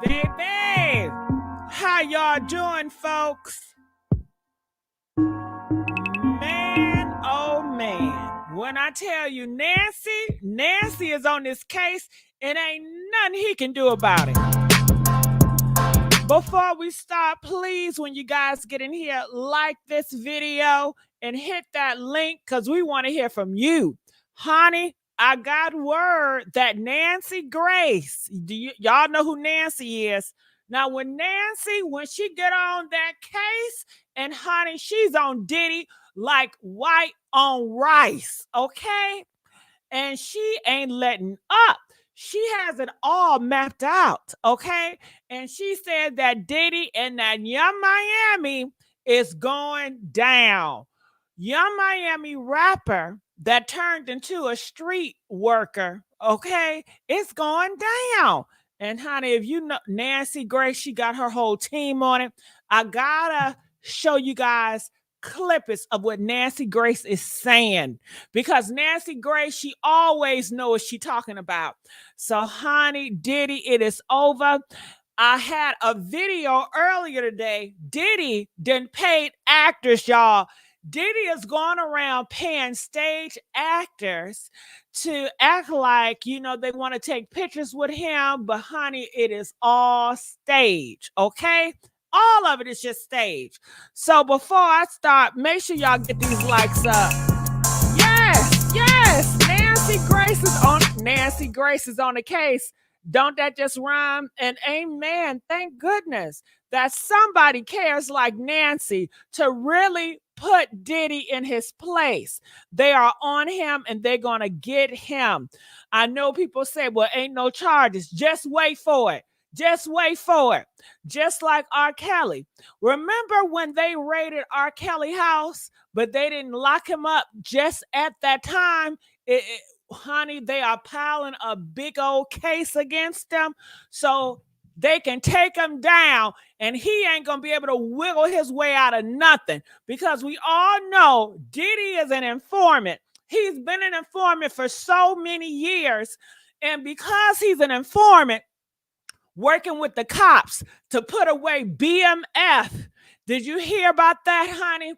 Baby, how y'all doing, folks? Man, oh man. When I tell you Nancy is on this case, it ain't nothing he can do about it. Before we start, please, when you guys get in here, like this video and hit that link because we want to hear from you. Honey, I got word that Nancy Grace, y'all know who Nancy is. Now, when she get on that case, and honey, she's on Diddy like white on rice, okay? And she ain't letting up. She has it all mapped out, okay? And she said that Diddy and that Young Miami is going down. Young Miami rapper that turned into a street worker, okay? It's going down. And honey, if you know Nancy Grace, she got her whole team on it. I gotta show you guys clips of what Nancy Grace is saying, because Nancy Grace, she always knows what she's talking about. So honey, Diddy, it is over. I had a video earlier today. Diddy didn't pay actors, y'all. Diddy is going around paying stage actors to act like, they want to take pictures with him, but honey, it is all stage, okay? All of it is just stage. So before I start, make sure y'all get these likes up. Yes. Nancy Grace is on the case. Don't that just rhyme? And amen. Thank goodness that somebody cares like Nancy to really put Diddy in his place. They are on him and they're going to get him. I know people say, well, ain't no charges. Just wait for it. Just wait for it. Just like R. Kelly. Remember when they raided R. Kelly's house, but they didn't lock him up just at that time? Honey, they are piling a big old case against them so they can take him down, and he ain't going to be able to wiggle his way out of nothing, because we all know Diddy is an informant. He's been an informant for so many years, and because he's an informant, working with the cops to put away BMF. Did you hear about that, honey?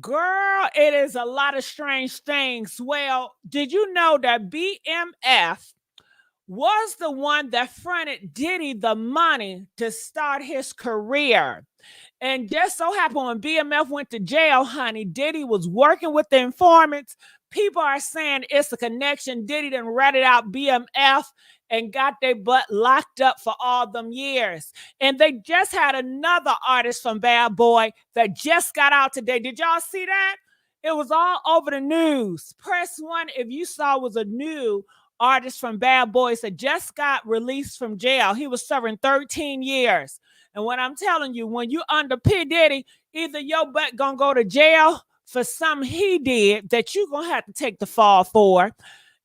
Girl, it is a lot of strange things. Well, did you know that BMF was the one that fronted Diddy the money to start his career? And just so happened when BMF went to jail, honey, Diddy was working with the informants. People are saying it's a connection. Diddy done ratted out BMF and got their butt locked up for all them years. And they just had another artist from Bad Boy that just got out today. Did y'all see that? It was all over the news. Press 1 if you saw was a new artist from Bad Boys that just got released from jail. He was serving 13 years. And what I'm telling you, when you under P. Diddy, either your butt gonna go to jail for something he did that you're gonna have to take the fall for.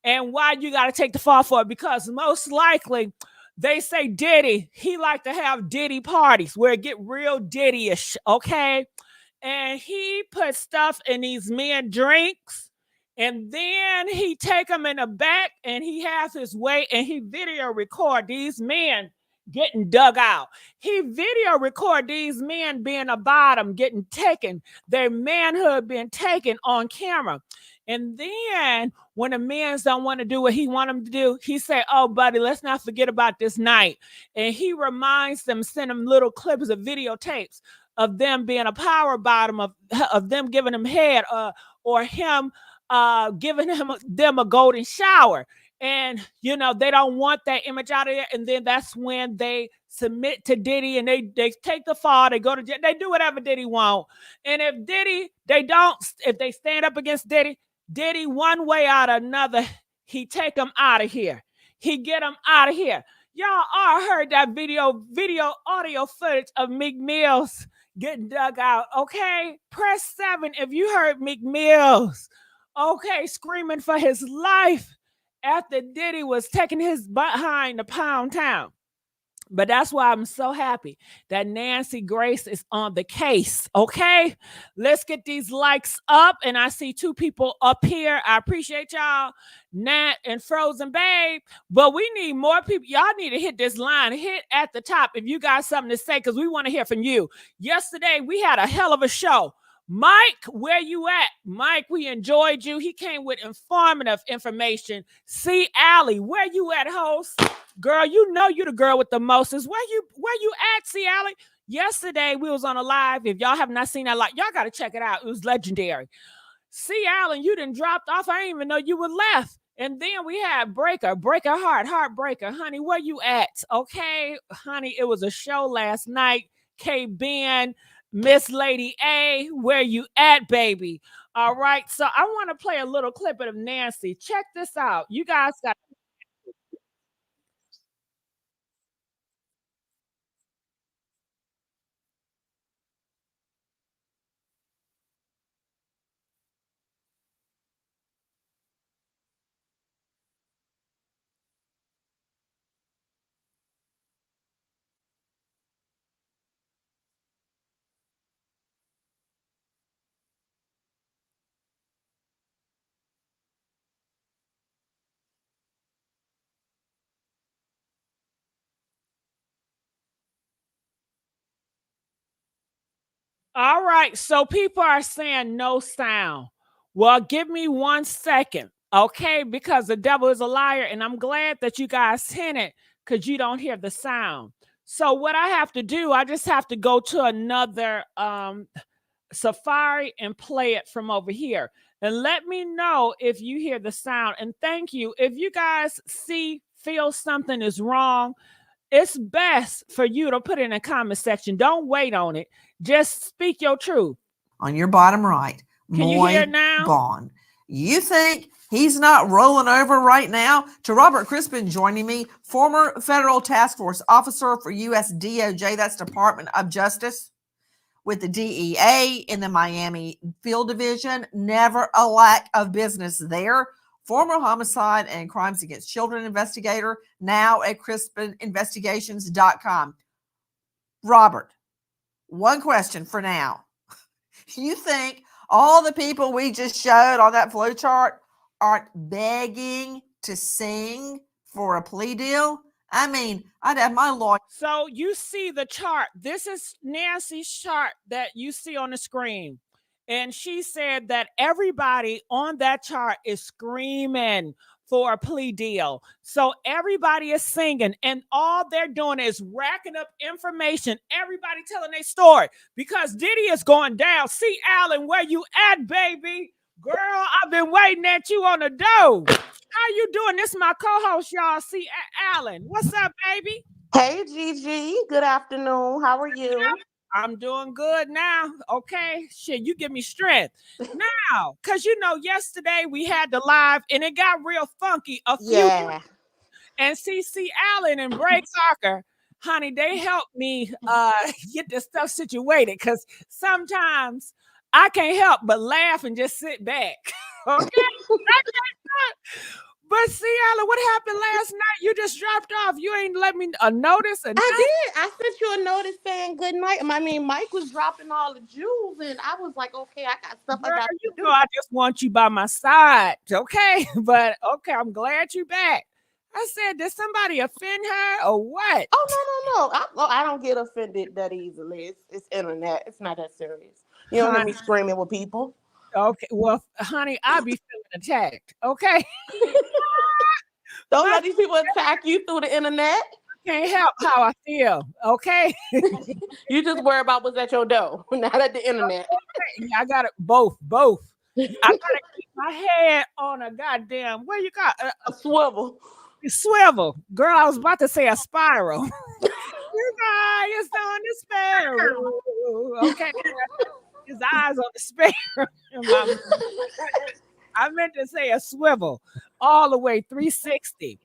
And why you got to take the fall for it? Because most likely they say Diddy, he like to have Diddy parties where it get real Diddy-ish, okay? And he put stuff in these men drinks, and then he take them in the back and he has his way, and he video record these men getting dug out. He video record these men being a bottom, getting taken, their manhood being taken on camera. And then when the men don't want to do what he want them to do, he say, oh, buddy, let's not forget about this night. And he reminds them, send them little clips of videotapes of them being a power bottom, of them giving him head, or him giving them a golden shower. And, they don't want that image out of there. And then that's when they submit to Diddy and they take the fall. They go to jail. They do whatever Diddy want. And if they stand up against Diddy, one way or another, he take them out of here. He get them out of here. Y'all all heard that video audio footage of Meek Mills getting dug out, okay? Press 7 if you heard Meek Mills, okay, screaming for his life after Diddy was taking his behind the Pound Town. But that's why I'm so happy that Nancy Grace is on the case. Okay. Let's get these likes up. And I see 2 people up here. I appreciate y'all, Nat and Frozen Babe. But we need more people. Y'all need to hit this line. Hit at the top if you got something to say, because we want to hear from you. Yesterday, we had a hell of a show. Mike, where you at? Mike, we enjoyed you. He came with informative information. See, Allie, where you at, host? Girl, you know you the girl with the mostest. Where you at, see, Allie? Yesterday we was on a live. If y'all have not seen that live, y'all got to check it out. It was legendary. See, Allen, you done dropped off. I didn't even know you were left. And then we had Breaker Heart, Heartbreaker. Honey, where you at? Okay, honey, it was a show last night. K Ben, Miss Lady A, where you at, baby? All right, so I want to play a little clip of Nancy. Check this out. You guys got. All right. So people are saying no sound. Well, give me 1 second, okay? Because the devil is a liar, and I'm glad that you guys hinted because you don't hear the sound. So what I have to do, I just have to go to another Safari and play it from over here. And let me know if you hear the sound. And thank you. If you guys feel something is wrong, it's best for you to put it in the comment section. Don't wait on it. Just speak your truth. On your bottom right, Can you hear it now? Bond. You think he's not rolling over right now? To Robert Crispin joining me, former federal task force officer for U.S. DOJ, that's Department of Justice, with the DEA in the Miami Field Division. Never a lack of business there. Former homicide and crimes against children investigator, now at CrispinInvestigations.com. Robert, one question for now. You think all the people we just showed on that flow chart aren't begging to sing for a plea deal? I mean, I'd have my lawyer. So you see the chart. This is Nancy's chart that you see on the screen. And she said that everybody on that chart is screaming for a plea deal. So everybody is singing, and all they're doing is racking up information. Everybody telling their story because Diddy is going down. See, Alan, where you at, baby? Girl, I've been waiting at you on the door. How you doing? This is my co-host, y'all. See, Alan. What's up, baby? Hey, Gigi. Good afternoon. How are you? I'm doing good now. Okay. Shit, you give me strength. Now, because yesterday we had the live and it got real funky. Yeah. And CC Allen and Bray Parker, honey, they helped me get this stuff situated because sometimes I can't help but laugh and just sit back. Okay. But see, Alan, what happened last night? You just dropped off. You ain't let me a notice. I did. I sent you a notice saying good night. I mean, Mike was dropping all the jewels, and I was like, okay, I got stuff I got to do. I just want you by my side, okay? But okay, I'm glad you back. I said, did somebody offend her or what? Oh, no. I don't get offended that easily. It's internet. It's not that serious. You don't hear me screaming with people. Okay, well, honey, I'll be feeling attacked, okay? Don't let these people attack you through the internet. I can't help how I feel, okay? You just worry about what's at your door, not at the internet. Yeah, I got it both. I gotta keep my head on a goddamn, what you got? A swivel. Swivel. Girl, I was about to say a spiral. You guys on the spiral. Okay. His eyes on the spiral. I meant to say a swivel all the way 360.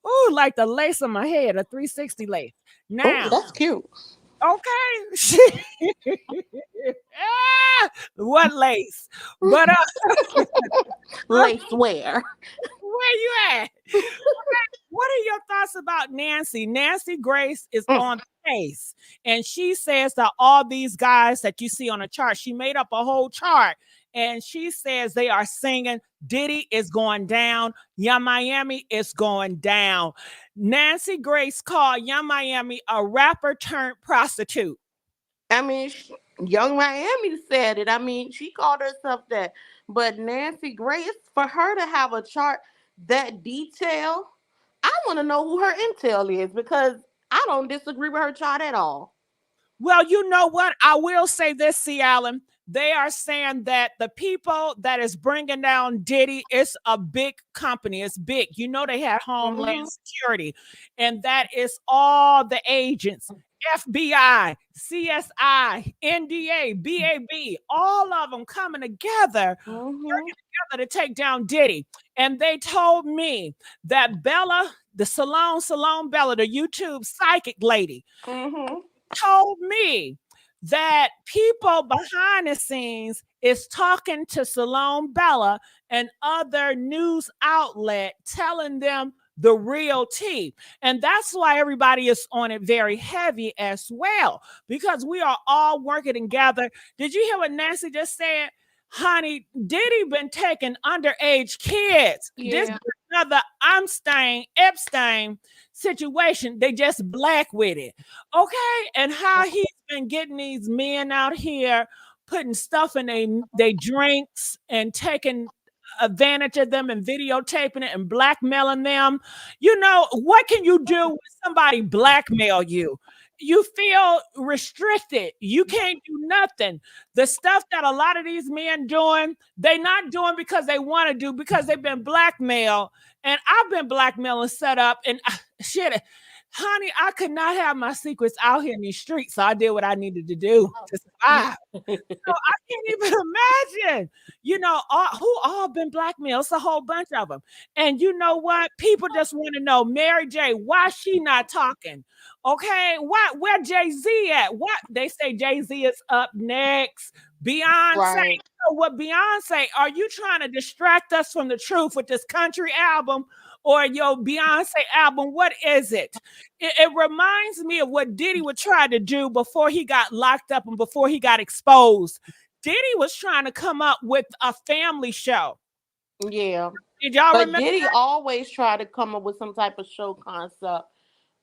Ooh, like the lace on my head, a 360 lace. Now, that's cute. Okay. What lace? But lace where? Where you at? Okay. What are your thoughts about Nancy? Nancy Grace is on the case, and she says that all these guys that you see on the chart, she made up a whole chart, and she says they are singing Diddy is going down, Young Miami is going down. Nancy Grace called Young Miami a rapper turned prostitute. I mean, Young Miami said it. I mean, she called herself that. But Nancy Grace, for her to have a chart that detailed, I want to know who her intel is because I don't disagree with her chart at all. Well, you know what? I will say this, C. Allen. They are saying that the people that is bringing down Diddy is a big company. It's big. You know, they had Homeland Security, and that is all the agents. FBI, CSI, NDA, BAB, all of them coming together, working together to take down Diddy. And they told me that Bella, the Salone Bella, the YouTube psychic lady, told me that people behind the scenes is talking to Salone Bella and other news outlet telling them the real tea. And that's why everybody is on it very heavy as well, because we are all working together. Did you hear what Nancy just said? Honey, Diddy been taking underage kids. This is another Epstein situation. They just black with it. Okay. And how he's been getting these men out here, putting stuff in they drinks and taking advantage of them and videotaping it and blackmailing them. You know, what can you do when somebody blackmail you? You feel restricted. You can't do nothing. The stuff that a lot of these men doing, they not doing because they want to do, because they've been blackmailed. And I've been blackmailed and set up and shit. Honey, I could not have my secrets out here in these streets, so I did what I needed to do to survive. So I can't even imagine, you know, who all been blackmailed. It's a whole bunch of them. And you know what? People just want to know, Mary J, why she not talking? Okay, where Jay-Z at? What they say Jay-Z is up next. Beyonce. Right. You know what, Beyonce, are you trying to distract us from the truth with this country album? Or your Beyonce album, what is it? It reminds me of what Diddy would try to do before he got locked up and before he got exposed. Diddy was trying to come up with a family show. Yeah. Did y'all remember? Diddy always tried to come up with some type of show concept,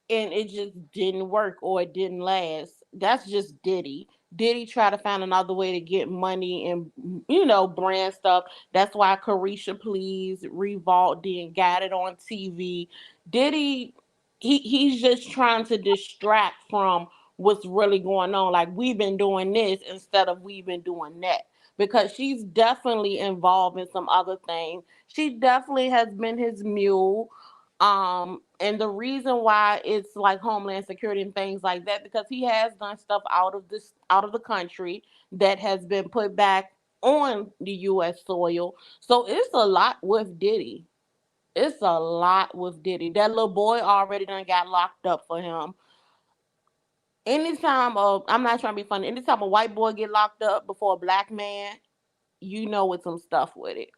and it just didn't work or it didn't last. That's just Diddy. Diddy try to find another way to get money and, you know, brand stuff. That's why Carisha Please, Revolt didn't got it on TV. Diddy, he's just trying to distract from what's really going on. Like, we've been doing this instead of we've been doing that. Because she's definitely involved in some other things. She definitely has been his mule. And the reason why it's like Homeland Security and things like that, because he has done stuff out of the country that has been put back on the U.S. soil. So it's a lot with Diddy. It's a lot with Diddy. That little boy already done got locked up for him. Anytime I'm not trying to be funny. Anytime a white boy get locked up before a black man, you know it's some stuff with it.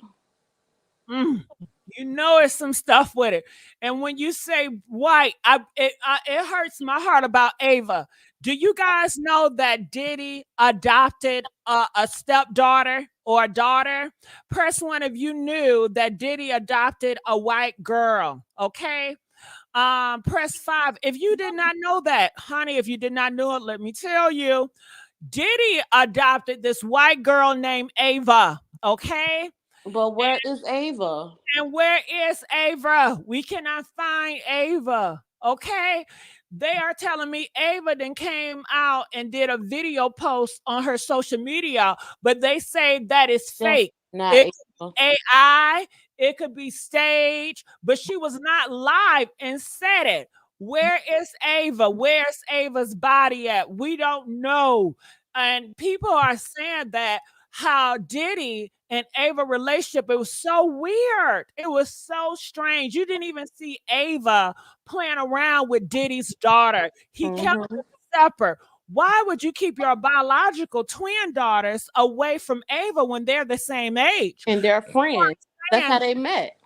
You know, it's some stuff with it. And when you say white, it hurts my heart about Ava. Do you guys know that Diddy adopted a stepdaughter or a daughter? Press one if you knew that Diddy adopted a white girl. Okay. Press 5 if you did not know that. Honey, if you did not know it, let me tell you. Diddy adopted this white girl named Ava. Okay. But where is Ava? And where is Ava? We cannot find Ava. Okay. They are telling me Ava then came out and did a video post on her social media, but they say that is fake. It's AI. It could be staged, but she was not live and said it. Where is Ava? Where's Ava's body at? We don't know. And people are saying that how Diddy and Ava relationship, it was so weird. It was so strange. You didn't even see Ava playing around with Diddy's daughter. He kept them separate. Why would you keep your biological twin daughters away from Ava when they're the same age? And they're friends. That's how they met.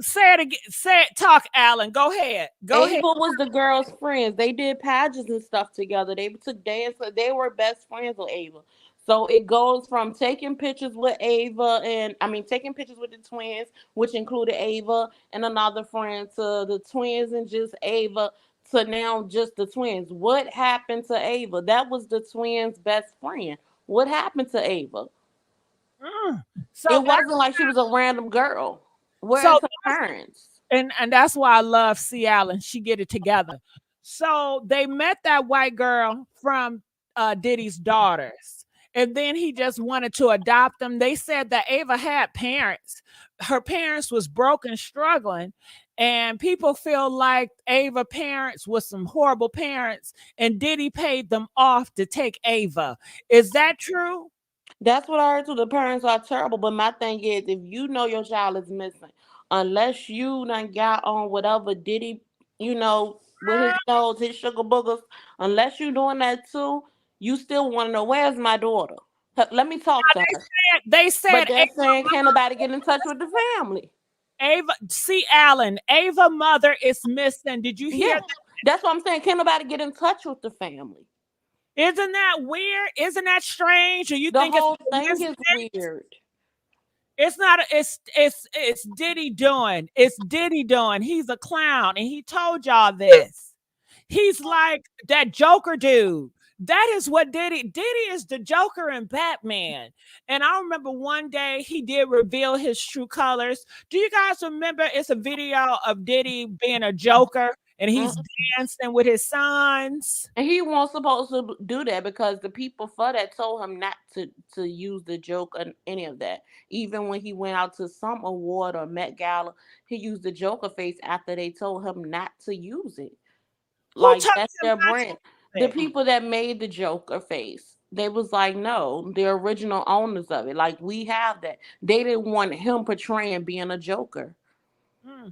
Say it again. Say it. Talk, Alan. Go ahead. Go ahead. Ava was the girl's friends. They did pageants and stuff together. They took dance. They were best friends with Ava. So it goes from taking pictures with Ava taking pictures with the twins, which included Ava and another friend, to the twins and just Ava, to now just the twins. What happened to Ava? That was the twins' best friend. What happened to Ava? So It wasn't like she was a random girl. Where's so her parents? and that's why I love C. Allen. She get it together. So they met that white girl from Diddy's daughters, and then he just wanted to adopt them. They said that Ava had parents. Her parents was broke and struggling, and people feel like Ava parents was some horrible parents, and Diddy paid them off to take Ava. Is that true? That's what I heard too. The parents are terrible. But my thing is, if you know your child is missing, unless you done got on whatever Diddy, with his nose, his sugar boogers, unless you doing that too, you still want to know, where's my daughter? Let me talk to her. They said But they're saying, can't nobody get in touch with the family. Ava C. Allen, Ava mother is missing. Did you hear Yeah, that? that's what I'm saying. Can't nobody get in touch with the family. Isn't that weird? Isn't that strange? Or you The think it's whole thing is coincidence? weird. It's not. It's Diddy doing. It's Diddy doing. He's a clown, and he told y'all this. He's like that Joker dude. That is what Diddy is, the Joker in Batman. And I remember one day he did reveal his true colors. Do you guys remember? It's a video of Diddy being a Joker and he's Mm. dancing with his sons. And he wasn't supposed to do that because the people for that told him not to use the joke or any of that. Even when he went out to some award or Met Gala, he used the Joker face after they told him not to use it. Who Like, told that's him their not to brand. do The it? people that made the Joker face, they was like, no, the original owners of it. Like, we have that. They didn't want him portraying being a Joker. Hmm.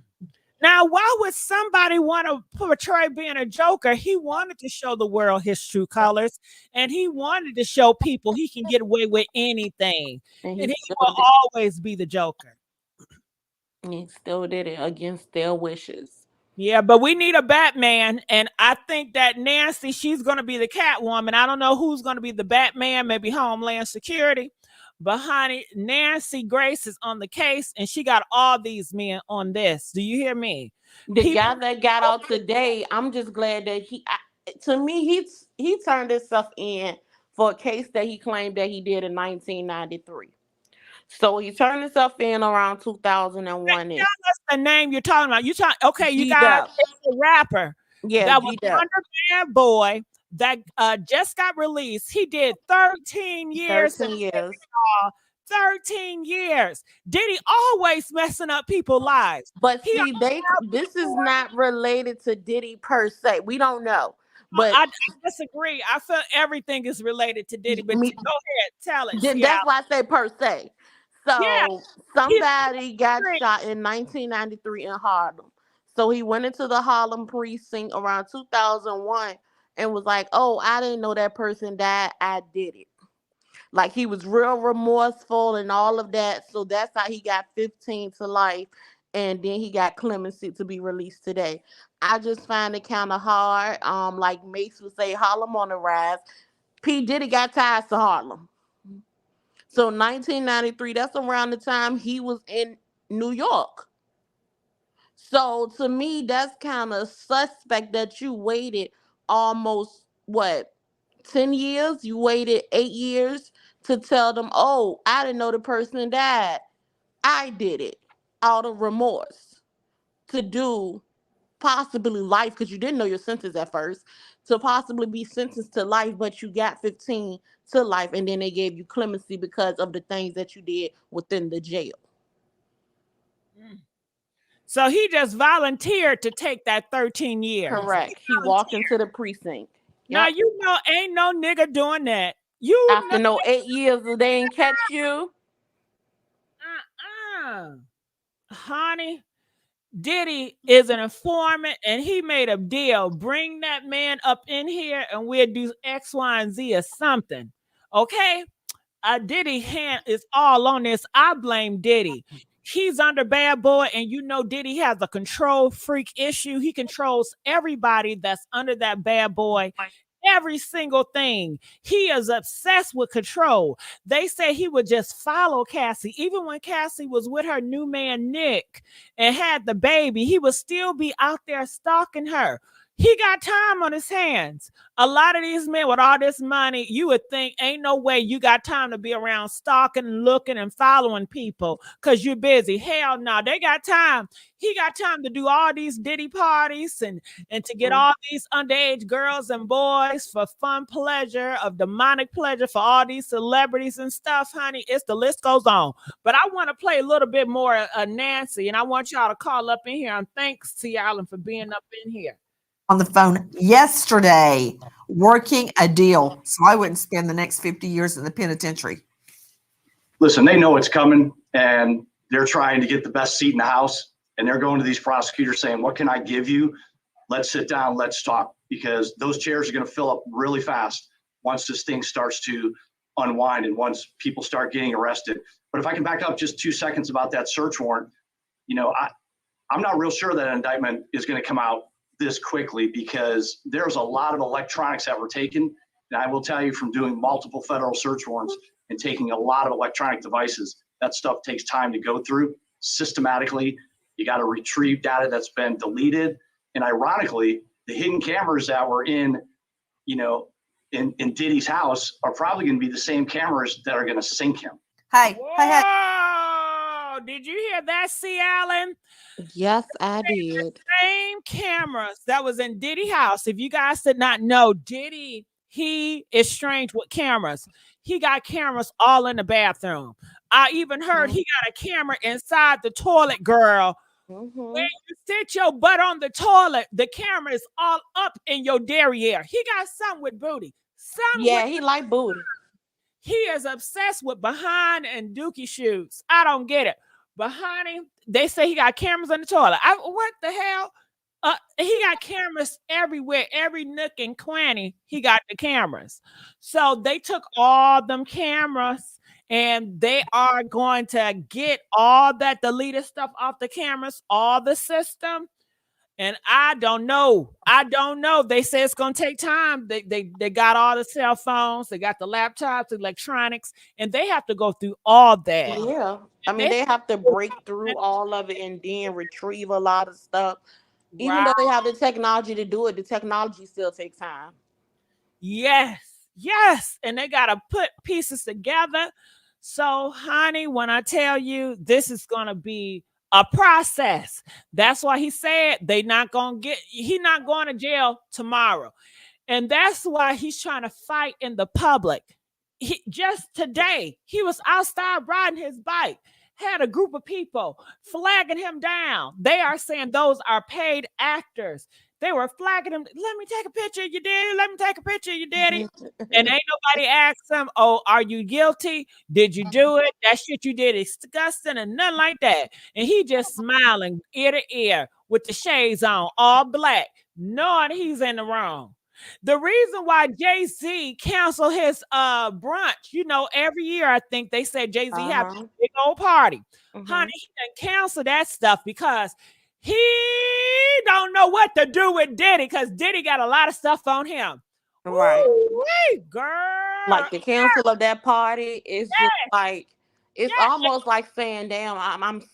Now, why would somebody want to portray being a Joker? He wanted to show the world his true colors, and he wanted to show people he can get away with anything, And and he he still will did. always be the Joker. He still did it against their wishes. Yeah, but we need a Batman, and I think that Nancy, she's going to be the Catwoman. I don't know who's going to be the Batman, maybe Homeland Security. But honey, Nancy Grace is on the case, and she got all these men on this. Do you hear me? The People, guy that got out today, I'm just glad that to me, he turned himself in for a case that he claimed that he did in 1993. So he turned himself in around 2001 ish. that's the name you're talking about. Okay, you G'd guys, up. it's a rapper Yeah, that was G'd up. under bad boy that just got released. He did 13 years in 13 years. law. 13 years. Diddy always messing up people's lives. But He see, this is not related to Diddy per se. We don't know. But I disagree. I feel everything is related to Diddy, but me, go ahead, tell it. See, that's why I say per se. yeah, So he's somebody got shot in 1993 in Harlem. So he went into the Harlem precinct around 2001 and was like, "Oh, I didn't know that person died. I did it." Like, he was real remorseful and all of that. So that's how he got 15 to life. And then he got clemency to be released today. I just find it kind of hard. Like Mace would say, Harlem on the rise. P. Diddy got ties to Harlem. So 1993, that's around the time he was in New York. So to me, that's kind of suspect that you waited almost, what, 10 years? You waited 8 years to tell them, oh, I didn't know the person died. I did it out of remorse to do possibly life, because you didn't know your sentence at first, to possibly be sentenced to life, but you got 15 to life, and then they gave you clemency because of the things that you did within the jail. so he just volunteered to take that 13 years. Correct. He walked into the precinct. Now Yep. you know ain't no nigga doing that. You After know, 8 years, they ain't catch you. honey, Diddy is an informant, and he made a deal. Bring that man up in here, and we'll do X, Y, and Z or something. Okay? Diddy hand is all on this. I blame Diddy. he's under bad boy, and you know Diddy has a control freak issue. He controls everybody that's under that bad boy. Every single thing. He is obsessed with control. They say he would just follow Cassie. Even when Cassie was with her new man, Nick, and had the baby, he would still be out there stalking her. He got time on his hands. A lot of these men with all this money, you would think ain't no way you got time to be around stalking and looking and following people because you're busy. Hell no, they got time. He got time to do all these Diddy parties and to get all these underage girls and boys for fun pleasure, of demonic pleasure for all these celebrities and stuff, honey. It's the list goes on. But I want to play a little bit more Nancy, and I want y'all to call up in here. And thanks to y'all for being up in here. On the phone yesterday, working a deal so I wouldn't spend the next 50 years in the penitentiary. Listen, they know it's coming, and they're trying to get the best seat in the house, and they're going to these prosecutors saying, what can I give you? Let's sit down, let's talk, because those chairs are going to fill up really fast once this thing starts to unwind and once people start getting arrested. But if I can back up just 2 seconds about that search warrant, you know, I'm not real sure that an indictment is going to come out this quickly, because there's a lot of electronics that were taken. And I will tell you, from doing multiple federal search warrants and taking a lot of electronic devices, that stuff takes time to go through systematically. You got to retrieve data that's been deleted. And ironically, the hidden cameras that were in Diddy's house are probably going to be the same cameras that are going to sink him. Hey. Did you hear that, C. Allen? Yes, I did. Same cameras that was in Diddy's house. If you guys did not know, Diddy, he is strange with cameras. He got cameras all in the bathroom. I even heard he got a camera inside the toilet, girl. When you sit your butt on the toilet, the camera is all up in your derriere. He got something with booty. He like booty. He is obsessed with behind and dookie shoots. I don't get it. But honey, they say he got cameras in the toilet. What the hell? He got cameras everywhere, every nook and cranny. He got the cameras. So they took all them cameras, and they are going to get all that deleted stuff off the cameras, all the system. And I don't know. They say it's going to take time. They got all the cell phones. They got the laptops, electronics, and they have to go through all that. Yeah. I mean, they have to break through all of it and then retrieve a lot of stuff. Even though they have the technology to do it, the technology still takes time. Yes. And they got to put pieces together. So, honey, when I tell you this is going to be a process. That's why he said he's not going to jail tomorrow. And that's why he's trying to fight in the public. Just today, he was outside riding his bike, had a group of people flagging him down. They are saying those are paid actors. They were flagging him. Let me take a picture of your daddy. Let me take a picture of your daddy. And ain't nobody asked him, oh, are you guilty? Did you do it? That shit you did is disgusting and nothing like that. And he just smiling ear to ear with the shades on, all black, knowing he's in the wrong. The reason why Jay-Z canceled his brunch, you know, every year I think they said Jay-Z have a big old party. Honey, he done canceled that stuff because he don't know what to do with Diddy, because Diddy got a lot of stuff on him. Right. Ooh, girl. Like the cancel of that party is just like, it's almost like saying, damn,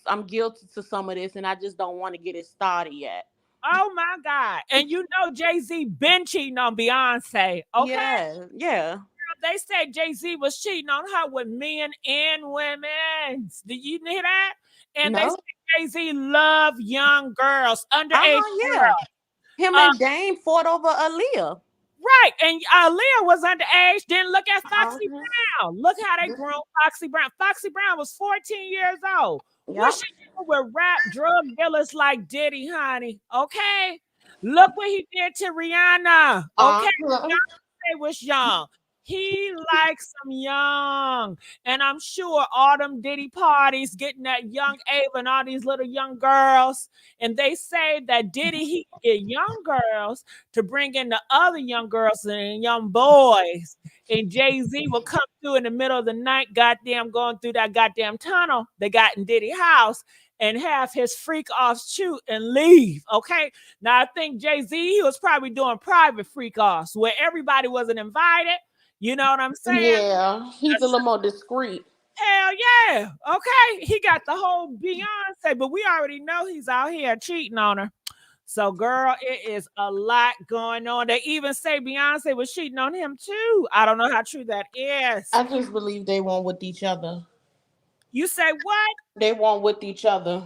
I'm guilty to some of this and I just don't want to get it started yet. Oh my God. And you know Jay-Z been cheating on Beyonce. Okay. Yeah. They said Jay-Z was cheating on her with men and women. Did you hear that? And they said Jay-Z love young girls, underage girls. Him and Dame fought over Aaliyah. Right. And Aaliyah was underage. Didn't look at Foxy Brown. Look how they groomed Foxy Brown. Foxy Brown was 14 years old. What she do with rap drug dealers like Diddy, honey? Okay. Look what he did to Rihanna. Okay. Beyonce was young. He likes them young. And I'm sure all them Diddy parties getting that young Ava and all these little young girls. And they say that Diddy, he get young girls to bring in the other young girls and young boys. And Jay-Z will come through in the middle of the night, goddamn, going through that goddamn tunnel they got in Diddy house and have his freak off shoot and leave. Okay. Now I think Jay-Z, he was probably doing private freak offs where everybody wasn't invited. You know what I'm saying? Yeah, he's a little more discreet. Hell yeah. Okay. He got the whole Beyonce, but we already know he's out here cheating on her. So, girl, it is a lot going on. They even say Beyonce was cheating on him too. I don't know how true that is. I just believe they weren't with each other. You say what? They weren't with each other.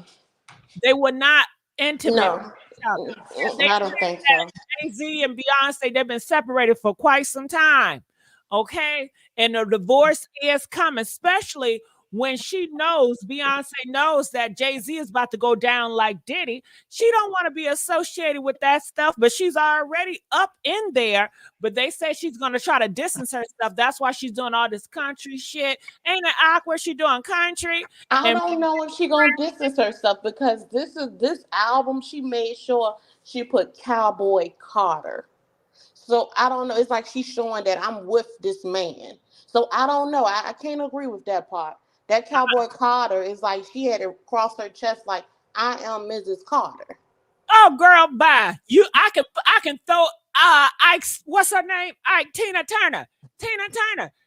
They were not intimate. No, I don't think so. Jay-Z and Beyonce, they've been separated for quite some time. Okay. And the divorce is coming, especially when she knows, Beyonce knows that Jay-Z is about to go down like Diddy. She don't want to be associated with that stuff, but she's already up in there. But they say she's going to try to distance herself. That's why she's doing all this country shit. Ain't it awkward she doing country? I don't know if she gonna distance herself because this album she made sure she put Cowboy Carter. So I don't know. It's like she's showing that I'm with this man. So I don't know. I can't agree with that part. That Cowboy Carter is like she had it cross her chest like I am Mrs. Carter. Oh, girl, bye. I can throw Ike's, what's her name? Tina Turner.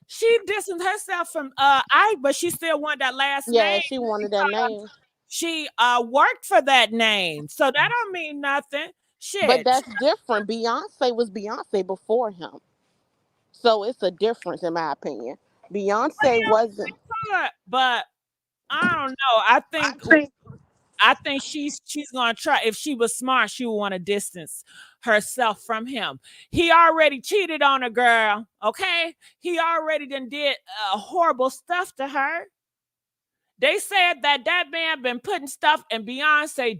She distanced herself from Ike, but she still wanted that last name. Yeah, she wanted that name. She worked for that name. So that don't mean nothing. Shit. But that's different. Beyonce was Beyonce before him. So it's a difference in my opinion. Beyonce wasn't. But I don't know. I think she's gonna try. If she was smart, she would want to distance herself from him. He already cheated on a girl. Okay, he already done did horrible stuff to her. They said that man been putting stuff in Beyonce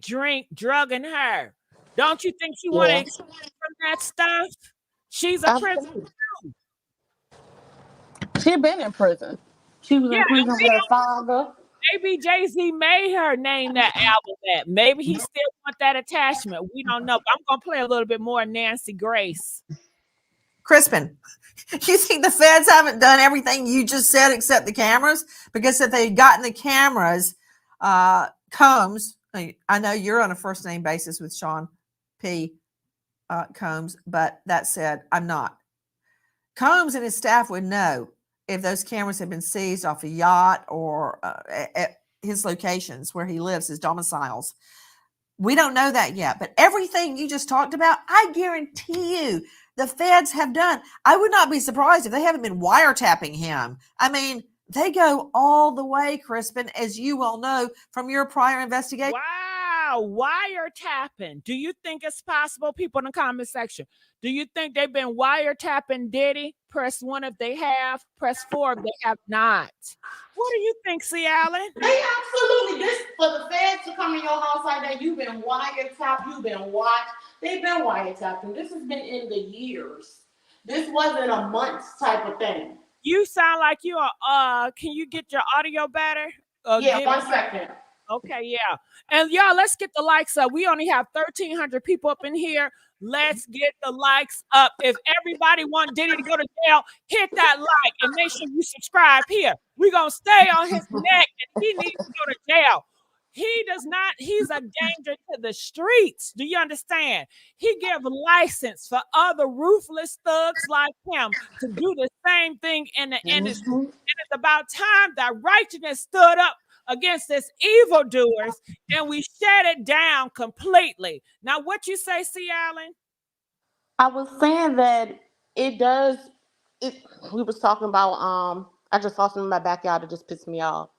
drugging her. Don't you think she want to escape from that stuff? She's a prisoner. She been in prison. She was in prison with her father. Maybe Jay-Z made her name that album that. Maybe he still want that attachment. We don't know. But I'm going to play a little bit more Nancy Grace. Crispin, you think the feds haven't done everything you just said except the cameras? Because if they'd gotten the cameras, Combs, I know you're on a first name basis with Sean P. Combs, but that said, I'm not. Combs and his staff would know if those cameras had been seized off a yacht or at his locations where he lives, his domiciles. We don't know that yet, but everything you just talked about, I guarantee you the feds have done. I would not be surprised if they haven't been wiretapping him. I mean, they go all the way, Crispin, as you well know from your prior investigation. Wow, wiretapping. Do you think it's possible? People in the comment section. Do you think they've been wiretapping Diddy? Press 1 if they have. Press 4 if they have not. What do you think, C. Allen? They absolutely. This for the feds to come in your house like that. You've been wiretapped. You've been watched. They've been wiretapping. This has been in the years. This wasn't a months type of thing. You sound like you are. Can you get your audio better? Yeah, 1 second. Okay, yeah. And y'all, let's get the likes up. We only have 1,300 people up in here. Let's get the likes up. If everybody want Diddy to go to jail, hit that like and make sure you subscribe here. We're going to stay on his neck and he needs to go to jail. He does not, he's a danger to the streets. Do you understand? He gives license for other ruthless thugs like him to do the same thing in the industry. And it's about time that righteousness stood up against this evildoers and we shut it down completely. Now, what you say, C. Allen? I was saying that it does. We was talking about. I just saw something in my backyard that just pissed me off.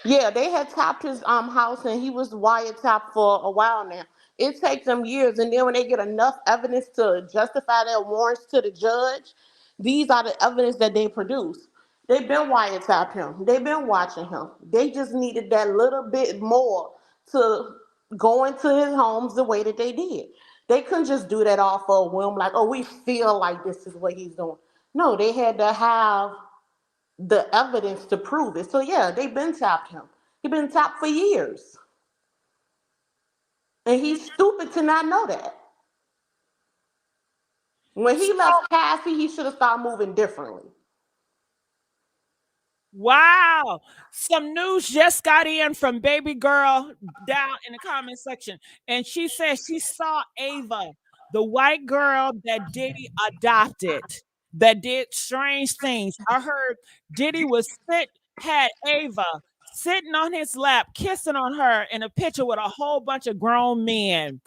Yeah, they had tapped his house and he was wiretapped for a while now. It takes them years, and then when they get enough evidence to justify their warrants to the judge, these are the evidence that they produce. They've been wiretapped him. They've been watching him. They just needed that little bit more to go into his homes the way that they did. They couldn't just do that off of a whim, like, oh, we feel like this is what he's doing. No, they had to have the evidence to prove it. So yeah, they been tapped him. He been tapped for years. And he's stupid to not know that. When he left Cassie, he should have started moving differently. Wow. Some news just got in from baby girl down in the comment section. And she said she saw Ava, the white girl that Diddy adopted, that did strange things. I heard Diddy had Ava sitting on his lap, kissing on her in a picture with a whole bunch of grown men.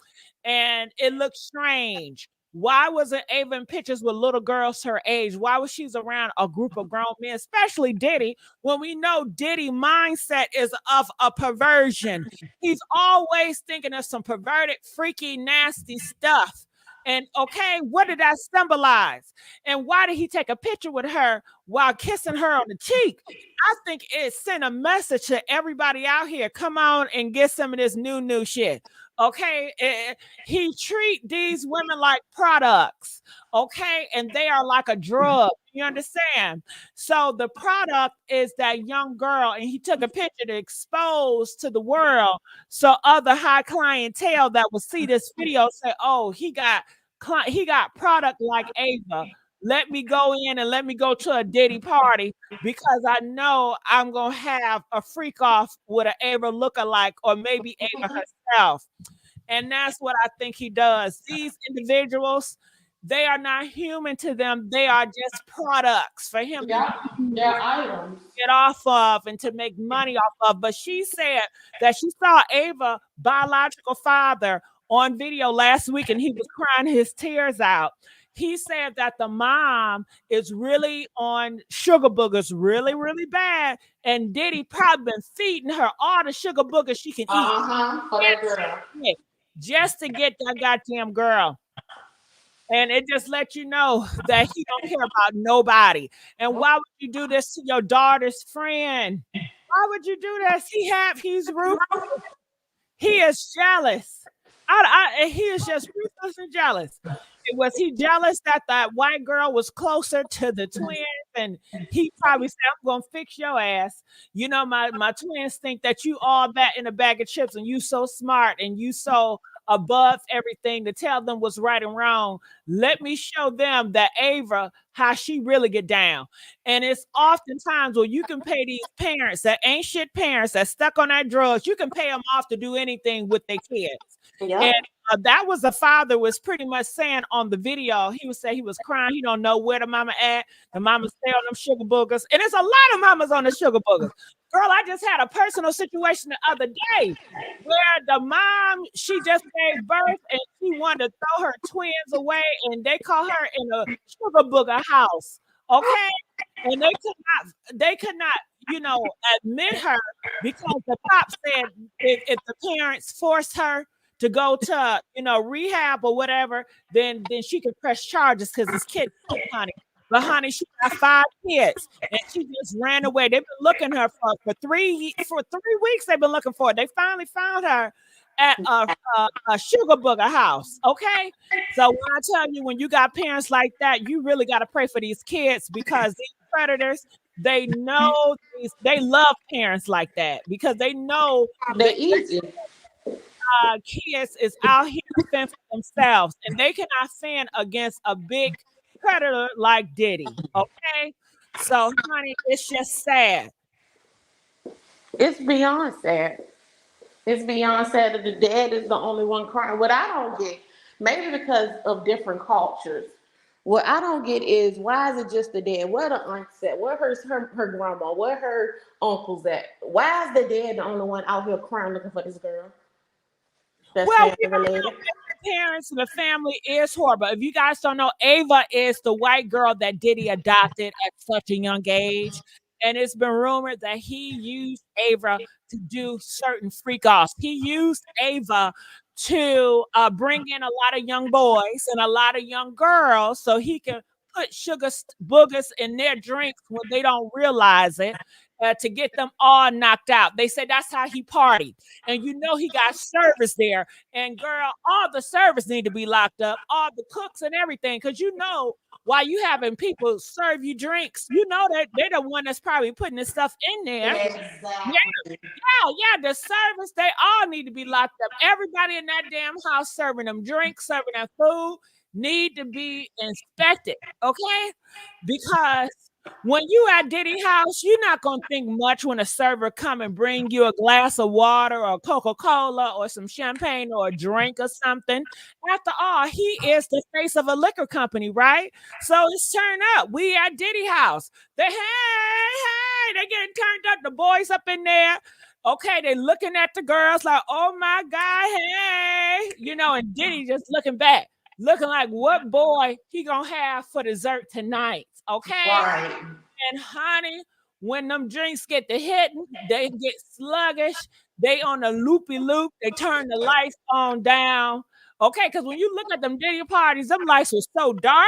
And it looked strange. Why wasn't Ava in pictures with little girls her age? Why was she around a group of grown men, especially Diddy, when we know Diddy mindset is of a perversion? He's always thinking of some perverted, freaky, nasty stuff. And okay, what did that symbolize? And why did he take a picture with her while kissing her on the cheek? I think it sent a message to everybody out here. Come on and get some of this new shit. Okay, he treat these women like products, okay, and they are like a drug. You understand? So the product is that young girl, and he took a picture to expose to the world, so other high clientele that will see this video say, "Oh, he got product like Ava. Let me go in and let me go to a Diddy party because I know I'm gonna have a freak off with an Ava lookalike or maybe Ava herself." And that's what I think he does. These individuals, they are not human to them. They are just products for him to they're items. Get off of and to make money off of. But she said that she saw Ava biological father on video last week and he was crying his tears out. He said that the mom is really on sugar boogers really, really bad. And Diddy probably been feeding her all the sugar boogers she can eat. For that girl. Just to get that goddamn girl. And it just let you know that he don't care about nobody. And why would you do this to your daughter's friend? Why would you do this? He's ruthless. He is jealous. He is just ruthless and jealous. Was he jealous that white girl was closer to the twins? And he probably said, "I'm gonna fix your ass." You know, my twins think that you all that in a bag of chips, and you so smart and you so above everything to tell them what's right and wrong. Let me show them that Ava, how she really get down. And it's oftentimes where you can pay these parents that ain't shit parents that stuck on that drugs, you can pay them off to do anything with their kids. Yep. And that was the father was pretty much saying on the video. He would say he was crying. He don't know where the mama at. The mama stay on them sugar boogers. And there's a lot of mamas on the sugar boogers. Girl, I just had a personal situation the other day where the mom, she just gave birth and she wanted to throw her twins away and they call her in a sugar booger house. Okay. And they could not, admit her because the cop said if the parents forced her to go to, rehab or whatever, then she could press charges because it's kids, honey. But honey, she got 5 kids and she just ran away. They've been looking her for 3 weeks. They've been looking for her. They finally found her at a sugar booger house. Okay. So when I tell you, when you got parents like that, you really got to pray for these kids because these predators, they know they love parents like that because they know they're easy. Kids is out here to fend for themselves and they cannot fend against a big predator like Diddy. Okay. So honey, it's just sad. It's beyond sad. It's beyond sad that the dad is the only one crying. What I don't get, maybe because of different cultures, what I don't get is why is it just the dad? Where the aunts at? Where her grandma? Where her uncles at? Why is the dad the only one out here crying looking for this girl? That's related. Parents and the family is horrible. If you guys don't know, Ava is the white girl that Diddy adopted at such a young age. And it's been rumored that he used Ava to do certain freak offs. He used Ava to bring in a lot of young boys and a lot of young girls so he can put sugar boogers in their drinks when they don't realize it. to get them all knocked out. They said that's how he partied. And you know he got service there. And girl, all the servers need to be locked up, all the cooks and everything, because you know while you having people serve you drinks, you know that they're the one that's probably putting this stuff in there. Exactly. Yeah, the servers, they all need to be locked up. Everybody in that damn house serving them drinks, serving them food, need to be inspected, okay? Because when you at Diddy house, you're not gonna think much when a server come and bring you a glass of water or Coca-Cola or some champagne or a drink or something. After all, he is the face of a liquor company, right? So it's turned up. We at Diddy house. They they getting turned up. The boys up in there. Okay, they looking at the girls like, oh my God, hey, you know, and Diddy just looking back, looking like what boy he gonna have for dessert tonight. Okay. Right. And honey, when them drinks get to hitting, they get sluggish. They on the loopy loop. They turn the lights on down. Okay, because when you look at them Diddy parties, them lights was so dark.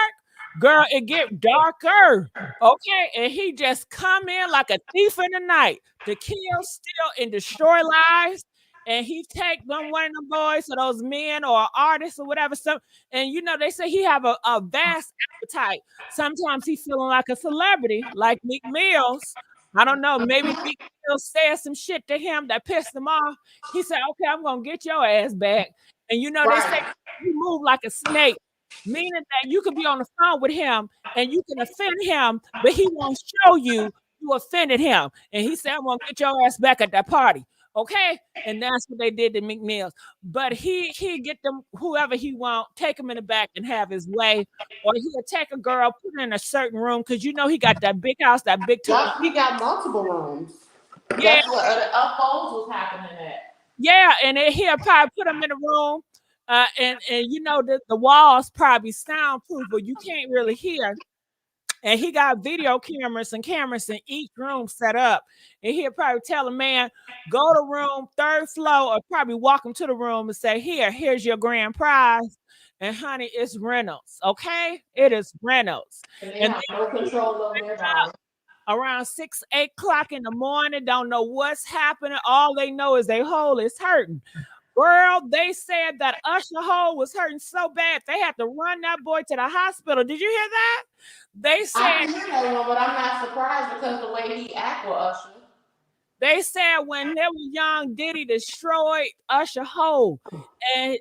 Girl, it get darker. Okay, and he just come in like a thief in the night to kill, steal, and destroy lives. And he take them one of them boys or those men or artists or whatever. So, and you know, they say he have a vast appetite. Sometimes he feeling like a celebrity, like Meek Mills. I don't know. Maybe Meek Mills said some shit to him that pissed him off. He said, okay, I'm going to get your ass back. And you know, they say he move like a snake, meaning that you could be on the phone with him and you can offend him, but he won't show you offended him. And he said, I'm going to get your ass back at that party. Okay, and that's what they did to Meek Mills. But he get them whoever he want, take him in the back and have his way, or he'll take a girl, put her in a certain room because you know he got that big house, that big. Yep, he got multiple rooms. Yeah, that's what the upholds was happening at. Yeah, and he'll probably put him in a room, and you know the walls probably soundproof, but you can't really hear. And he got video cameras in each room set up. And he'll probably tell a man, go to room 3rd floor, or probably walk him to the room and say, here's your grand prize. And honey, it's Reynolds, okay? It is Reynolds. And they have no control over their body. Around 6, 8 o'clock in the morning, don't know what's happening. All they know is their hole is hurting. Girl, they said that Usher hole was hurting so bad they had to run that boy to the hospital. Did you hear that? They said, I didn't hear that one, but I'm not surprised because the way he acted with Usher. They said when they were young, Diddy destroyed Usher hole. And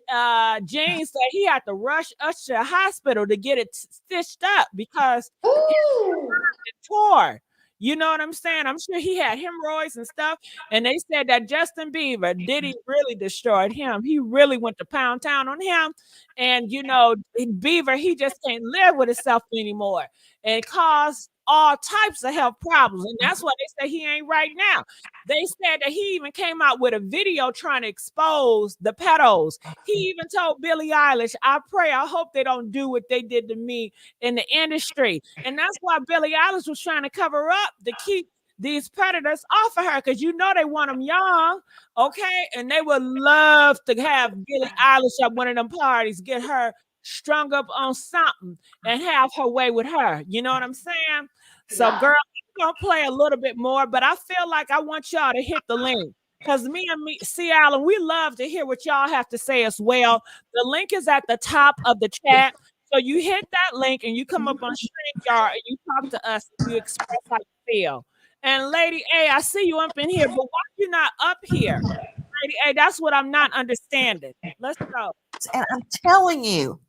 James said he had to rush Usher to the hospital to get it stitched up because it tore. You know what I'm saying? I'm sure he had hemorrhoids and stuff. And they said that Justin Bieber, Diddy really destroyed him. He really went to pound town on him. And, you know, Bieber, he just can't live with himself anymore. And caused all types of health problems. And that's why they say he ain't right now. They said that he even came out with a video trying to expose the pedos. He even told Billie Eilish, I hope they don't do what they did to me in the industry. And that's why Billie Eilish was trying to cover up to keep these predators off of her, because you know they want them young, okay? And they would love to have Billie Eilish at one of them parties, get her strung up on something and have her way with her. You know what I'm saying? So, girl, I'm going to play a little bit more, but I feel like I want y'all to hit the link because me and C. Allen, we love to hear what y'all have to say as well. The link is at the top of the chat. So you hit that link and you come up on StreamYard and you talk to us and you express how you feel. And Lady A, I see you up in here, but why you not up here? Lady A, that's what I'm not understanding. Let's go. And I'm telling you,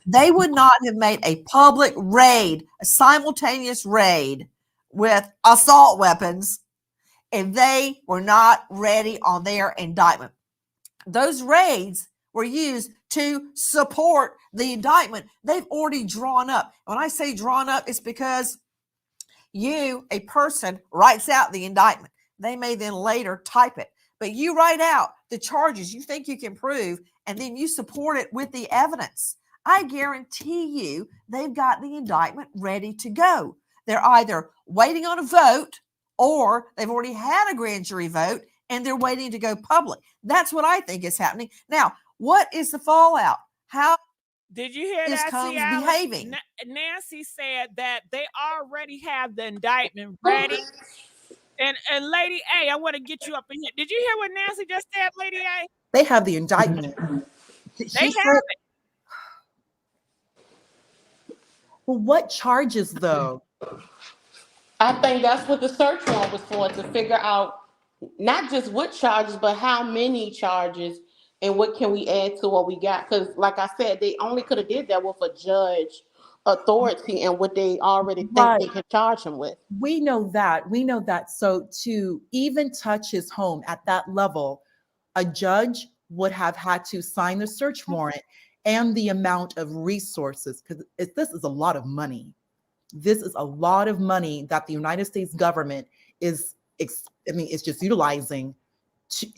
they would not have made a public raid, a simultaneous raid with assault weapons if they were not ready on their indictment. Those raids were used to support the indictment they've already drawn up. When I say drawn up, it's because you, a person, writes out the indictment. They may then later type it. But you write out the charges you think you can prove, and then you support it with the evidence. I guarantee you they've got the indictment ready to go. They're either waiting on a vote or they've already had a grand jury vote and they're waiting to go public. That's what I think is happening. Now, what is the fallout? How did you hear that? Combs behaving? Nancy said that they already have the indictment ready. And Lady A, I want to get you up in here. Did you hear what Nancy just said, Lady A? They have the indictment. They She said, have it. well, what charges though? I think that's what the search warrant was for, to figure out not just what charges, but how many charges and what can we add to what we got. Because like I said, they only could have did that with a judge authority and what they already think Right. they can charge him with. We know that. We know that. So to even touch his home at that level, a judge would have had to sign the search warrant and the amount of resources, because this is a lot of money. This is a lot of money that the United States government is, it's just utilizing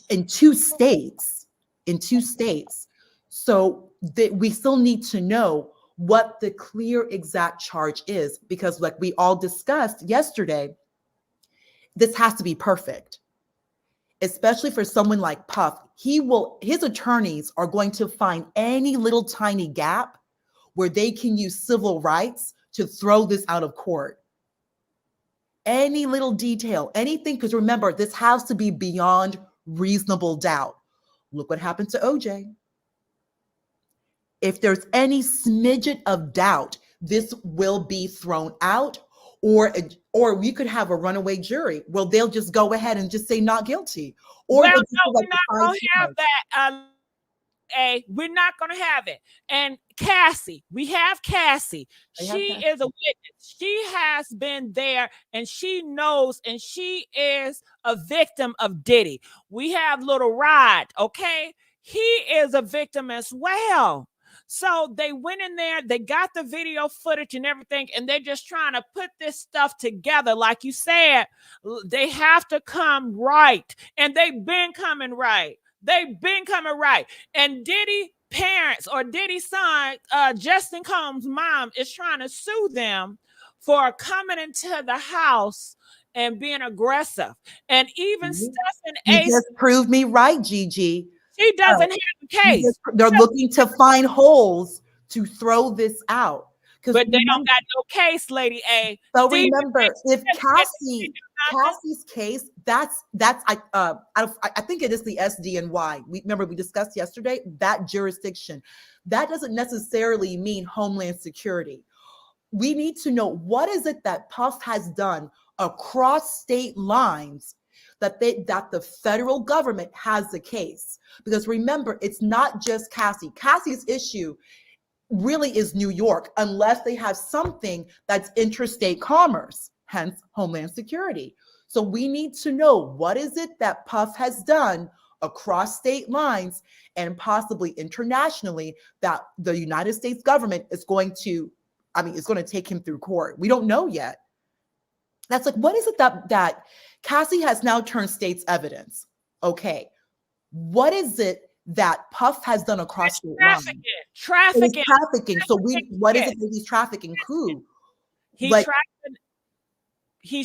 in two states, So that we still need to know what the clear exact charge is, because like we all discussed yesterday, this has to be perfect, especially for someone like Puff. His attorneys are going to find any little tiny gap where they can use civil rights to throw this out of court. Any little detail, anything, because remember, this has to be beyond reasonable doubt. Look what happened to OJ. If there's any smidget of doubt, this will be thrown out, or we could have a runaway jury. Well, they'll just go ahead and just say not guilty. Or well, no, we're not going to have that. We're not going to have it. And Cassie, we have Cassie. She is a witness. She has been there and she knows, and she is a victim of Diddy. We have little Rod, okay? He is a victim as well. So they went in there, they got the video footage and everything, and they're just trying to put this stuff together. Like you said, they have to come right. And they've been coming right. And Diddy parents or Diddy's son, Justin Combs' mom, is trying to sue them for coming into the house and being aggressive. And even Stephen A. You just proved me right, Gigi. She doesn't have a case. They're looking to find holes to throw this out. But they don't got no case, Lady A. So remember, if Cassie's case, that's I think it is the SDNY. We discussed yesterday that jurisdiction. That doesn't necessarily mean Homeland Security. We need to know, what is it that Puff has done across state lines that the federal government has the case. Because remember, it's not just Cassie. Cassie's issue really is New York, unless they have something that's interstate commerce, hence Homeland Security. So we need to know, what is it that Puff has done across state lines and possibly internationally that the United States government is going to take him through court. We don't know yet. That's like, what is it that Cassie has now turned state's evidence? Okay. What is it that Puff has done across state lines? Trafficking. So what is it that he's trafficking? Who? He's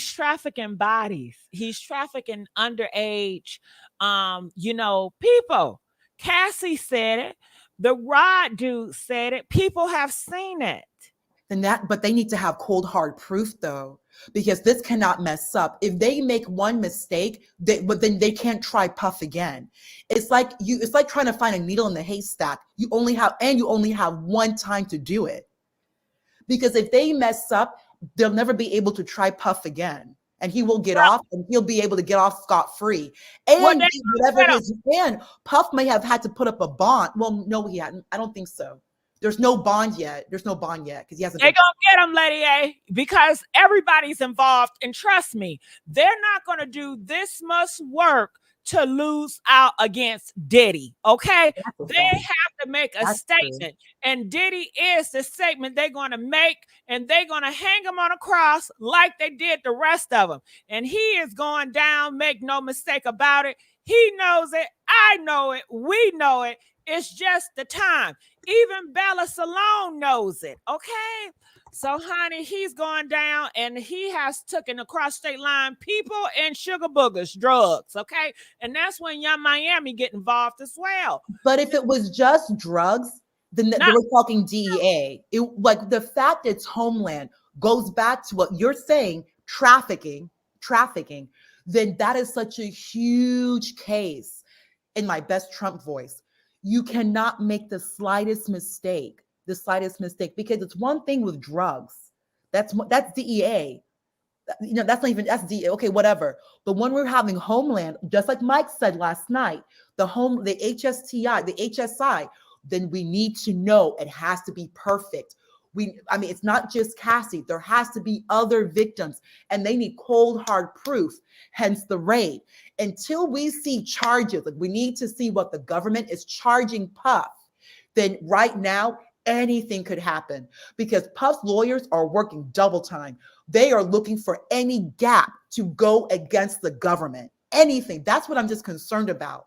trafficking bodies. He's trafficking underage, people. Cassie said it. The Rod dude said it. People have seen it. But they need to have cold hard proof though, because this cannot mess up. If they make one mistake, but then they can't try Puff again. It's like trying to find a needle in the haystack. You only have one time to do it. Because if they mess up, they'll never be able to try Puff again. And he will get off, and he'll be able to get off scot-free. And Puff may have had to put up a bond. Well, no, he hadn't. I don't think so. There's no bond yet because he hasn't. They're gonna get him, Lady A, because everybody's involved. And trust me, they're not gonna do this much work to lose out against Diddy. Okay, they have to make a statement, true. And Diddy is the statement they're gonna make, and they're gonna hang him on a cross like they did the rest of them. And he is going down. Make no mistake about it. He knows it. I know it. We know it. It's just the time. Even Bella Salone knows it, okay? So, honey, he's going down, and he has taken across state line people and sugar boogers, drugs, okay? And that's when Young Miami get involved as well. But if it was just drugs, then they were talking DEA. Like the fact it's Homeland goes back to what you're saying, trafficking. then that is such a huge case. In my best Trump voice, you cannot make the slightest mistake, because it's one thing with drugs. That's DEA. That's not even, that's DEA. Okay, whatever. But when we're having Homeland, just like Mike said last night, the HSTI, the HSI, then we need to know it has to be perfect. It's not just Cassie. There has to be other victims, and they need cold hard proof. Hence the raid. Until we see charges, like we need to see what the government is charging Puff. Then right now, anything could happen, because Puff's lawyers are working double time. They are looking for any gap to go against the government. Anything. That's what I'm just concerned about.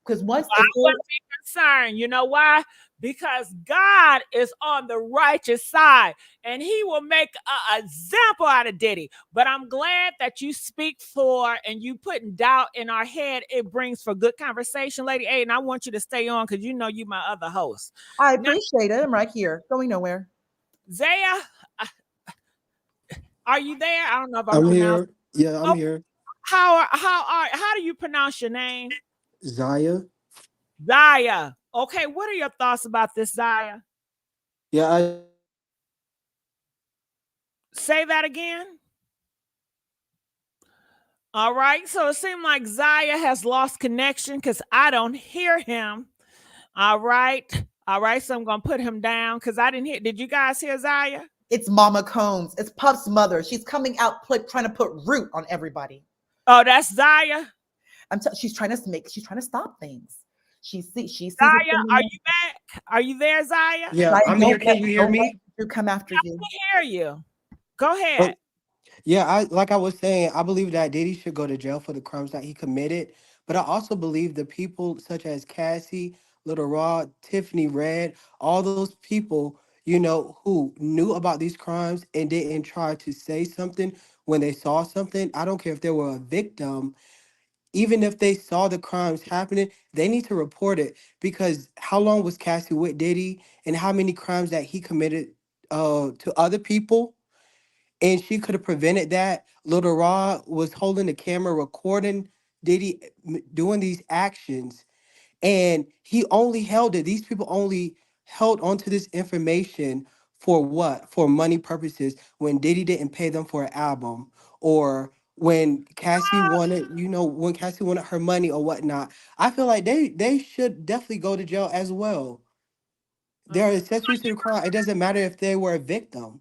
Because once I wouldn't be concerned. You know why? Because God is on the righteous side, and he will make an example out of Diddy. But I'm glad that you speak for, and you putting doubt in our head. It brings for good conversation, Lady A, and I want you to stay on because you know you my other host. I appreciate it. I'm right here, going nowhere. Zaya, are you there? I don't know if I'm here. Yeah, I'm here. How do you pronounce your name? Zaya. Zaya. Okay, what are your thoughts about this, Zaya? Yeah, Say that again. All right, so it seems like Zaya has lost connection because I don't hear him. All right, so I'm gonna put him down because I didn't hear. Did you guys hear Zaya? It's Mama Combs. It's Puff's mother. She's coming out trying to put root on everybody. Oh, that's Zaya. She's trying to stop things. She sees. Zaya, are you back? Are you there, Zaya? Yeah, Zaya, I'm here. Can you hear me? To come after you. I can hear you. Go ahead. Yeah, like I was saying, I believe that Diddy should go to jail for the crimes that he committed. But I also believe the people such as Cassie, Little Rod, Tiffany Red, all those people, who knew about these crimes and didn't try to say something when they saw something. I don't care if they were a victim. Even if they saw the crimes happening, they need to report it, because how long was Cassie with Diddy, and how many crimes that he committed to other people? And she could have prevented that. Little Rod was holding the camera recording Diddy doing these actions, and he only held it. These people only held onto this information for what? For money purposes, when Diddy didn't pay them for an album, or when Cassie wanted, when Cassie wanted her money or whatnot. I feel like they should definitely go to jail as well. They're accessories to the crime. It doesn't matter if they were a victim.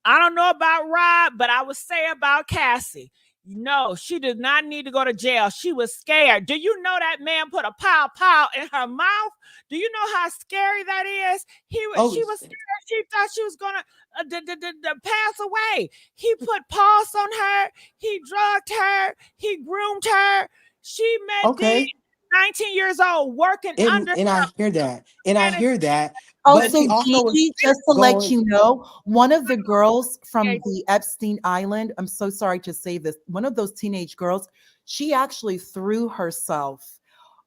I don't know about Rod, but I would say about Cassie. No, she did not need to go to jail. She was scared. Do you know that man put a pow in her mouth? Do you know how scary that is? She was scared. She thought she was gonna pass away. He put paws on her. He drugged her. He groomed her. She met Diddy, 19 years old, working under. And I hear that. And I hear that. Also, Gigi, just to let you know, one of the girls from the Epstein Island, I'm so sorry to say this, one of those teenage girls, she actually threw herself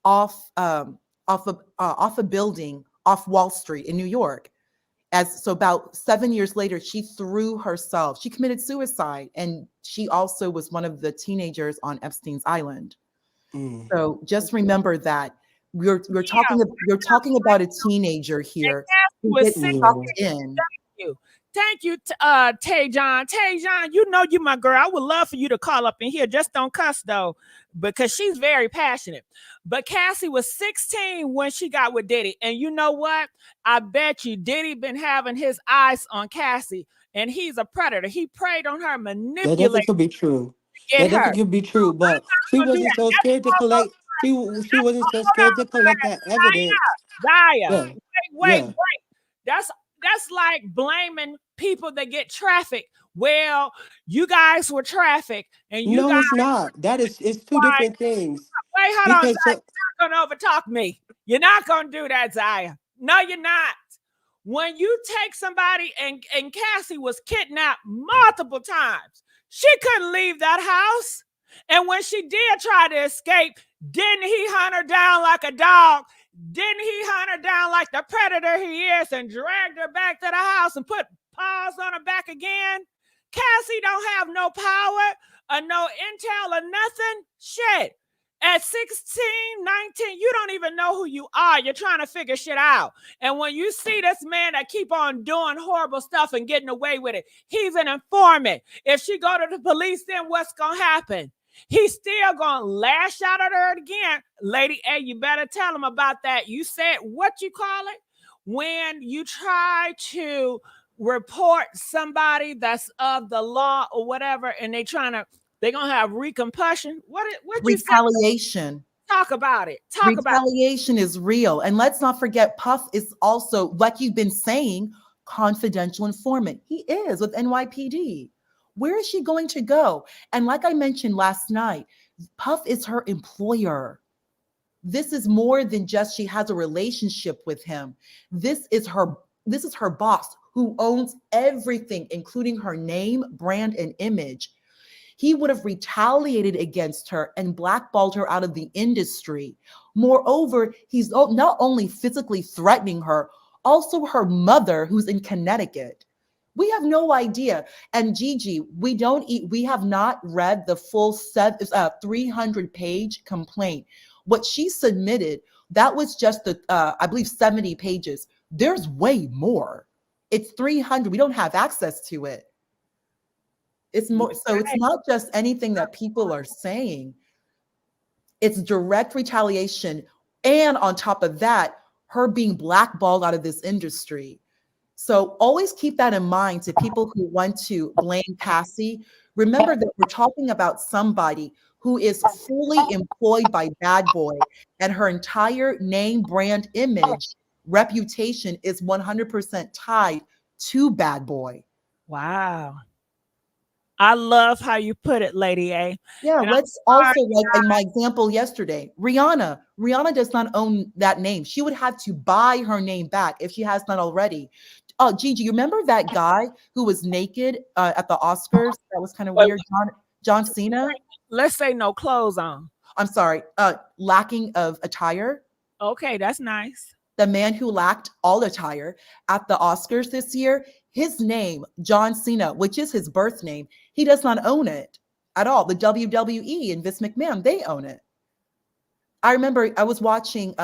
off a building off Wall Street in New York. So about 7 years later, she threw herself. She committed suicide, and she also was one of the teenagers on Epstein's Island. So just remember that. You're talking about a teenager here who gets sucked in. Thank you, Tajon. Tajon, you know you my girl. I would love for you to call up in here. Just don't cuss though, because she's very passionate. But Cassie was 16 when she got with Diddy, and you know what? I bet you Diddy been having his eyes on Cassie, and he's a predator. He preyed on her, manipulated. That definitely could be true. That definitely could be true, but she wasn't so scared to collect. She wasn't so scared to collect that evidence. Zaya, wait. That's like blaming people that get trafficked. Well, you guys were trafficked, and you guys. No, it's not. It's two different things. Wait, hold on, Zaya. You're not gonna overtalk me. You're not gonna do that, Zaya. No, you're not. When you take somebody, and Cassie was kidnapped multiple times, she couldn't leave that house. And when she did try to escape, didn't he hunt her down like a dog? Didn't he hunt her down like the predator he is and dragged her back to the house and put paws on her back again? Cassie don't have no power or no intel or nothing. Shit. At 16, 19, you don't even know who you are. You're trying to figure shit out. And when you see this man that keep on doing horrible stuff and getting away with it, he's an informant. If she go to the police, then what's going to happen? He's still going to lash out at her again. Lady A, you better tell him about that. You said, what you call it? When you try to report somebody that's of the law or whatever, and they're gonna have recompussion. What you say? Retaliation. Talk about it. Talk about it. Retaliation is real. And let's not forget, Puff is also, like you've been saying, confidential informant. He is with NYPD. Where is she going to go? And like I mentioned last night, Puff is her employer. This is more than just she has a relationship with him. This is her boss who owns everything, including her name, brand, and image. He would have retaliated against her and blackballed her out of the industry. Moreover, he's not only physically threatening her, also her mother, who's in Connecticut. We have no idea. And Gigi, we have not read the full 300-page complaint. What she submitted, that was just I believe 70 pages. There's way more. It's 300. We don't have access to it. It's more, so it's not just anything that people are saying. It's direct retaliation. And on top of that, her being blackballed out of this industry. So always keep that in mind to people who want to blame Cassie. Remember that we're talking about somebody who is fully employed by Bad Boy, and her entire name, brand, image, reputation is 100% tied to Bad Boy. Wow. I love how you put it, Lady A. Yeah, And let's also, like in my example yesterday, Rihanna. Rihanna does not own that name. She would have to buy her name back if she has not already. Oh, Gigi, you remember that guy who was naked at the Oscars? That was kind of weird. John Cena. Let's say no clothes on. I'm sorry, lacking of attire. Okay, that's nice. The man who lacked all attire at the Oscars this year, his name, John Cena, which is his birth name, he does not own it at all. The WWE and Vince McMahon, they own it. I remember I was watching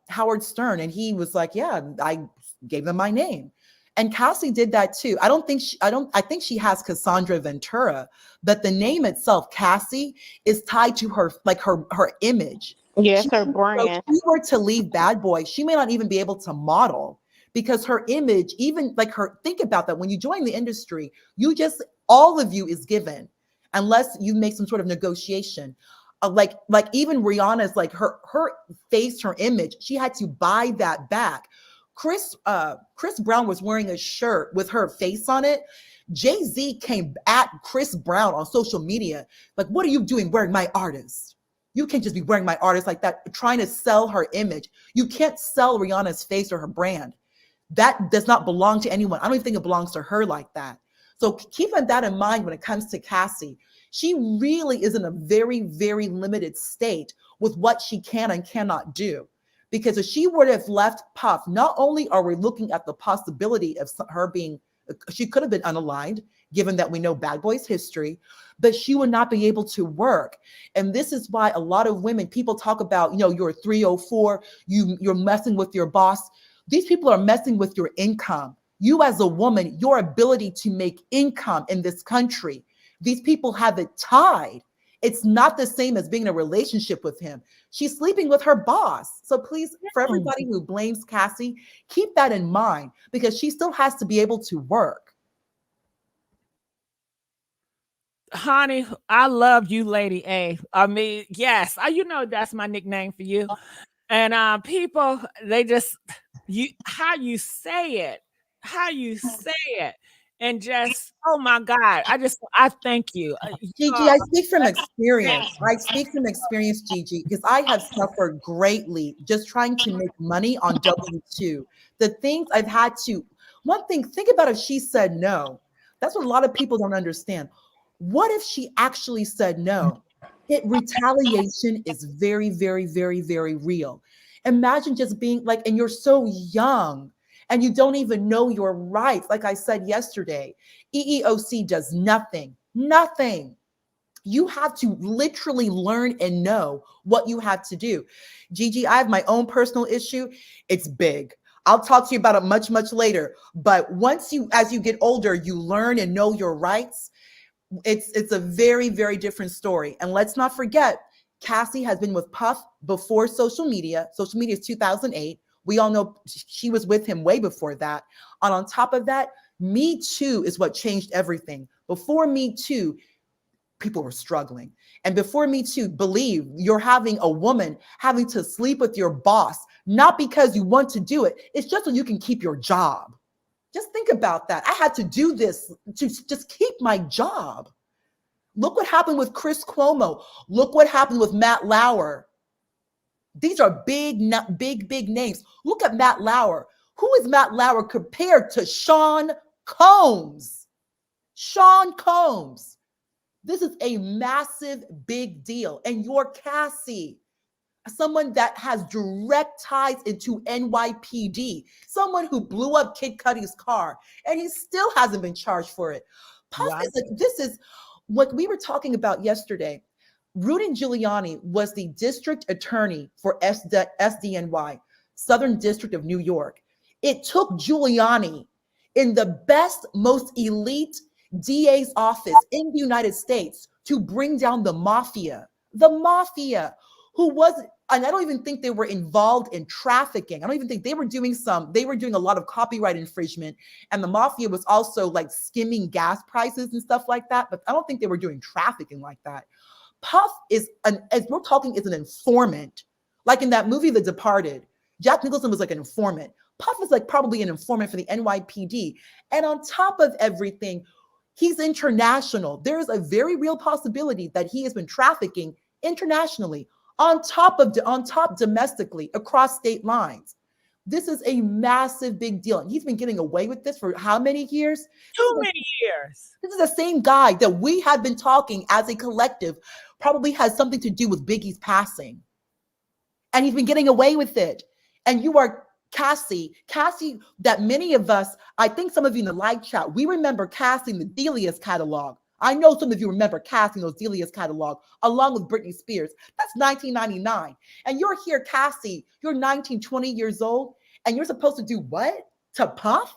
Howard Stern, and he was like, yeah, I gave them my name. And Cassie did that too. I think she has Cassandra Ventura, but the name itself, Cassie, is tied to her, like her image. Yes, her brand. So if she were to leave Bad Boy, she may not even be able to model, because her image, even like her, think about that. When you join the industry, all of you is given, unless you make some sort of negotiation. Like even Rihanna's, like her face, her image, she had to buy that back. Chris Brown was wearing a shirt with her face on it. Jay-Z came at Chris Brown on social media, like, what are you doing wearing my artist? You can't just be wearing my artist like that, trying to sell her image. You can't sell Rihanna's face or her brand. That does not belong to anyone. I don't even think it belongs to her like that. So keep that in mind when it comes to Cassie. She really is in a very, very limited state with what she can and cannot do. Because if she would have left Puff, not only are we looking at the possibility of her being, she could have been unaligned, given that we know Bad Boy's history, but she would not be able to work. And this is why a lot of women, people talk about, you're a 304, you're messing with your boss. These people are messing with your income. You as a woman, your ability to make income in this country, these people have it tied. It's not the same as being in a relationship with him. She's sleeping with her boss. So please, for everybody who blames Cassie, keep that in mind, because she still has to be able to work. Honey, I love you, Lady A. I mean, yes, that's my nickname for you. And people, they just, how you say it. And just, oh my God, I thank you. Gigi, I speak from experience. Gigi, because I have suffered greatly just trying to make money on W-2. The things I've had to, think about if she said no. That's what a lot of people don't understand. What if she actually said no? Retaliation is very, very, very, very real. Imagine just being like, and you're so young, and you don't even know your rights. Like I said yesterday, EEOC does nothing, nothing. You have to literally learn and know what you have to do. Gigi, I have my own personal issue. It's big. I'll talk to you about it much, much later. But once you, as you get older, you learn and know your rights. It's a very, very different story. And let's not forget, Cassie has been with Puff before social media. Social media is 2008. We all know she was with him way before that. And on top of that, Me Too is what changed everything. Before Me Too, people were struggling. And before Me Too, believe you're having a woman having to sleep with your boss, not because you want to do it. It's just so you can keep your job. Just think about that. I had to do this to just keep my job. Look what happened with Chris Cuomo. Look what happened with Matt Lauer. These are big names. Look at Matt Lauer. Who is Matt Lauer compared to Sean Combs? Sean Combs. This is a massive, big deal. And you're Cassie, someone that has direct ties into NYPD, someone who blew up Kid Cudi's car, and he still hasn't been charged for it. Puff is like, this is what we were talking about yesterday. Rudy Giuliani was the district attorney for SDNY, Southern District of New York. It took Giuliani in the best, most elite DA's office in the United States to bring down the mafia, who was, and I don't even think they were involved in trafficking. I don't even think they were doing a lot of copyright infringement. And the mafia was also like skimming gas prices and stuff like that. But I don't think they were doing trafficking like that. Puff is as we're talking, is an informant. Like in that movie, The Departed, Jack Nicholson was like an informant. Puff is like probably an informant for the NYPD. And on top of everything, he's international. There is a very real possibility that he has been trafficking internationally, on top domestically across state lines. This is a massive big deal. And he's been getting away with this for how many years? Too many years. This is the same guy that we have been talking as a collective probably has something to do with Biggie's passing. And he's been getting away with it. And you are Cassie, that many of us, I think some of you in the live chat, we remember Cassie in the Delia's catalog. I know some of you remember Cassie in those Delia's catalog, along with Britney Spears. That's 1999. And you're here, Cassie, you're 19, 20 years old, and you're supposed to do what? To Puff?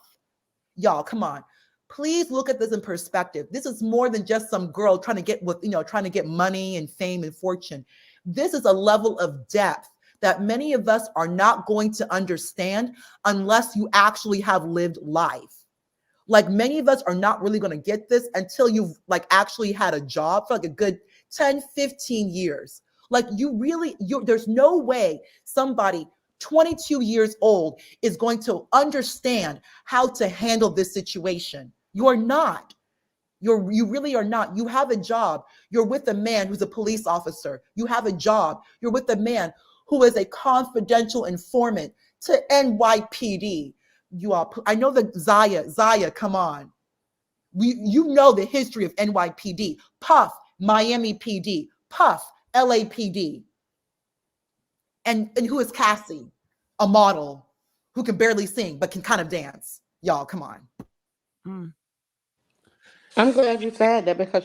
Y'all, come on. Please look at this in perspective. This is more than just some girl trying to get money and fame and fortune. This is a level of depth that many of us are not going to understand unless you actually have lived life. Like many of us are not really going to get this until you've like actually had a job for like a good 10, 15 years. Like there's no way somebody 22 years old is going to understand how to handle this situation. You are not. You really are not. You have a job. You're with a man who's a police officer. You have a job. You're with a man who is a confidential informant to NYPD. You are. I know that Zaya, come on. You know the history of NYPD. Puff, Miami PD. Puff, LAPD. And who is Cassie? A model who can barely sing but can kind of dance. Y'all, come on. I'm glad you said that because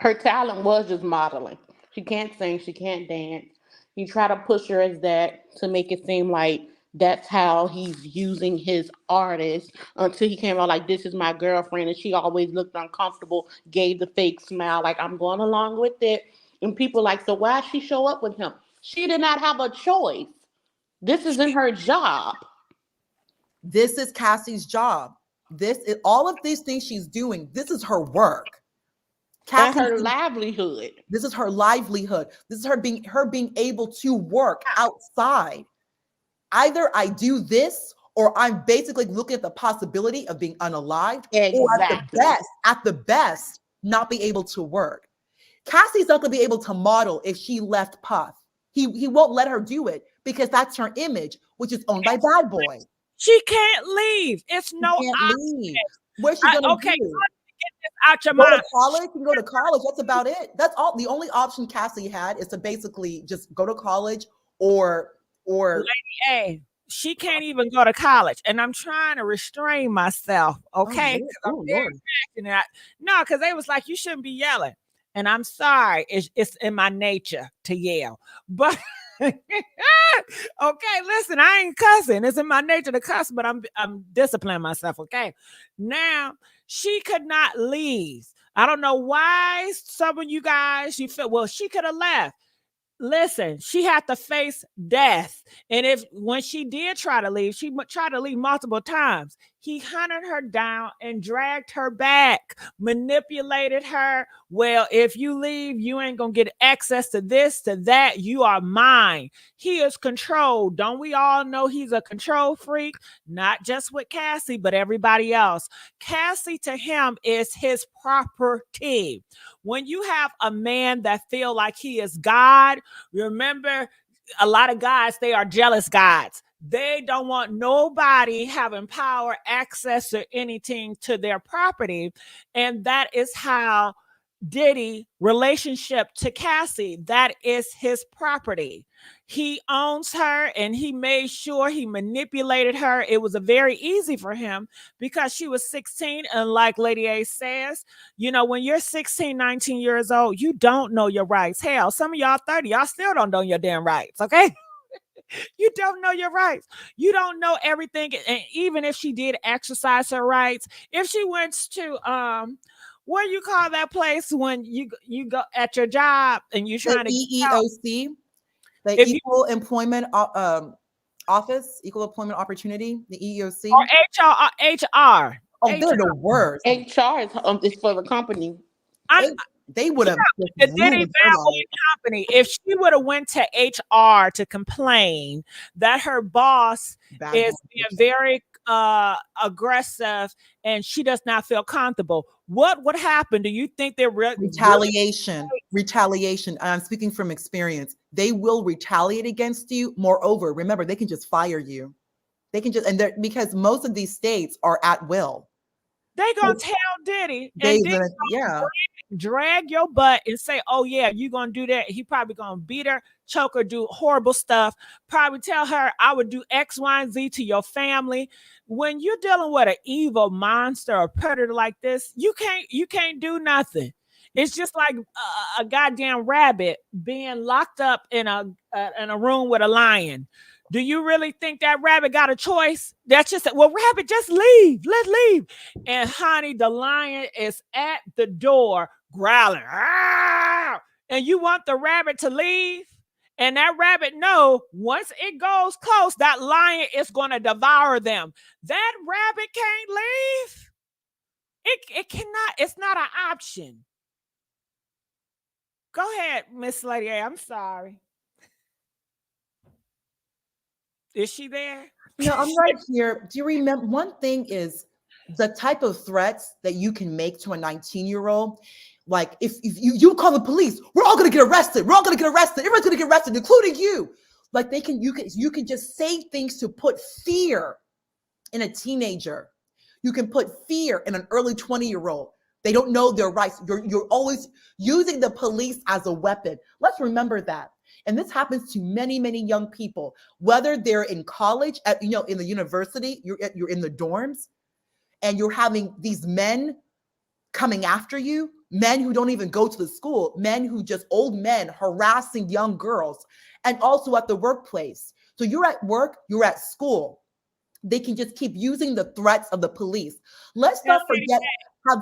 her talent was just modeling. She can't sing, she can't dance. You try to push her as that to make it seem like that's how he's using his artist until he came out like, this is my girlfriend, and she always looked uncomfortable, gave the fake smile like, I'm going along with it. And people like, so why she show up with him? She did not have a choice. This isn't her job. This is Cassie's job. This is all of these things she's doing. This is her work. And her livelihood. This is her livelihood. This is her being able to work outside. Either I do this, or I'm basically looking at the possibility of being unalived, or at the best, not be able to work. Cassie's not going to be able to model if she left Puff. He won't let her do it because that's her image, which is owned by Bad Boy. She can't leave. It's no option. Where's she going to okay, do? get this out your Go mind. to college. You can go to college. That's about it. That's all. The only option Cassie had is to basically just go to college or Lady A. she can't even go to college, and I'm trying to restrain myself, okay? Lord. 'Cause I'm Oh, very Lord. passionate. No, because they was like, you shouldn't be yelling. And I'm sorry, it's in my nature to yell. But okay, listen, I ain't cussing. It's in my nature to cuss, but I'm disciplining myself, okay? Now, she could not leave. I don't know why some of you guys, you feel, well, she could have left. Listen, she had to face death. And if when she did try to leave, she tried to leave multiple times. He hunted her down and dragged her back, manipulated her. Well, if you leave, you ain't gonna get access to this, to that. You are mine. He is controlled. Don't we all know he's a control freak? Not just with Cassie, but everybody else. Cassie to him is his property. When you have a man that feel like he is God, remember, a lot of guys, they are jealous gods. They don't want nobody having power, access, or anything to their property. And that is how Diddy relationship to Cassie, that is his property. He owns her, and he made sure he manipulated her. It was a very easy for him because she was 16. And like Lady A says, you know, when you're 16, 19 years old, you don't know your rights. Hell, some of y'all 30, y'all still don't know your damn rights, okay? You don't know your rights. You don't know everything. And even if she did exercise her rights, if she went to what do you call that place when you go at your job and you're trying The to EEOC, the if you Equal Employment Office, Equal Employment Opportunity, the EEOC. or HR. Oh, they're the worst. HR is for the company. They would have The Diddy ruined her family life. company. If she would have went to HR to complain that her boss Bad is boss. being very aggressive and she does not feel comfortable, what would happen? Do you think they're Retaliation. Retaliation. And I'm speaking from experience. They will retaliate against you. Moreover, remember, they can just fire you. They can just, and they're because most of these states are at will. They gonna tell Diddy, and Diddy yeah, drag your butt and say, oh yeah, you gonna do that. He probably gonna beat her, choke her, do horrible stuff, probably tell her I would do X, Y, and Z to your family. When you're dealing with an evil monster or predator like this, you can't do nothing. It's just like a goddamn rabbit being locked up in a room with a lion. Do you really think that rabbit got a choice? That's just, well, rabbit, just leave. Let's leave. And honey, the lion is at the door growling. Arr! And you want the rabbit to leave? And that rabbit know once it goes close, that lion is going to devour them. That rabbit can't leave. It cannot. It's not an option. Go ahead, Miss Lady A. I'm sorry. Is she there? No, I'm right here. Do you remember? One thing is the type of threats that you can make to a 19-year-old. Like if you call the police, we're all gonna get arrested. We're all gonna get arrested. Everyone's gonna get arrested, including you. Like you can just say things to put fear in a teenager. You can put fear in an early 20-year-old. They don't know their rights. You're always using the police as a weapon. Let's remember that. And this happens to many, many young people, whether they're in college, in the university, you're in the dorms, and you're having these men coming after you, men who don't even go to the school, men who just old men harassing young girls, and also at the workplace. So you're at work, you're at school. They can just keep using the threats of the police. Let's not forget how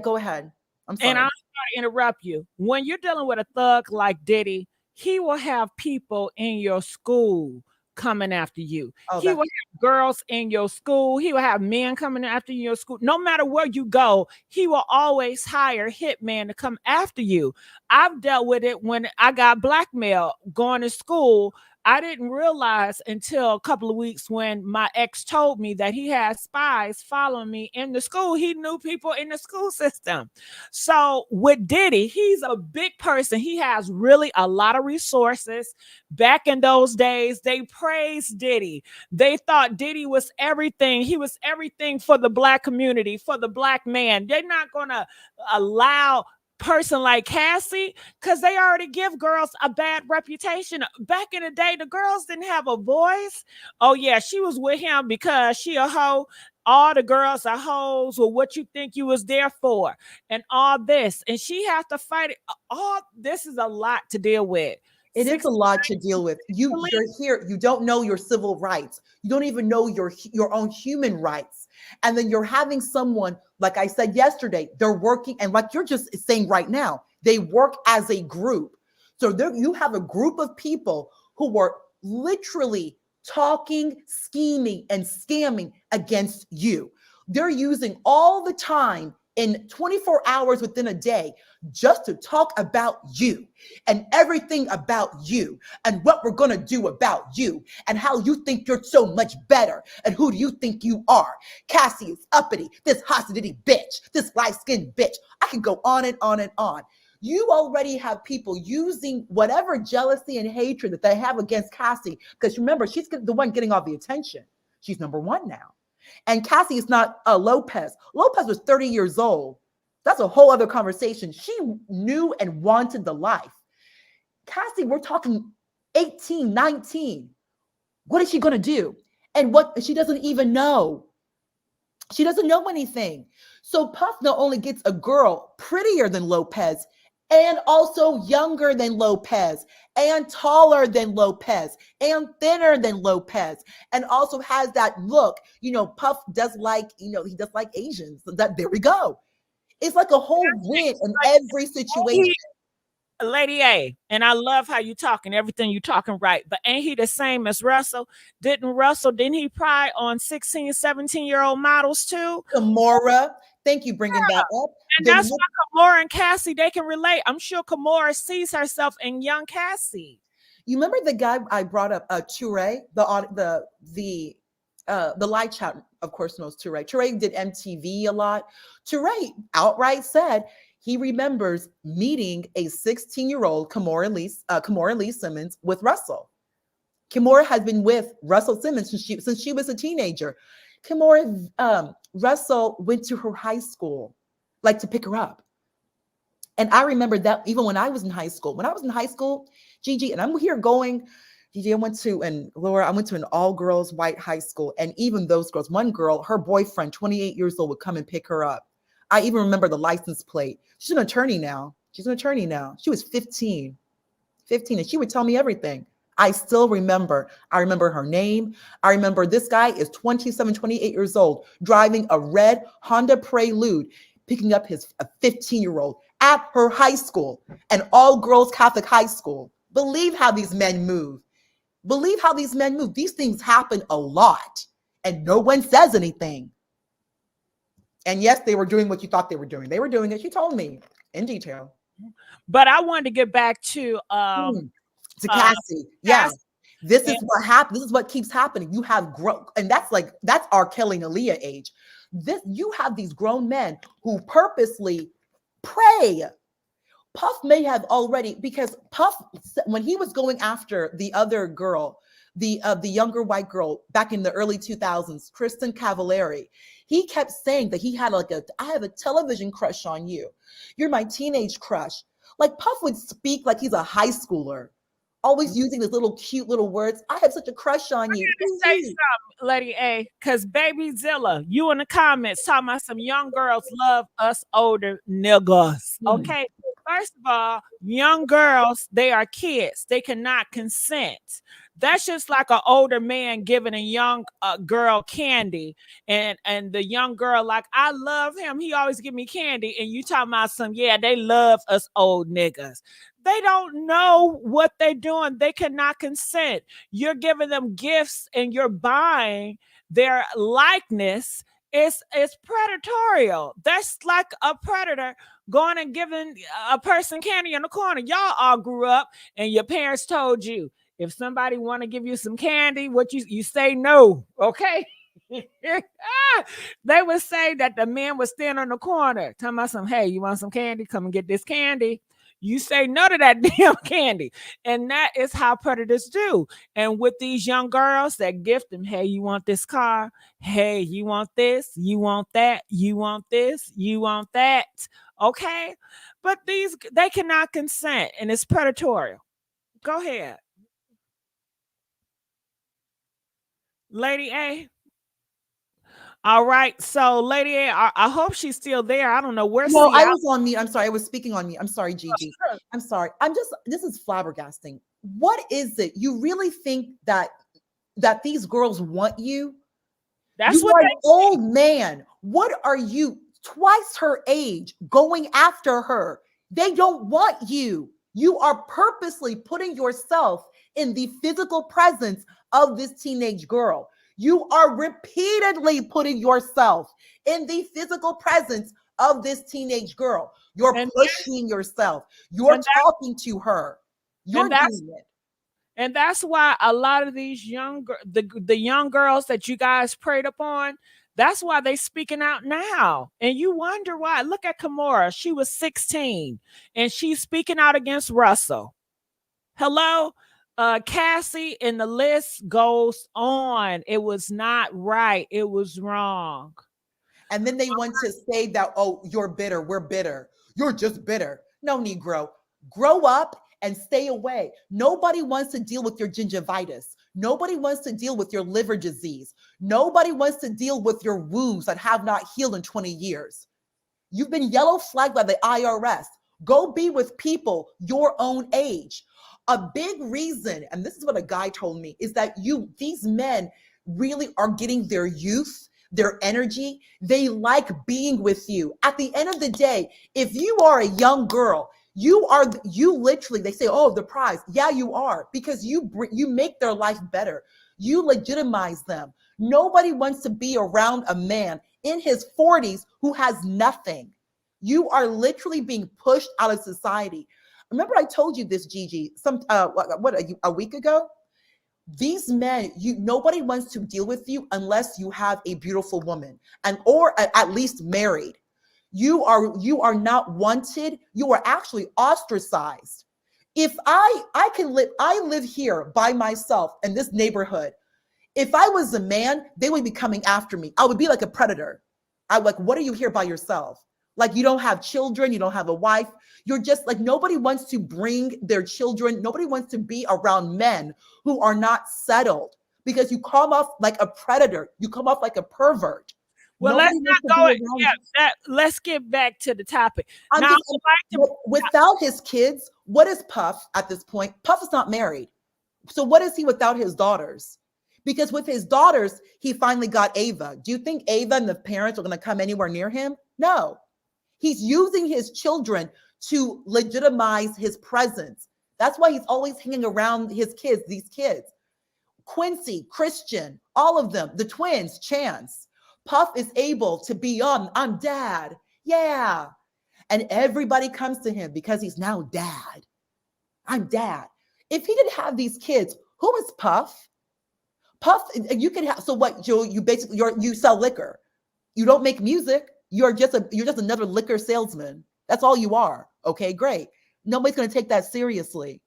go ahead. I'm sorry. And I'm sorry to interrupt you. When you're dealing with a thug like Diddy, he will have people in your school coming after you. He will have girls in your school. He will have men coming after you in your school. No matter where you go, he will always hire hitmen to come after you. I've dealt with it when I got blackmail going to school. I didn't realize until a couple of weeks when my ex told me that he had spies following me in the school. He knew people in the school system. So with Diddy, he's a big person. He has really a lot of resources. Back in those days, they praised Diddy. They thought Diddy was everything. He was everything for the Black community, for the Black man. They're not going to allow person like Cassie, because they already give girls a bad reputation. Back in the day, the girls didn't have a voice. Oh yeah, she was with him because she a hoe. All the girls are hoes, or what you think you was there for, and all this, and she has to fight it. All this is a lot to deal with. It is a lot to deal with. You're here, you don't know your civil rights. You don't even know your own human rights. And then you're having someone, like I said yesterday, they're working, and like you're just saying right now, they work as a group. So there you have a group of people who were literally talking, scheming, and scamming against you. They're using all the time in 24 hours within a day just to talk about you and everything about you and what we're going to do about you and how you think you're so much better and who do you think you are. Cassie is uppity, this hostility bitch, this light-skinned bitch. I can go on and on and on. You already have people using whatever jealousy and hatred that they have against Cassie, because remember, she's the one getting all the attention. She's number one now. And Cassie is not Lopez. Lopez was 30 years old. That's a whole other conversation. She knew and wanted the life. Cassie, we're talking 18, 19. What is she going to do? And what she doesn't even know. She doesn't know anything. So Puff not only gets a girl prettier than Lopez, and also younger than Lopez, and taller than Lopez, and thinner than Lopez, and also has that look. You know, Puff does like, he does like Asians. So there we go. It's like a whole win in every situation. Lady A, and I love how you talking, everything you talking right, but ain't he the same as Russell? Didn't he pry on 16, 17-year-old models too? Kimora, thank you bringing that up. And that's why Kimora and Cassie, they can relate. I'm sure Kimora sees herself in young Cassie. You remember the guy I brought up, Tr3, the live chat, of course, knows Tr3. Tr3 did MTV a lot. Tr3 outright said he remembers meeting a 16-year-old Kimora Lee Simmons with Russell. Kimora has been with Russell Simmons since she was a teenager. Russell went to her high school, like to pick her up. And I remember that even when I was in high school. When I was in high school, Gigi, and I'm here going, Gigi, I went to an all-girls white high school. And even those girls, one girl, her boyfriend, 28 years old, would come and pick her up. I even remember the license plate. She's an attorney now. She was 15, and she would tell me everything. I still remember. I remember her name. I remember this guy is 27, 28 years old, driving a red Honda Prelude, picking up a 15-year-old at her high school, an all-girls Catholic high school. Believe how these men move. These things happen a lot, and no one says anything. And yes, they were doing what you thought they were doing. They were doing it. She told me in detail. But I wanted to get back to Cassie. Yeah. This is what happened. This is what keeps happening. You have growth, and that's R. Kelly and Aaliyah age. You have these grown men who purposely pray. Puff may have already, because Puff, when he was going after the other girl, the younger white girl back in the early 2000s, Kristen Cavallari, he kept saying that he had I have a television crush on you. You're my teenage crush. Like Puff would speak like he's a high schooler, always using these little cute little words. I have such a crush on you. Say something, Lady A, because Baby Zilla, you in the comments talking about some young girls love us older niggas. Okay. First of all, young girls, they are kids. They cannot consent. That's just like an older man giving a young girl candy, and the young girl like, I love him. He always give me candy. And you talking about they love us old niggas. They don't know what they're doing. They cannot consent. You're giving them gifts and you're buying their likeness. It's predatorial. That's like a predator going and giving a person candy in the corner. Y'all all grew up and your parents told you, if somebody want to give you some candy, what you say no, okay? They would say that the man was standing on the corner, talking about hey, you want some candy? Come and get this candy. You say no to that damn candy. And that is how predators do. And with these young girls that gift them, hey, you want this car? Hey, you want this? You want that? You want this? You want that? Okay. But they cannot consent, and it's predatory. Go ahead. Lady A. All right. So, Lady A, I hope she's still there. I don't know where. No, I was on mute. I'm sorry. I was speaking on mute. I'm sorry, Gigi. I'm sorry. This is flabbergasting. What is it? You really think that these girls want you? That's You what are they an old man. What are you, twice her age, going after her? They don't want you. You are purposely putting yourself in the physical presence of this teenage girl. You are repeatedly putting yourself in the physical presence of this teenage girl. You're And pushing yourself. You're talking to her. You're doing it. And that's why a lot of these the young girls that you guys preyed upon, that's why they speaking out now. And you wonder why. Look at Kimora. She was 16 and she's speaking out against Russell. Hello? Cassie, and the list goes on. It was not right. It was wrong. And then they want to say that, oh, you're bitter. We're bitter. You're just bitter. No, Negro. Grow up and stay away. Nobody wants to deal with your gingivitis. Nobody wants to deal with your liver disease. Nobody wants to deal with your wounds that have not healed in 20 years. You've been yellow flagged by the IRS. Go be with people your own age. A big reason, and this is what a guy told me, is that these men really are getting their youth, their energy. They like being with you. At the end of the day, if you are a young girl, you literally, they say, oh, the prize. Yeah, you are, because you make their life better. You legitimize them. Nobody wants to be around a man in his 40s who has nothing. You are literally being pushed out of society. Remember, I told you this, Gigi, a week ago? These men, nobody wants to deal with you unless you have a beautiful woman or at least married. You are not wanted. You are actually ostracized. If I live here by myself in this neighborhood. If I was a man, they would be coming after me. I would be like a predator. What are you here by yourself? Like, you don't have children, you don't have a wife. You're just like, nobody wants to bring their children. Nobody wants to be around men who are not settled, because you come off like a predator. You come off like a pervert. Well, Nobody let's not go. Let's get back to the topic. Without his kids, what is Puff at this point? Puff is not married. So what is he without his daughters? Because with his daughters, he finally got Ava. Do you think Ava and the parents are going to come anywhere near him? No. He's using his children to legitimize his presence. That's why he's always hanging around these kids. Quincy, Christian, all of them, the twins, Chance. Puff is able to be I'm dad. Yeah. And everybody comes to him because he's now dad. I'm dad. If he didn't have these kids, who is Puff? Puff, you can have, so what, Joe, you sell liquor. You don't make music. You're just another liquor salesman. That's all you are. Okay, great. Nobody's going to take that seriously.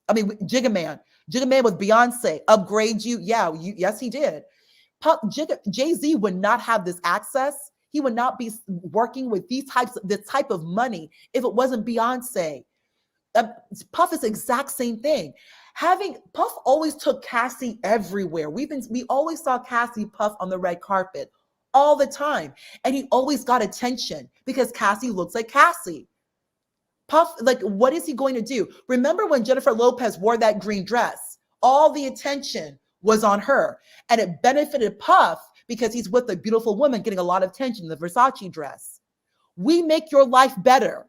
I mean, Jigga Man with Beyonce, upgrade you. Yeah, yes, he did. Jay-Z would not have this access. He would not be working with this type of money if it wasn't Beyonce. Puff is the exact same thing. Puff always took Cassie everywhere. We always saw Cassie Puff on the red carpet all the time. And he always got attention because Cassie looks like Cassie. Puff, like, what is he going to do? Remember when Jennifer Lopez wore that green dress? All the attention was on her. And it benefited Puff because he's with a beautiful woman getting a lot of attention in the Versace dress. We make your life better.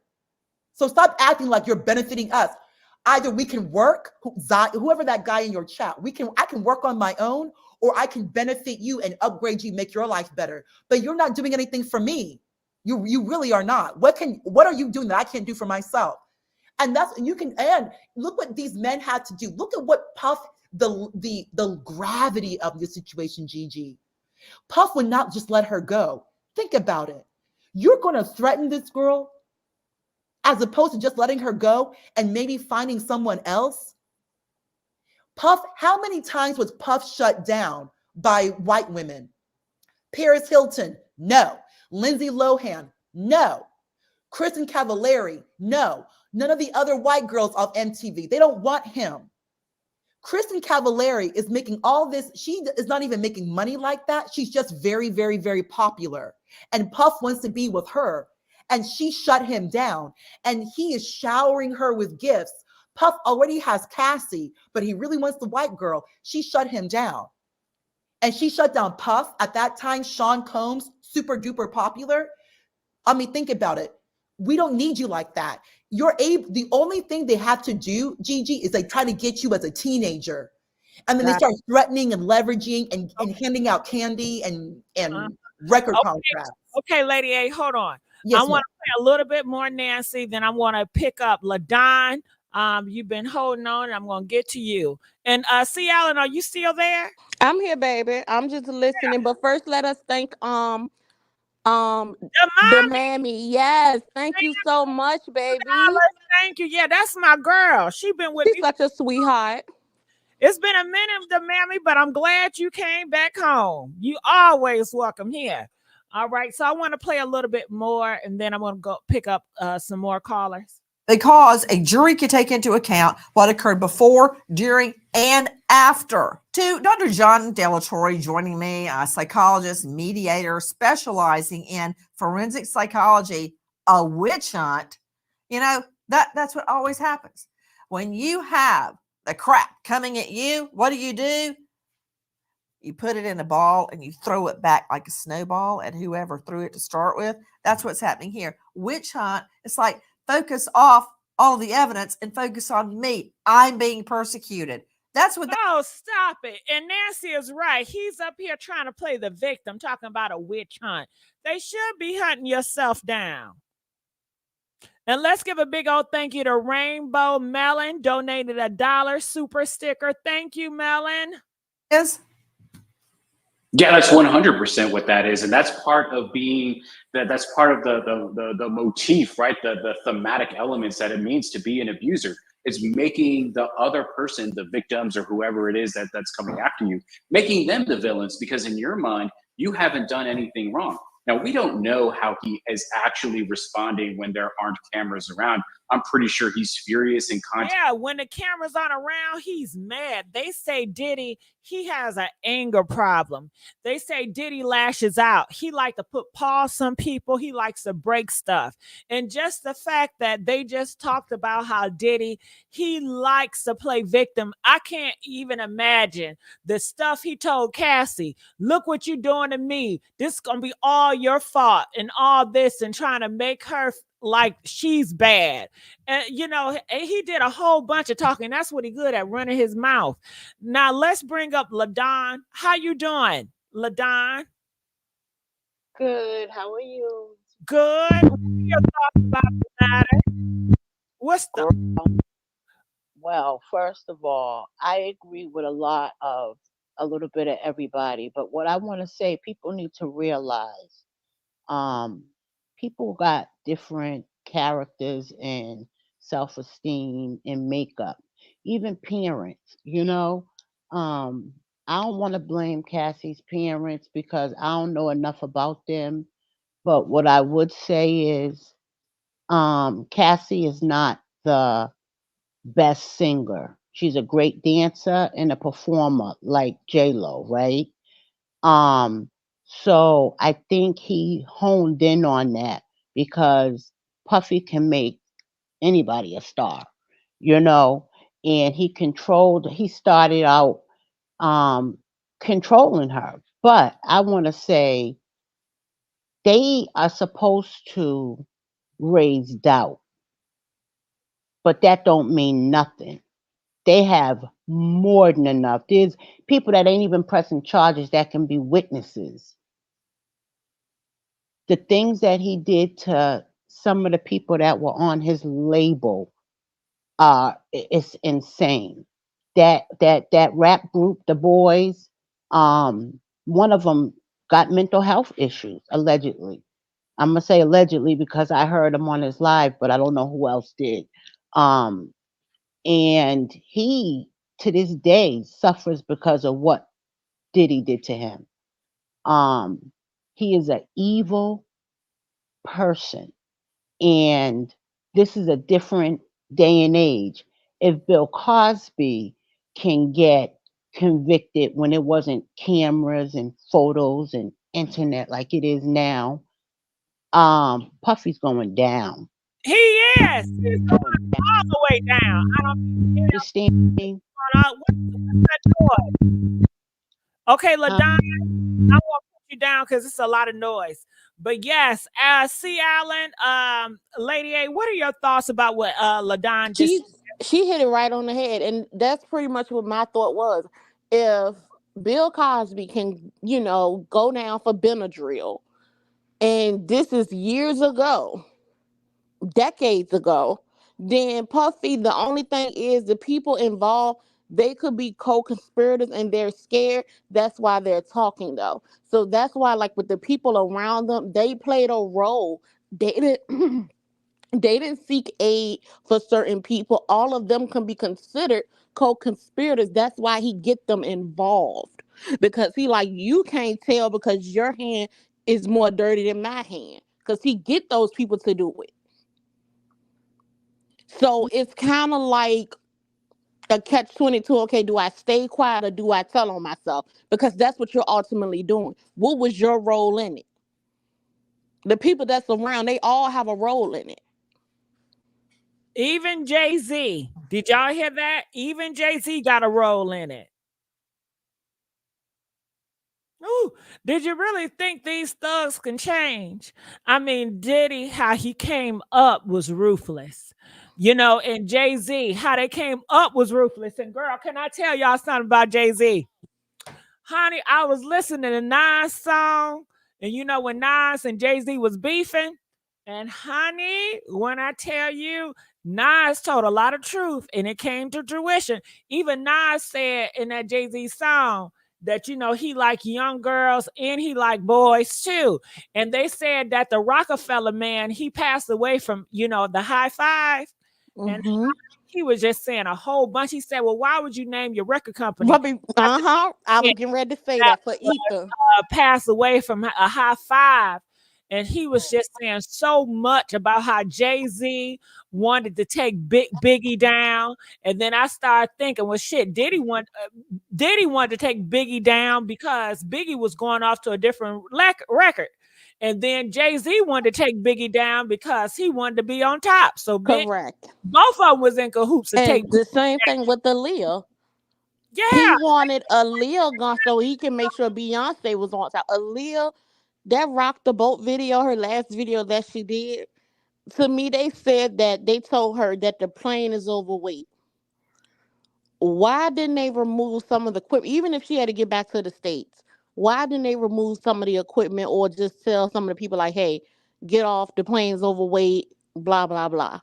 So stop acting like you're benefiting us. Either we can work, whoever that guy in your chat, I can work on my own, or I can benefit you and upgrade you, make your life better. But you're not doing anything for me. You really are not. What are you doing that I can't do for myself? And look what these men had to do. Look at what Puff, the gravity of the situation, Gigi. Puff would not just let her go. Think about it. You're going to threaten this girl. as opposed to just letting her go and maybe finding someone else? Puff, how many times was Puff shut down by white women? Paris Hilton, no. Lindsay Lohan, no. Kristen Cavallari, no. None of the other white girls off MTV. They don't want him. Kristen Cavallari is making all this. She is not even making money like that. She's just very, very, very popular. And Puff wants to be with her. And she shut him down. And he is showering her with gifts. Puff already has Cassie, but he really wants the white girl. She shut him down. And she shut down Puff. At that time, Sean Combs, super duper popular. I mean, think about it. We don't need you like that. You're able, the only thing they have to do, Gigi, is they try to get you as a teenager. And then they start threatening and leveraging and handing out candy and record contracts. Okay, Lady A, hold on. Yes, I want to play a little bit more Nancy, then I want to pick up LaDon. You've been holding on. I'm going to get to you. And C. Allen, are you still there? I'm here, baby. I'm just listening. Yeah. But first, let us thank the mammy. Yes, thank you so much, baby. Thank you. Yeah, that's my girl. She's been with me. She's such a sweetheart. It's been a minute, the mammy, but I'm glad you came back home. You always welcome here. All right, so I want to play a little bit more, and then I'm going to go pick up some more callers. Because a jury could take into account what occurred before, during, and after. To Dr. John Delatorre joining me, a psychologist, mediator specializing in forensic psychology, a witch hunt. You know, that's what always happens. When you have the crap coming at you, what do? You put it in a ball and you throw it back like a snowball at whoever threw it to start with. That's what's happening here. Witch hunt, it's like focus off all the evidence and focus on me. I'm being persecuted. That's what. Oh, stop it. And Nancy is right. He's up here trying to play the victim, talking about a witch hunt. They should be hunting yourself down. And let's give a big old thank you to Rainbow Melon, donated $1 super sticker. Thank you, Melon. Yes. Yeah, that's 100% what that is, and that's part of being that. That's part of the motif, right? The thematic elements that it means to be an abuser. It's making the other person, the victims or whoever it is that's coming after you, making them the villains, because in your mind you haven't done anything wrong. Now, we don't know how he is actually responding when there aren't cameras around. I'm pretty sure he's furious and yeah, when the cameras aren't around, he's mad. They say Diddy, he has an anger problem. They say Diddy lashes out. He likes to put paws on people. He likes to break stuff. And just the fact that they just talked about how Diddy, he likes to play victim. I can't even imagine the stuff he told Cassie. Look what you're doing to me. This is going to be all your fault and all this, and trying to make her like she's bad. And you know, he did a whole bunch of talking. That's what he's good at, running his mouth. Now let's bring up LaDon. How you doing, LaDon? Good. How are you? Good. What are your thoughts about the matter? What's the Well, first of all, I agree with a little bit of everybody, but what I want to say, people need to realize people got different characters and self-esteem and makeup, even parents, you know. I don't want to blame Cassie's parents because I don't know enough about them, but what I would say is Cassie is not the best singer. She's a great dancer and a performer like J-Lo, right? So I think he honed in on that because Puffy can make anybody a star, you know, and he started out controlling her. But I want to say they are supposed to raise doubt, but that don't mean nothing. They have more than enough. There's people that ain't even pressing charges that can be witnesses. The things that he did to some of the people that were on his label, it's insane. That rap group, the boys, one of them got mental health issues allegedly. I'm gonna say allegedly because I heard him on his live, but I don't know who else did. Um, and he to this day suffers because of what Diddy did to him. Um, he is an evil person, and this is a different day and age. If Bill Cosby can get convicted when it wasn't cameras and photos and internet like it is now, Puffy's going down. He is. He's going all the way down. I don't Understand me? what's that noise? Okay, LaDon, I won't put you down because it's a lot of noise. But yes, C. Allen, Lady A, what are your thoughts about what LaDon just She hit it right on the head, and that's pretty much what my thought was. If Bill Cosby can, go down for Benadryl, and this is years ago, decades ago, then Puffy, the only thing is the people involved, they could be co-conspirators and they're scared. That's why they're talking though. So that's why, like with the people around them, they played a role. They didn't they didn't seek aid for certain people. All of them can be considered co-conspirators. That's why he get them involved. Because he like, you can't tell because your hand is more dirty than my hand. Because he get those people to do it. So it's kind of like a catch-22. Okay, do I stay quiet or do I tell on myself? Because that's what you're ultimately doing. What was your role in it? The people that's around, they all have a role in it. even Jay-Z? Did y'all hear that? Even Jay-Z got a role in it. Ooh, did you really think these thugs can change? I mean, Diddy, how he came up was ruthless. And Jay-Z, how they came up was ruthless. And girl, can I tell y'all something about Jay-Z? Honey, I was listening to Nas song, and when Nas and Jay-Z was beefing, and honey, when I tell you, Nas told a lot of truth, and it came to fruition. Even Nas said in that Jay-Z song that he like young girls and he like boys too. And they said that the Rockefeller man, he passed away from the high five, and he was just saying a whole bunch. He said, well, why would you name your record company? I was getting ready to say that for Ether. Passed away from a high five. And he was just saying so much about how Jay-Z wanted to take Biggie down. And then I started thinking, well, shit, Diddy wanted to take Biggie down because Biggie was going off to a different record. And then Jay-Z wanted to take Biggie down because he wanted to be on top. So Correct. both of them was in cahoots to take And the same thing with Aaliyah. Yeah. He wanted Aaliyah gone so he can make sure Beyonce was on top. Aaliyah, that Rock the Boat video, her last video that she did, to me, they said that they told her that the plane is overweight. Why didn't they remove some of the equipment, even if she had to get back to the States? Why didn't they remove some of the equipment or just tell some of the people, like, hey, get off, the plane's overweight, blah, blah, blah.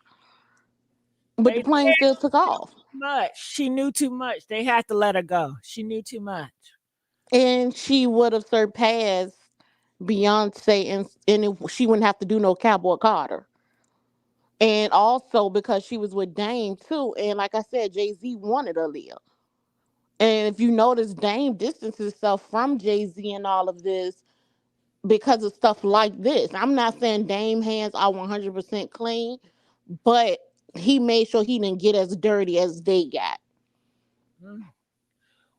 But the plane still took off. She knew too much. They had to let her go. She knew too much. And she would have surpassed Beyonce, and she wouldn't have to do no Cowboy Carter. And also because she was with Dame too. And like I said, Jay-Z wanted Aaliyah. And if you notice, Dame distanced himself from Jay-Z and all of this because of stuff like this. I'm not saying Dame hands are 100% clean, but he made sure he didn't get as dirty as they got.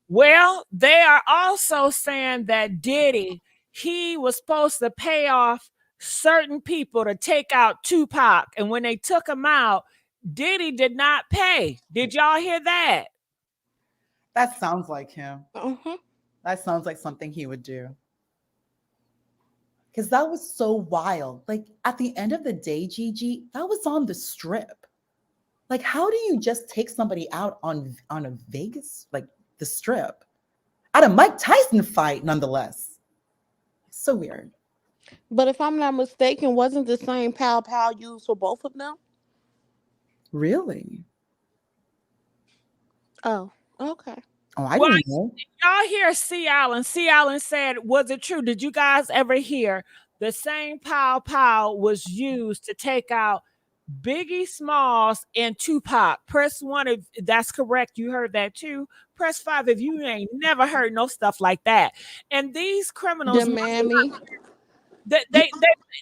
Well, they are also saying that Diddy, he was supposed to pay off certain people to take out Tupac. And when they took him out, Diddy did not pay. Did y'all hear that? That sounds like him. Mm-hmm. That sounds like something he would do. Because that was so wild. Like at the end of the day, Gigi, that was on the Strip. Like, how do you just take somebody out on a Vegas, like the Strip, at a Mike Tyson fight, nonetheless? So weird. But if I'm not mistaken, wasn't the same pow used for both of them? Really? Oh, okay. Oh, I didn't know. Y'all hear C. Allen? C. Allen said, was it true? Did you guys ever hear the same pow was used to take out Biggie Smalls and Tupac. Press 1 if that's correct. You heard that too. Press 5 if you ain't never heard no stuff like that. And these criminals, The mammy.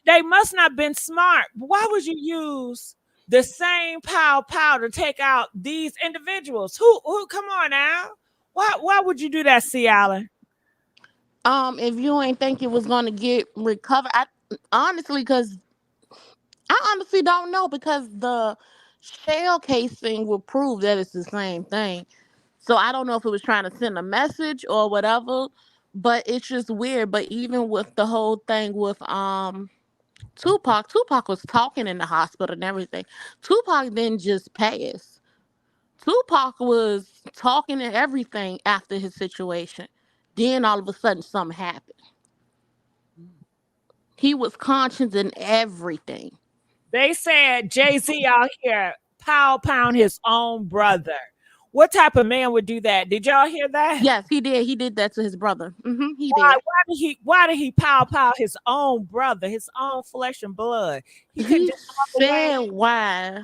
they must not been smart. Why would you use the same pow to take out these individuals? Who come on now? Why would you do that, C. Allen? If you ain't think it was gonna get recovered, because I honestly don't know, because the shell casing will prove that it's the same thing. So I don't know if it was trying to send a message or whatever, but it's just weird. But even with the whole thing with Tupac was talking in the hospital and everything. Tupac didn't just pass. Tupac was talking and everything after his situation. Then all of a sudden something happened. He was conscious in everything. They said Jay-Z out here pound his own brother. What type of man would do that? Did y'all hear that? Yes, he did. He did that to his brother. He Why did he pow his own brother, his own flesh and blood? He did. couldn't He just walk away. said why.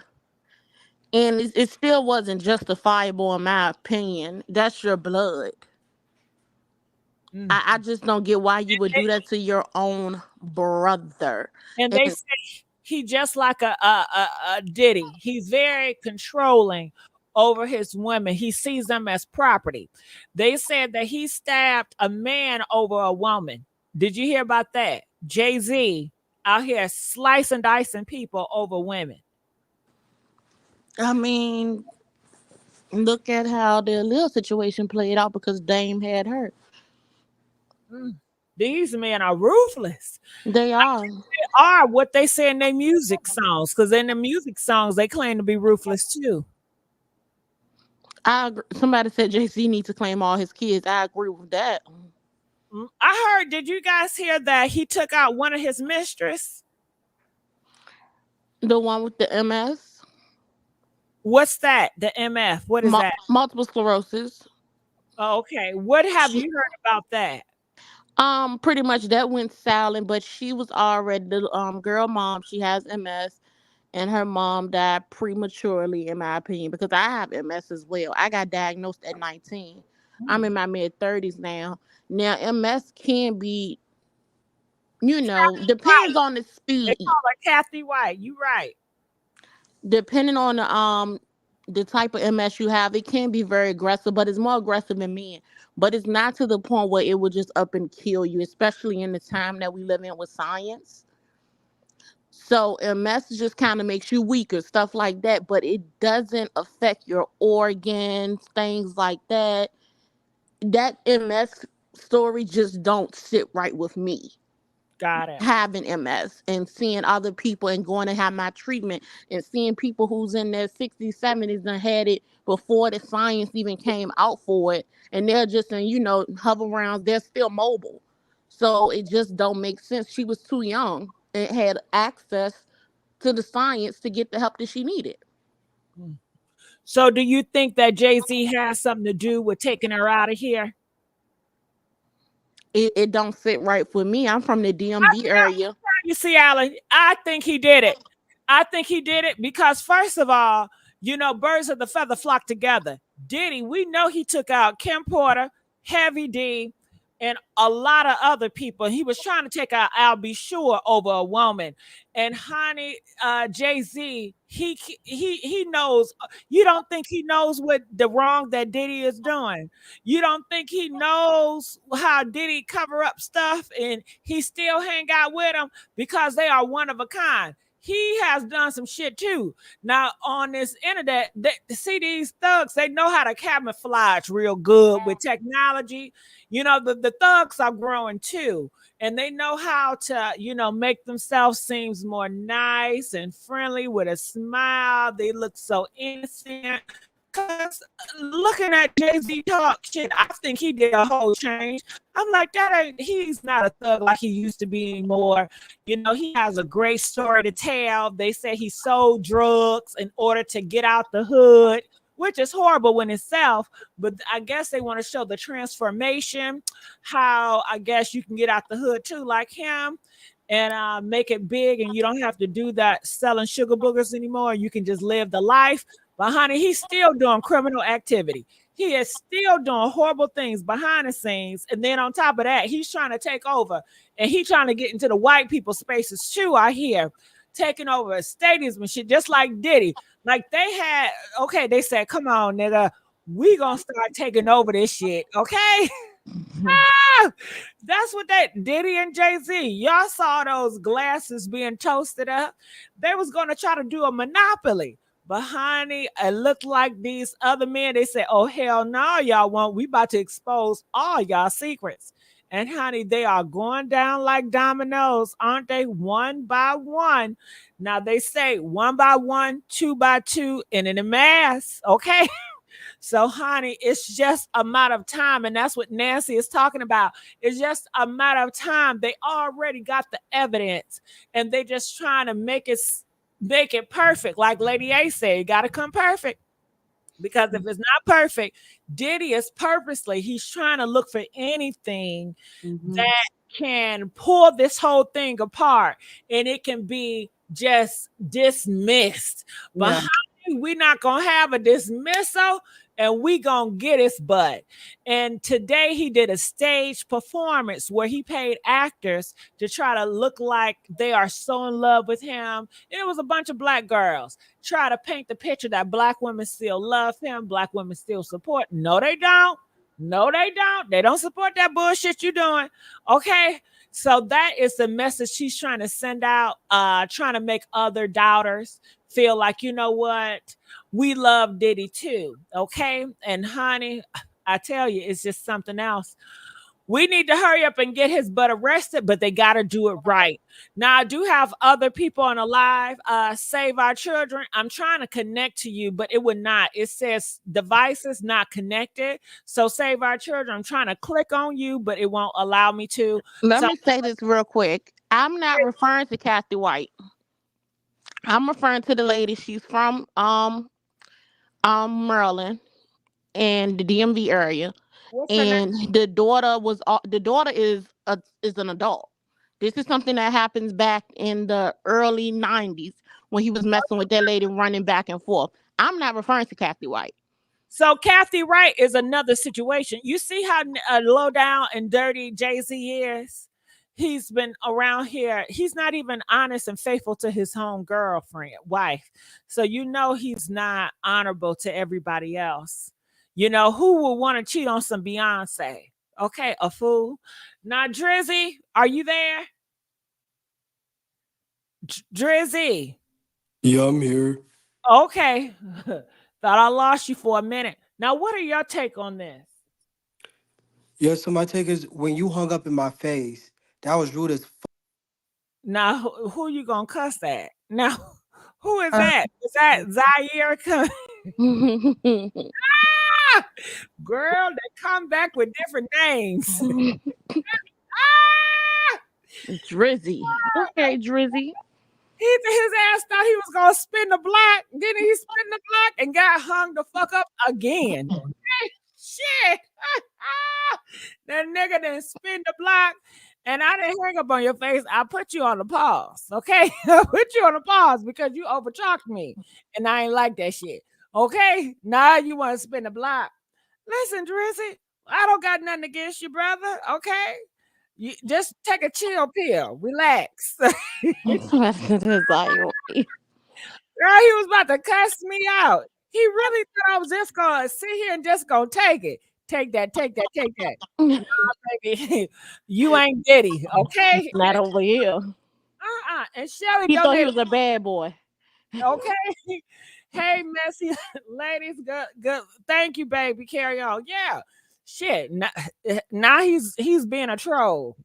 And it still wasn't justifiable in my opinion. That's your blood. I just don't get why you would do that to your own brother. And they say he just like a Diddy. He's very controlling over his women. He sees them as property. They said that he stabbed a man over a woman. Did you hear about that? Jay-Z out here slicing, dicing people over women. I mean, look at how the little situation played out because Dame had her. These men are ruthless. They are. They are what they say in their music songs, because in the music songs, they claim to be ruthless too. I agree. Somebody said Jay-Z needs to claim all his kids. I agree with that. I heard, did you guys hear that he took out one of his mistress? The one with the MS? What's that? The MF? What is that? Multiple sclerosis. Oh, okay. What have you heard about that? Pretty much that went silent, but she was already the girl mom. She has MS, and her mom died prematurely, in my opinion, because I have MS as well. I got diagnosed at 19. I'm in my mid-30s now. Now, MS can be, depends on the speed. They call her Kathy White. You right. Depending on the type of MS you have, it can be very aggressive, but it's more aggressive in men. But it's not to the point where it will just up and kill you, especially in the time that we live in with science. So MS just kind of makes you weaker, stuff like that, but it doesn't affect your organs, things like that. That MS story just don't sit right with me. Got it. Having MS and seeing other people and going to have my treatment and seeing people who's in their 60s, 70s and had it before the science even came out for it. And they're just in, hover around, they're still mobile. So it just don't make sense. She was too young and had access to the science to get the help that she needed. So do you think that Jay-Z has something to do with taking her out of here? It don't sit right for me. I'm from the DMV area. You see, Alan, I think he did it. I think he did it because, first of all, birds of the feather flock together. Diddy, we know he took out Kim Porter, Heavy D, and a lot of other people. He was trying to take out Al B. Sure over a woman. And honey, Jay-Z, he knows. You don't think he knows what the wrong that Diddy is doing? You don't think he knows how Diddy cover up stuff and he still hang out with them because they are one of a kind? He has done some shit too. Now on this internet, see these thugs, they know how to camouflage real good with technology. The thugs are growing too. And they know how to, make themselves seem more nice and friendly with a smile. They look so innocent. Because looking at Jay-Z talk shit, I think he did a whole change. I'm like, he's not a thug like he used to be anymore. He has a great story to tell. They say he sold drugs in order to get out the hood, which is horrible in itself. But I guess they want to show the transformation, how I guess you can get out the hood too, like him. and make it big, and you don't have to do that selling sugar boogers anymore. You can just live the life. But honey, he's still doing criminal activity. He is still doing horrible things behind the scenes. And then on top of that, he's trying to take over, and he's trying to get into the white people's spaces too, I hear, taking over stadiums and shit, just like Diddy. Like they said, come on, nigga, we gonna start taking over this shit, okay? That's what Diddy and Jay-Z, y'all saw those glasses being toasted up. They was gonna try to do a monopoly. But honey, it looked like these other men, they said, oh hell no, y'all won't. We about to expose all y'all secrets. And honey, they are going down like dominoes, aren't they? One by one. Now they say 1 by 1, 2 by 2, and in a mass, okay? So, honey, it's just a matter of time. And that's what Nancy is talking about. It's just a matter of time. They already got the evidence, and they just trying to make it perfect. Like Lady A said, you got to come perfect. Because if it's not perfect, Diddy is purposely, he's trying to look for anything that can pull this whole thing apart, and it can be just dismissed. But honey, we're not going to have a dismissal, and we gonna get his butt. And today he did a stage performance where he paid actors to try to look like they are so in love with him. And it was a bunch of black girls try to paint the picture that black women still love him, black women still support. No, they don't. No, they don't. They don't support that bullshit you're doing. Okay. So that is the message she's trying to send out, trying to make other doubters feel like, you know what? We love Diddy too. Okay. And honey, I tell you, it's just something else. We need to hurry up and get his butt arrested, but they got to do it right. Now, I do have other people on the live. Save Our Children. I'm trying to connect to you, but it would not. It says devices not connected. So Save Our Children, I'm trying to click on you, but it won't allow me to. Let me say this real quick. I'm not referring to Kathy White. I'm referring to the lady. She's from Maryland and the DMV area. And the daughter is an adult. This is something that happens back in the early 90s when he was messing with that lady running back and forth. I'm not referring to Kathy White. So Kathy White is another situation. You see how low down and dirty Jay-Z is? He's been around here. He's not even honest and faithful to his home wife. So you know he's not honorable to everybody else. You know, who will want to cheat on some Beyonce? Okay, a fool. Now, Drizzy, are you there? Drizzy. Yeah, I'm here. Okay. Thought I lost you for a minute. Now, what are your take on this? Yeah, so my take is when you hung up in my face, that was rude as fuck. Now, who you gonna cuss at? Now, who is that? Is that Zaire? Girl, they come back with different names. Drizzy. Okay, Drizzy. His ass thought he was gonna spin the block. Then he spin the block and got hung the fuck up again. Hey, shit. That nigga didn't spin the block. And I didn't hang up on your face. I put you on the pause. Okay. I put you on the pause because you overtalked me. And I ain't like that shit. Okay. Now you want to spin the block. Listen, Drizzy, I don't got nothing against you, brother. Okay. You just take a chill pill. Relax. Girl, he was about to cuss me out. He really thought I was just gonna sit here and just gonna take it. Take that. Nah, baby, you ain't Diddy, okay? Not over here. And Shelly, he thought he was a bad boy. Okay. Hey, messy ladies, good. Thank you, baby. Carry on. Yeah. Shit. Now he's being a troll.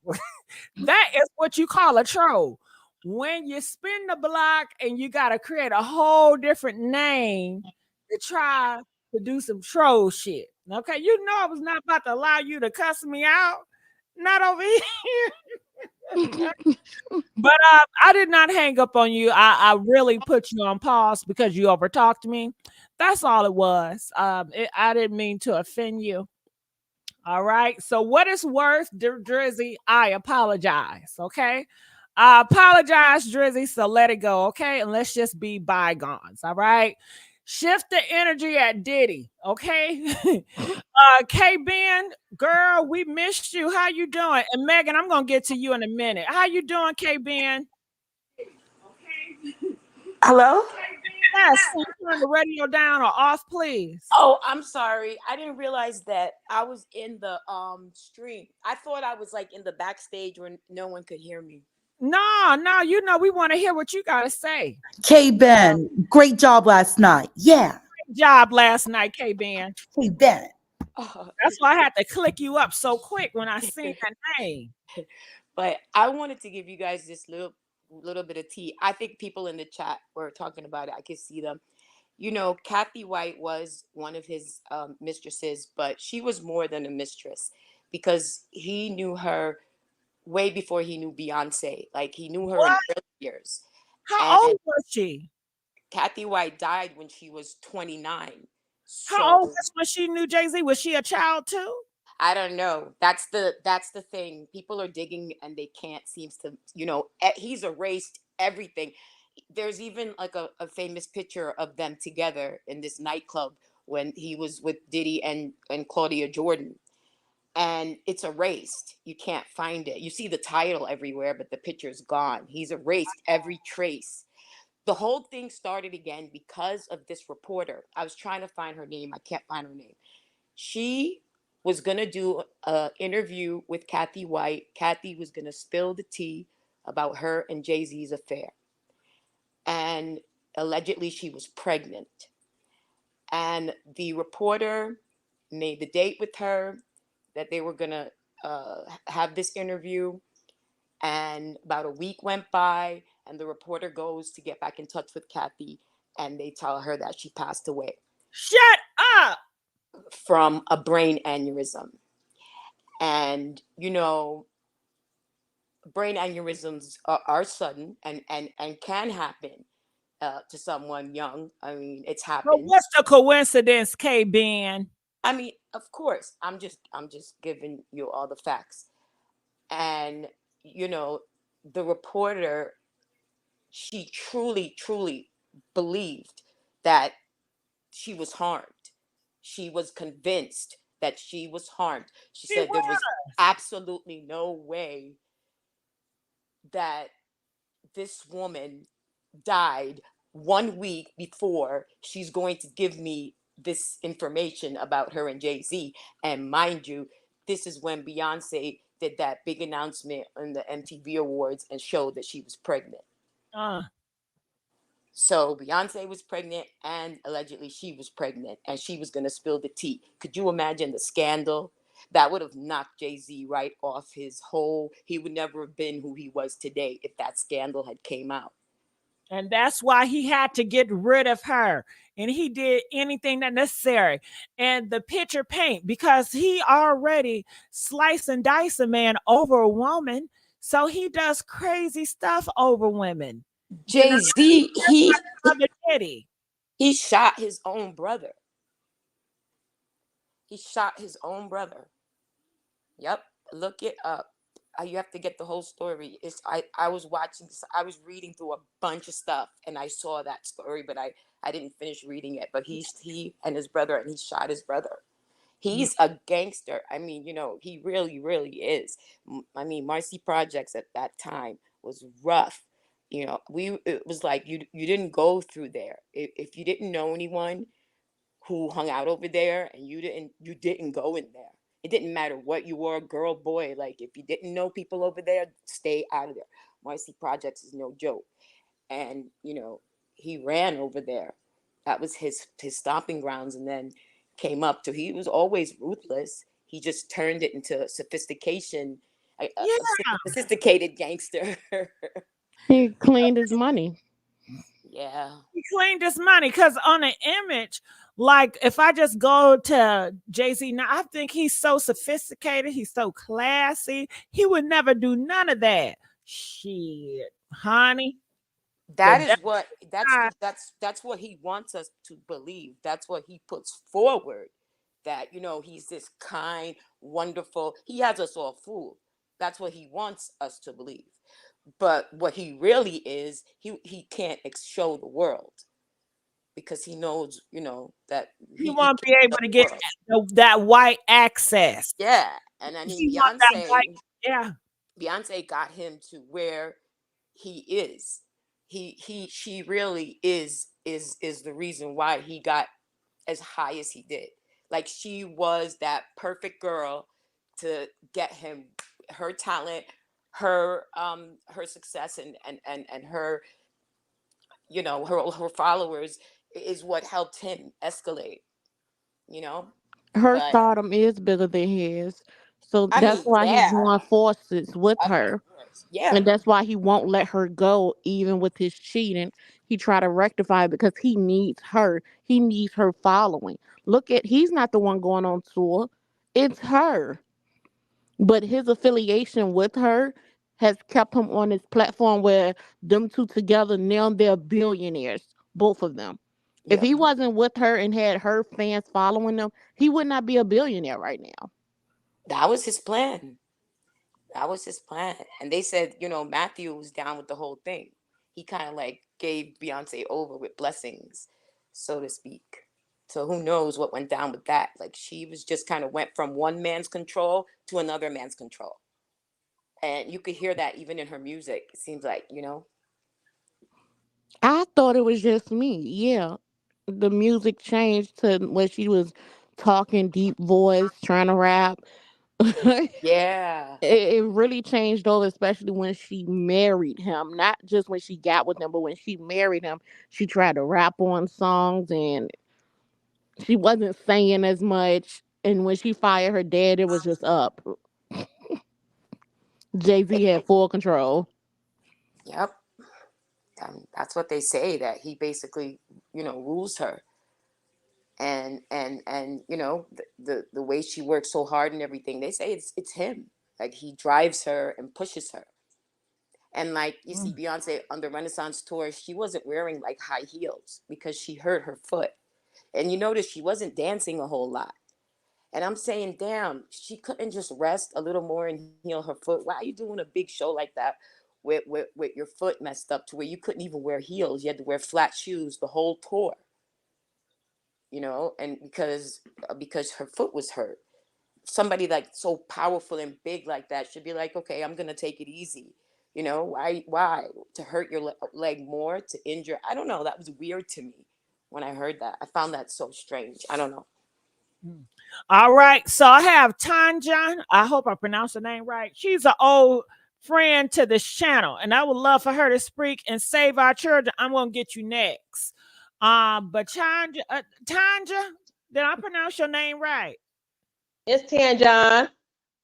That is what you call a troll. When you spin the block and you got to create a whole different name to try to do some troll shit. Okay, you know I was not about to allow you to cuss me out. Not over here. But I did not hang up on you. I really put you on pause because you overtalked me. That's all it was. I didn't mean to offend you. All right. So what it's worth, Drizzy, I apologize. Okay. I apologize, Drizzy, so let it go, okay? And let's just be bygones, all right? Shift the energy at Diddy, okay? K-Ben, girl, we missed you. How you doing? And Megan, I'm going to get to you in a minute. How you doing, K-Ben? Hello? Yes, can you turn the radio down or off, please? Oh, I'm sorry. I didn't realize that I was in the stream. I thought I was like in the backstage where no one could hear me. No, you know we want to hear what you got to say. K-Ben, great job last night. Yeah. Great job last night, K-Ben. K-Ben. Oh, That's why I had to click you up so quick when I seen that name. but I wanted to give you guys this little bit of tea. I think people in the chat were talking about it. I could see them. You know, Kathy White was one of his mistresses, but she was more than a mistress because he knew her way before he knew Beyonce. Like he knew her in What? early years. How And old was she? Kathy White died when she was 29. How old So was when she knew Jay-Z? Was she a child too? I don't know. That's the thing. People are digging and they can't seems to, he's erased everything. There's even like a famous picture of them together in this nightclub when he was with Diddy and Claudia Jordan. And it's erased. You can't find it. You see the title everywhere, but the picture's gone. He's erased every trace. The whole thing started again because of this reporter. I was trying to find her name. I can't find her name. She was going to do an interview with Kathy White. Kathy was going to spill the tea about her and Jay-Z's affair. And allegedly she was pregnant. And the reporter made the date with her that they were going to have this interview. And about a week went by, and the reporter goes to get back in touch with Kathy, and they tell her that she passed away. Shut up! From a brain aneurysm. And, brain aneurysms are sudden and can happen to someone young. I mean, it's But happened. what's the coincidence, K-Ben? I mean, of course, I'm just giving you all the facts. And, the reporter, she truly believed that she was harmed. She was convinced that she was harmed. She said there was absolutely no way that this woman died 1 week before she's going to give me this information about her and Jay-Z. And mind you, this is when Beyonce did that big announcement on the MTV Awards and showed that she was pregnant. So Beyonce was pregnant and allegedly she was pregnant and she was going to spill the tea. Could you imagine the scandal? That would have knocked Jay-Z right off he would never have been who he was today if that scandal had came out. And that's why he had to get rid of her. And he did anything that necessary. And the picture paint, because he already slice and dice a man over a woman. So he does crazy stuff over women. Jay-Z, he shot his own brother. He shot his own brother. Yep, look it up. You have to get the whole story. I was reading through a bunch of stuff and I saw that story, but I didn't finish reading it. But he and his brother, and he shot his brother. He's a gangster. I mean, he really is. I mean, Marcy Projects at that time was rough. It was like you didn't go through there. If you didn't know anyone who hung out over there and you didn't go in there. It didn't matter what you were, girl, boy. Like if you didn't know people over there, stay out of there. Marcy Projects is no joke. And, he ran over there. That was his stomping grounds, and then came up to, he was always ruthless. He just turned it into sophistication, a sophisticated gangster. He cleaned his money. Yeah. He cleaned his money because on an image, like if I just go to Jay-Z now, I think he's so sophisticated. He's so classy. He would never do none of that. Shit, honey. That's what he wants us to believe. That's what he puts forward. That, he's this kind, wonderful. He has us all fooled. That's what he wants us to believe. But what he really is, he can't show the world because he knows, that He he won't be can't able show to the get world. that white access. Yeah, and I mean He want that white. Yeah. Beyonce got him to where he is. She really is the reason why he got as high as he did. Like she was that perfect girl to get him her talent, her success and her her followers is what helped him escalate, you know? Her But stardom is bigger than his. So I that's mean, why he yeah, joined forces with of her. course. Yeah. And that's why he won't let her go, even with his cheating. He try to rectify it because he needs her. He needs her following. He's not the one going on tour. It's her. But his affiliation with her has kept him on this platform where them two together, now they're billionaires, both of them. If Yep. he wasn't with her and had her fans following them, he would not be a billionaire right now. That was his plan. That was his plan. And they said, Matthew was down with the whole thing. He kind of like gave Beyonce over with blessings, so to speak. So who knows what went down with that? Like she was just kind of went from one man's control to another man's control. And you could hear that even in her music. It seems like, I thought it was just me. Yeah. The music changed to where she was talking deep voice, trying to rap. it, yeah. it really changed over, especially when she married him. Not just when she got with him, but when she married him, she tried to rap on songs and she wasn't saying as much. And when she fired her dad, it was just up. Jay-Z had full control. Yep. That's what they say, that he basically, rules her. And the way she works so hard and everything, they say it's him. Like he drives her and pushes her. And like you see Beyonce on the Renaissance tour, she wasn't wearing like high heels because she hurt her foot. And you notice she wasn't dancing a whole lot. And I'm saying, damn, she couldn't just rest a little more and heal her foot. Why are you doing a big show like that with your foot messed up to where you couldn't even wear heels? You had to wear flat shoes the whole tour. And because her foot was hurt. Somebody like so powerful and big like that should be like, okay, I'm gonna take it easy. Why to hurt your leg more, to injure? I don't know. That was weird to me when I heard that. I found that so strange. I don't know. All right. So I have Tanja. I hope I pronounced her name right. She's an old friend to this channel, and I would love for her to speak and save our children. I'm gonna get you next. But Tanja, did I pronounce your name right? It's Tanjon.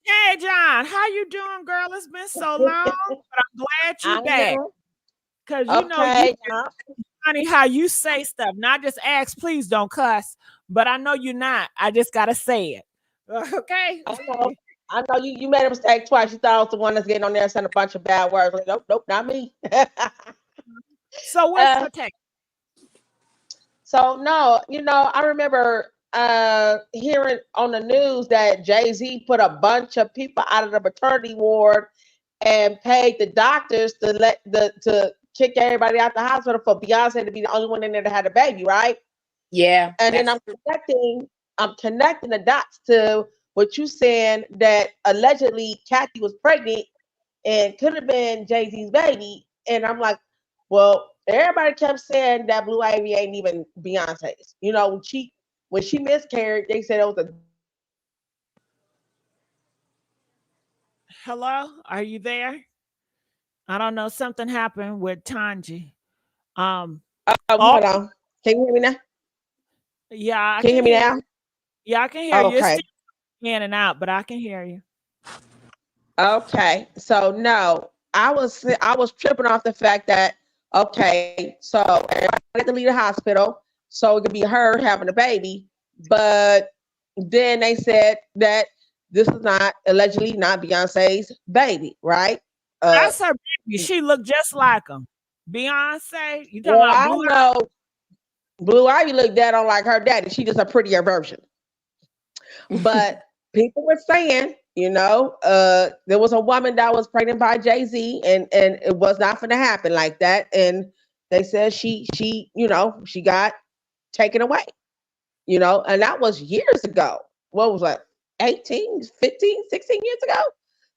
Hey, John, how you doing, girl? It's been so long, but I'm glad you back. Because Okay. funny how you say stuff. Not just ask, please don't cuss, but I know you're not. I just gotta say it. Okay. I know you made a mistake twice. You thought I was the one that's getting on there and saying a bunch of bad words. Like, nope, not me. So what's your take? So no, I remember hearing on the news that Jay-Z put a bunch of people out of the maternity ward and paid the doctors to kick everybody out the hospital for Beyonce to be the only one in there that had a baby, right? Yeah. And then I'm connecting the dots to what you saying, that allegedly Cassie was pregnant and could have been Jay-Z's baby. And I'm like, well, everybody kept saying that Blue Ivy ain't even Beyonce's. When she miscarried, they said it was a. Hello, are you there? I don't know. Something happened with Tanji. Hold on. Can you hear me now? Yeah, can you hear me now? Yeah, I can hear you. Okay. It's still in and out, but I can hear you. Okay. So no, I was tripping off the fact that, okay, so everybody had to leave the hospital so it could be her having a baby, but then they said that this is allegedly not Beyonce's baby, right? That's her baby. She looked just like him. Beyonce, you talking Well, about Blue? I know Blue Ivy looked down on like her daddy. She just a prettier version. But people were saying There was a woman that was pregnant by Jay-Z, and it was not going to happen like that. And they said she got taken away, and that was years ago. What was that? 18, 15, 16 years ago.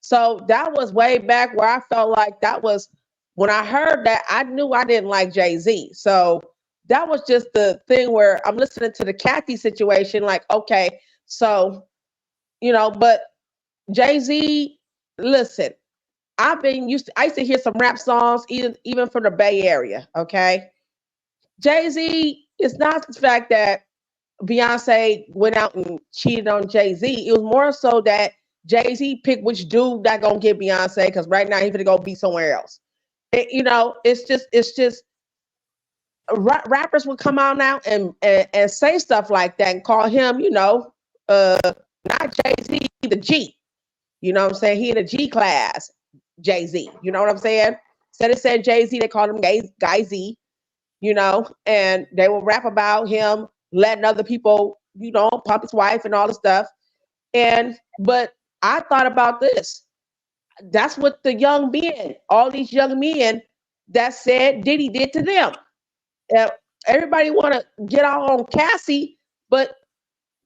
So that was way back where I felt like that was when I heard that, I knew I didn't like Jay-Z. So that was just the thing where I'm listening to the Kathy situation, like, okay, so, but Jay-Z, listen, I used to hear some rap songs, even from the Bay Area, okay? Jay-Z, it's not the fact that Beyonce went out and cheated on Jay-Z. It was more so that Jay-Z picked which dude that gonna get Beyonce, because right now he's gonna go be somewhere else. It's just rappers would come out now and say stuff like that and call him, not Jay-Z, the G. You know what I'm saying? He in the G class, Jay-Z. You know what I'm saying? Instead of saying Jay-Z, they called him Guy Z, and they will rap about him letting other people, pump his wife and all the stuff. But I thought about this. That's what all these young men that said Diddy did to them. Everybody want to get out on Cassie, but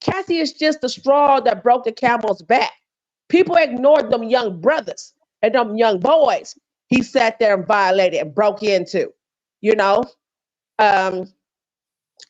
Cassie is just the straw that broke the camel's back. People ignored them young brothers and them young boys he sat there and violated and broke into,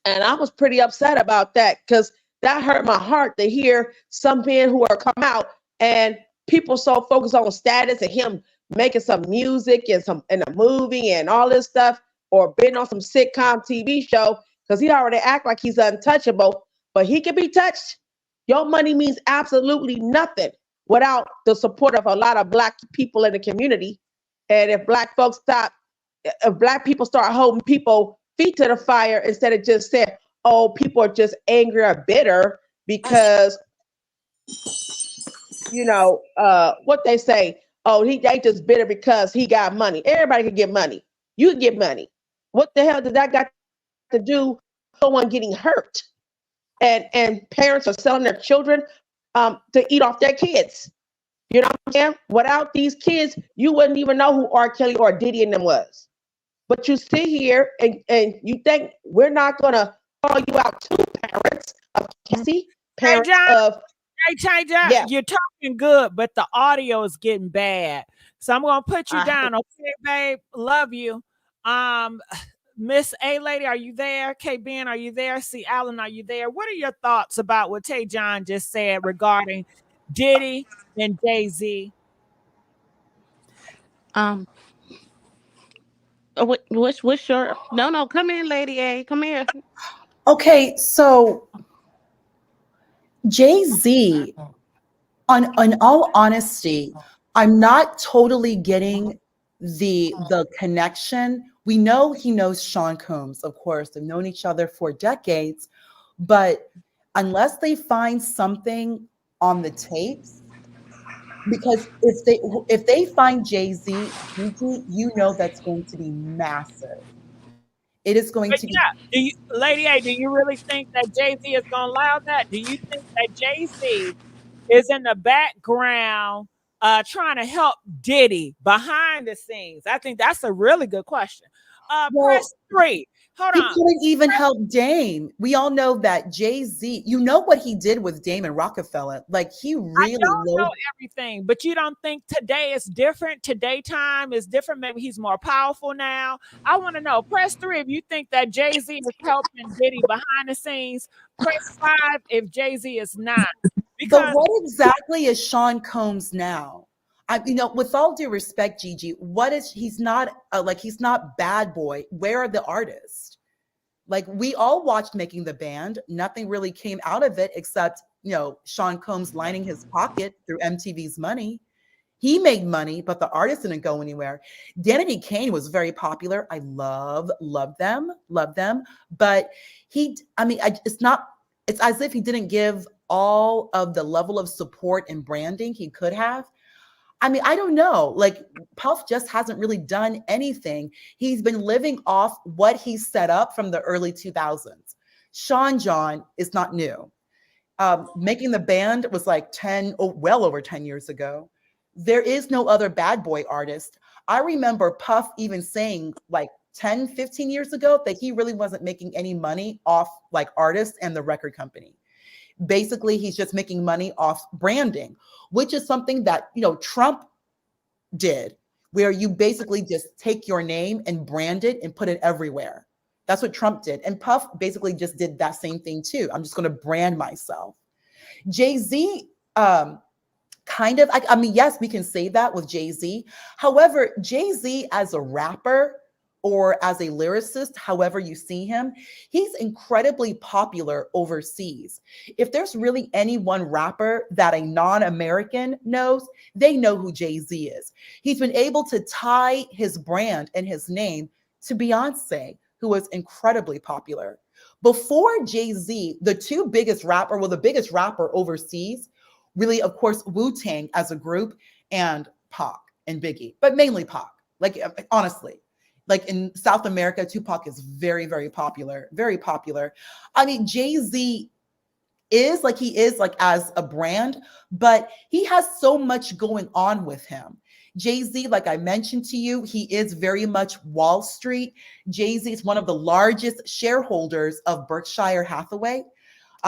and I was pretty upset about that, because that hurt my heart to hear some men who are come out and people so focused on status and him making some music and a movie and all this stuff, or being on some sitcom TV show, because he already act like he's untouchable, but he can be touched. Your money means absolutely nothing without the support of a lot of Black people in the community. And if Black people start holding people feet to the fire instead of just saying, oh, people are just angry or bitter because, what they say, oh, they just bitter because he got money. Everybody can get money. You can get money. What the hell does that got to do with someone getting hurt? And parents are selling their children to eat off their kids. You know what I'm saying? Without these kids, you wouldn't even know who R. Kelly or Diddy and them was. But you sit here and you think we're not going to call you out, to parents of Cassie, parents of... Hey, yeah. You're talking good, but the audio is getting bad. So I'm going to put you down. Okay, babe? Love you. Miss A Lady, are you there? K Ben, are you there? C Allen, are you there? What are your thoughts about what Tay John just said regarding Diddy and Jay-Z? What's your no? Come in, Lady A. Come here. Okay, so Jay-Z, on all honesty, I'm not totally getting the connection. We know he knows Sean Combs, of course. They've known each other for decades, but unless they find something on the tapes, because if they find Jay-Z, you know that's going to be massive. It is going to be. Lady A, do you really think that Jay-Z is going to allow that? Do you think that Jay-Z is in the background trying to help Diddy behind the scenes? I think that's a really good question. Press 3. Hold on. He couldn't even help Dame. We all know that Jay-Z, you know what he did with Dame and Rockefeller. Like, he really... I don't know everything, but you don't think today is different? Today time is different? Maybe he's more powerful now? I want to know. Press 3 if you think that Jay-Z is helping Diddy behind the scenes. Press 5 if Jay-Z is not. But what exactly is Sean Combs now? With all due respect, Gigi, he's not he's not Bad Boy. Where are the artists? Like, we all watched Making the Band. Nothing really came out of it except, Sean Combs lining his pocket through MTV's money. He made money, but the artist didn't go anywhere. Danity Kane was very popular. I love them. But it's as if he didn't give all of the level of support and branding he could have. I don't know. Like, Puff just hasn't really done anything. He's been living off what he set up from the early 2000s. Sean John is not new. Making the Band was like well over 10 years ago. There is no other bad boy artist. I remember Puff even saying like 10, 15 years ago that he really wasn't making any money off like artists and the record company. Basically, he's just making money off branding, which is something that, Trump did, where you basically just take your name and brand it and put it everywhere. That's what Trump did. And Puff basically just did that same thing too. I'm just going to brand myself. Jay-Z, kind of, I mean, yes, we can say that with Jay-Z. However, Jay-Z as a rapper or as a lyricist, however you see him, he's incredibly popular overseas. If there's really any one rapper that a non-American knows, they know who Jay-Z is. He's been able to tie his brand and his name to Beyonce, who was incredibly popular. Before Jay-Z, the biggest rapper overseas, really, of course, Wu-Tang as a group and Pac and Biggie, but mainly Pac. Like, honestly, like in South America, Tupac is very, very popular, very popular. I mean, Jay-Z is like as a brand, but he has so much going on with him. Jay-Z, like I mentioned to you, he is very much Wall Street. Jay-Z is one of the largest shareholders of Berkshire Hathaway.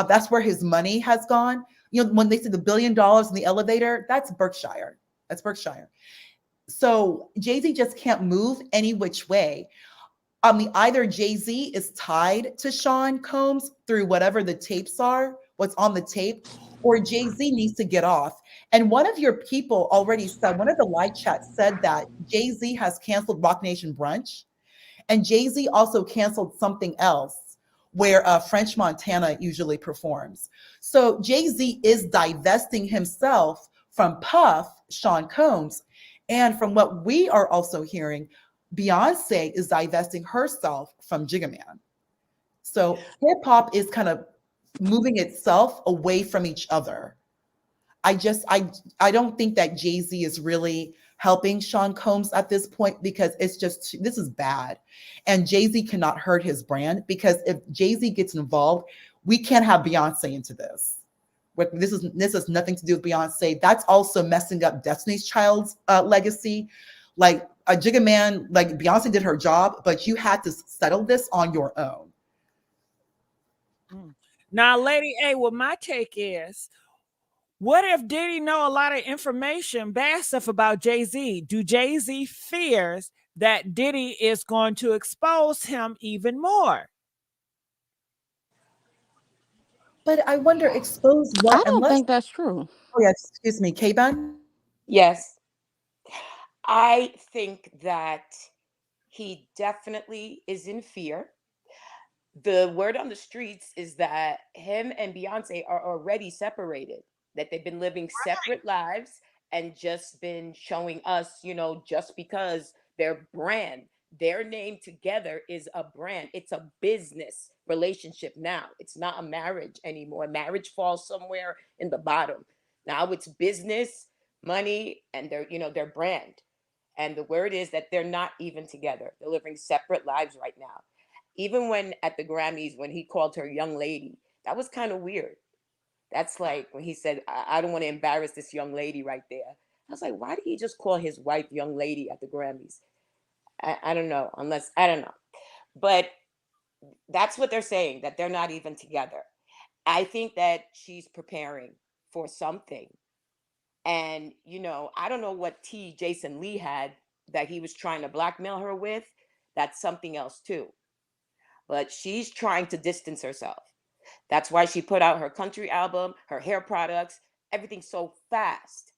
That's where his money has gone. When they say the $1 billion in the elevator, that's Berkshire. That's Berkshire. So Jay-Z just can't move any which way. Either Jay-Z is tied to Sean Combs through whatever the tapes are, what's on the tape, or Jay-Z needs to get off. And one of your people already said, one of the live chats said that Jay-Z has canceled Rock Nation Brunch. And Jay-Z also canceled something else where French Montana usually performs. So Jay-Z is divesting himself from Puff, Sean Combs. And from what we are also hearing, Beyonce is divesting herself from Jigga Man. So hip hop is kind of moving itself away from each other. I don't think that Jay-Z is really helping Sean Combs at this point, because this is bad. And Jay-Z cannot hurt his brand, because if Jay-Z gets involved, we can't have Beyonce into this. This has nothing to do with Beyonce. That's also messing up Destiny's Child's legacy. Like a Jigga Man, like Beyonce did her job, but you had to settle this on your own. Now, Lady A, what my take is, what if Diddy know a lot of information, bad stuff about Jay-Z? Do Jay-Z fears that Diddy is going to expose him even more? But I wonder, expose what? I don't think that's true. Oh, yes, excuse me, K-Ban? Yes. I think that he definitely is in fear. The word on the streets is that him and Beyonce are already separated, that they've been living separate lives and just been showing us, just because their brand, their name together is a brand. It's a business relationship now. It's not a marriage anymore. Marriage falls somewhere in the bottom. Now it's business, money, and their brand. And the word is that they're not even together. They're living separate lives right now. Even when at the Grammys, when he called her young lady, that was kind of weird. That's like when he said, I don't want to embarrass this young lady right there. I was like, why did he just call his wife young lady at the Grammys? I don't know, I don't know. But that's what they're saying, that they're not even together. I think that she's preparing for something. And, I don't know what tea Jason Lee had that he was trying to blackmail her with. That's something else too. But she's trying to distance herself. That's why she put out her country album, her hair products, everything so fast,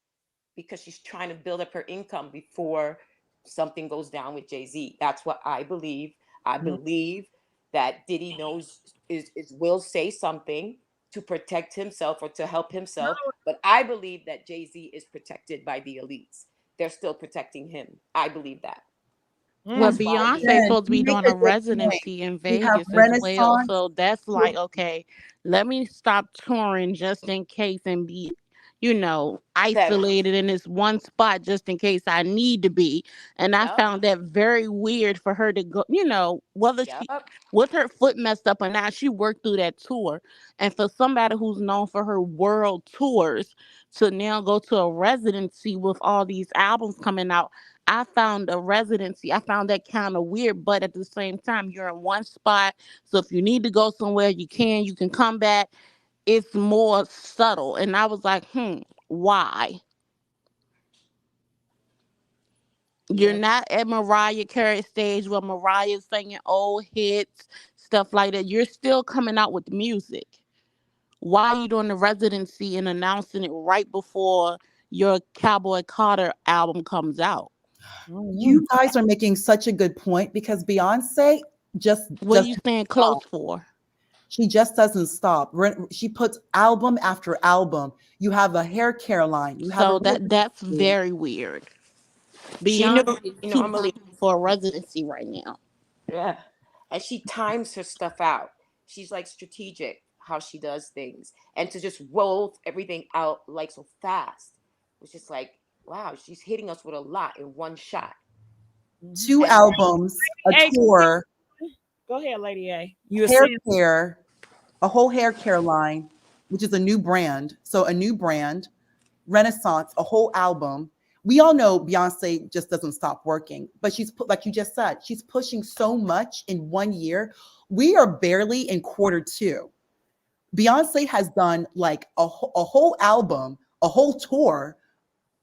because she's trying to build up her income before something goes down with Jay-Z. That's what I believe. I believe that Diddy will say something to protect himself or to help himself. But I believe that Jay-Z is protected by the elites. They're still protecting him. I believe that. But Beyonce's supposed to be doing a residency in Vegas as well. So that's like, okay, let me stop touring just in case and be, isolated in this one spot just in case I need to be. And I Yep. found that very weird for her to go, whether she Yep. with her foot messed up or not, she worked through that tour. And for somebody who's known for her world tours to now go to a residency with all these albums coming out, I found that kind of weird, but at the same time, you're in one spot. So if you need to go somewhere, you can come back. It's more subtle. And I was like, why? You're Yeah. not at Mariah Carey stage where Mariah's singing old hits, stuff like that. You're still coming out with music. Why are you doing the residency and announcing it right before your Cowboy Carter album comes out? You guys are making such a good point because Beyonce just What are doesn't you staying stop. close for? She just doesn't stop. She puts album after album. You have a hair care line. You have a So that's very weird. She knew, Beyonce is you know, too I'm a, busy for a residency right now. yeah. And she times her stuff out. She's like strategic how she does things. And to just roll everything out like so fast. It's just like, wow, she's hitting us with a lot in one shot. 2 And albums, a Hey, tour, go ahead, Lady A. You were hair saying care, a whole hair care line, which is a new brand. So a new brand, Renaissance, a whole album. We all know Beyonce just doesn't stop working, but she's like you just said, she's pushing so much in 1 year. We are barely in quarter 2. Beyonce has done like a whole album, a whole tour,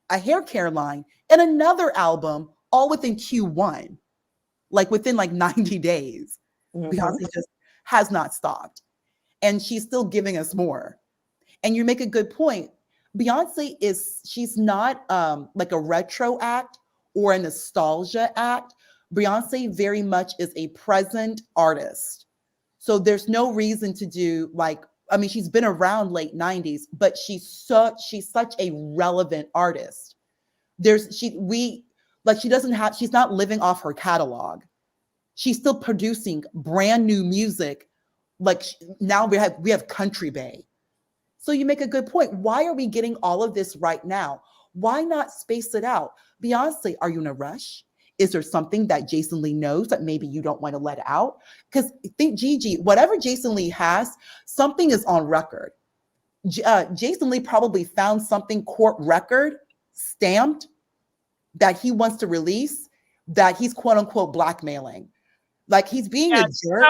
a hair care line, and another album all within Q1, like within like 90 days. Beyonce just has not stopped. And she's still giving us more. And you make a good point. Beyonce she's not like a retro act or a nostalgia act. Beyonce very much is a present artist. So there's no reason to do like, I mean, she's been around late 90s, but she's such a relevant artist. She's not living off her catalog. She's still producing brand new music. Like now we have Country Bay. So you make a good point. Why are we getting all of this right now? Why not space it out? Beyonce, are you in a rush? Is there something that Jason Lee knows that maybe you don't want to let out? Because think Gigi, whatever Jason Lee has, something is on record. Jason Lee probably found something court record stamped that he wants to release that he's quote unquote blackmailing. Like he's being a jerk.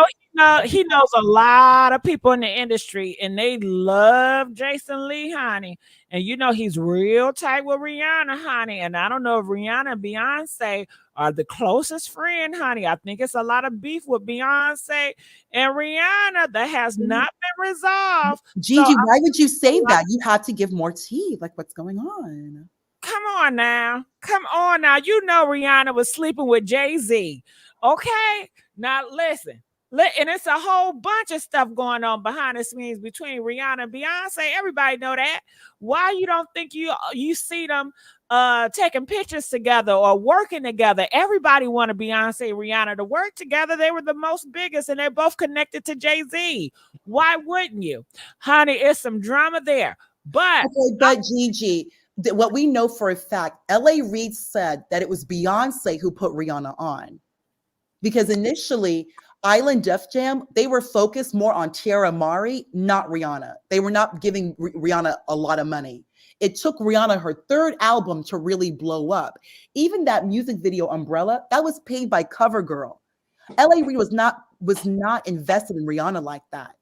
He knows a lot of people in the industry and they love Jason Lee, honey. And he's real tight with Rihanna, honey. And I don't know if Rihanna and Beyonce are the closest friend, honey. I think it's a lot of beef with Beyonce and Rihanna that has not been resolved. Gigi, why would you say that? You had to give more tea. Like what's going on? Come on now. Rihanna was sleeping with Jay-Z. Okay? Now listen. And it's a whole bunch of stuff going on behind the scenes between Rihanna and Beyonce. Everybody know that. Why you don't think you see them taking pictures together or working together? Everybody wanted Beyonce and Rihanna to work together. They were the most biggest and they're both connected to Jay-Z. Why wouldn't you? Honey, it's some drama there. But Gigi, what we know for a fact, L.A. Reid said that it was Beyonce who put Rihanna on. Because initially, Island Def Jam, they were focused more on Tierra Mari, not Rihanna. They were not giving Rihanna a lot of money. It took Rihanna her 3rd album to really blow up. Even that music video Umbrella, that was paid by CoverGirl. L.A. Reid was not invested in Rihanna like that.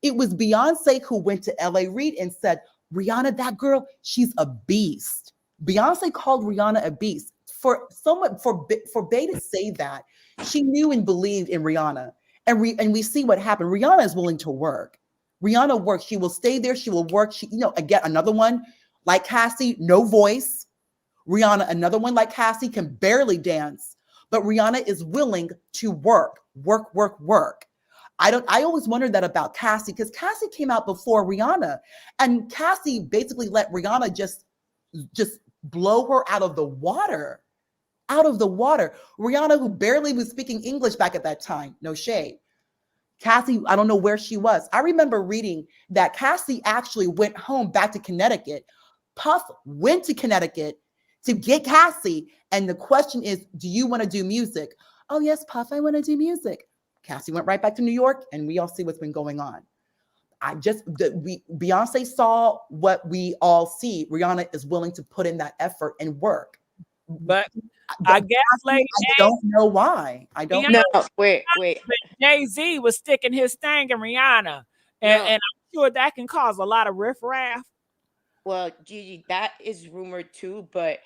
It was Beyonce who went to L.A. Reid and said, Rihanna, that girl, she's a beast. Beyonce called Rihanna a beast. For Bey to say that, she knew and believed in Rihanna. And we see what happened. Rihanna is willing to work. Rihanna works. She will stay there. She will work. Again, another one like Cassie, no voice. Rihanna, another one like Cassie, can barely dance. But Rihanna is willing to work. I always wondered that about Cassie because Cassie came out before Rihanna. And Cassie basically let Rihanna just blow her out of the water. Rihanna, who barely was speaking English back at that time, no shade. Cassie, I don't know where she was. I remember reading that Cassie actually went home back to Connecticut Puff went to Connecticut to get Cassie. And the question is, do you want to do music? Oh, yes, Puff, I want to do music. Cassie went right back to New York, and we all see what's been going on. Beyonce saw what we all see. Rihanna is willing to put in that effort and work. But I guess, Lady I don't know why. I don't know. No, wait. Jay-Z was sticking his thing in Rihanna. And I'm sure that can cause a lot of riffraff. Well, Gigi, that is rumored too, but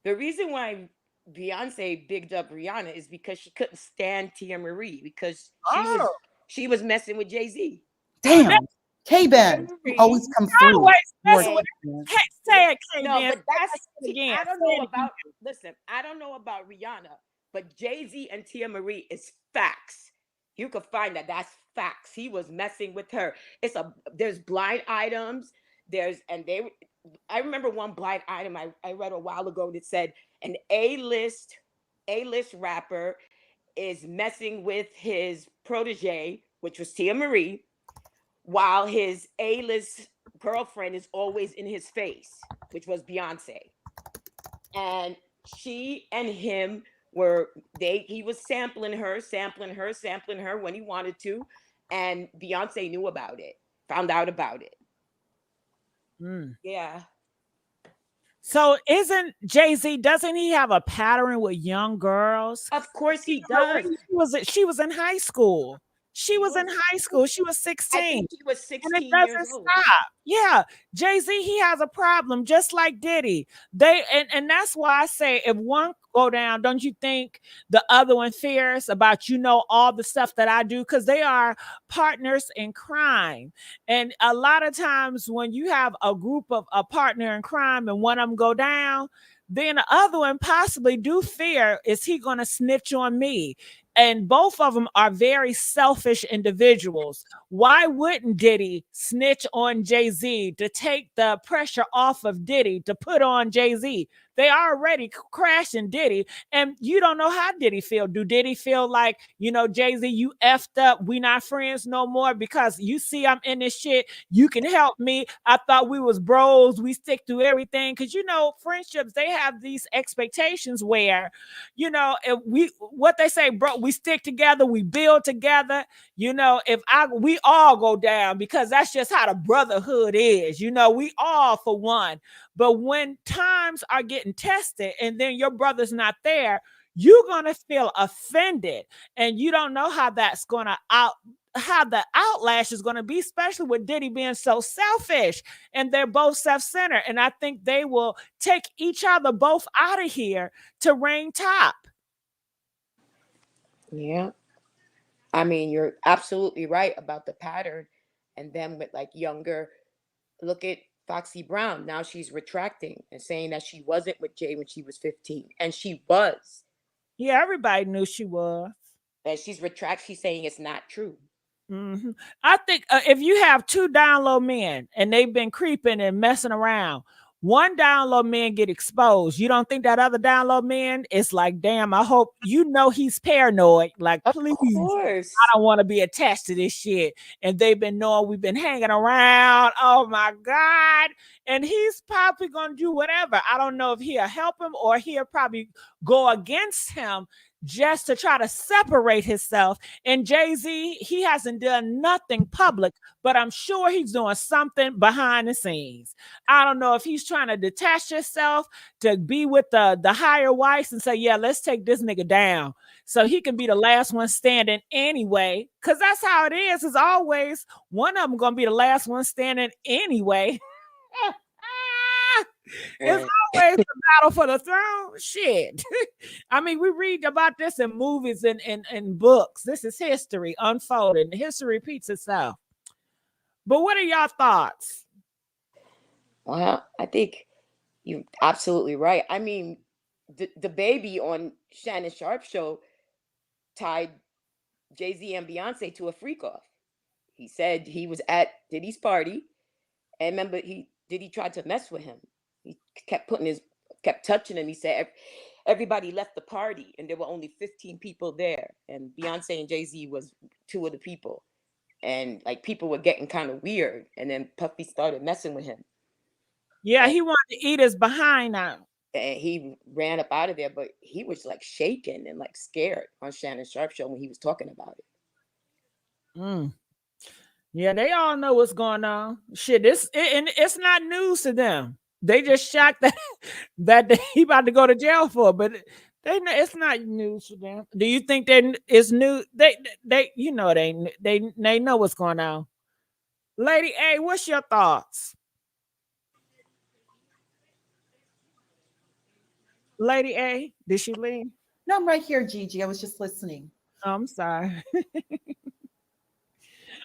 the reason why Beyonce bigged up Rihanna is because she couldn't stand Tia Marie because she was messing with Jay-Z. Damn. K-Ben always come through. Always messing with say it, K-Ben. No, but that's again. I don't know about listen, I don't know about Rihanna, but Jay-Z and Tia Marie is facts. You could find that. That's facts. He was messing with her. There's blind items. I remember one blind item I read a while ago that said an A-list rapper is messing with his protege, which was Tia Marie, while his A-list girlfriend is always in his face, which was Beyonce. And she and him he was sampling her when he wanted to, and Beyonce knew about it, found out about it. Yeah. So isn't Jay-Z, doesn't he have a pattern with young girls? Of course he does. She was in high school. She was in high school. She was 16. I think he was 16 and it doesn't years old. stop. Yeah. Jay-Z, he has a problem, just like Diddy. And that's why I say if one go down, don't you think the other one fears about, all the stuff that I do? Because they are partners in crime. And a lot of times when you have a group of a partner in crime and one of them go down, then the other one possibly do fear, is he going to snitch on me? And both of them are very selfish individuals. Why wouldn't Diddy snitch on Jay-Z to take the pressure off of Diddy to put on Jay-Z? They already crashing Diddy, and you don't know how Diddy feel. Do Diddy feel like, Jay-Z, you effed up, we not friends no more because you see I'm in this shit, you can help me. I thought we was bros, we stick to everything. Because, friendships, they have these expectations where, what they say, bro, we stick together, we build together. We all go down because that's just how the brotherhood is. We all for one. But when times are getting tested and then your brother's not there, you're going to feel offended. And you don't know how that's going to how the outlash is going to be, especially with Diddy being so selfish, and they're both self-centered. And I think they will take each other both out of here to reign top. Yeah. I mean, you're absolutely right about the pattern. And then with younger, look at Foxy Brown. Now she's retracting and saying that she wasn't with Jay when she was 15. And she was. Yeah, everybody knew she was. And she's saying it's not true. Mm-hmm. I think if you have two down low men and they've been creeping and messing around, one down low man get exposed. You don't think that other down low man is like, damn, I hope he's paranoid. Like, please, I don't want to be attached to this shit. And they've been knowing we've been hanging around. Oh my God. And he's probably going to do whatever. I don't know if he'll help him or he'll probably go against him just to try to separate himself. And Jay-Z, he hasn't done nothing public, but I'm sure he's doing something behind the scenes. I don't know if he's trying to detach himself to be with the higher whites and say, yeah, let's take this nigga down so he can be the last one standing anyway. Because that's how it is. It's always one of them going to be the last one standing anyway. It's always a battle for the throne. Shit. I mean, we read about this in movies and books. This is history unfolding. History repeats itself. But what are y'all thoughts? Well, I think you're absolutely right. I mean, the baby on Shannon Sharp's show tied Jay-Z and Beyonce to a freak off. He said he was at Diddy's party, and remember, Diddy tried to mess with him. He kept touching him. He said everybody left the party and there were only 15 people there. And Beyonce and Jay-Z was two of the people. And people were getting kind of weird. And then Puffy started messing with him. Yeah, he wanted to eat his behind out. And he ran up out of there, but he was like shaking and like scared on Shannon Sharp show when he was talking about it. Mm. Yeah, they all know what's going on. Shit, and it's not news to them. They just shocked that he about to go to jail for, but they know it's not news for them. Do you think that it's new? They you know they know what's going on. Lady A, what's your thoughts? Lady A, did she leave? No, I'm right here, Gigi. I was just listening. Oh, I'm sorry.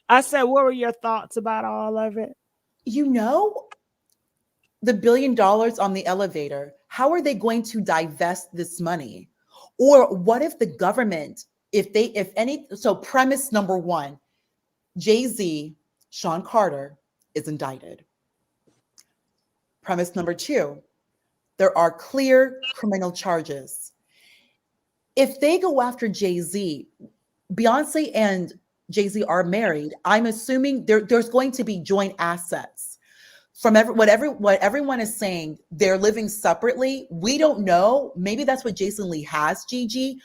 I said, what were your thoughts about all of it? You know, the $1 billion on the elevator, how are they going to divest this money? Or what if the government, so premise number one, Jay-Z, Sean Carter is indicted. Premise number two, there are clear criminal charges. If they go after Jay-Z, Beyonce and Jay-Z are married. I'm assuming there's going to be joint assets. From what everyone is saying, they're living separately. We don't know. Maybe that's what Jason Lee has, Gigi.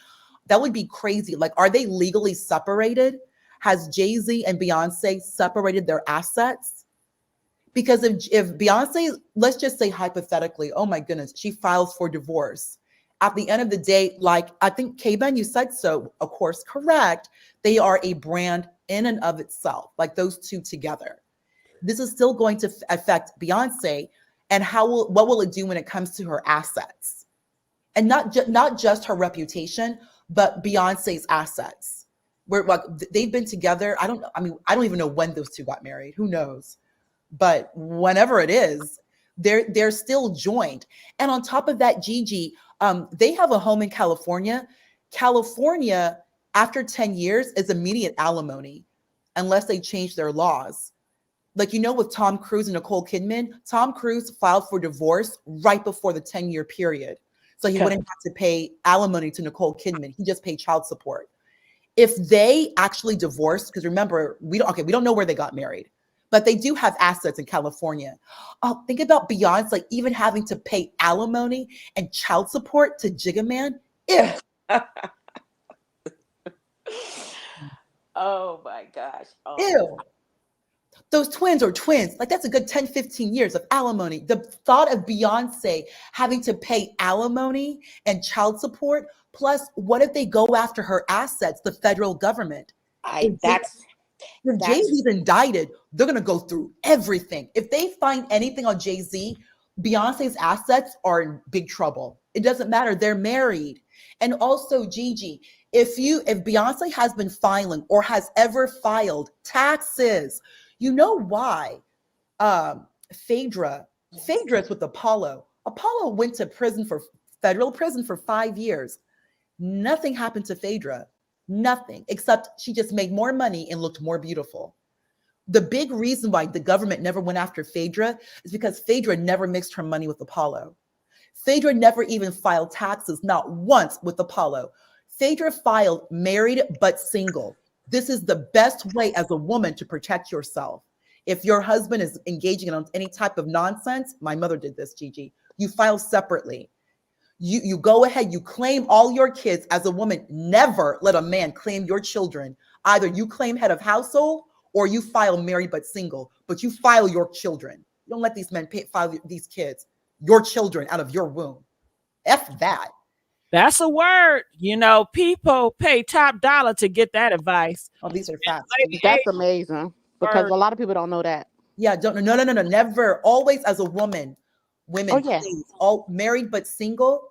That would be crazy. Like, are they legally separated? Has Jay-Z and Beyonce separated their assets? Because if Beyonce, let's just say hypothetically, oh my goodness, she files for divorce. At the end of the day, like I think K-Ben, you said so, of course, correct. They are a brand in and of itself, like those two together. This is still going to affect Beyonce, and what will it do when it comes to her assets, and not just her reputation, but Beyonce's assets. Where like they've been together. I don't even know when those two got married. Who knows? But whenever it is, they're still joined. And on top of that, Gigi, they have a home in California. California, after 10 years, is immediate alimony, unless they change their laws. Like, you know, with Tom Cruise and Nicole Kidman, Tom Cruise filed for divorce right before the 10-year period. So he wouldn't have to pay alimony to Nicole Kidman. He just paid child support. If they actually divorced, because remember, we don't know where they got married, but they do have assets in California. Oh, think about Beyonce even having to pay alimony and child support to Jigga Man. Ew. Oh my gosh. Oh. Ew. Those twins are twins. Like, that's a good 10, 15 years of alimony. The thought of Beyonce having to pay alimony and child support, plus what if they go after her assets, the federal government? If Jay-Z's indicted, they're going to go through everything. If they find anything on Jay-Z, Beyonce's assets are in big trouble. It doesn't matter. They're married. And also, Gigi, if Beyonce has been filing or has ever filed taxes, you know why? Phaedra is with Apollo. Apollo went to federal prison for 5 years. Nothing happened to Phaedra. Nothing, except she just made more money and looked more beautiful. The big reason why the government never went after Phaedra is because Phaedra never mixed her money with Apollo. Phaedra never even filed taxes, not once, with Apollo. Phaedra filed married but single. This is the best way as a woman to protect yourself. If your husband is engaging in any type of nonsense, my mother did this, Gigi, you file separately. You go ahead, you claim all your kids. As a woman, never let a man claim your children. Either you claim head of household or you file married but single, but you file your children. You don't let these men file these kids, your children, out of your womb. F that. That's a word. You know, people pay top dollar to get that advice. Oh, these are facts. That's amazing, because a lot of people don't know that. Yeah, no, never. Always as a woman, women, please, all married but single,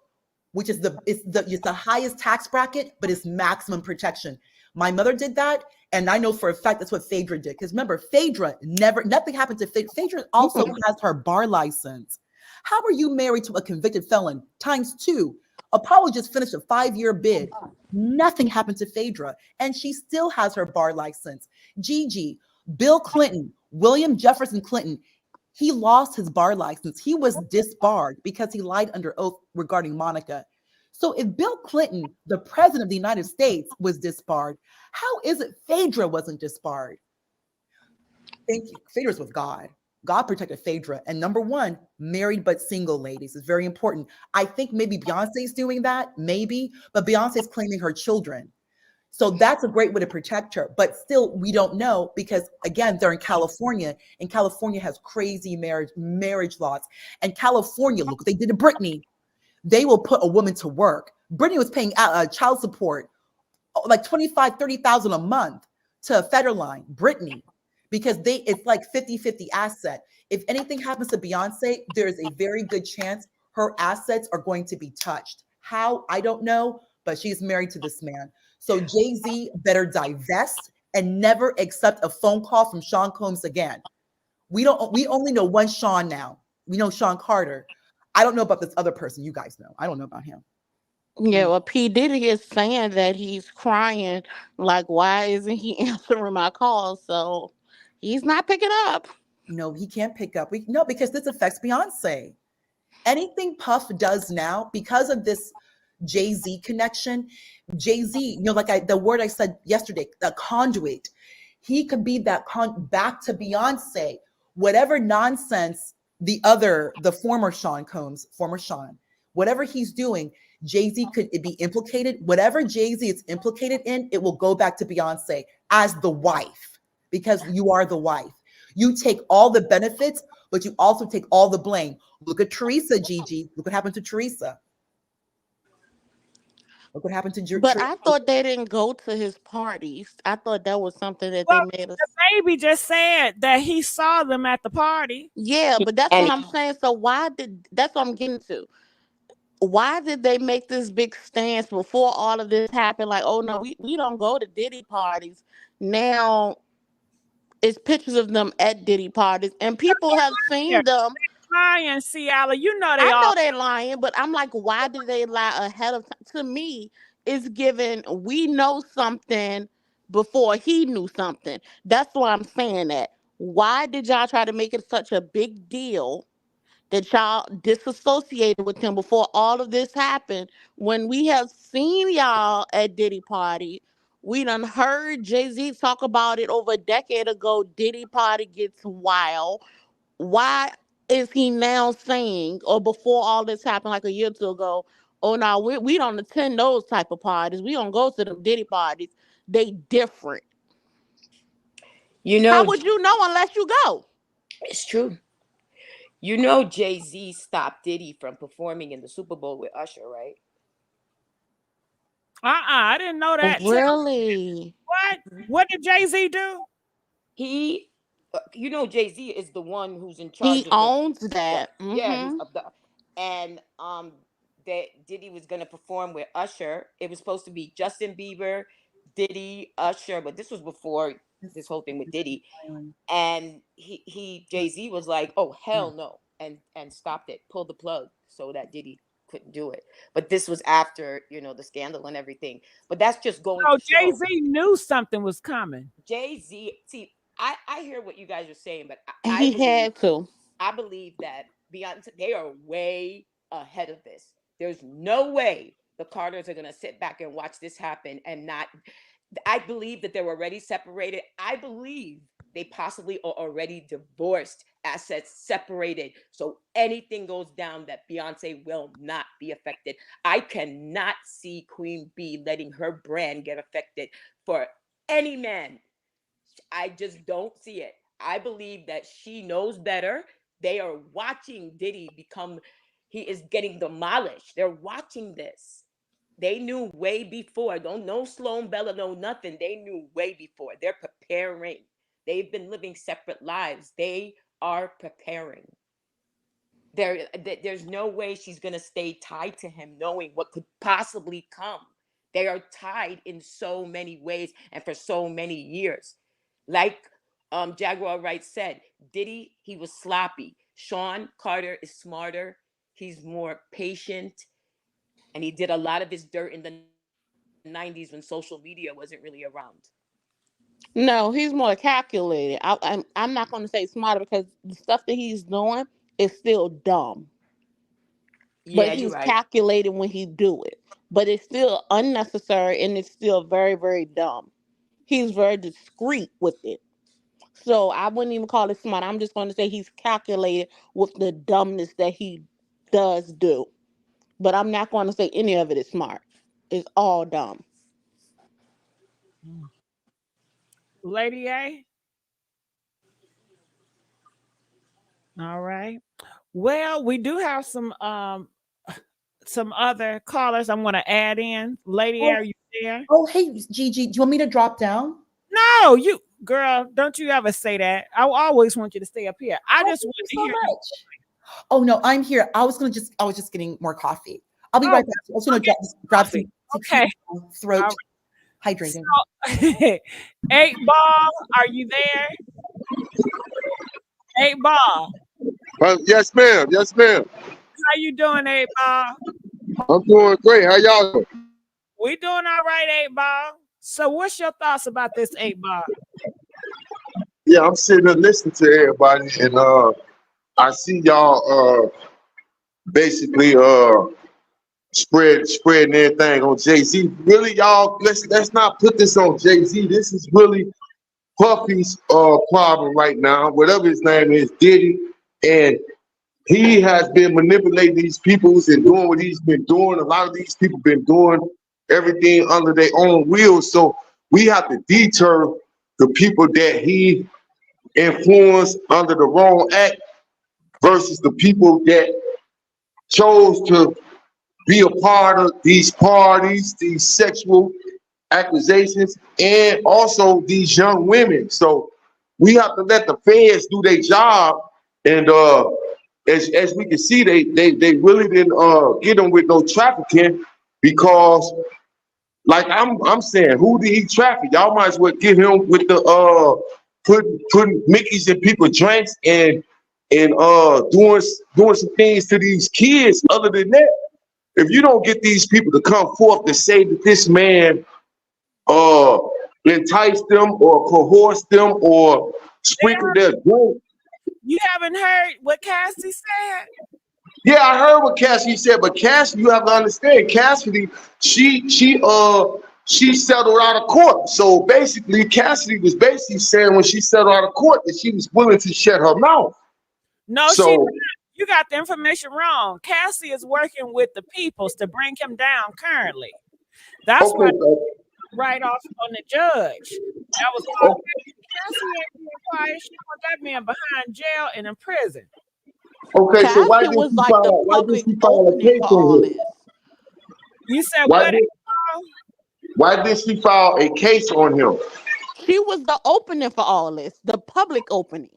which is the highest tax bracket, but it's maximum protection. My mother did that, and I know for a fact that's what Phaedra did. Because remember, Phaedra nothing happened to Phaedra. Phaedra also has her bar license. How are you married to a convicted felon? ×2. Apollo just finished a 5-year bid. Nothing happened to Phaedra, and she still has her bar license. Gigi, Bill Clinton, William Jefferson Clinton, he lost his bar license. He was disbarred because he lied under oath regarding Monica. So if Bill Clinton, the president of the United States, was disbarred, how is it Phaedra wasn't disbarred? Thank you. Phaedra's with God. God protected Phaedra. And number one, married but single ladies is very important. I think maybe Beyonce's doing that, maybe, but Beyonce's claiming her children. So that's a great way to protect her. But still, we don't know because again, they're in California, and California has crazy marriage laws. And California, look what they did to Britney. They will put a woman to work. Britney was paying child support like 25, 30,000 a month to Federline, Britney, because it's like 50-50 asset. If anything happens to Beyonce, there's a very good chance her assets are going to be touched. How? I don't know, but she's married to this man. So Jay-Z better divest and never accept a phone call from Sean Combs again. We only know one Sean now. We know Sean Carter. I don't know about this other person you guys know. I don't know about him. Yeah, well, P. Diddy is saying that he's crying, like, why isn't he answering my calls? So he's not picking up. No, he can't pick up. No, because this affects Beyonce. Anything Puff does now, because of this Jay-Z connection, Jay-Z, like the word I said yesterday, the conduit, he could be that back to Beyonce. Whatever nonsense the former Sean Combs, whatever he's doing, Jay-Z could be implicated. Whatever Jay-Z is implicated in, it will go back to Beyonce as the wife, because you are the wife. You take all the benefits, but you also take all the blame. Look at Teresa, Gigi. Look what happened to Teresa. Look what happened to But Teresa. I thought they didn't go to his parties. I thought that was something that they Well, made us. the baby just said that he saw them at the party. Yeah, but that's what And I'm saying. So that's what I'm getting to. Why did they make this big stance before all of this happened? Like, oh no, we don't go to Diddy parties. Now it's pictures of them at Diddy parties, and people have Yeah, seen them. lying, Ciala. You know they I all. know they're lying, but I'm like, why did they lie ahead of time? To me, it's given we know something before he knew something. That's why I'm saying that. Why did y'all try to make it such a big deal that y'all disassociated with him before all of this happened? When we have seen y'all at Diddy party, we done heard Jay-Z talk about it over a decade ago. Diddy party gets wild. Why is he now saying, or before all this happened like a year or two ago, oh no, we don't attend those type of parties. We don't go to them Diddy parties. They different. You How know, would you know unless you go? it's true. You know, Jay-Z stopped Diddy from performing in the Super Bowl with Usher, right? I didn't know that. Really? What? What did Jay-Z do? He, you know, Jay-Z is the one who's in He charge of owns the that. yeah, he's Mm-hmm. of the, and that Diddy was gonna perform with Usher. It was supposed to be Justin Bieber, Diddy, Usher, but this was before this whole thing with Diddy. And he Jay-Z was like, oh hell no, and stopped it, pulled the plug so that Diddy couldn't do it. But this was after, you know, the scandal and everything. But that's just going Oh, to show Jay-Z knew something was coming. Jay-Z. See, I hear what you guys are saying, but And he had to. I believe that Beyonce, they are way ahead of this. There's no way the Carters are gonna sit back and watch this happen and not. I believe that they're already separated. I believe they possibly are already divorced, assets separated. So anything goes down, that Beyonce will not be affected. I cannot see Queen Bee letting her brand get affected for any man. I just don't see it. I believe that she knows better. They are watching Diddy become, he is getting demolished. They're watching this. They knew way before. Don't know Sloan Bella, no nothing. They knew way before. They're preparing. They've been living separate lives. They are preparing. There's no way she's gonna stay tied to him, knowing what could possibly come. They are tied in so many ways and for so many years. Like Jaguar Wright said, Diddy, he was sloppy. Sean Carter is smarter. He's more patient, and he did a lot of his dirt in the 90s when social media wasn't really around. No, he's more calculated. I'm not going to say smarter because the stuff that he's doing is still dumb. But Yeah, you're he's right. calculated when he do it. But it's still unnecessary and it's still very, very dumb. He's very discreet with it. So I wouldn't even call it smart. I'm just going to say he's calculated with the dumbness that he does do. But I'm not going to say any of it is smart. It's all dumb. Lady A. All right. Well, we do have some other callers I'm going to add in. Lady A, Oh, are you there? oh, hey, Gigi, do you want me to drop down? No, you girl, don't you ever say that. I always want you to stay up here. I Oh, just thank want to you so hear. much. Oh no, I'm here. I was just getting more coffee. I'll be Oh, right back. I was gonna grab some okay. throat All hydrating. right. So, 8Ball, are you there? 8Ball, Yes, ma'am. Yes, ma'am. how you doing, 8Ball? I'm doing great. How y'all doing? We doing all right, 8Ball. So, what's your thoughts about this 8Ball? Yeah, I'm sitting there listening to everybody, and I see y'all basically spreading everything on Jay-Z. Really, y'all, let's not put this on Jay-Z. This is really Puffy's problem right now. Whatever his name is, Diddy, and he has been manipulating these peoples and doing what he's been doing. A lot of these people been doing everything under their own wheels. So we have to deter the people that he influenced under the wrong act versus the people that chose to be a part of these parties, these sexual accusations, and also these young women. So we have to let the feds do their job. And as we can see, they really didn't get them with no trafficking, because like I'm saying, who did he traffic? Y'all might as well get him with the putting Mickey's in people's drinks and doing some things to these kids. Other than that, if you don't get these people to come forth to say that this man entice them or coerce them or sprinkle their drink. You haven't heard what Cassie said? Yeah, I heard what Cassie said, but Cassie, you have to understand, Cassidy, she settled out of court. So basically, Cassidy was basically saying when she settled out of court that she was willing to shut her mouth. No, So you got the information wrong. Cassie is working with the peoples to bring him down currently. That's what right off on the judge. That was all. Cassie ain't being quiet. She want that man behind jail and in prison. okay, so why Cassie did was she like the file? Why did public she file a opening case for all on this. him? You said Why what? did, why did she file a case on him? She was the opening for all this, the public opening.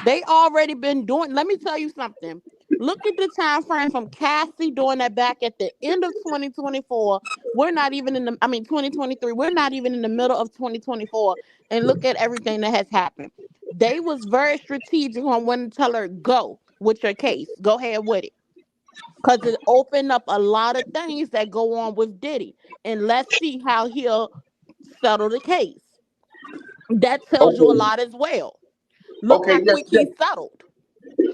They already been doing. Let me tell you something. Look at the time frame from Cassie doing that back at the end of 2024. We're not even in the. I mean, 2023. We're not even in the middle of 2024. And look at everything that has happened. They was very strategic on when to tell her go with your case. Go ahead with it, because it opened up a lot of things that go on with Diddy. And let's see how he'll settle the case. That tells you a Okay, lot as well. Look how yes, quick he settled.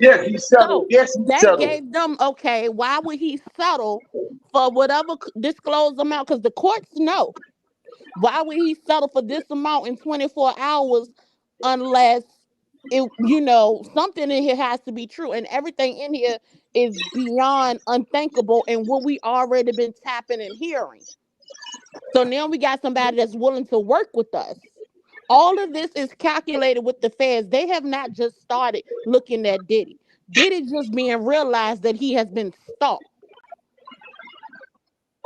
yes, he settled. So Yes, he that settled. gave them, okay, why would he settle for whatever disclosed amount? Because the courts know. Why would he settle for this amount in 24 hours unless something in here has to be true? And everything in here is beyond unthinkable and what we already been tapping and hearing. So now we got somebody that's willing to work with us. All of this is calculated with the feds. They have not just started looking at Diddy. Diddy just being realized that he has been stalked.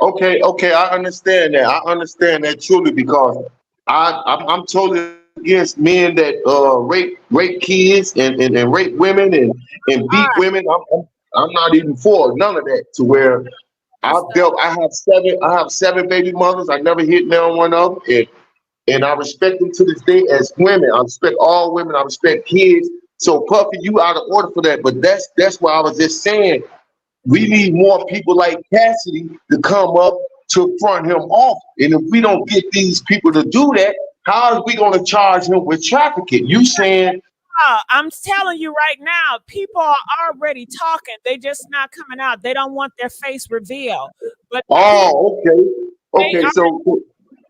Okay, I understand that. I understand that truly, because I'm totally against men that rape kids and rape women and All beat women. I'm not even for none of that. To where right. I have seven baby mothers. I never hit down one of them, and I respect them to this day as women. I respect all women. I respect kids. So Puffy, you out of order for that. But that's why I was just saying, we need more people like Cassidy to come up to front him off. And if we don't get these people to do that, how are we going to charge him with trafficking? You saying? I'm telling you right now, people are already talking. They just not coming out. They don't want their face revealed. But Oh, okay. they So are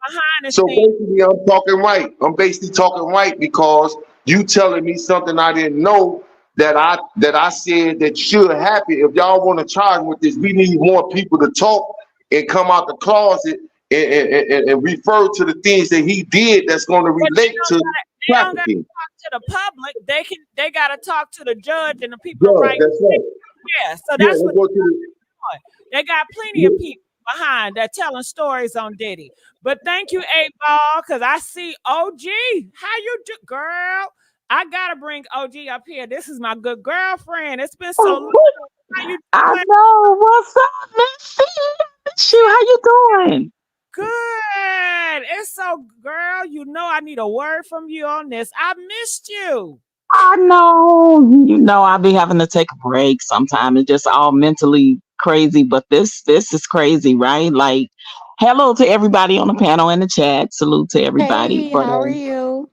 behind the scenes. basically I'm talking right. I'm basically talking right, because You telling me something I didn't know that I said that should happen. If y'all want to charge with this, we need more people to talk and come out the closet and refer to the things that he did that's going to But relate to they don't got to trafficking. talk to the public. They got to talk to the judge and the people Yeah, right. that's right. Yeah, so Yeah, that's they what go to the, they're doing. They got plenty of people behind that telling stories on Diddy. But thank you, 8Ball, because I see OG. How you do, girl? I gotta bring OG up here. This is my good girlfriend. It's been so long. How you I doing? know. What's up, Missy? Miss you. How you doing? Good. It's so, girl. You know I need a word from you on this. I missed you. I know. You know, I'll be having to take a break sometime. It's just all mentally crazy, but this is crazy, right? Like, hello to everybody on the panel and the chat. Salute to everybody. Hey, But how are you?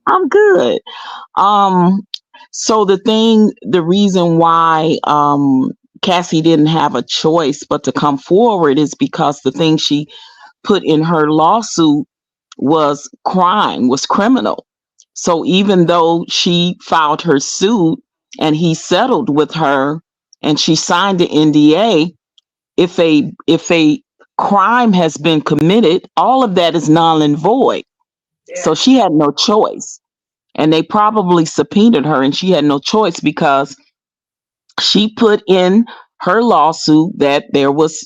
I'm good. Um, so the reason why Cassie didn't have a choice but to come forward is because the thing she put in her lawsuit was criminal. So even though she filed her suit and he settled with her and she signed the NDA, if a crime has been committed, all of that is null and void. So she had no choice. And they probably subpoenaed her and she had no choice because she put in her lawsuit that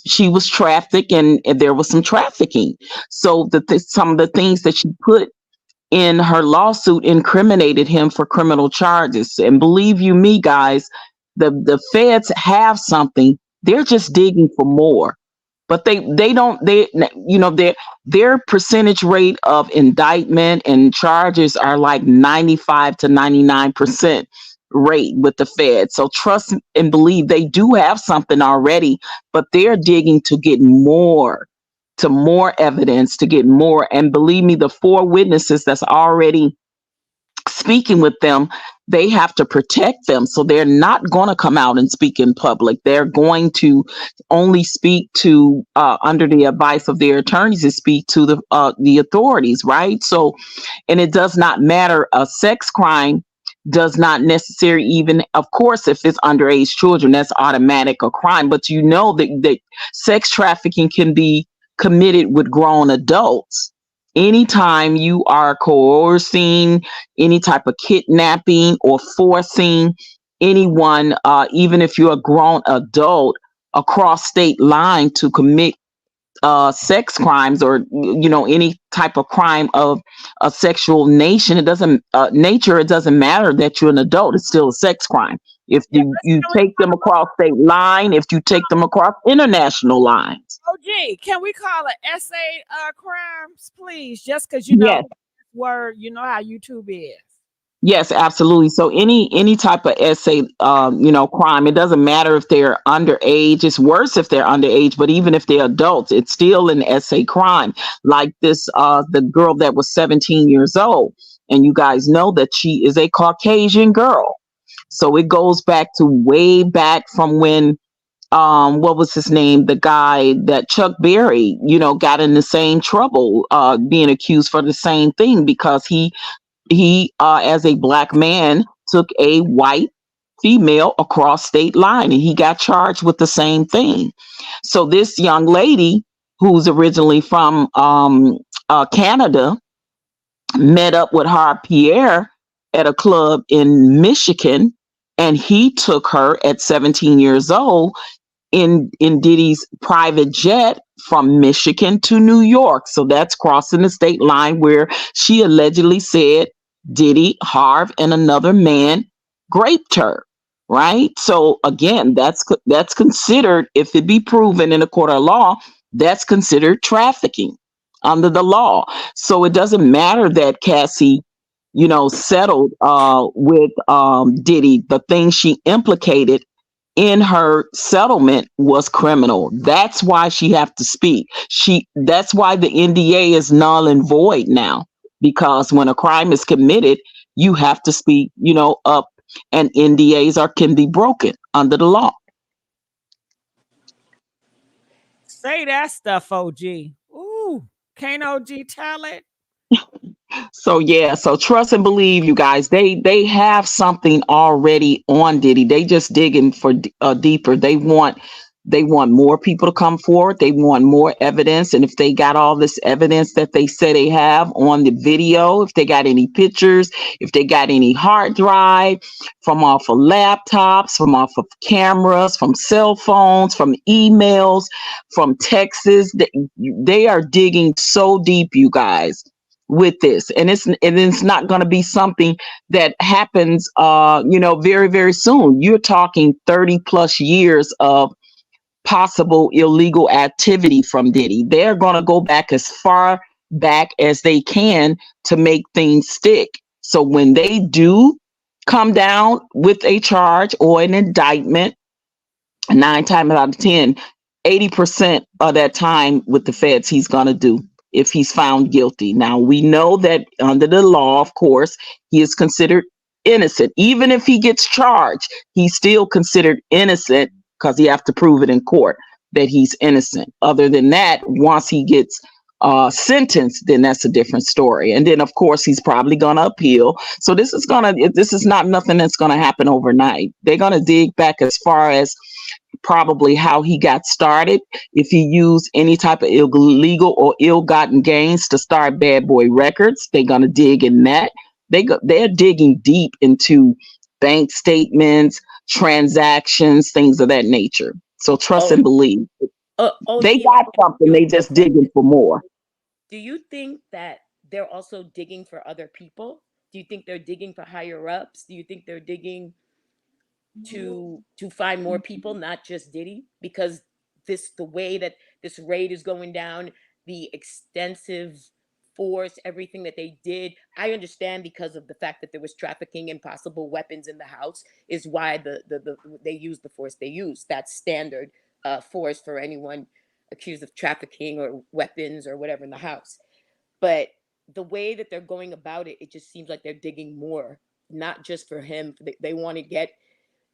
she was trafficked and there was some trafficking. So some of the things that she put in her lawsuit incriminated him for criminal charges. And believe you me, guys, the feds have something. They're just digging for more. But they don't they you know their percentage rate of indictment and charges are like 95 to 99% rate with the Fed. So trust and believe they do have something already, but they're digging to get more, to more evidence, to get more. And believe me, the four witnesses that's already speaking with them, they have to protect them. So they're not going to come out and speak in public. They're going to only speak to, under the advice of their attorneys, to speak to the authorities, right? So, and it does not matter. A sex crime does not necessarily, even, of course, if it's underage children, that's automatic a crime. But you know that sex trafficking can be committed with grown adults. Anytime you are coercing, any type of kidnapping or forcing anyone, even if you're a grown adult, across state line to commit sex crimes or any type of crime of a sexual nature, it doesn't matter that you're an adult. It's still a sex crime if Yeah, you take them across state line, if you take them across international lines. OG, can we call it essay crimes, please? Just because Yes. word, you know how YouTube is. Yes, absolutely. So any type of essay, crime, it doesn't matter if they're underage. It's worse if they're underage, but even if they're adults, it's still an essay crime. Like this, the girl that was 17 years old, and you guys know that she is a Caucasian girl. So it goes back to way back from when, what was his name? The guy that Chuck Berry, got in the same trouble, being accused for the same thing because he as a black man took a white female across state line and he got charged with the same thing. So this young lady who's originally from Canada met up with Harp Pierre at a club in Michigan, and he took her at 17 years old in Diddy's private jet from Michigan to New York. So that's crossing the state line where she allegedly said Diddy, Harv, and another man raped her. Right. So again, that's considered, if it be proven in a court of law, that's considered trafficking under the law. So it doesn't matter that Cassie, settled with Diddy. The thing she implicated in her settlement was criminal. That's why she have to speak. That's why the NDA is null and void now, because when a crime is committed, you have to speak, up, and NDAs can be broken under the law. Say that stuff, OG. Ooh, can't OG tell it? So yeah, so trust and believe, you guys. They have something already on Diddy. They just digging for deeper. They want more people to come forward. They want more evidence. And if they got all this evidence that they say they have on the video, if they got any pictures, if they got any hard drive from off of laptops, from off of cameras, from cell phones, from emails, from texts, they are digging so deep, you guys, with this. And it's not going to be something that happens very, very soon. You're talking 30 plus years of possible illegal activity from Diddy. They're going to go back as far back as they can to make things stick. So when they do come down with a charge or an indictment, 9 times out of 10, 80% of that time with the feds, he's going to do if he's found guilty. Now, we know that under the law, of course, he is considered innocent. Even if he gets charged, he's still considered innocent because he have to prove it in court that he's innocent. Other than that, once he gets sentenced, then that's a different story. And then, of course, he's probably going to appeal. So this is not nothing that's going to happen overnight. They're going to dig back as far as probably how he got started. If he used any type of illegal or ill-gotten gains to start Bad Boy Records, they're going to dig in that. They're digging deep into bank statements, transactions, things of that nature. So trust and believe. They got something. They just digging for more. Do you think that they're also digging for other people? Do you think they're digging for higher ups? Do you think they're digging to find more people, not just Diddy? Because the way that this raid is going down, the extensive force, everything that they did, I understand because of the fact that there was trafficking and possible weapons in the house is why they used the force they used. That's standard force for anyone accused of trafficking or weapons or whatever in the house. But the way that they're going about it, it just seems like they're digging more, not just for him. They want to get,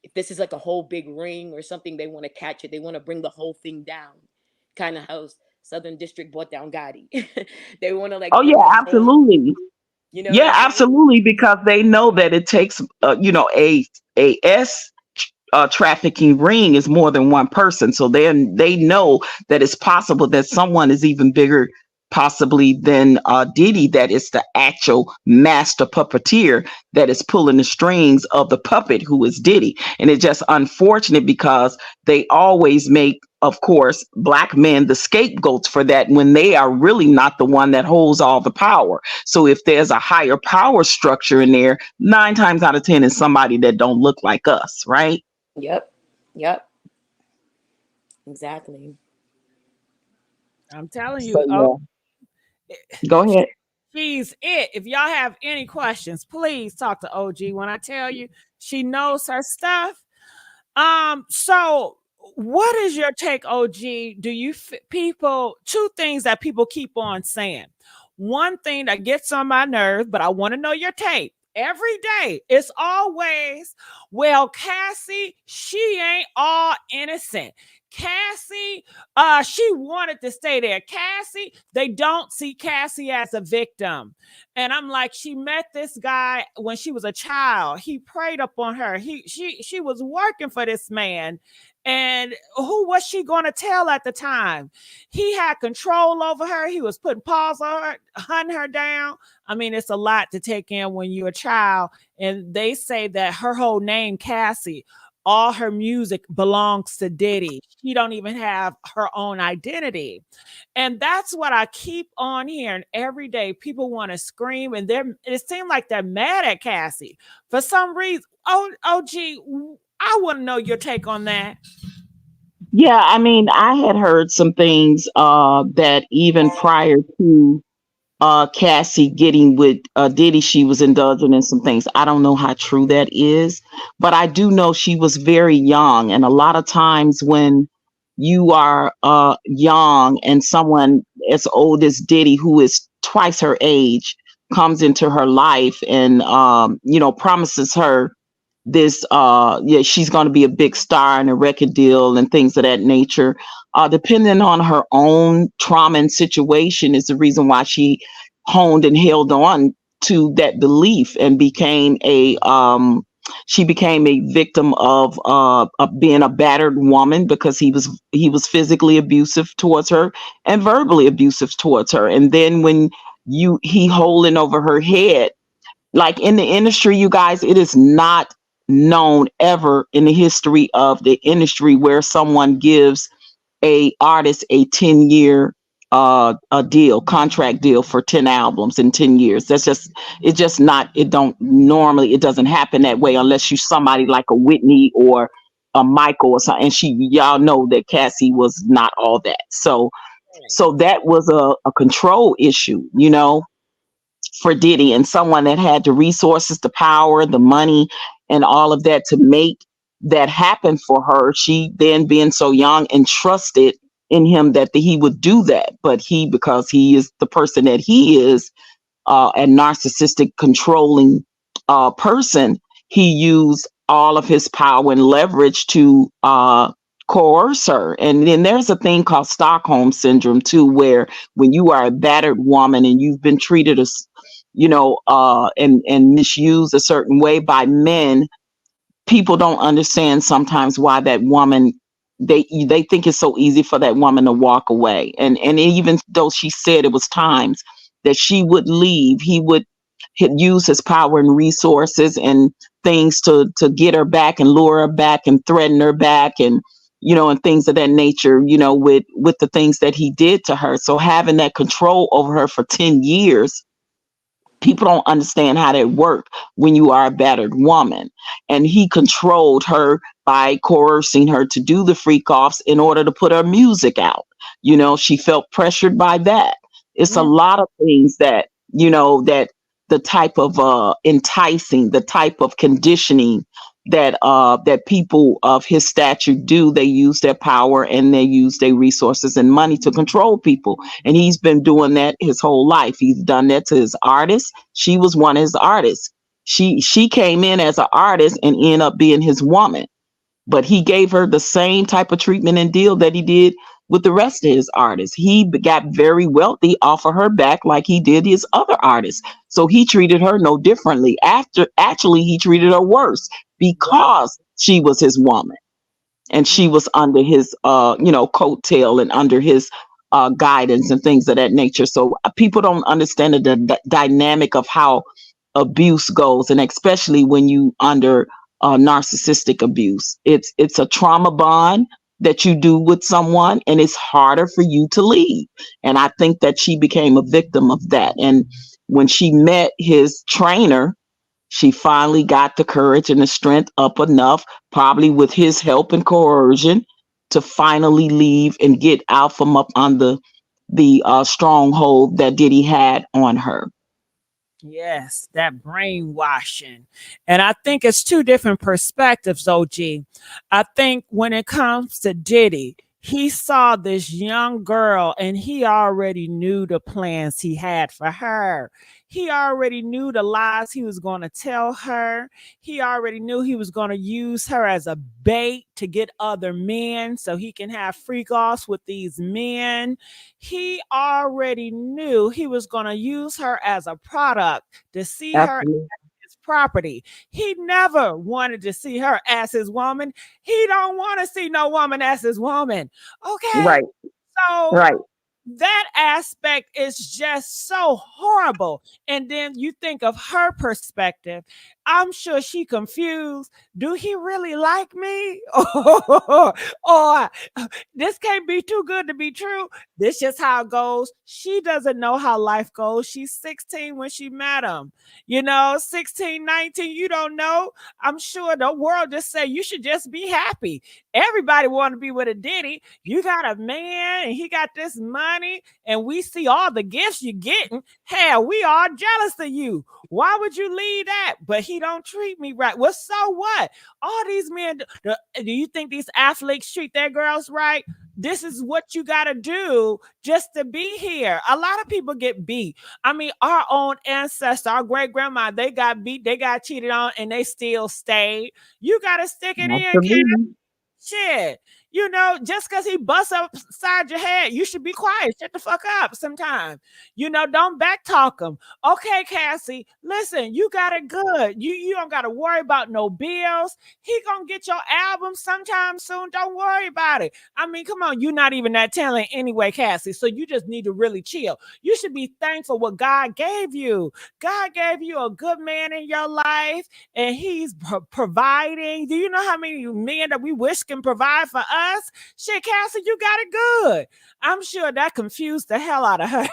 if this is like a whole big ring or something, they want to catch it. They want to bring the whole thing down. Kind of how Southern District brought down Gotti. They want to like. Oh yeah, absolutely. Yeah, absolutely, because they know that it takes a trafficking ring is more than one person. So they know that it's possible that someone is even bigger possibly than Diddy, that is the actual master puppeteer that is pulling the strings of the puppet who is Diddy. And it's just unfortunate because they always make, of course, black men the scapegoats for that when they are really not the one that holds all the power. So if there's a higher power structure in there, 9 times out of 10 is somebody that don't look like us, right? Yep. Exactly. I'm telling you. So, go ahead. She's it. If y'all have any questions, please talk to OG. When I tell you, she knows her stuff. So what is your take, OG? Do you people, two things that people keep on saying. One thing that gets on my nerves, but I want to know your take. Every day, it's always, well, Cassie, she ain't all innocent. Cassie, she wanted to stay there. Cassie, they don't see Cassie as a victim. And I'm like, she met this guy when she was a child. He preyed upon her. She was working for this man. And who was she going to tell at the time? He had control over her. He was putting paws on her, hunting her down. I mean, it's a lot to take in when you're a child. And they say that her whole name, Cassie, all her music belongs to Diddy. She don't even have her own identity. And that's what I keep on hearing every day. People want to scream, and it seems like they're mad at Cassie for some reason. OG, I want to know your take on that. Yeah, I mean, I had heard some things that even prior to Cassie getting with Diddy, she was indulging in some things. I don't know how true that is, but I do know she was very young. And a lot of times when you are young and someone as old as Diddy, who is twice her age, comes into her life and promises her this she's going to be a big star in a record deal and things of that nature, depending on her own trauma and situation is the reason why she honed and held on to that belief and became a she became a victim of being a battered woman because he was physically abusive towards her and verbally abusive towards her. And then when he holding over her head, like in the industry, you guys, it is not known ever in the history of the industry where someone gives a artist a 10-year a deal, contract deal for 10 albums in 10 years. That's just, it's just not, it don't normally, it doesn't happen that way unless you somebody like a Whitney or a Michael or something. And y'all know that Cassie was not all that. So that was a control issue, for Diddy, and someone that had the resources, the power, the money, and all of that to make that happen for her. She then, being so young and trusted in him that he would do that. But because he is the person that he is, a narcissistic, controlling person, he used all of his power and leverage to coerce her. And then there's a thing called Stockholm syndrome too, where when you are a battered woman and you've been treated as, and misused a certain way by men, people don't understand sometimes why that woman, they think it's so easy for that woman to walk away. And even though she said it was times that she would leave, he would use his power and resources and things to get her back and lure her back and threaten her back, and and things of that nature, with the things that he did to her. So having that control over her for 10 years, people don't understand how that worked when you are a battered woman. And he controlled her by coercing her to do the freak offs in order to put her music out. She felt pressured by that. It's a lot of things that, that the type of enticing, the type of conditioning that people of his stature do. They use their power and they use their resources and money to control people. And he's been doing that his whole life. He's done that to his artists. She was one of his artists. She came in as an artist and ended up being his woman. But he gave her the same type of treatment and deal that he did with the rest of his artists. He got very wealthy off of her back like he did his other artists. So he treated her no differently. Actually, he treated her worse because she was his woman and she was under his, coattail and under his guidance and things of that nature. So people don't understand the dynamic of how abuse goes, and especially when you under narcissistic abuse. It's a trauma bond that you do with someone, and it's harder for you to leave. And I think that she became a victim of that. And when she met his trainer, she finally got the courage and the strength up enough, probably with his help and coercion, to finally leave and get out from up under the stronghold that Diddy had on her. Yes, that brainwashing. And I think it's two different perspectives, OG. I think when it comes to Diddy, he saw this young girl and he already knew the plans he had for her. He already knew the lies he was going to tell her. He already knew he was going to use her as a bait to get other men so he can have freak offs with these men. He already knew he was going to use her as a product to see her as his property. He never wanted to see her as his woman. He don't want to see no woman as his woman. Okay. Right. So Right. that aspect is just so horrible. And then you think of her perspective. I'm sure she confused. Do he really like me? Or this can't be too good to be true. This is how it goes. She doesn't know how life goes. She's 16 when she met him. 16, 19, you don't know. I'm sure the world just say you should just be happy. Everybody want to be with a Diddy. You got a man and he got this money and we see all the gifts you're getting. Hell, we are jealous of you. Why would you leave that? But he don't treat me right. Well, so what? All these men, do you think these athletes treat their girls right? This is what you got to do just to be here. A lot of people get beat. I mean, our own ancestors, our great grandma, they got beat, they got cheated on, and they still stayed. You got to stick it in, kid. Shit. Just because he busts upside your head, you should be quiet. Shut the fuck up sometime. Don't backtalk him. Okay, Cassie, listen, you got it good. You don't got to worry about no bills. He gonna get your album sometime soon. Don't worry about it. I mean, come on, you're not even that talented anyway, Cassie. So you just need to really chill. You should be thankful what God gave you. God gave you a good man in your life, and he's providing. Do you know how many men that we wish can provide for us? Shit, Cassie, you got it good. I'm sure that confused the hell out of her.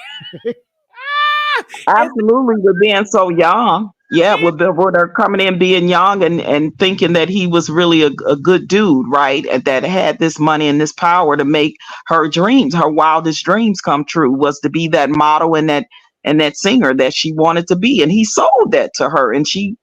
Absolutely, with being so young. Yeah, with her coming in being young and thinking that he was really a good dude, right? And that had this money and this power to make her dreams, her wildest dreams come true, was to be that model and that singer that she wanted to be. And he sold that to her, and she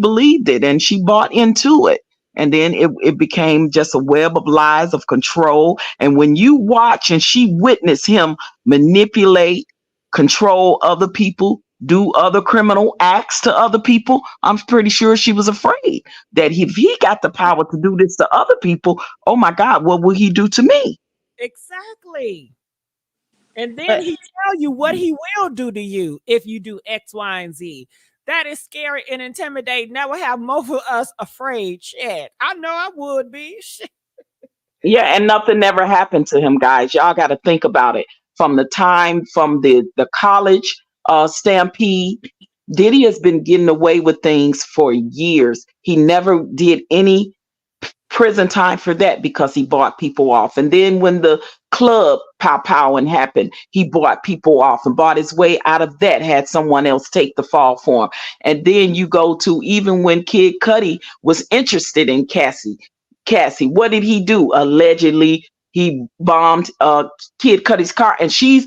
believed it, and she bought into it. And then it became just a web of lies, of control. And when you watch and she witnessed him manipulate, control other people, do other criminal acts to other people, I'm pretty sure she was afraid that if he got the power to do this to other people, oh my God, what will he do to me? Exactly. And then But he tell you what he will do to you if you do X, Y, and Z. That is scary and intimidating. That would have most of us afraid. Shit, I know I would be. Shit. Yeah, and nothing never happened to him, guys. Y'all got to think about it. From the college stampede, Diddy has been getting away with things for years. He never did any prison time for that because he bought people off. And then when the club powing happened, he bought people off and bought his way out of that, had someone else take the fall for him. And then you go to even when Kid Cudi was interested in Cassie, what did he do? Allegedly, he bombed Kid Cudi's car, and she's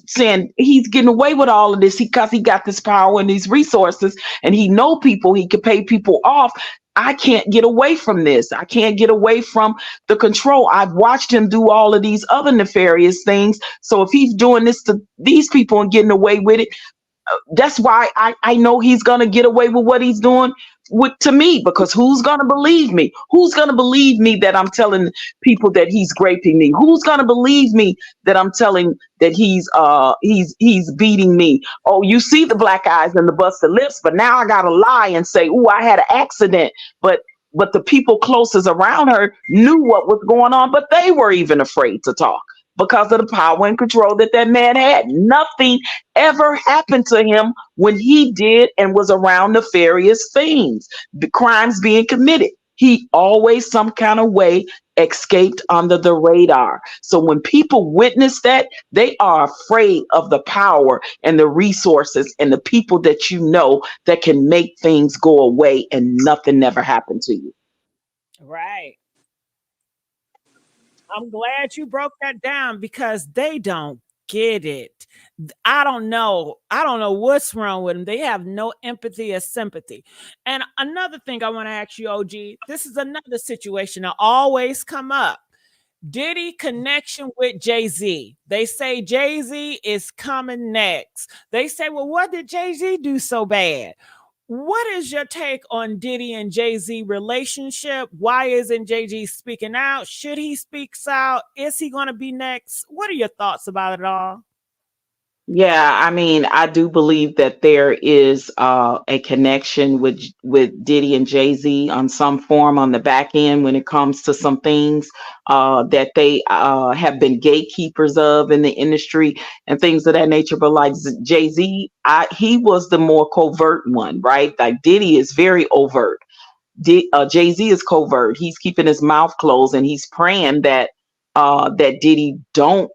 saying he's getting away with all of this because he got this power and these resources, and he know people, he could pay people off. I can't get away from this. I can't get away from the control. I've watched him do all of these other nefarious things. So if he's doing this to these people and getting away with it, that's why I know he's going to get away with what he's doing to me, because who's going to believe me? Who's going to believe me that I'm telling people that he's raping me? Who's going to believe me that I'm telling that he's beating me? Oh, you see the black eyes and the busted lips, but now I got to lie and say, "Oh, I had an accident." But the people closest around her knew what was going on, but they were even afraid to talk because of the power and control that man had. Nothing ever happened to him when he did and was around nefarious things, the crimes being committed. He always some kind of way escaped under the radar. So when people witness that, they are afraid of the power and the resources and the people that you know that can make things go away and nothing never happened to you. Right. I'm glad you broke that down because they don't get it. I don't know what's wrong with them. They have no empathy or sympathy. And another thing I want to ask you, OG, this is another situation that always come up. Diddy connection with Jay-Z. They say Jay-Z is coming next. They say, well, what did Jay-Z do so bad? What is your take on Diddy and Jay-Z relationship? Why isn't Jay-Z speaking out? Should he speak out? Is he going to be next? What are your thoughts about it all? Yeah, I mean, I do believe that there is a connection with Diddy and Jay-Z on some form on the back end when it comes to some things that they have been gatekeepers of in the industry and things of that nature. But like Jay-Z, he was the more covert one, right? Like Diddy is very overt. Jay-Z is covert. He's keeping his mouth closed and he's praying that Diddy don't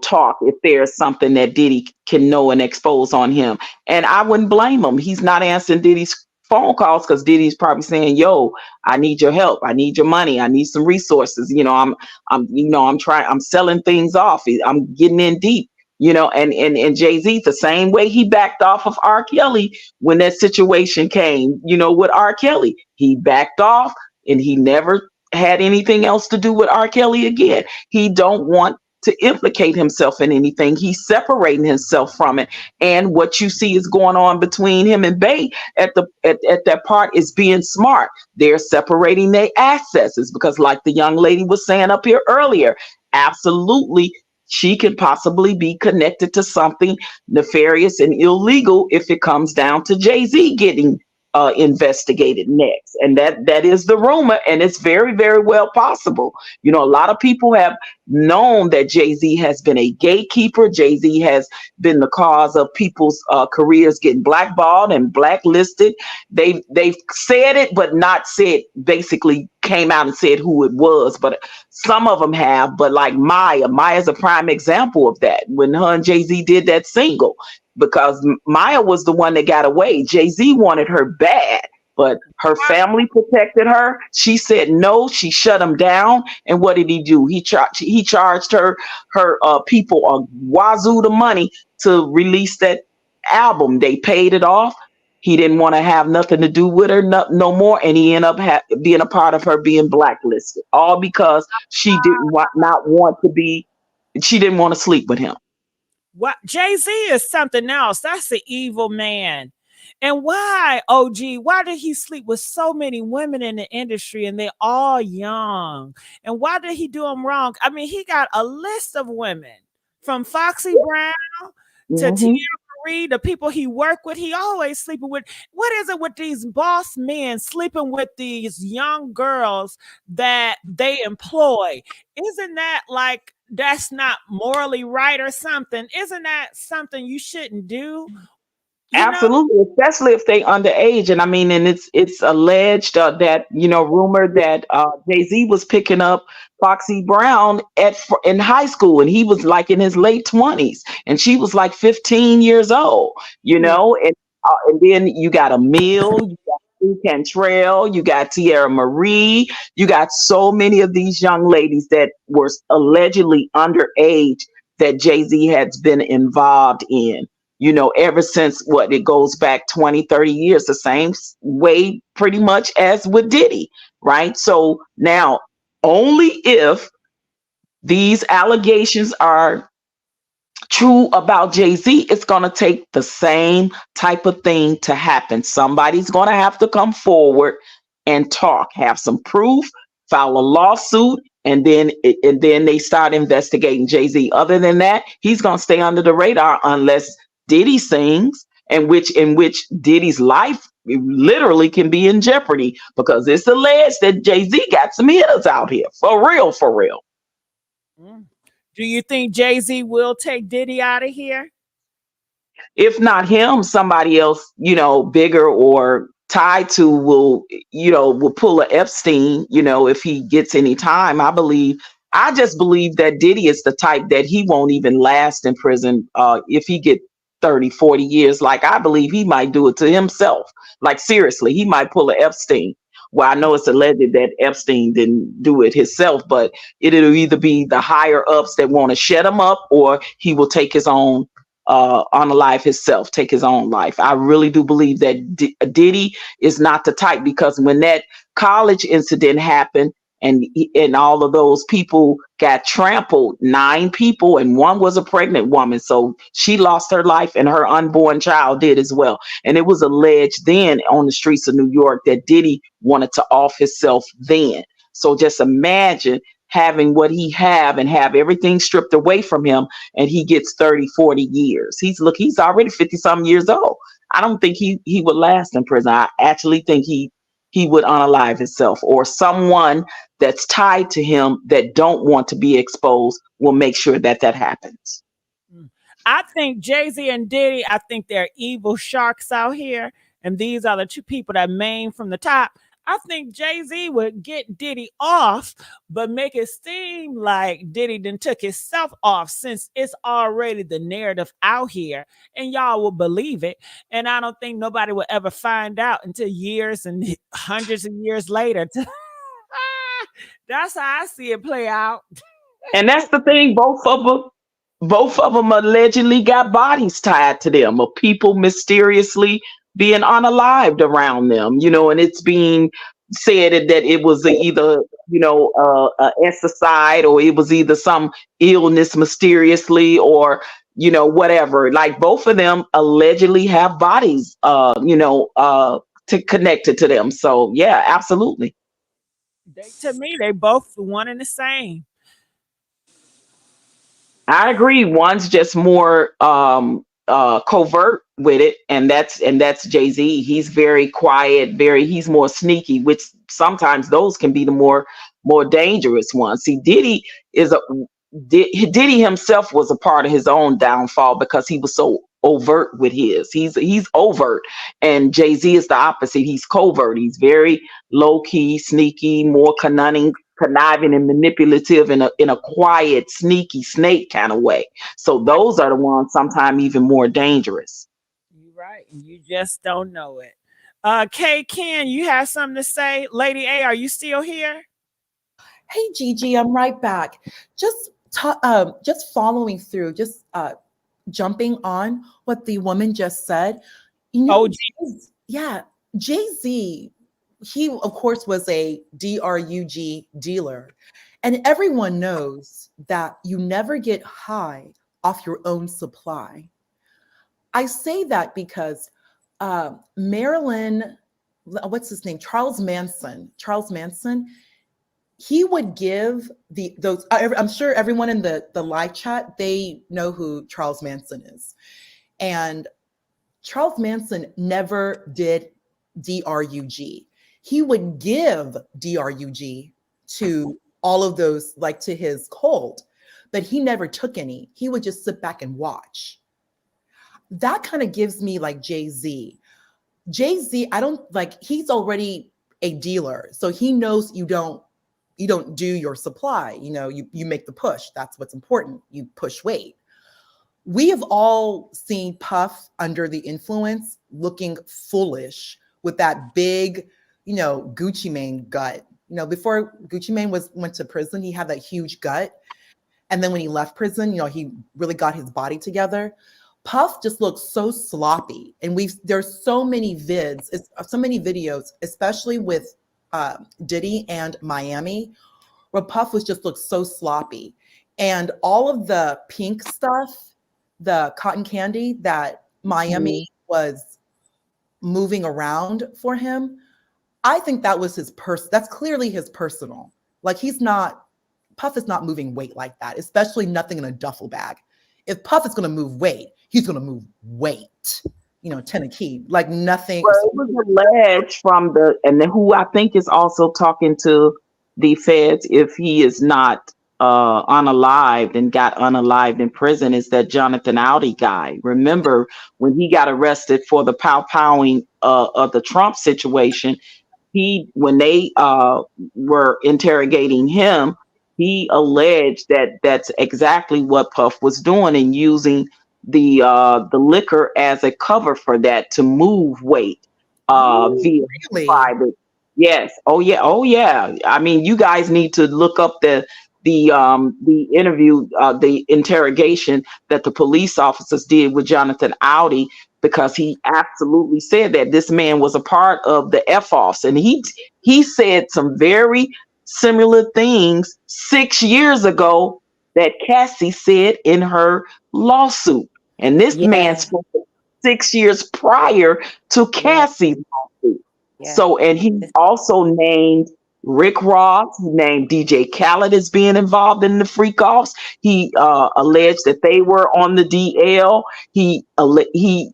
talk if there's something that Diddy can know and expose on him. And I wouldn't blame him. He's not answering Diddy's phone calls because Diddy's probably saying, "Yo, I need your help. I need your money. I need some resources. I'm selling things off. I'm getting in deep." And Jay-Z, the same way he backed off of R. Kelly when that situation came, with R. Kelly. He backed off and he never had anything else to do with R. Kelly again. He don't want to implicate himself in anything. He's separating himself from it. And what you see is going on between him and Bay at that part is being smart. They're separating their accesses because, like the young lady was saying up here earlier, absolutely, she could possibly be connected to something nefarious and illegal if it comes down to Jay-Z getting investigated next. And that is the rumor, and it's very, very well possible. You know, a lot of people have known that Jay-Z has been a gatekeeper. Jay-Z has been the cause of people's careers getting blackballed and blacklisted. They've said it, but not said, basically came out and said who it was. But some of them have. But like Maya's a prime example of that. When her and Jay-Z did that single, because Maya was the one that got away. Jay-Z wanted her bad, but her family protected her. She said no. She shut him down. And what did he do? He charged her people a wazoo the money to release that album. They paid it off. He didn't want to have nothing to do with her no more, and he ended up being a part of her being blacklisted, all because she didn't want to sleep with him. What Jay-Z is something else. That's an evil man. And why, OG, why did he sleep with so many women in the industry and they're all young? And why did he do them wrong? I mean, he got a list of women from Foxy Brown to Tia Marie, the people he worked with, he always sleeping with. What is it with these boss men sleeping with these young girls that they employ? Isn't that like, that's not morally right or something? Isn't that something you shouldn't do? Absolutely, especially if they underage. And I mean, and it's alleged that, rumor that Jay-Z was picking up Foxy Brown in high school, and he was like in his late 20s, and she was like 15 years old, and then you got Emil, you got Cantrell, you got Tierra Marie, you got so many of these young ladies that were allegedly underage that Jay-Z has been involved in. Ever since it goes back 20, 30 years, the same way pretty much as with Diddy, right? So now, only if these allegations are true about Jay-Z, it's going to take the same type of thing to happen. Somebody's going to have to come forward and talk, have some proof, file a lawsuit, and then they start investigating Jay-Z. Other than that, he's going to stay under the radar unless Diddy sings, in which Diddy's life literally can be in jeopardy, because it's alleged that Jay-Z got some hitters out here. For real, for real. Do you think Jay-Z will take Diddy out of here? If not him, somebody else, bigger or tied to will pull a Epstein, if he gets any time. I just believe that Diddy is the type that he won't even last in prison if he get 30, 40 years. Like, I believe he might do it to himself. Like, seriously, he might pull a Epstein. Well, I know it's alleged that Epstein didn't do it himself, but it'll either be the higher ups that want to shut him up, or he will take his own unalive himself, take his own life. I really do believe that Diddy is not the type, because when that college incident happened and all of those people got trampled, 9 people, and one was a pregnant woman. So she lost her life, and her unborn child did as well. And it was alleged then on the streets of New York that Diddy wanted to off himself then. So just imagine having what he have and have everything stripped away from him, and he gets 30, 40 years. He's already 50 something years old. I don't think he would last in prison. I actually think he would unalive himself, or someone that's tied to him that don't want to be exposed will make sure that happens. I think Jay-Z and Diddy, I think they're evil sharks out here. And these are the two people that main from the top. I think Jay-Z would get Diddy off, but make it seem like Diddy then took himself off, since it's already the narrative out here and y'all will believe it. And I don't think nobody will ever find out until years and hundreds of years later. That's how I see it play out. And that's the thing. Both of them allegedly got bodies tied to them, of people mysteriously being unalived around them, and it's being said that it was either pesticide, or it was either some illness mysteriously, or whatever. Like both of them allegedly have bodies, connected to them. So yeah, absolutely. To me, they both one and the same. I agree. One's just more covert with it, and that's Jay-Z. He's very quiet, he's more sneaky, which sometimes those can be the more dangerous ones. See, Diddy himself was a part of his own downfall because he was so overt with his. He's overt, and Jay-Z is the opposite. He's covert. He's very low key, sneaky, more conniving and manipulative in a quiet, sneaky snake kind of way. So those are the ones sometimes even more dangerous. You're right. You just don't know it. K Ken, you have something to say? Lady A, are you still here? Hey Gigi, I'm right back. Just following through, jumping on what the woman just said. Jay-Z, he of course was a drug dealer, and everyone knows that you never get high off your own supply. I say that because Marilyn, what's his name? Charles Manson, he would give those. I'm sure everyone in the live chat, they know who Charles Manson is. And Charles Manson never did drug. He would give drug to all of those, like to his cult, but he never took any. He would just sit back and watch. That kind of gives me like Jay-Z. I don't like, he's already a dealer, so he knows you don't do your supply. You make the push. That's what's important. You push weight. We have all seen Puff under the influence looking foolish with that big, Gucci Mane gut. Before Gucci Mane went to prison, he had that huge gut. And then when he left prison, he really got his body together. Puff just looks so sloppy. And there's so many videos, especially with Diddy and Miami, where Puff looks so sloppy. And all of the pink stuff, the cotton candy that Miami was moving around for him, I think that was that's clearly his personal. Like Puff is not moving weight like that, especially nothing in a duffel bag. If Puff is going to move weight, he's going to move weight. Tennessee, like nothing. Well, it was alleged from and who I think is also talking to the feds, if he is not unalived and got unalived in prison, is that Jonathan Audi guy. Remember when he got arrested for the pow-powing of the Trump situation, when they were interrogating him, he alleged that that's exactly what Puff was doing, and using the liquor as a cover for that, to move weight via private. Yes. Oh yeah. I mean, you guys need to look up the interview, the interrogation that the police officers did with Jonathan Audi, because he absolutely said that this man was a part of the F-offs, and he said some very similar things 6 years ago that Cassie said in her lawsuit. And this man spoke 6 years prior to Cassie's lawsuit. Yeah. So, and he also named Rick Ross, he named DJ Khaled as being involved in the freak offs. He alleged that they were on the DL. He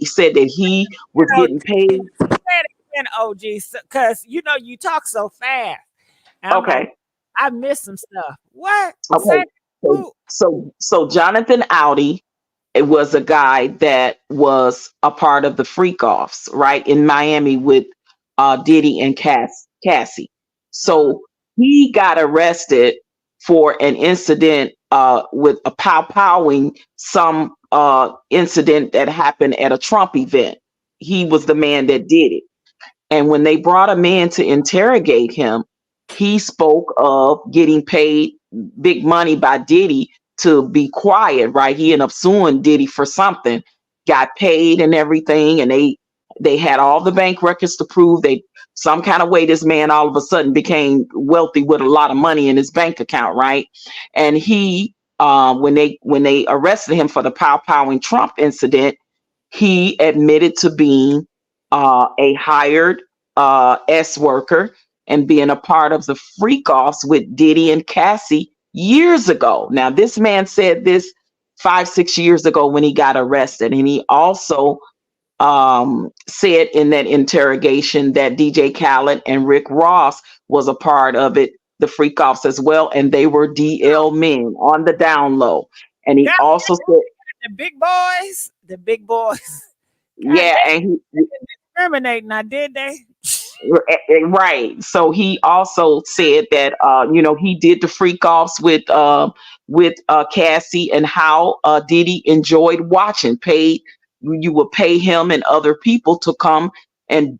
said that he was getting paid. Say it again, OG, because you talk so fast. Okay. I missed some stuff. What? Okay. So Jonathan Audi, it was a guy that was a part of the freak offs, right, in Miami with Diddy and Cassie. So he got arrested for an incident with a pow-powing, some incident that happened at a Trump event. He was the man that did it. And when they brought him in to interrogate him, he spoke of getting paid big money by Diddy to be quiet, right? He ended up suing Diddy for something, got paid and everything. And they had all the bank records to prove they some kind of way this man all of a sudden became wealthy with a lot of money in his bank account, right? And he, when they arrested him for the powing Trump incident, he admitted to being a hired S worker and being a part of the freak offs with Diddy and Cassie years ago. Now, this man said this 5-6 years ago when he got arrested, and he also said in that interrogation that DJ Khaled and Rick Ross was a part of it, the freak offs as well, and they were DL men on the down low. And he God, also said, the big boys. God, yeah, they and didn't discriminate now, did they? right. So he also said that he did the freak offs with Cassie, and how Diddy enjoyed watching. You would pay him and other people to come and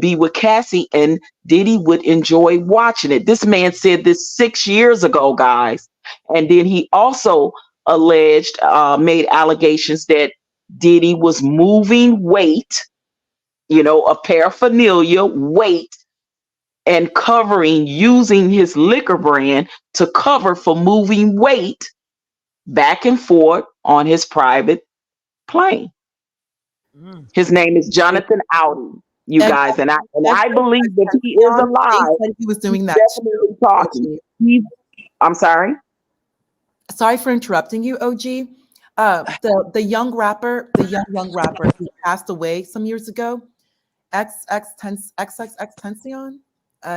be with Cassie, and Diddy would enjoy watching it. This man said this 6 years ago, guys. And then he also alleged, made allegations that Diddy was moving weight, a paraphernalia, weight, and covering, using his liquor brand to cover for moving weight back and forth on his private plane. His name is Jonathan Audi, you And guys, and that's I believe that he is they alive. said he was doing He's that definitely talking. I'm sorry. Sorry for interrupting you, OG. The young rapper, young rapper who passed away some years ago, XXXTentacion,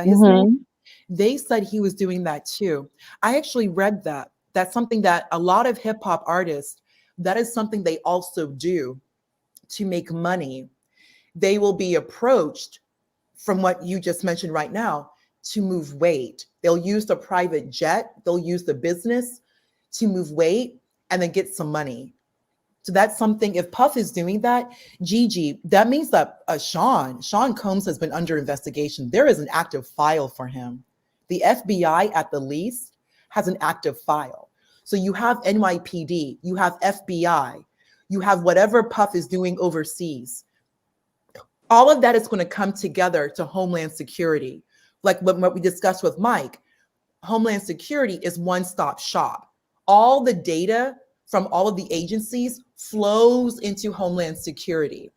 his name. They said he was doing that too. I actually read that. That's something that a lot of hip hop artists, that is something they also do to make money. They will be approached from what you just mentioned right now to move weight. They'll use the private jet, they'll use the business to move weight and then get some money. So that's something, if Puff is doing that, Gigi, that means that Sean Combs has been under investigation. There is an active file for him. The FBI at the least has an active file. So you have NYPD, you have FBI, you have whatever Puff is doing overseas. All of that is going to come together to Homeland Security. Like what we discussed with Mike, Homeland Security is one-stop shop. All the data from all of the agencies flows into Homeland Security.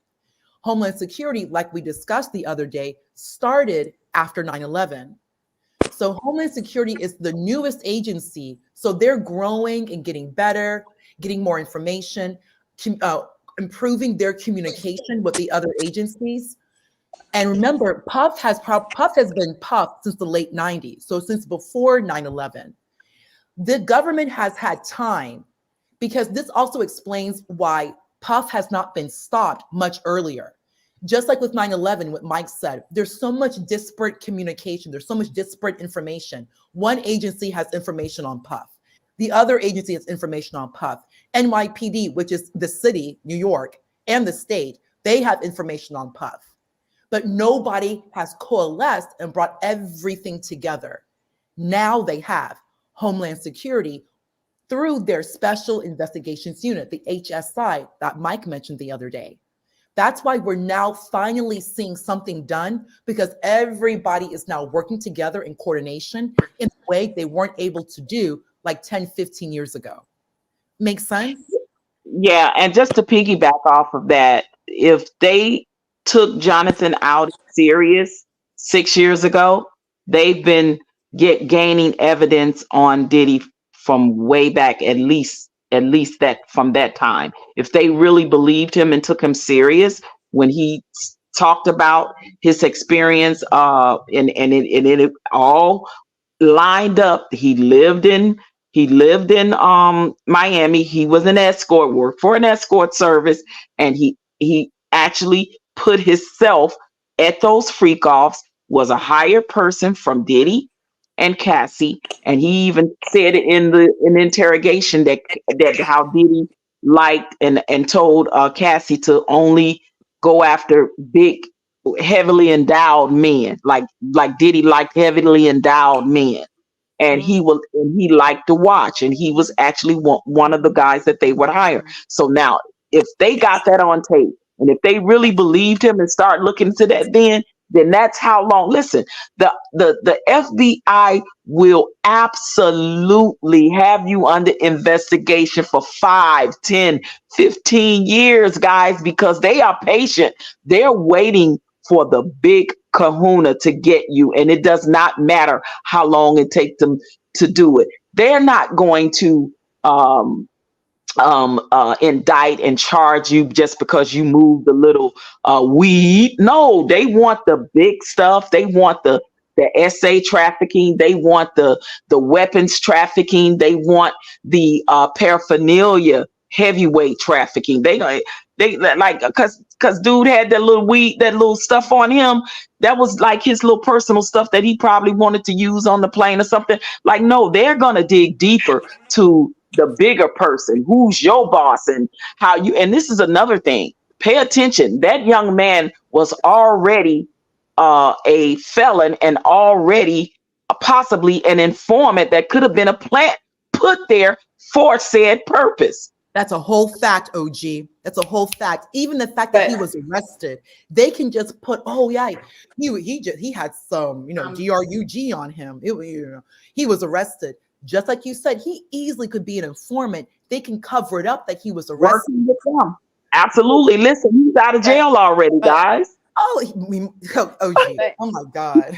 Homeland Security, like we discussed the other day, started after 9/11. So Homeland Security is the newest agency. So they're growing and getting better, getting more information, improving their communication with the other agencies. And remember, Puff has been Puff since the late 90s. So since before 9/11. The government has had time, because this also explains why Puff has not been stopped much earlier. Just like with 9/11, what Mike said, there's so much disparate communication. There's so much disparate information. One agency has information on Puff. The other agency has information on Puff. NYPD, which is the city, New York, and the state, they have information on Puff. But nobody has coalesced and brought everything together. Now they have Homeland Security through their Special Investigations Unit, the HSI that Mike mentioned the other day. That's why we're now finally seeing something done, because everybody is now working together in coordination in a way they weren't able to do like 10, 15 years ago. Makes sense? Yeah, and just to piggyback off of that, if they took Jonathan out serious 6 years ago, they've been gaining evidence on Diddy from way back, at least that from that time. If they really believed him and took him serious when he talked about his experience, and it all lined up. He lived in Miami. He was an escort, worked for an escort service, and he actually put himself at those freak offs, was a hired person from Diddy and Cassie, and he even said in the interrogation that how Diddy liked and told Cassie to only go after big, heavily endowed men, like Diddy liked heavily endowed men, and he liked to watch, and he was actually one of the guys that they would hire. So now, if they got that on tape, and if they really believed him and start looking into that, then then that's how long. Listen, the FBI will absolutely have you under investigation for 5, 10, 15 years, guys, because they are patient. They're waiting for the big kahuna to get you. And it does not matter how long it takes them to do it. They're not going to indict and charge you just because you moved a little weed. No, they want the big stuff. They want the SA trafficking. They want the weapons trafficking. They want the paraphernalia heavyweight trafficking. They like because dude had that little weed, that little stuff on him. That was like his little personal stuff that he probably wanted to use on the plane or something. Like, no, they're gonna dig deeper to the bigger person, who's your boss, and how you. And this is another thing. Pay attention. That young man was already a felon and already possibly an informant that could have been a plant put there for said purpose. That's a whole fact, OG. That's a whole fact. Even the fact that he was arrested, they can just put, oh yeah, he had some, GRUG on him. He was arrested. Just like you said, he easily could be an informant. They can cover it up that he was arrested. Working with them. Absolutely. Listen, he's out of jail already, guys. OG. Oh my God.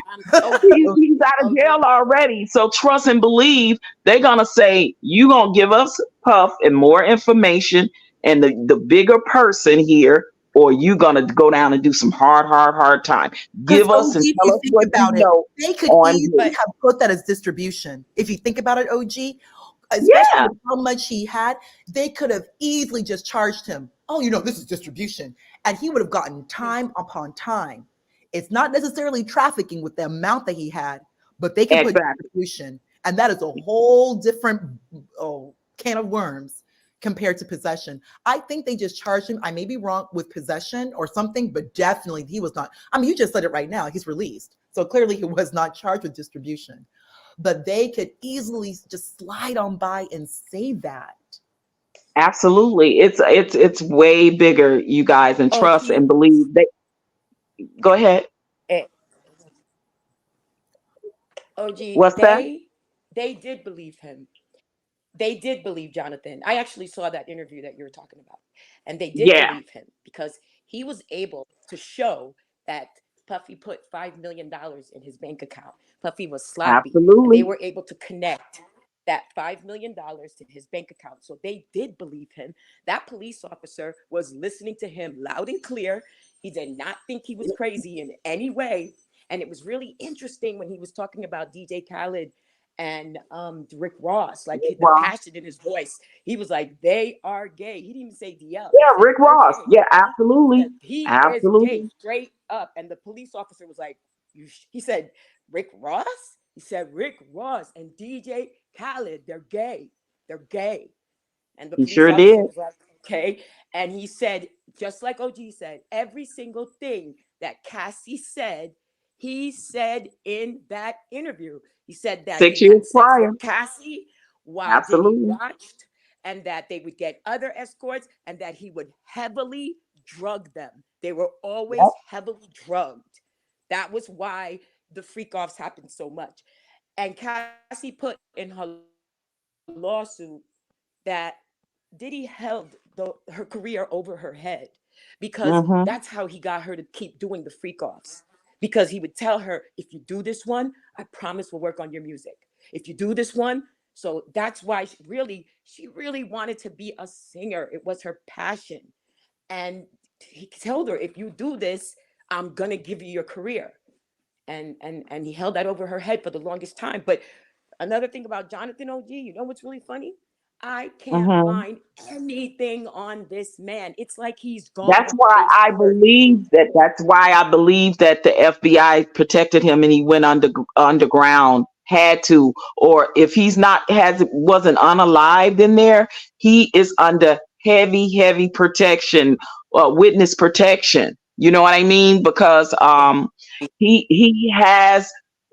He's out of jail already. So trust and believe they're gonna say, you gonna give us Puff and more information and the bigger person here, or you gonna go down and do some hard time. Give us and tell us what you know. They could easily have put that as distribution. If you think about it, OG, especially with how much he had, they could have easily just charged him. Oh, this is distribution. And he would have gotten time upon time. It's not necessarily trafficking with the amount that he had, but they can put distribution. And that is a whole different can of worms compared to possession. I think they just charged him. I may be wrong with possession or something, but definitely he was not. I mean, you just said it right now. He's released. So clearly he was not charged with distribution. But they could easily just slide on by and say that. Absolutely. It's way bigger, you guys, and trust and believe. Go ahead. OG, what's that? They did believe him. They did believe Jonathan. I actually saw that interview that you were talking about. And they did believe him because he was able to show that Puffy put $5 million in his bank account. Puffy was sloppy. Absolutely. They were able to connect that $5 million to his bank account. So they did believe him. That police officer was listening to him loud and clear. He did not think he was crazy in any way. And it was really interesting when he was talking about DJ Khaled and Rick Ross, like the passion in his voice. He was like, they are gay. He didn't even say DL. Yeah, Rick Ross. Yeah, absolutely. He absolutely. is gay, straight up. And the police officer was like, he said, Rick Ross? He said, Rick Ross and DJ Khaled, they're gay. They're gay. And the police officer was like, okay. And he said, just like OG said, every single thing that Cassie said, he said in that interview. He said that 6 years prior, Cassie, while Diddy watched, and that they would get other escorts, and that he would heavily drug them. They were always heavily drugged. That was why the freak-offs happened so much. And Cassie put in her lawsuit that Diddy held her career over her head because that's how he got her to keep doing the freak-offs. Because he would tell her, if you do this one, I promise we'll work on your music. If you do this one. So that's why she really wanted to be a singer. It was her passion. And he told her, if you do this, I'm going to give you your career. And he held that over her head for the longest time. But another thing about Jonathan OG, you know what's really funny? I can't find anything on this man. It's like he's gone. That's why I believe that. That's why I believe that the FBI protected him and he went underground. Had to, or if he's not wasn't unalived in there, he is under heavy protection, witness protection. You know what I mean? Because he has,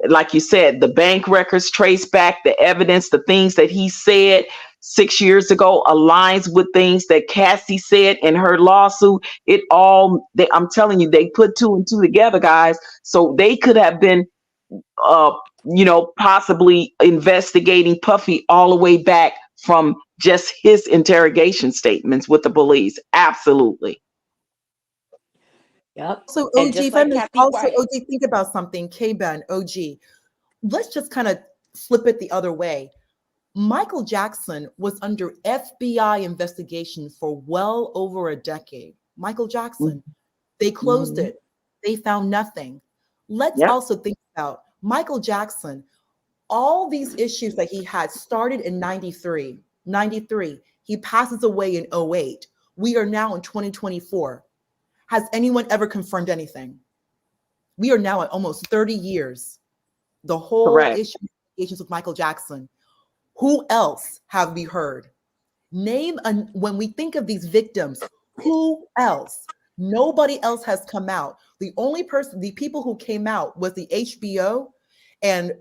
like you said, the bank records trace back the evidence, the things that he said. 6 years ago aligns with things that Cassie said in her lawsuit. I'm telling you, they put two and two together, guys. So they could have been, possibly investigating Puffy all the way back from just his interrogation statements with the police. Absolutely. Yep. So And OG, just if I like may Kathy also White. OG, think about something. K-Ben, OG. Let's just kind of flip it the other way. Michael Jackson was under FBI investigation for well over a decade. Michael Jackson, they closed Mm-hmm. it. They found nothing. Let's Yep. also think about Michael Jackson. All these issues that he had started in 93. He passes away in 08. We are now in 2024. Has anyone ever confirmed anything? We are now at almost 30 years. The whole Correct. issue with Michael Jackson. Who else have we heard? When we think of these victims, who else? Nobody else has come out. The people who came out was the HBO and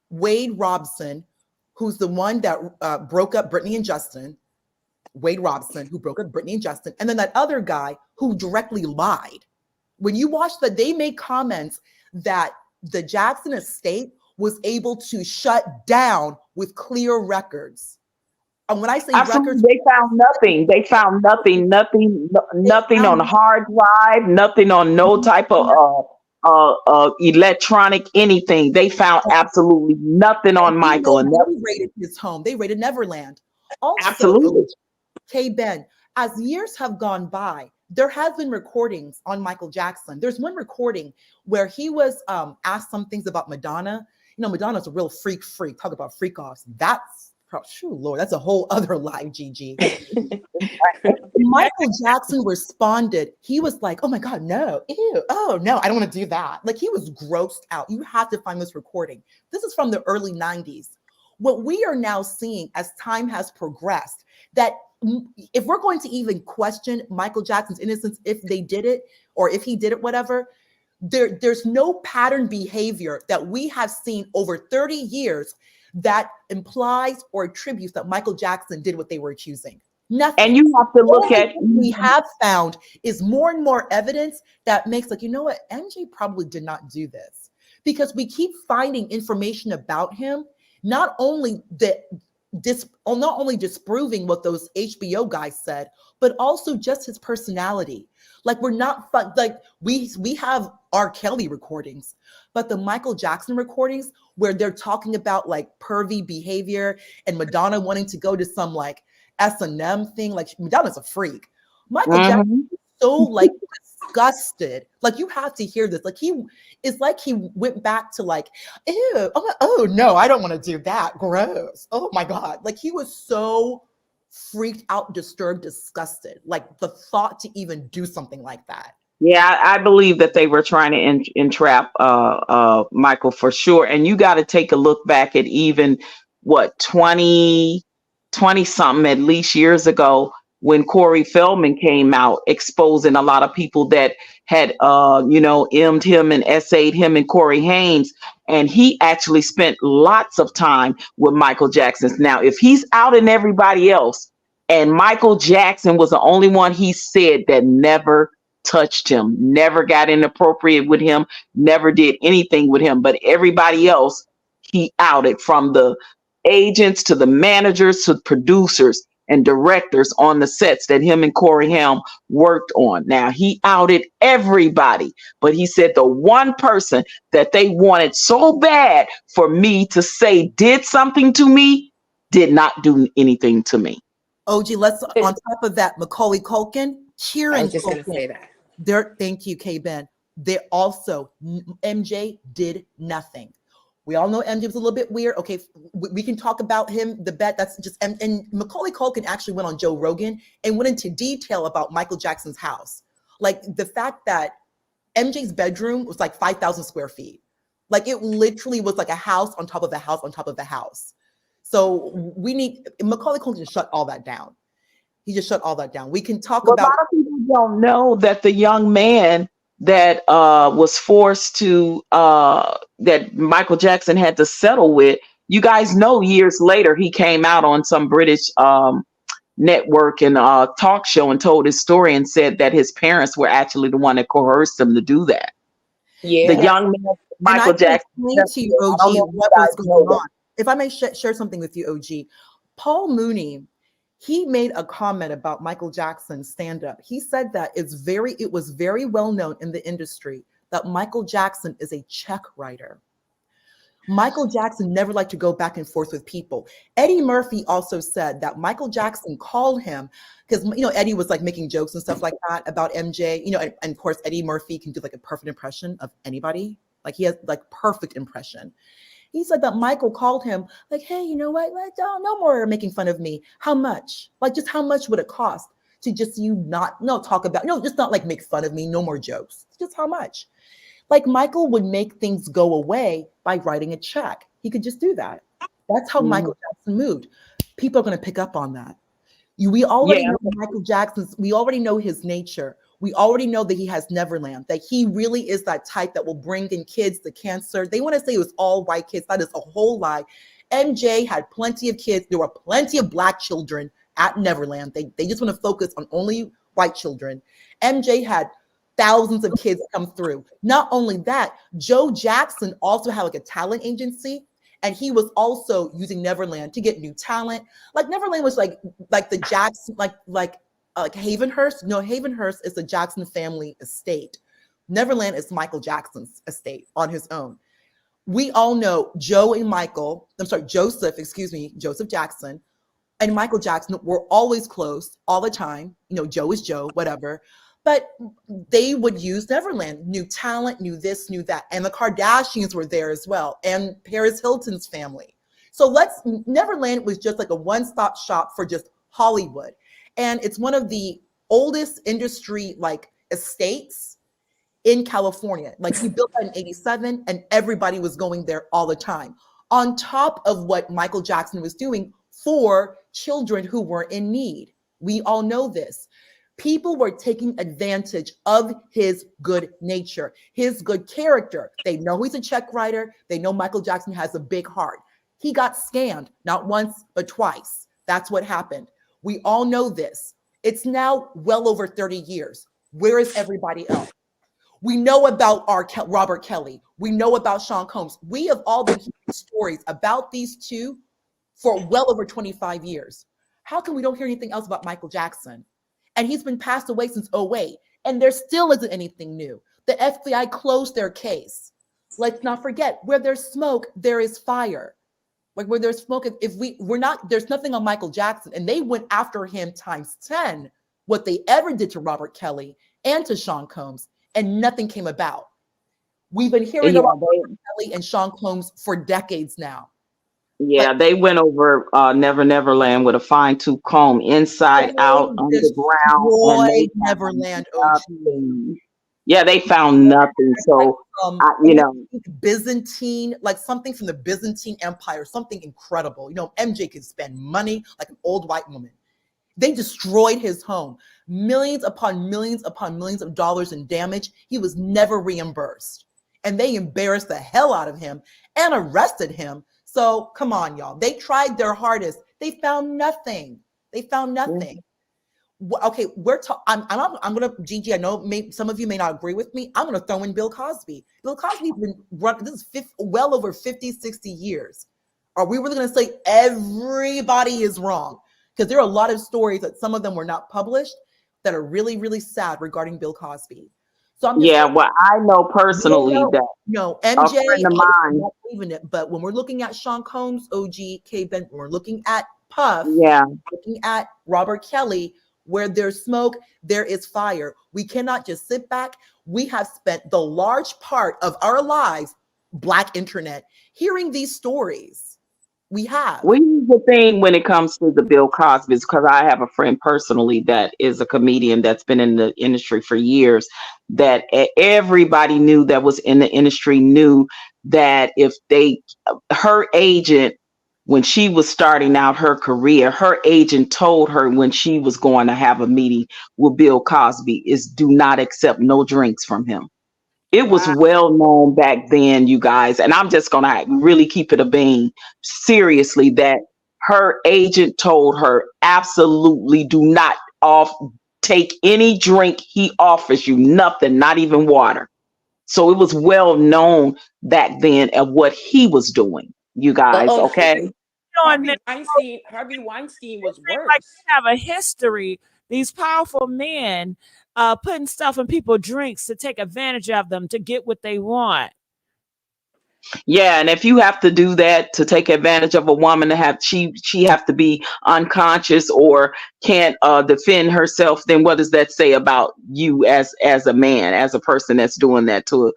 Wade Robson, who's the one that broke up Britney and Justin. Wade Robson, who broke up Britney and Justin, and then that other guy who directly lied. When you watch that, they made comments that the Jackson estate was able to shut down with clear records. And when I say Absolutely, records, they found nothing. They found nothing on hard drive, nothing on no type of electronic anything. They found absolutely nothing on we Michael, know and they raided his home. They raided Neverland. Also, absolutely. K-Ben, as years have gone by, there has been recordings on Michael Jackson. There's one recording where he was asked some things about Madonna. You know, Madonna's a real freak. Talk about freak offs. That's, Lord, that's a whole other live, GG. Michael Jackson responded. He was like, oh my God, no. Ew. Oh no, I don't want to do that. Like, he was grossed out. You have to find this recording. This is from the early 90s. What we are now seeing as time has progressed, that if we're going to even question Michael Jackson's innocence, if they did it or if he did it, whatever, there's no pattern behavior that we have seen over 30 years that implies or attributes that Michael Jackson did what they were accusing. Nothing. And you have to look at we have found is more and more evidence that makes like, you know what, MJ probably did not do this, because we keep finding information about him, not only disproving what those HBO guys said, but also just his personality. Like, we're not like we have R. Kelly recordings, but the Michael Jackson recordings where they're talking about like pervy behavior and Madonna wanting to go to some like S&M thing. Like, Madonna's a freak. Michael Jackson is so like disgusted. Like, you have to hear this. Like, it's like he went back to like, ew, oh no, I don't want to do that. Gross. Oh my God. Like, he was so freaked out, disturbed, disgusted. Like, the thought to even do something like that. Yeah, I believe that they were trying to entrap Michael for sure. And you got to take a look back at even what 20 something at least years ago, when Corey Feldman came out exposing a lot of people that had M'd him and essayed him and Corey Hames, and he actually spent lots of time with Michael Jackson. Now, if he's outing everybody else, and Michael Jackson was the only one he said that never touched him, never got inappropriate with him, never did anything with him, but everybody else he outed, from the agents to the managers to producers and directors on the sets that him and Corey Haim worked on. Now, he outed everybody, but he said the one person that they wanted so bad for me to say did something to me did not do anything to me. OG, let's on top of that, Macaulay Culkin, I was just going to say that. Thank you, K-Ben. They also, MJ did nothing. We all know MJ was a little bit weird. Okay, we can talk about him, the bet. That's just, and Macaulay Culkin actually went on Joe Rogan and went into detail about Michael Jackson's house. Like, the fact that MJ's bedroom was like 5,000 square feet. Like, it literally was like a house on top of a house on top of a house. So Macaulay Culkin just shut all that down. He just shut all that down. We can talk about. A lot of people don't know that the young man that was forced to that Michael Jackson had to settle with You guys know years later he came out on some British network and talk show and told his story and said that his parents were actually the one that coerced him to do that. The Yeah. young man, And I Michael can Jackson. explain to you, I don't know OG, if you what was guys going know on. If I may share something with you, OG, Paul Mooney, he made a comment about Michael Jackson's stand-up. He said that it was very well known in the industry that Michael Jackson is a check writer. Michael Jackson never liked to go back and forth with people. Eddie Murphy also said that Michael Jackson called him because, Eddie was like making jokes and stuff like that about MJ, and of course, Eddie Murphy can do like a perfect impression of anybody. Like he has like perfect impression. He said that Michael called him like, hey, you know what? Like, no more making fun of me. How much? Like, just how much would it cost to just talk about, just not like make fun of me. No more jokes. Just how much? Like Michael would make things go away by writing a check. He could just do that. That's how Michael Jackson moved. People are going to pick up on that. We already know Michael Jackson's, we already know his nature. We already know that he has Neverland, that he really is that type that will bring in kids to cancer. They want to say it was all white kids. That is a whole lie. MJ had plenty of kids. There were plenty of black children at Neverland. They just want to focus on only white children. MJ had thousands of kids come through. Not only that, Joe Jackson also had like a talent agency, and he was also using Neverland to get new talent. Like Neverland was like the Jackson, like Havenhurst. No, Havenhurst is the Jackson family estate. Neverland is Michael Jackson's estate on his own. We all know Joseph Jackson and Michael Jackson were always close all the time. Joe is Joe, whatever. But they would use Neverland, new talent, new this, new that. And the Kardashians were there as well, and Paris Hilton's family. So Neverland was just like a one-stop shop for just Hollywood. And it's one of the oldest industry like estates in California. Like he built that in 87 and everybody was going there all the time. On top of what Michael Jackson was doing for children who were in need. We all know this. People were taking advantage of his good nature, his good character. They know he's a check writer. They know Michael Jackson has a big heart. He got scammed, not once, but twice. That's what happened. We all know this. It's now well over 30 years. Where is everybody else? We know about Robert Kelly. We know about Sean Combs. We have all been hearing stories about these two for well over 25 years. How come we don't hear anything else about Michael Jackson? And he's been passed away since 2008, and there still isn't anything new. The FBI closed their case. Let's not forget, where there's smoke, there is fire. Like where there's smoke, there's nothing on Michael Jackson, and they went after him times 10, what they ever did to Robert Kelly and to Sean Combs, and nothing came about. We've been hearing about Robert Kelly and Sean Combs for decades now. Yeah, they went over Never Neverland with a fine-tooth comb, inside out, underground. And they Neverland. Yeah, they found nothing. So, Byzantine, like something from the Byzantine Empire, something incredible. MJ could spend money like an old white woman. They destroyed his home. Millions upon millions upon millions of dollars in damage. He was never reimbursed. And they embarrassed the hell out of him and arrested him. So come on, y'all. They tried their hardest. They found nothing. Okay, I'm gonna, Gigi, I know some of you may not agree with me. I'm gonna throw in Bill Cosby. Bill Cosby's been running, this is well over 50, 60 years. Are we really gonna say everybody is wrong? Because there are a lot of stories that some of them were not published that are really, really sad regarding Bill Cosby. So I'm just I know personally that MJ, a friend of mine, not believing it, but when we're looking at Sean Combs, OG, K-Ben, when we're looking at Puff, looking at Robert Kelly, where there's smoke, there is fire. We cannot just sit back. We have spent the large part of our lives, Black internet, hearing these stories. We have. The thing when it comes to the Bill Cosby's, because I have a friend personally that is a comedian that's been in the industry for years, that everybody knew that was in the industry knew that if her agent, when she was starting out her career, her agent told her when she was going to have a meeting with Bill Cosby is do not accept no drinks from him. It was well known back then, you guys, and I'm just gonna really keep it a bean. Seriously, that her agent told her absolutely do not off take any drink he offers you, nothing, not even water. So it was well known back then of what he was doing, you But guys, oh, okay? On this, Harvey Weinstein was seem like worse. they have a history. These powerful men putting stuff in people's drinks to take advantage of them to get what they want. Yeah, and if you have to do that to take advantage of a woman to have she have to be unconscious or can't defend herself, then what does that say about you as a man, as a person that's doing that to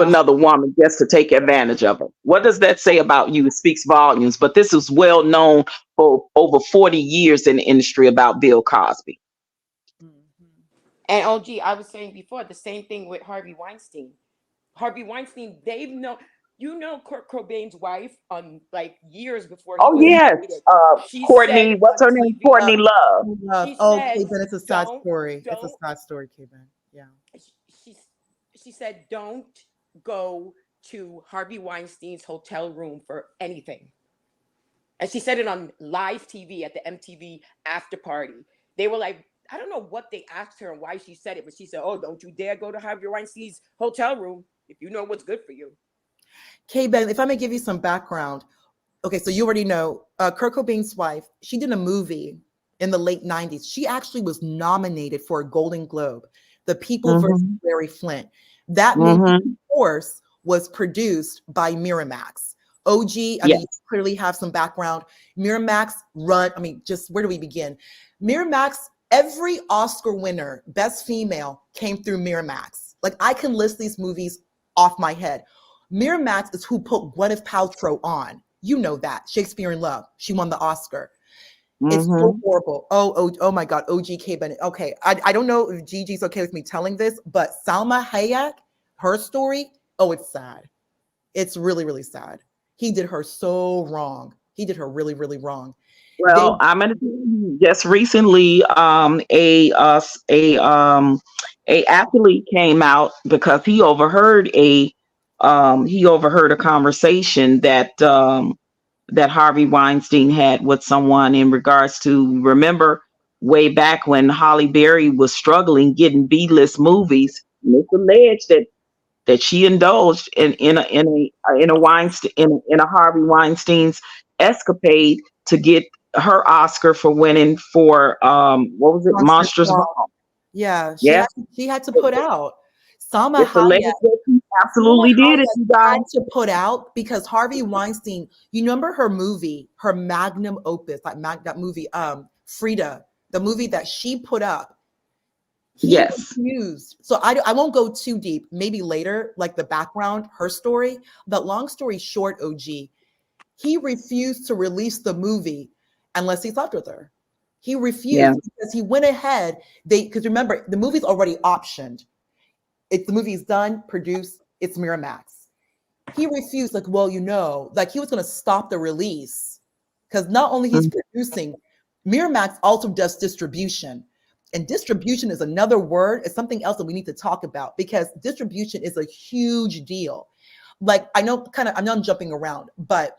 another woman just to take advantage of her? What does that say about you? It speaks volumes. But this is well known for over 40 years in the industry about Bill Cosby. And OG, I was saying before, the same thing with Harvey Weinstein. Harvey Weinstein, they've known, Kurt Cobain's wife, like years before he Oh was yes, indicted. She Courtney. said What's on her name? TV, Courtney Love. she Oh, said, K-Ben, it's a sad don't, story. It's a don't, sad story, K-Ben. Yeah. she, she said, don't go to Harvey Weinstein's hotel room for anything. And she said it on live TV at the MTV after party. They were like, I don't know what they asked her and why she said it, but she said, oh, don't you dare go to Harvey Weinstein's hotel room if you know what's good for you. K-Ben, if I may give you some background. Okay, so you already know Kurt Cobain's wife, she did a movie in the late 90s. She actually was nominated for a Golden Globe, The People versus Larry Flint. That movie, of course, was produced by Miramax. OG, I mean, you clearly have some background. Miramax run, I mean, just where do we begin? Miramax, every Oscar winner, Best Female, came through Miramax. Like, I can list these movies off my head. Miramax is who put Gwyneth Paltrow on. You know that. Shakespeare in Love. She won the Oscar. It's so horrible. Oh my God. OG K-Ben. Okay. I don't know if Gigi's okay with me telling this, but Salma Hayek, her story, oh, it's sad. It's really, really sad. He did her so wrong. He did her really, really wrong. Well, I'm gonna just recently a athlete came out because he overheard a conversation that that Harvey Weinstein had with someone in regards to, remember way back when Holly Berry was struggling getting B-list movies, and it's alleged that she indulged in a Weinstein in a Harvey Weinstein's escapade to get her Oscar for winning for what was it, Monsters Ball. Yeah, Yeah, she had to put out. Salma it's alleged Hayek. that she absolutely did it, you guys. Had to put out because Harvey Weinstein, you remember her movie, her magnum opus, like that movie, Frida, the movie that she put up. He refused. So I won't go too deep, maybe later, like the background, her story. But long story short, OG, he refused to release the movie unless he slept with her. He refused because he went ahead. Because remember, the movie's already optioned. The movie's done, produced, it's Miramax. He refused, like, well, like he was going to stop the release because not only he's producing, Miramax also does distribution. And distribution is another word. It's something else that we need to talk about because distribution is a huge deal. Like, I know I'm jumping around, but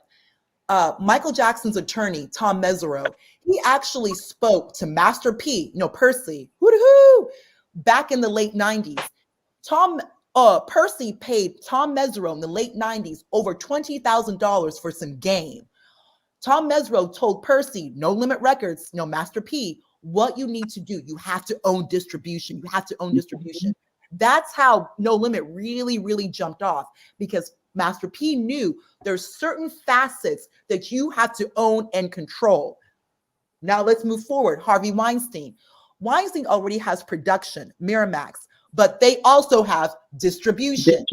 Michael Jackson's attorney, Tom Mesereau, he actually spoke to Master P, Percy, back in the late 90s. Percy paid Tom Mesereau in the late 90s over $20,000 for some game. Tom Mesereau told Percy, No Limit Records, Master P, what you need to do. You have to own distribution. You have to own distribution. That's how No Limit really, really jumped off because Master P knew there's certain facets that you have to own and control. Now let's move forward. Harvey Weinstein. Weinstein already has production, Miramax, but they also have distribution.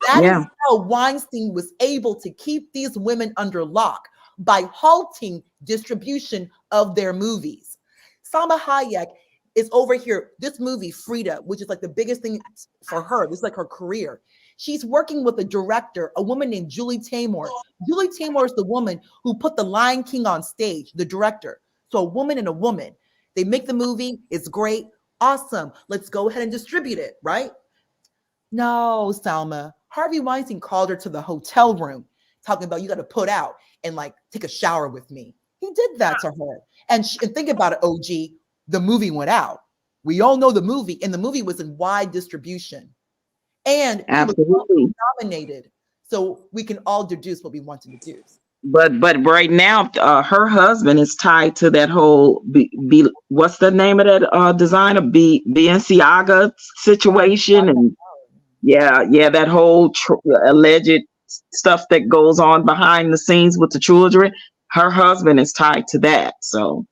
That is how Weinstein was able to keep these women under lock by halting distribution of their movies. Salma Hayek is over here. This movie, Frida, which is like the biggest thing for her. This is like her career. She's working with a director, a woman named Julie Taymor. Julie Taymor is the woman who put The Lion King on stage, the director. So a woman and a woman. They make the movie. It's great. Awesome. Let's go ahead and distribute it, right? No, Salma. Harvey Weinstein called her to the hotel room, talking about you got to put out and like take a shower with me. He did that to her. And think about it, OG. The movie went out. We all know the movie, and the movie was in wide distribution, and he was Absolutely. nominated. So we can all deduce what we want to deduce. But right now, her husband is tied to that whole what's the name of that designer Beyonce situation, and yeah, that whole alleged stuff that goes on behind the scenes with the children. Her husband is tied to that, so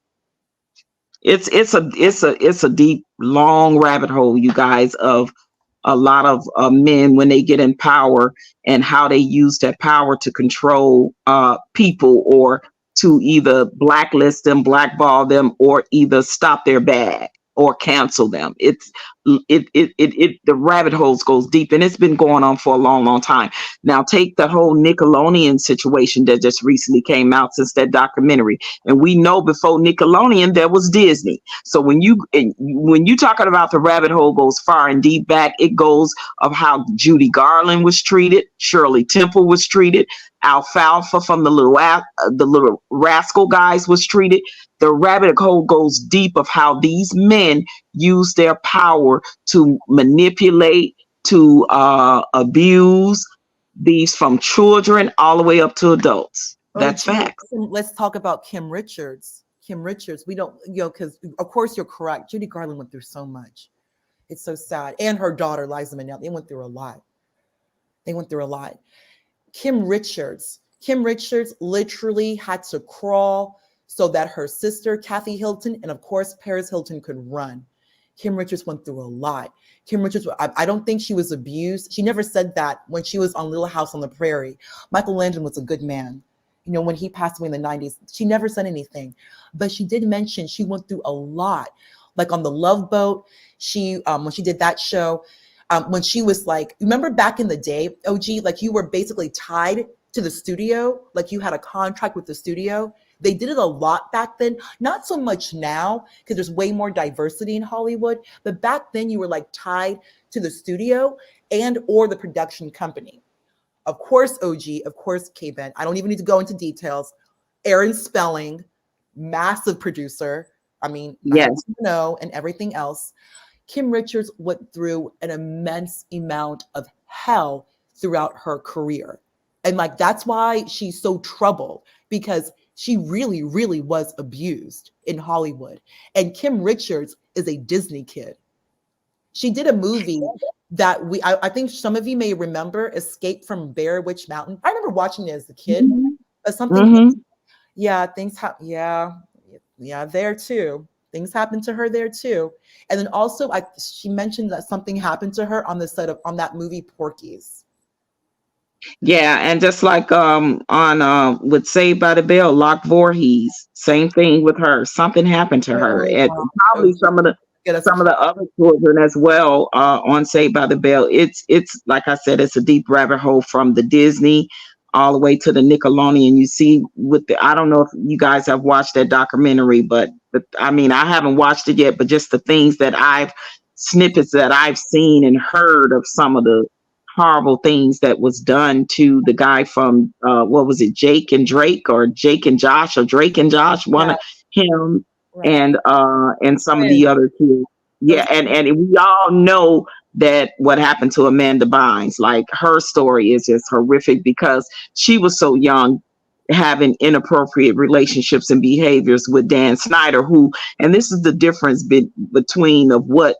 it's a deep, long rabbit hole, you guys, of a lot of men when they get in power and how they use that power to control people, or to either blacklist them, blackball them, or either stop their bag or cancel them. The rabbit holes goes deep, and it's been going on for a long, long time. Now take the whole Nickelodeon situation that just recently came out since that documentary, and we know before Nickelodeon there was Disney. So when you talking about the rabbit hole goes far and deep back, it goes of how Judy Garland was treated, Shirley Temple was treated, Alfalfa from the little rascal guys was treated. The rabbit hole goes deep of how these men use their power to manipulate, to abuse these, from children all the way up to adults. That's facts. Let's talk about Kim Richards. Kim Richards, we don't, because of course you're correct. Judy Garland went through so much. It's so sad. And her daughter, Liza Minnelli, they went through a lot. Kim Richards literally had to crawl so that her sister, Kathy Hilton, and of course, Paris Hilton could run. Kim Richards went through a lot. Kim Richards, I don't think she was abused. She never said that when she was on Little House on the Prairie. Michael Landon was a good man. When he passed away in the 90s, she never said anything. But she did mention she went through a lot. Like on the Love Boat, when she did that show, when she was like, remember back in the day, OG, like you were basically tied to the studio, like you had a contract with the studio. They did it a lot back then, not so much now because there's way more diversity in Hollywood, but back then you were like tied to the studio and or the production company. Of course, OG, of course, K-Ben. I don't even need to go into details. Aaron Spelling, massive producer. I mean, yes, and everything else. Kim Richards went through an immense amount of hell throughout her career. And like, that's why she's so troubled, because she really, really was abused in Hollywood. And Kim Richards is a Disney kid. She did a movie that I think some of you may remember, Escape from Blair Witch Mountain. I remember watching it as a kid. But something, things happen. Yeah, there too. Things happened to her there too. And then also, she mentioned that something happened to her on the set of that movie Porky's. Yeah, and just like on with Saved by the Bell, Locke Voorhees, same thing with her. Something happened to her, and probably some of the other children as well on Saved by the Bell. It's like I said, it's a deep rabbit hole from the Disney all the way to the Nickelodeon. You see, I don't know if you guys have watched that documentary, but I mean, I haven't watched it yet, but just the things that snippets that I've seen and heard of some of the horrible things that was done to the guy from what was it, Jake and Drake, or Jake and Josh, or Drake and Josh, one of him, and some of the other kids. Yeah, and we all know that what happened to Amanda Bynes. Like, her story is just horrific because she was so young, having inappropriate relationships and behaviors with Dan Snyder, who, and this is the difference between of what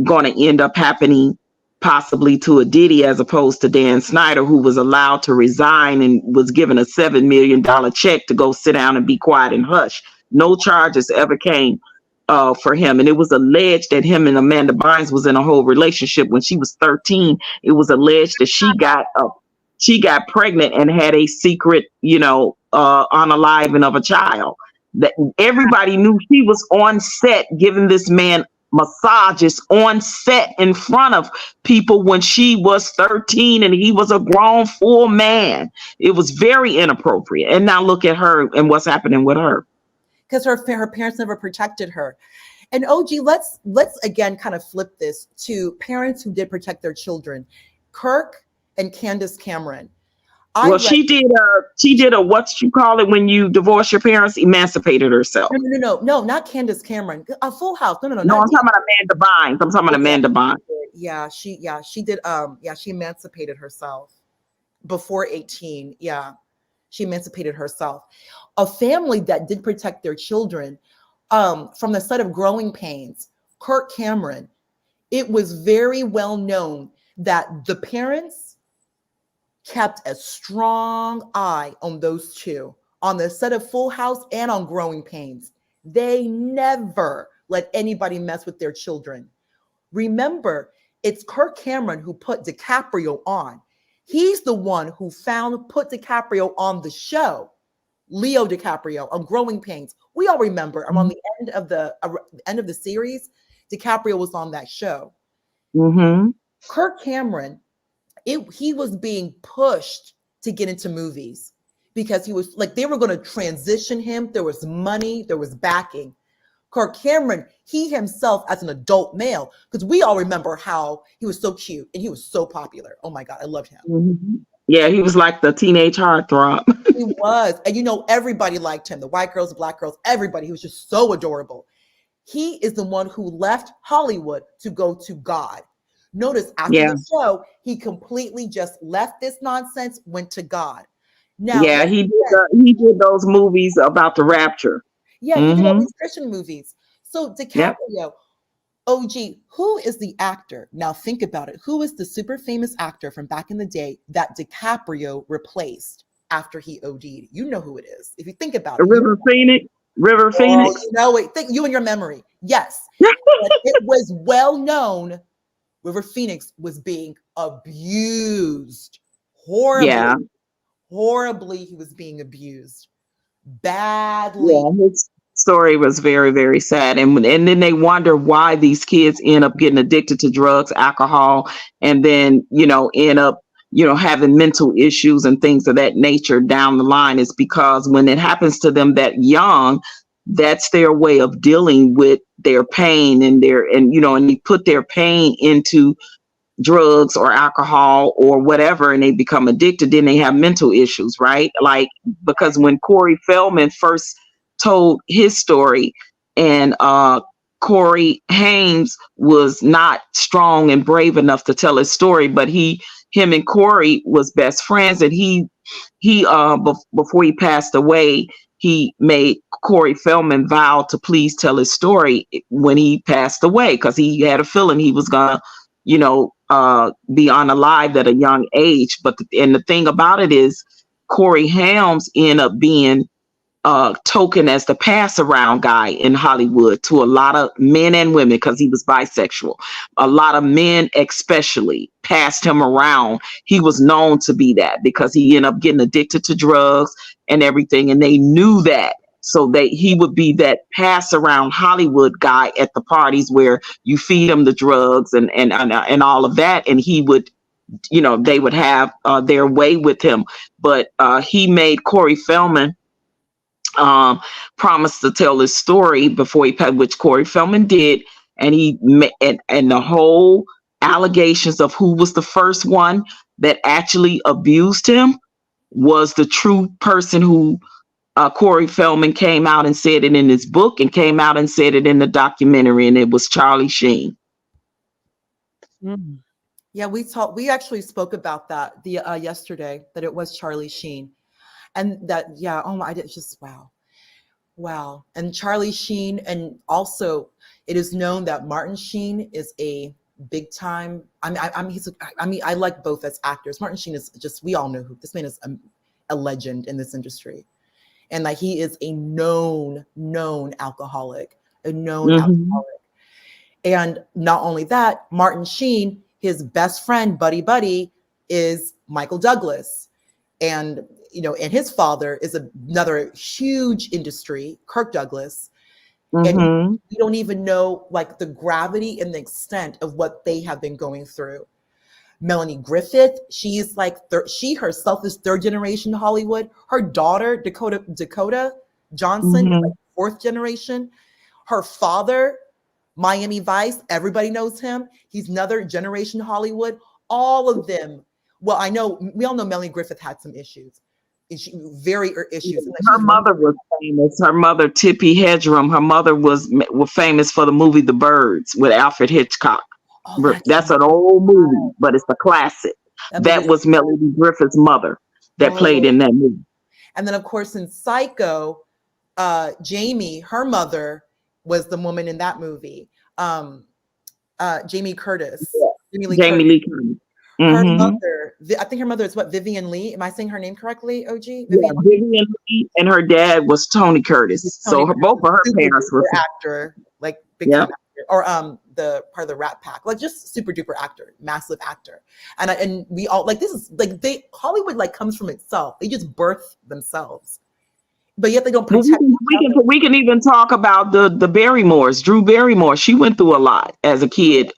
going to end up happening possibly to a Diddy as opposed to Dan Snyder, who was allowed to resign and was given a $7 million check to go sit down and be quiet and hush. No charges ever came for him. And it was alleged that him and Amanda Bynes was in a whole relationship when she was 13. It was alleged that she got pregnant and had a secret, unaliving of a child. That everybody knew she was on set giving this man massages on set in front of people when she was 13 and he was a grown full man. It was very inappropriate. And now look at her and what's happening with her. Because her parents never protected her. And OG, let's again kind of flip this to parents who did protect their children. Kirk and Candace Cameron. Well, she did a what you call it when you divorce your parents, emancipated herself. No, not Candace Cameron. A Full House. No, I'm talking about Amanda Bynes. I'm talking about Amanda Bynes. Yeah, she did. She emancipated herself before 18. Yeah, she emancipated herself. A family that did protect their children, from the set of Growing Pains, Kirk Cameron. It was very well known that the parents kept a strong eye on those two, on the set of Full House and on Growing Pains. They never let anybody mess with their children. Remember, it's Kirk Cameron who put DiCaprio on. He's the one who put DiCaprio on the show. Leo DiCaprio on Growing Pains. We all remember. Around the end of the series, DiCaprio was on that show. Mm-hmm. Kirk Cameron, he was being pushed to get into movies because he was like, they were going to transition him. There was money, there was backing. Kirk Cameron, he himself as an adult male, because we all remember how he was so cute and he was so popular. Oh my God, I loved him. Mm-hmm. Yeah, he was like the teenage heartthrob. He was. And everybody liked him. The white girls, the black girls, everybody. He was just so adorable. He is the one who left Hollywood to go to God. Notice after the show, he completely just left this nonsense, went to God. Now, he did those movies about the rapture. Yeah, he did all these Christian movies. So DiCaprio, OG, who is the actor? Now think about it. Who is the super famous actor from back in the day that DiCaprio replaced after he OD'd? You know who it is. If you think about it. River Phoenix. You know it. Think you and your memory. Yes. It was well known. River Phoenix was being abused horribly. Yeah. Horribly, he was being abused badly. Yeah, his story was very, very sad. And then they wonder why these kids end up getting addicted to drugs, alcohol, and then, end up, having mental issues and things of that nature down the line. Is because when it happens to them that young, that's their way of dealing with their pain and and they put their pain into drugs or alcohol or whatever, and they become addicted, then they have mental issues, right? Like, because when Corey Feldman first told his story, and Corey Haim was not strong and brave enough to tell his story, but him and Corey was best friends, and he before he passed away, he made Corey Feldman vow to please tell his story when he passed away, because he had a feeling he was gonna be unalived at a young age. But the thing about it is, Corey Haim ended up being token as the pass around guy in Hollywood to a lot of men and women, because he was bisexual. A lot of men especially passed him around. He was known to be that because he ended up getting addicted to drugs and everything, and they knew that. So he would be that pass around Hollywood guy at the parties where you feed him the drugs and all of that, and he would, they would have their way with him. But he made Corey Feldman promise to tell his story before he passed, which Corey Feldman did, and and the whole allegations of who was the first one that actually abused him was the true person who Corey Feldman came out and said it in his book, and came out and said it in the documentary, and it was Charlie Sheen. Mm. Yeah, we actually spoke about that yesterday, that it was Charlie Sheen. And that, I did just, wow. And Charlie Sheen, and also it is known that Martin Sheen is a big time. I like both as actors. Martin Sheen is just, we all know who this man is, a legend in this industry. And like, he is a known alcoholic, alcoholic. And not only that, Martin Sheen, his best friend, buddy, is Michael Douglas. And, and his father is another huge industry, Kirk Douglas. And we don't even know like the gravity and the extent of what they have been going through. Melanie Griffith, she's like, she herself is third generation Hollywood. Her daughter, Dakota Johnson, is like fourth generation. Her father, Miami Vice, everybody knows him. He's another generation Hollywood. All of them. Well, I know we all know Melanie Griffith had some issues. Very issues. Her mother was famous. Her mother, Tippi Hedren, her mother was famous for the movie The Birds with Alfred Hitchcock. Oh, that's an old movie, but it's a classic. That was Melanie Griffith's mother that played in that movie. And then, of course, in Psycho, Jamie, her mother was the woman in that movie. Jamie Curtis. Yeah. Jamie Lee Curtis. Her mother, I think her mother is what, Vivian Lee? Am I saying her name correctly, OG? Vivian Lee, and her dad was Tony Curtis. So both of her parents were actor, like big time actor, or the part of the Rat Pack, like just super duper actor, massive actor. And we all like, this is like Hollywood like comes from itself. They just birth themselves. But yet they don't protect. We can even talk about the Barrymores. Drew Barrymore, she went through a lot as a kid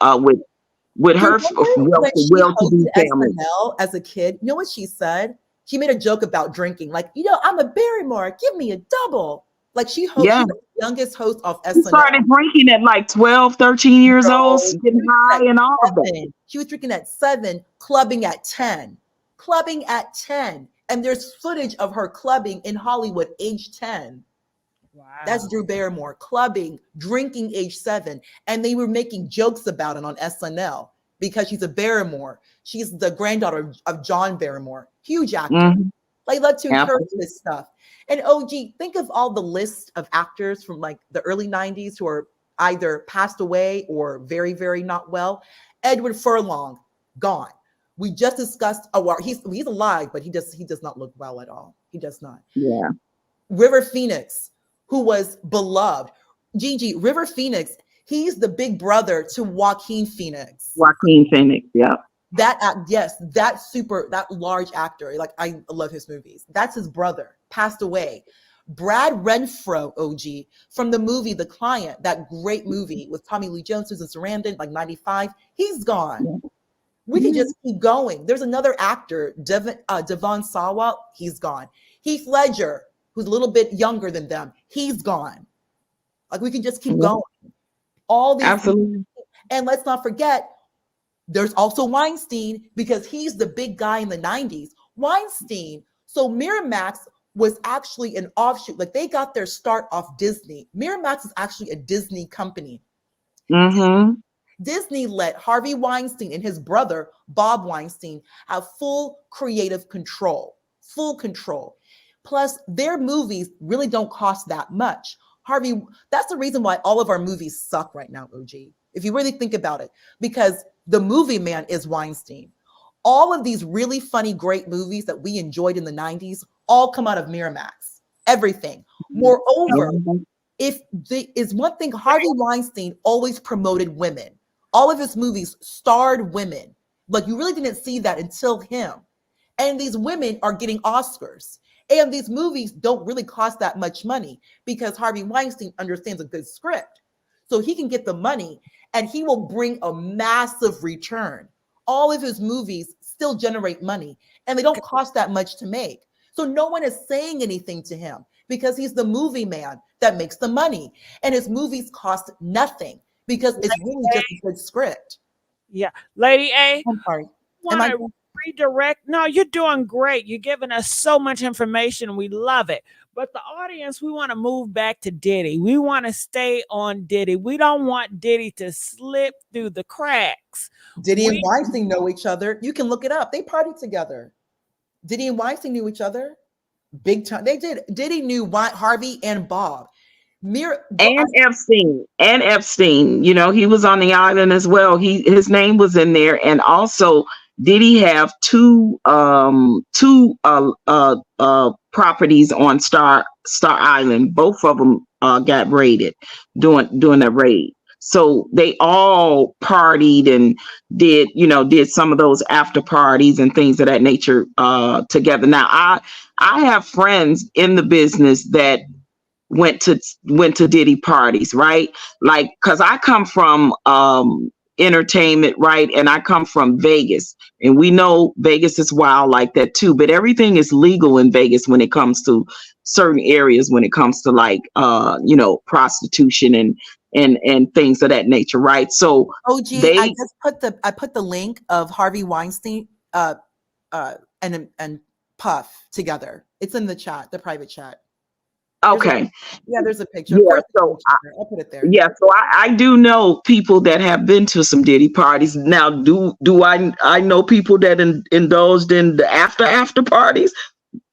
with her well-to-do family. SNL as a kid, you know what she said? She made a joke about drinking, like, I'm a Barrymore, give me a double. Like she was the youngest host of SNL. She started drinking at like 12, 13 years old, getting high and all of that. She was drinking at 7, clubbing at 10. Clubbing at 10. And there's footage of her clubbing in Hollywood, age 10. Wow. That's Drew Barrymore, clubbing, drinking, age 7. And they were making jokes about it on SNL because she's a Barrymore. She's the granddaughter of John Barrymore, huge actor. Like, let's encourage this stuff. And OG, think of all the list of actors from like the early 90s who are either passed away or very, very not well. Edward Furlong, gone. We just discussed, he's alive, but he does not look well at all. He does not. Yeah. River Phoenix, who was beloved. Gigi, River Phoenix, he's the big brother to Joaquin Phoenix. Joaquin Phoenix, yeah. That large actor. Like, I love his movies. That's his brother, passed away. Brad Renfro, OG, from the movie The Client, that great movie with Tommy Lee Jones, Susan Sarandon, like 95, he's gone. Yeah. We can just keep going. There's another actor, Devon Sawa, he's gone. Heath Ledger, who's a little bit younger than them, he's gone. Like, we can just keep going. All these absolutely. And let's not forget, there's also Weinstein, because he's the big guy in the 90s. Weinstein. So Miramax was actually an offshoot. Like, they got their start off Disney. Miramax is actually a Disney company. Disney let Harvey Weinstein and his brother, Bob Weinstein, have full creative control. Full control. Plus, their movies really don't cost that much. Harvey, that's the reason why all of our movies suck right now, OG. If you really think about it, because the movie man is Weinstein. All of these really funny, great movies that we enjoyed in the 90s all come out of Miramax. Everything. Moreover, is one thing, Harvey Weinstein always promoted women. All of his movies starred women. Like, you really didn't see that until him. And these women are getting Oscars. And these movies don't really cost that much money because Harvey Weinstein understands a good script. So he can get the money and he will bring a massive return. All of his movies still generate money and they don't cost that much to make. So no one is saying anything to him because he's the movie man that makes the money. And his movies cost nothing because it's really just a good script. Yeah. Lady A, I'm sorry. redirect. No, you're doing great. You're giving us so much information. We love it. But the audience, we want to move back to Diddy. We want to stay on Diddy. We don't want Diddy to slip through the cracks. Diddy and Weinstein know each other. You can look it up. They partied together. Diddy and Weinstein knew each other. Big time. They did. Diddy knew Harvey and Bob. And Epstein, you know, he was on the island as well. His name was in there. And also, did he have two properties on Star Island? Both of them got raided during that raid. So they all partied and did some of those after parties and things of that nature together. Now I have friends in the business that went to Diddy parties, right? Like, cause I come from entertainment, right? And I come from Vegas, and we know Vegas is wild like that too, but everything is legal in Vegas when it comes to certain areas, when it comes to like prostitution and and things of that nature, right? So OG, they I put the link of Harvey Weinstein and Puff together. It's in the chat, the private chat. okay. There's a picture. Yeah, Of course, so I'll put it there. yeah, so I do know people that have been to some Diddy parties. Now, do I know people that indulged in the after parties?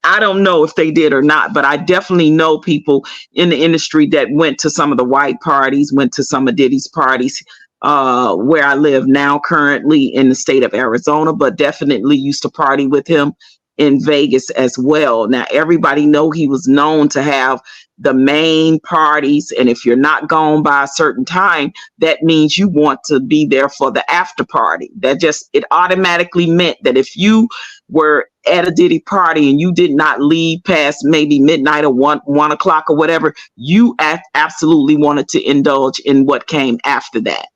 I don't know if they did or not, but I definitely know people in the industry that went to some of the white parties, went to some of Diddy's parties, where I live now, currently in the state of Arizona, but definitely used to party with him in Vegas as well. Now, everybody know he was known to have the main parties, and if you're not gone by a certain time, that means you want to be there for the after party. It automatically meant that if you were at a Diddy party and you did not leave past maybe midnight or 1 o'clock or whatever, you absolutely wanted to indulge in what came after that.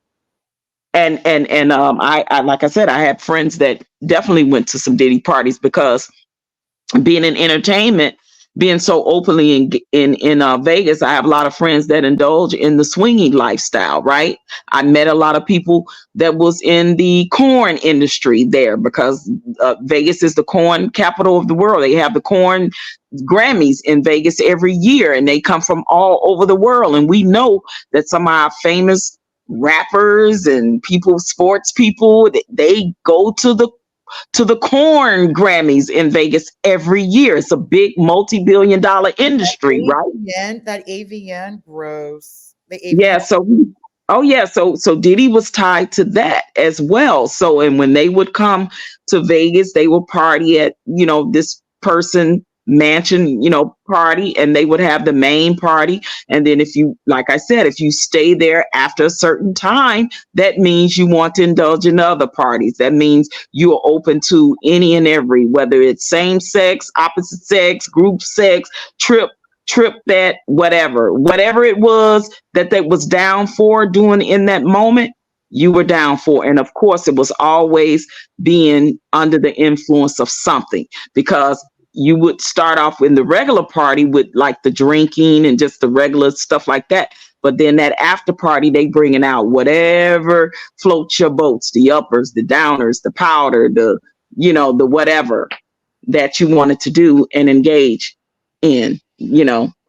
And I like I said, I had friends that definitely went to some Diddy parties because being in entertainment, being so openly in Vegas, I have a lot of friends that indulge in the swinging lifestyle, right? I met a lot of people that was in the corn industry there because Vegas is the corn capital of the world. They have the corn Grammys in Vegas every year, and they come from all over the world. And we know that some of our famous rappers and sports people, they go to the corn Grammys in Vegas every year. It's a big multi-billion-dollar industry, right? That AVN gross. The AVN. Yeah. So Diddy was tied to that as well. So, and when they would come to Vegas, they would party at, this person mansion, party, and they would have the main party. And then like I said, if you stay there after a certain time, that means you want to indulge in other parties. That means you are open to any and every, whether it's same sex, opposite sex, group sex, trip that, whatever it was that they was down for doing in that moment, you were down for. And of course, it was always being under the influence of something, because you would start off in the regular party with like the drinking and just the regular stuff like that. But then that after party, they bringing out whatever floats your boats, the uppers, the downers, the powder, the whatever that you wanted to do and engage in,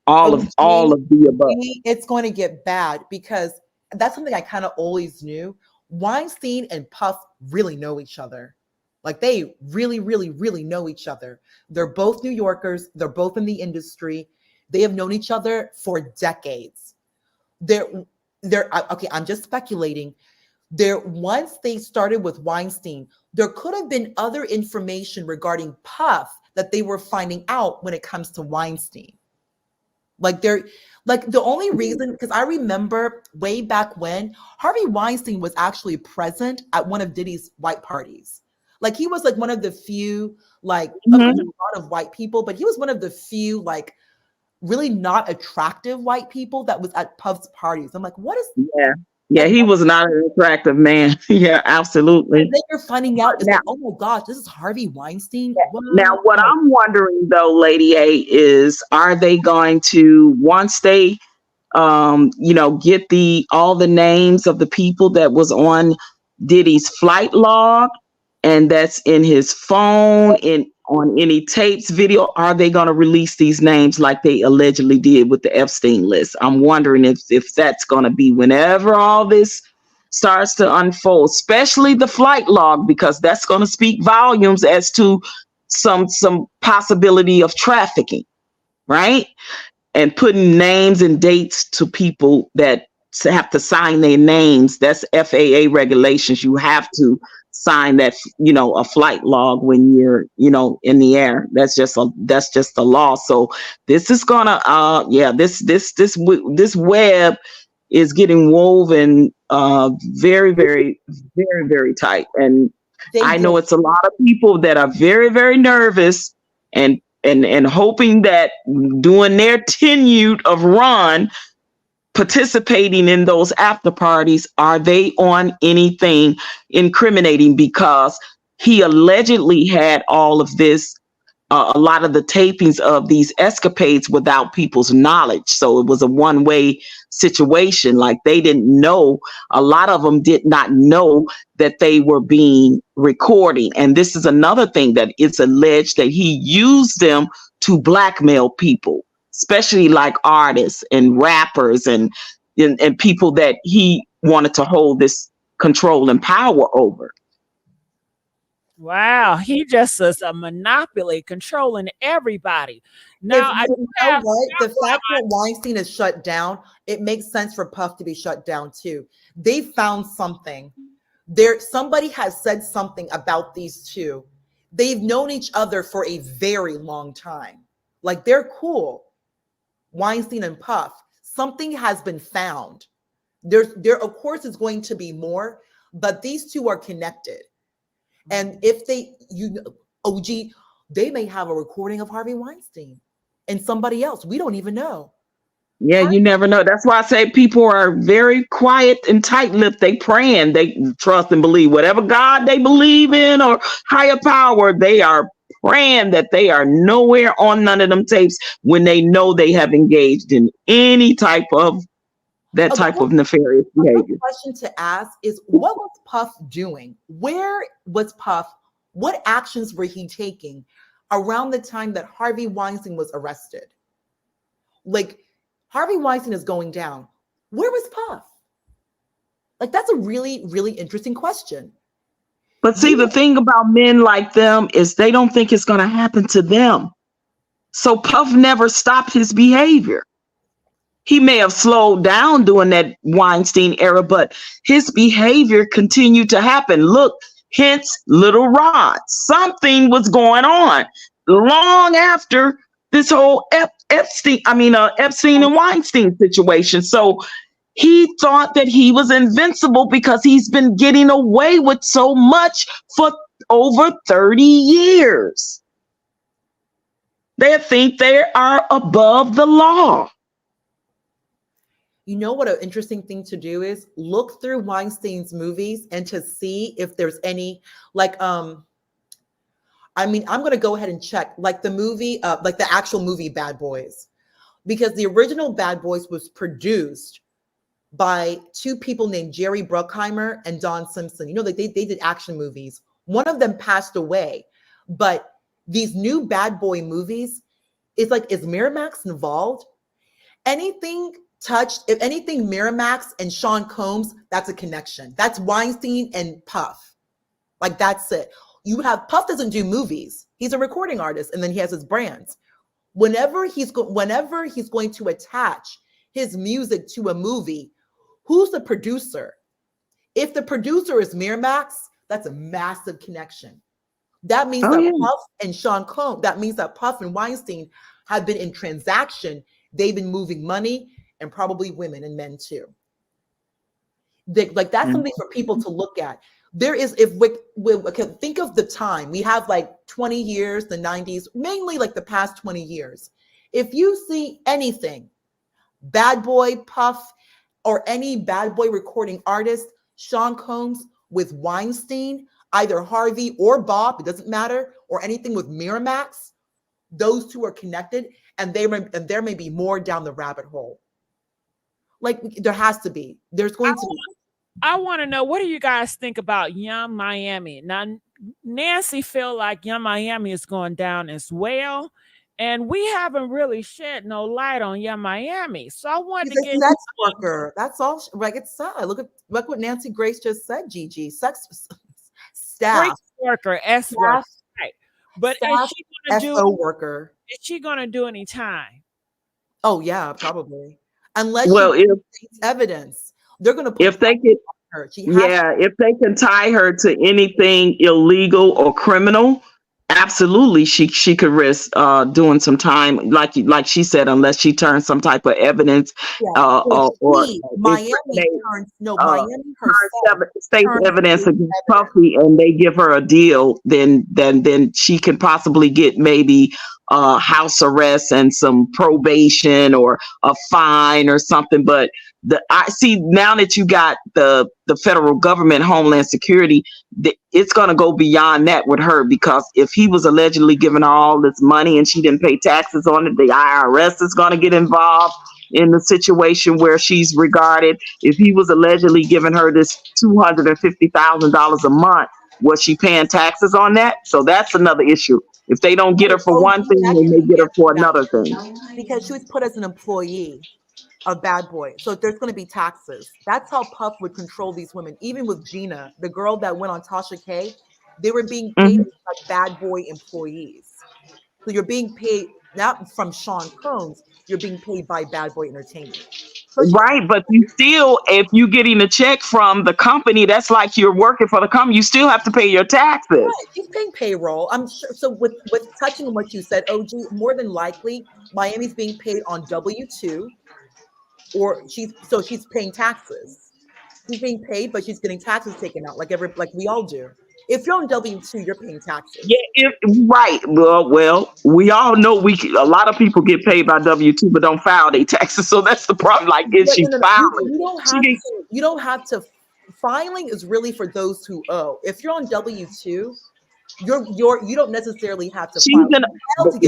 all of the above. It's going to get bad because that's something I kind of always knew. Weinstein and Puff really know each other. Like they really, really, really know each other. They're both New Yorkers. They're both in the industry. They have known each other for decades. They're okay. I'm just speculating. Once they started with Weinstein, there could have been other information regarding Puff that they were finding out when it comes to Weinstein. The only reason, because I remember way back when Harvey Weinstein was actually present at one of Diddy's white parties. Like he was like one of the few, like a lot of white people, but he was one of the few like really not attractive white people that was at Puff's parties. I'm like, what is? Yeah, he was not an attractive man. Yeah, absolutely. And then you're finding out, it's like, oh my gosh, this is Harvey Weinstein. Now, what I'm wondering though, Lady A, is are they going to, once they get all the names of the people that was on Diddy's flight log, and that's in his phone and on any tapes, video, are they going to release these names like they allegedly did with the Epstein list? I'm wondering if that's going to be whenever all this starts to unfold, especially the flight log, because that's going to speak volumes as to some possibility of trafficking, right? And putting names and dates to people that have to sign their names. That's FAA regulations. You have to sign that, a flight log when you're, in the air. That's just the law. So this is gonna, this web is getting woven, very, very, very, very tight. And I know it's a lot of people that are very, very nervous and hoping that during their tenure of run, participating in those after parties, are they on anything incriminating? Because he allegedly had all of this a lot of the tapings of these escapades without people's knowledge. So it was a one-way situation. Like they didn't know, a lot of them did not know that they were being recording. And this is another thing that it's alleged that he used them to blackmail people, especially like artists and rappers and people that he wanted to hold this control and power over. Wow, he just is a monopoly controlling everybody. Now, I You do know have what? The several fact that Weinstein is shut down, it makes sense for Puff to be shut down too. They found something. Somebody has said something about these two. They've known each other for a very long time. Like they're cool. Weinstein and Puff. Something has been found. There of course is going to be more, but these two are connected. And if OG, they may have a recording of Harvey Weinstein and somebody else. We don't even know. Yeah, you never know. That's why I say people are very quiet and tight-lipped. They praying, they trust and believe whatever God they believe in or higher power. They are praying that they are nowhere on none of them tapes when they know they have engaged in any type of type of nefarious behavior. Question to ask is, what was Puff doing? Where was Puff? What actions were he taking around the time that Harvey Weinstein was arrested? Like, Harvey Weinstein is going down. Where was Puff? Like, that's a really, really interesting question. But see, the thing about men like them is they don't think it's going to happen to them. So Puff never stopped his behavior. He may have slowed down during that Weinstein era, but his behavior continued to happen. Look, hence Little Rod. Something was going on long after this whole Epstein and Weinstein situation. So he thought that he was invincible because he's been getting away with so much for over 30 years. They think they are above the law. You know what an interesting thing to do is look through Weinstein's movies and to see if there's any, like, I'm going to go ahead and check, like the movie, like the actual movie Bad Boys, because the original Bad Boys was produced by two people named Jerry Bruckheimer and Don Simpson. You know, they did action movies. One of them passed away, but these new Bad Boy movies, it's like, is Miramax involved? Anything touched, if anything, Miramax and Sean Combs, that's a connection. That's Weinstein and Puff. Like, that's it. You have Puff doesn't do movies. He's a recording artist, and then he has his brands. Whenever he's going to attach his music to a movie, who's the producer? If the producer is Miramax, that's a massive connection. That means Puff and Sean Combs, that means that Puff and Weinstein have been in transaction. They've been moving money, and probably women and men too. Like, that's something for people to look at. There is, if we think of the time, we have like 20 years, the 90s, mainly like the past 20 years. If you see anything, Bad Boy, Puff, or any Bad Boy recording artist, Sean Combs with Weinstein, either Harvey or Bob, it doesn't matter, or anything with Miramax, those two are connected, and there may be more down the rabbit hole. Like, there has to be. There's going to be. I want to know, what do you guys think about Young Miami? Now, Nancy feel like Young Miami is going down as well, and we haven't really shed no light on Young Miami. So I wanted to get sex worker. That's all. Like, it's sad. Look what Nancy Grace just said. Gigi, sex staff worker, S worker, right? But staff, is she going to do SO worker? Is she going to do any time? Oh yeah, probably. Unless it's evidence, they're going to put if they can her. If they can tie her to anything illegal or criminal, absolutely she could risk doing some time, like she said, unless she turns some type of evidence or Miami herself state evidence against Puffy, and they give her a deal, then she can possibly get maybe house arrest and some probation or a fine or something. But I see now that you got the federal government, Homeland Security, it's going to go beyond that with her, because if he was allegedly giving her all this money and she didn't pay taxes on it, the IRS is going to get involved in the situation where she's regarded. If he was allegedly giving her this $250,000 a month, was she paying taxes on that? So that's another issue. If they don't get her for one thing, that then can they be get her for answered another thing. because she was put as an employee of Bad Boy. So there's going to be taxes. That's how Puff would control these women. Even with Gina, the girl that went on Tasha K, they were being paid like Bad Boy employees. So you're being paid not from Sean Combs, you're being paid by Bad Boy Entertainment. So Right, but you still, if you're getting a check from the company, that's like you're working for the company. You still have to pay your taxes. right, she's paying payroll. I'm sure. So with touching on what you said, OG, more than likely Miami's being paid on W-2, or she's paying taxes. She's being paid, but she's getting taxes taken out like we all do. If you're on W-2, you're paying taxes. Yeah, right. Well, we all know a lot of people get paid by W-2 but don't file their taxes. So that's the problem. Like, is she filing? You don't have to. Filing is really for those who owe. If you're on W-2, you don't necessarily have to file.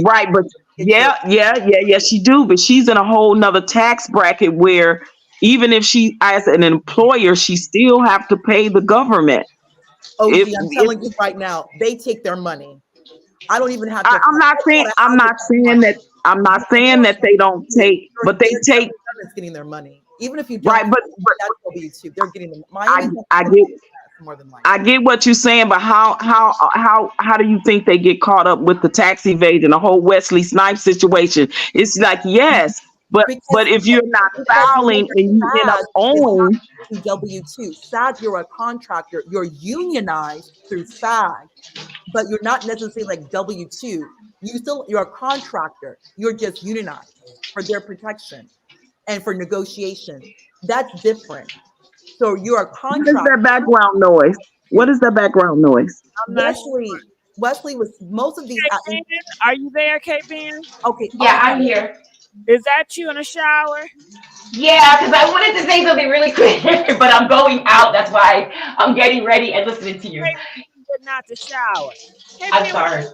Right, but yeah, she do, but she's in a whole nother tax bracket where even if she, as an employer, she still have to pay the government. OG, I'm telling you right now, they take their money. I don't even have to. I'm not saying that they don't take, but they take. Government's getting their money, even if you don't. Right, but W-2, they're getting them. I get. More than likely. I get what you're saying, but how do you think they get caught up with the tax evasion, the whole Wesley Snipes situation? It's like, yes, but if you're not filing and you end up owing W-2, SAG, you're a contractor, you're unionized through SAG, but you're not necessarily like W-2. You're a contractor. You're just unionized for their protection and for negotiation. That's different. So you're a contractor. What is that background noise? What is that background noise? Wesley was most of these. Are you there, K-Ben? Okay. Yeah, I'm here. Is that you in the shower? Yeah, because I wanted to say something really quick, but I'm going out. That's why I'm getting ready and listening to you. Getting out the shower. I'm sorry.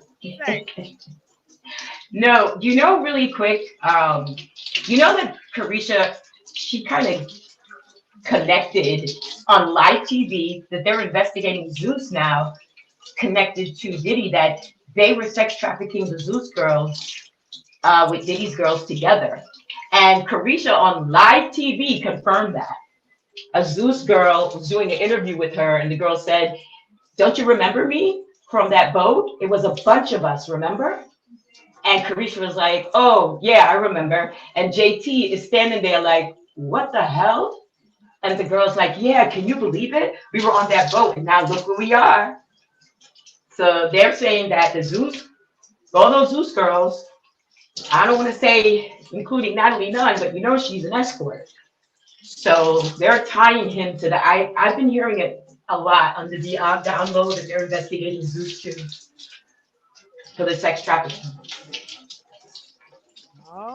No, really quick, that Carisha, she kind of connected on live TV that they're investigating Zeus now, connected to Diddy, that they were sex trafficking the Zeus girls with Diddy's girls together. And Carisha on live TV confirmed that. A Zeus girl was doing an interview with her, and the girl said, "Don't you remember me from that boat? It was a bunch of us, remember?" And Carisha was like, "Oh, yeah, I remember." And JT is standing there like, "What the hell?" And the girl's like, "Yeah, can you believe it? We were on that boat, and now look where we are." So they're saying that all those Zeus girls, I don't want to say including Natalie Nunn, but she's an escort. So they're tying him to the. I've been hearing it a lot on the download that they're investigating Zeus too for the sex trafficking.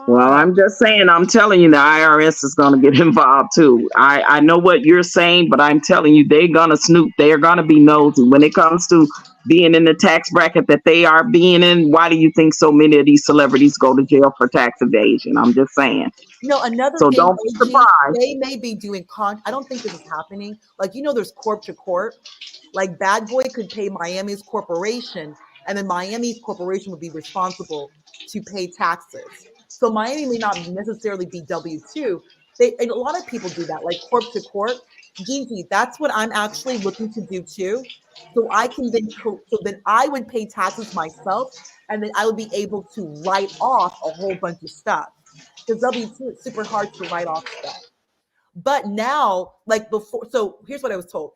Well, I'm just saying, I'm telling you, the IRS is going to get involved too. I know what you're saying, but I'm telling you, they're going to snoop. They're going to be nosy when it comes to being in the tax bracket that they are being in. Why do you think so many of these celebrities go to jail for tax evasion? I'm just saying. No, another so thing, don't be surprised. They may be doing I don't think this is happening. Like, there's corp to corp. Like Bad Boy could pay Miami's corporation, and then Miami's corporation would be responsible to pay taxes. So Miami may not necessarily be W-2. And a lot of people do that, like corp to corp. Gigi, that's what I'm actually looking to do too. So then I would pay taxes myself, and then I would be able to write off a whole bunch of stuff. Because W-2 is super hard to write off stuff. But now, like before, so here's what I was told.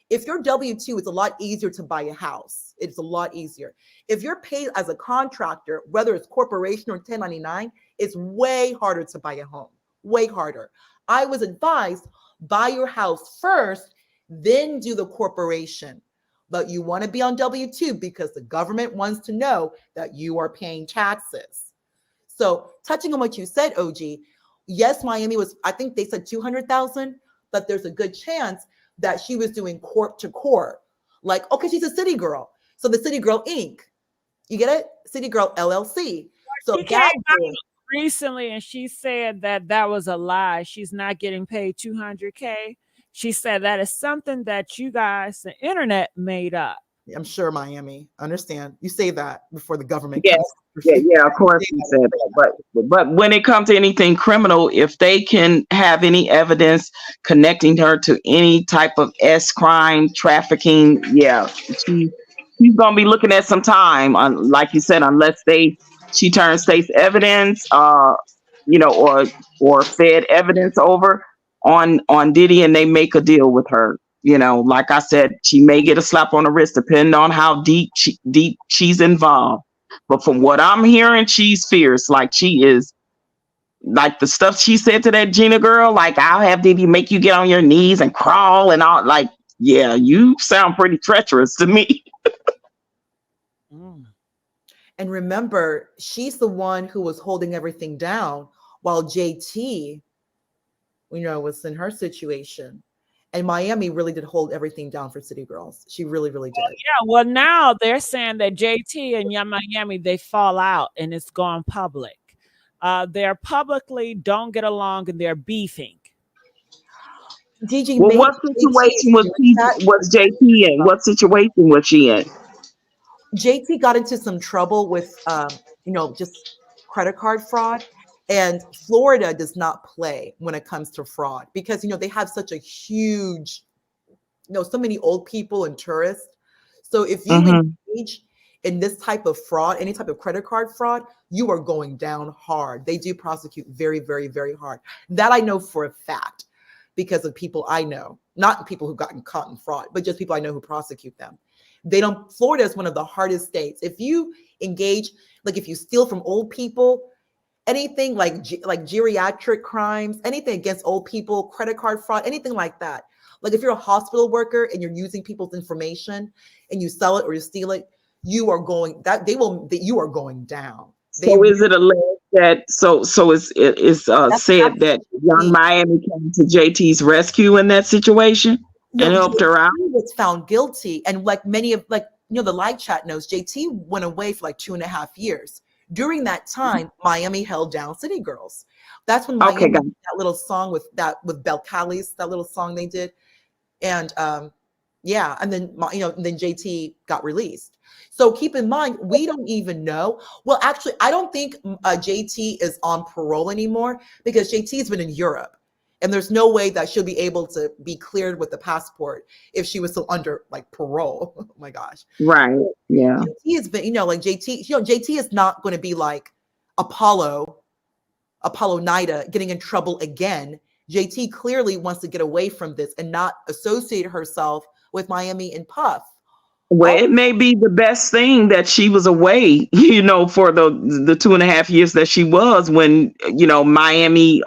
If you're W-2, it's a lot easier to buy a house. It's a lot easier. If you're paid as a contractor, whether it's corporation or 1099, it's way harder to buy a home. Way harder. I was advised, buy your house first, then do the corporation. but you want to be on W-2 because the government wants to know that you are paying taxes. So touching on what you said, OG, yes, Miami was, I think they said 200,000, but there's a good chance that she was doing corp to corp. Like, okay, she's a city girl. So the City Girl Inc. You get it? City Girl LLC. So She came out recently and she said that that was a lie. She's not getting paid $200K. She said that is something that you guys, the internet, made up. I'm sure Miami. Understand. You say that before the government. Yeah, of course you said that. But when it comes to anything criminal, if they can have any evidence connecting her to any type of S crime, trafficking, yeah, she's gonna be looking at some time. Like you said, unless she turns state's evidence, or fed evidence over on Diddy, and they make a deal with her. Like I said, she may get a slap on the wrist depending on how deep she's involved. But from what I'm hearing, she's fierce. Like she is, like the stuff she said to that Gina girl, like, I'll have Diddy make you get on your knees and crawl and all. Like, yeah, you sound pretty treacherous to me. And remember, she's the one who was holding everything down while JT, was in her situation. And Miami really did hold everything down for City Girls. She really, really did. Yeah, well, now they're saying that JT and Young Miami, they fall out and it's gone public. They're publicly don't get along and they're beefing. Well, what situation was JT in? What situation was she in? JT got into some trouble with, just credit card fraud. And Florida does not play when it comes to fraud because, they have such a huge, so many old people and tourists. So if you engage in this type of fraud, any type of credit card fraud, you are going down hard. They do prosecute very, very, very hard. That I know for a fact because of people I know, not people who've gotten caught in fraud, but just people I know who prosecute them. Florida is one of the hardest states. If you engage, like if you steal from old people, anything like geriatric crimes, anything against old people, credit card fraud, anything like that. Like if you're a hospital worker and you're using people's information and you sell it or you steal it, you are going down. So is it alleged that it's said that Young Miami came to JT's rescue in that situation and helped her out? He was found guilty, and like many of the live chat knows, JT went away for like 2.5 years. During that time, Miami held down City Girls. That's when Miami did that little song with Belcalis, that little song they did. And and then then JT got released. So keep in mind, we don't even know. Well, actually, I don't think JT is on parole anymore because JT's been in Europe. And there's no way that she'll be able to be cleared with the passport if she was still under like parole. Oh my gosh. Right. Yeah. JT has been, JT is not going to be like Apollo Nida getting in trouble again. JT clearly wants to get away from this and not associate herself with Miami and Puff. Well, it may be the best thing that she was away, for the 2.5 years that she was when, Young Miami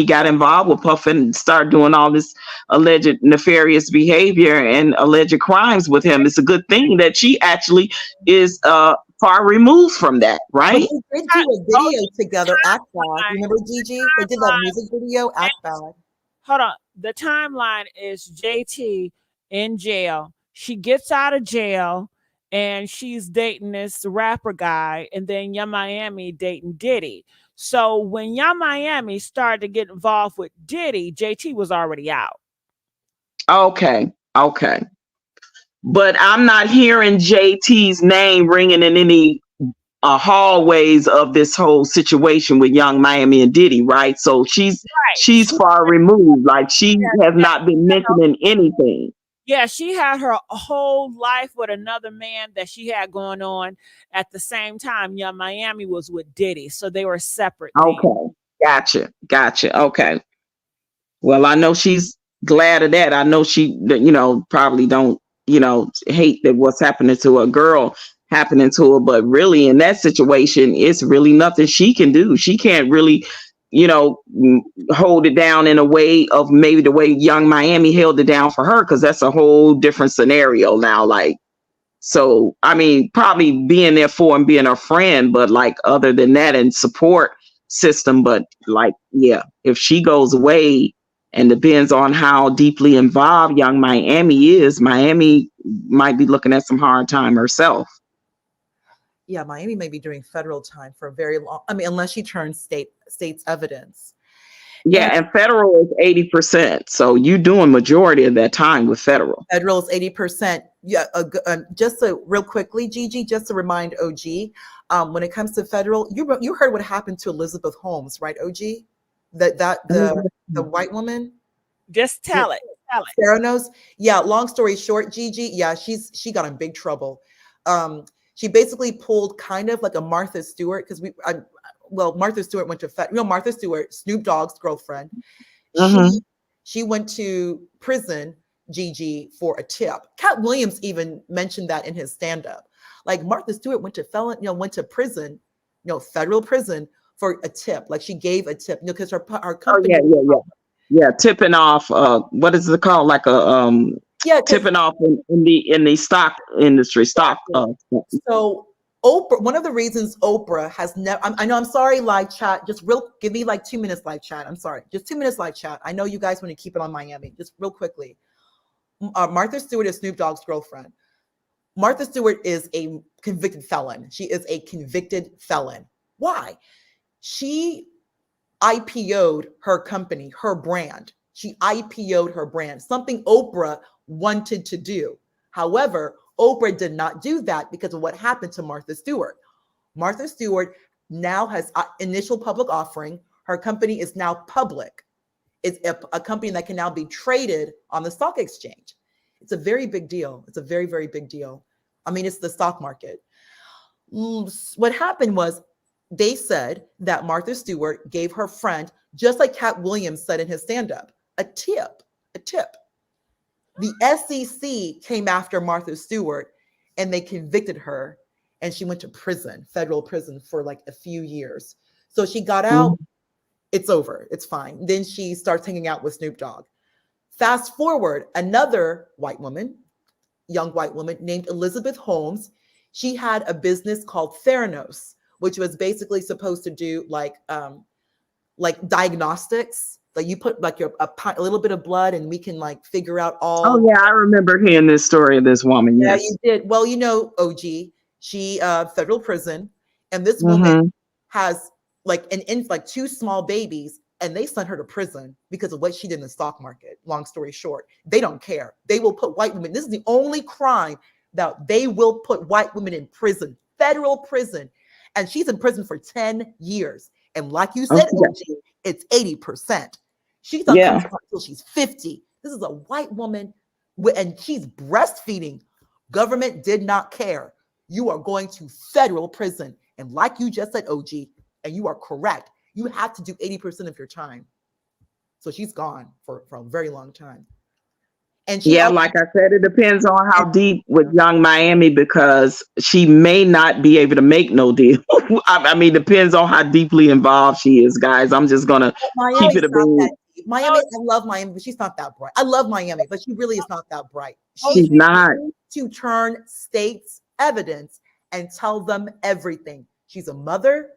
got involved with Puff and started doing all this alleged nefarious behavior and alleged crimes with him. It's a good thing that she actually is far removed from that, right? But they did do a video together, Act Bad. Remember, Gigi? They did that music video, Act Bad. Hold on. The timeline is JT in jail. She gets out of jail and she's dating this rapper guy, and then Young Miami dating Diddy. So when Young Miami started to get involved with Diddy, JT was already out. Okay. But I'm not hearing JT's name ringing in any hallways of this whole situation with Young Miami and Diddy, right? So she's far removed. Like she has not been mentioning anything. Yeah, she had her whole life with another man that she had going on at the same time. Young Miami was with Diddy, so they were separate. Okay, gotcha. Okay. Well, I know she's glad of that. I know she, probably don't, hate that what's happening to a girl happening to her, but really in that situation, it's really nothing she can do. She can't really hold it down in a way of maybe the way Young Miami held it down for her, because that's a whole different scenario now. Like, so I mean, probably being there for and being a friend, but like other than that and support system, but like, yeah, if she goes away, and depends on how deeply involved Young Miami is, Miami might be looking at some hard time herself. Yeah, Miami may be doing federal time for a very long. I mean, unless she turns state's evidence. Yeah, and federal is 80%. So you doing majority of that time with federal. Federal is 80%. Yeah, just real quickly, Gigi, just to remind OG, when it comes to federal, you heard what happened to Elizabeth Holmes, right, OG? The white woman. Just tell it. Tell it. Sarah knows. Yeah. Long story short, Gigi. Yeah, she got in big trouble. She basically pulled kind of like a Martha Stewart, because Martha Stewart went to Martha Stewart, Snoop Dogg's girlfriend. She went to prison, Gigi, for a tip. Cat Williams even mentioned that in his stand-up. Like, Martha Stewart went to prison, federal prison for a tip. Like, she gave a tip, because her company. Yeah, tipping off. What is it called? Like a tipping off in the stock industry. So Oprah, one of the reasons Oprah has never, I know, I'm sorry, live chat, give me like 2 minutes live chat. I'm sorry, just 2 minutes live chat. I know you guys want to keep it on Miami, just real quickly. Martha Stewart is Snoop Dogg's girlfriend. Martha Stewart is a convicted felon. She is a convicted felon. Why? She IPO'd her company, her brand. She IPO'd her brand, something Oprah wanted to do. However, Oprah did not do that because of what happened to Martha Stewart. Martha Stewart now has initial public offering. Her company is now public. It's a company that can now be traded on the stock exchange. It's a very big deal. It's a very, very big deal. I mean, it's the stock market. What happened was, they said that Martha Stewart gave her friend, just like Cat Williams said in his stand-up, a tip. The SEC came after Martha Stewart, and they convicted her, and she went to prison, federal prison, for like a few years. So she got out. It's over. It's fine. Then she starts hanging out with Snoop Dogg. Fast forward, another white woman, young white woman named Elizabeth Holmes. She had a business called Theranos, which was basically supposed to do like diagnostics. Like, you put like a little bit of blood, and we can like figure out all. Oh yeah, I remember hearing this story of this woman. Yeah, Yes. you did. Well, OG, she federal prison, and this woman has like two small babies, and they sent her to prison because of what she did in the stock market. Long story short, they don't care. They will put white women. This is the only crime that they will put white women in prison, federal prison. And she's in prison for 10 years. And like you said, OG, it's 80%. She's not coming out until she's 50. This is a white woman, and she's breastfeeding. Government did not care. You are going to federal prison. And like you just said, OG, and you are correct, you have to do 80% of your time. So she's gone for a very long time. And like I said, it depends on how deep with Young Miami, because she may not be able to make no deal. I mean, depends on how deeply involved she is, guys. I'm just gonna keep it a bean. Miami, I love Miami, but she's not that bright. I love Miami, but she really is not that bright. She's not. To turn state's evidence and tell them everything. She's a mother.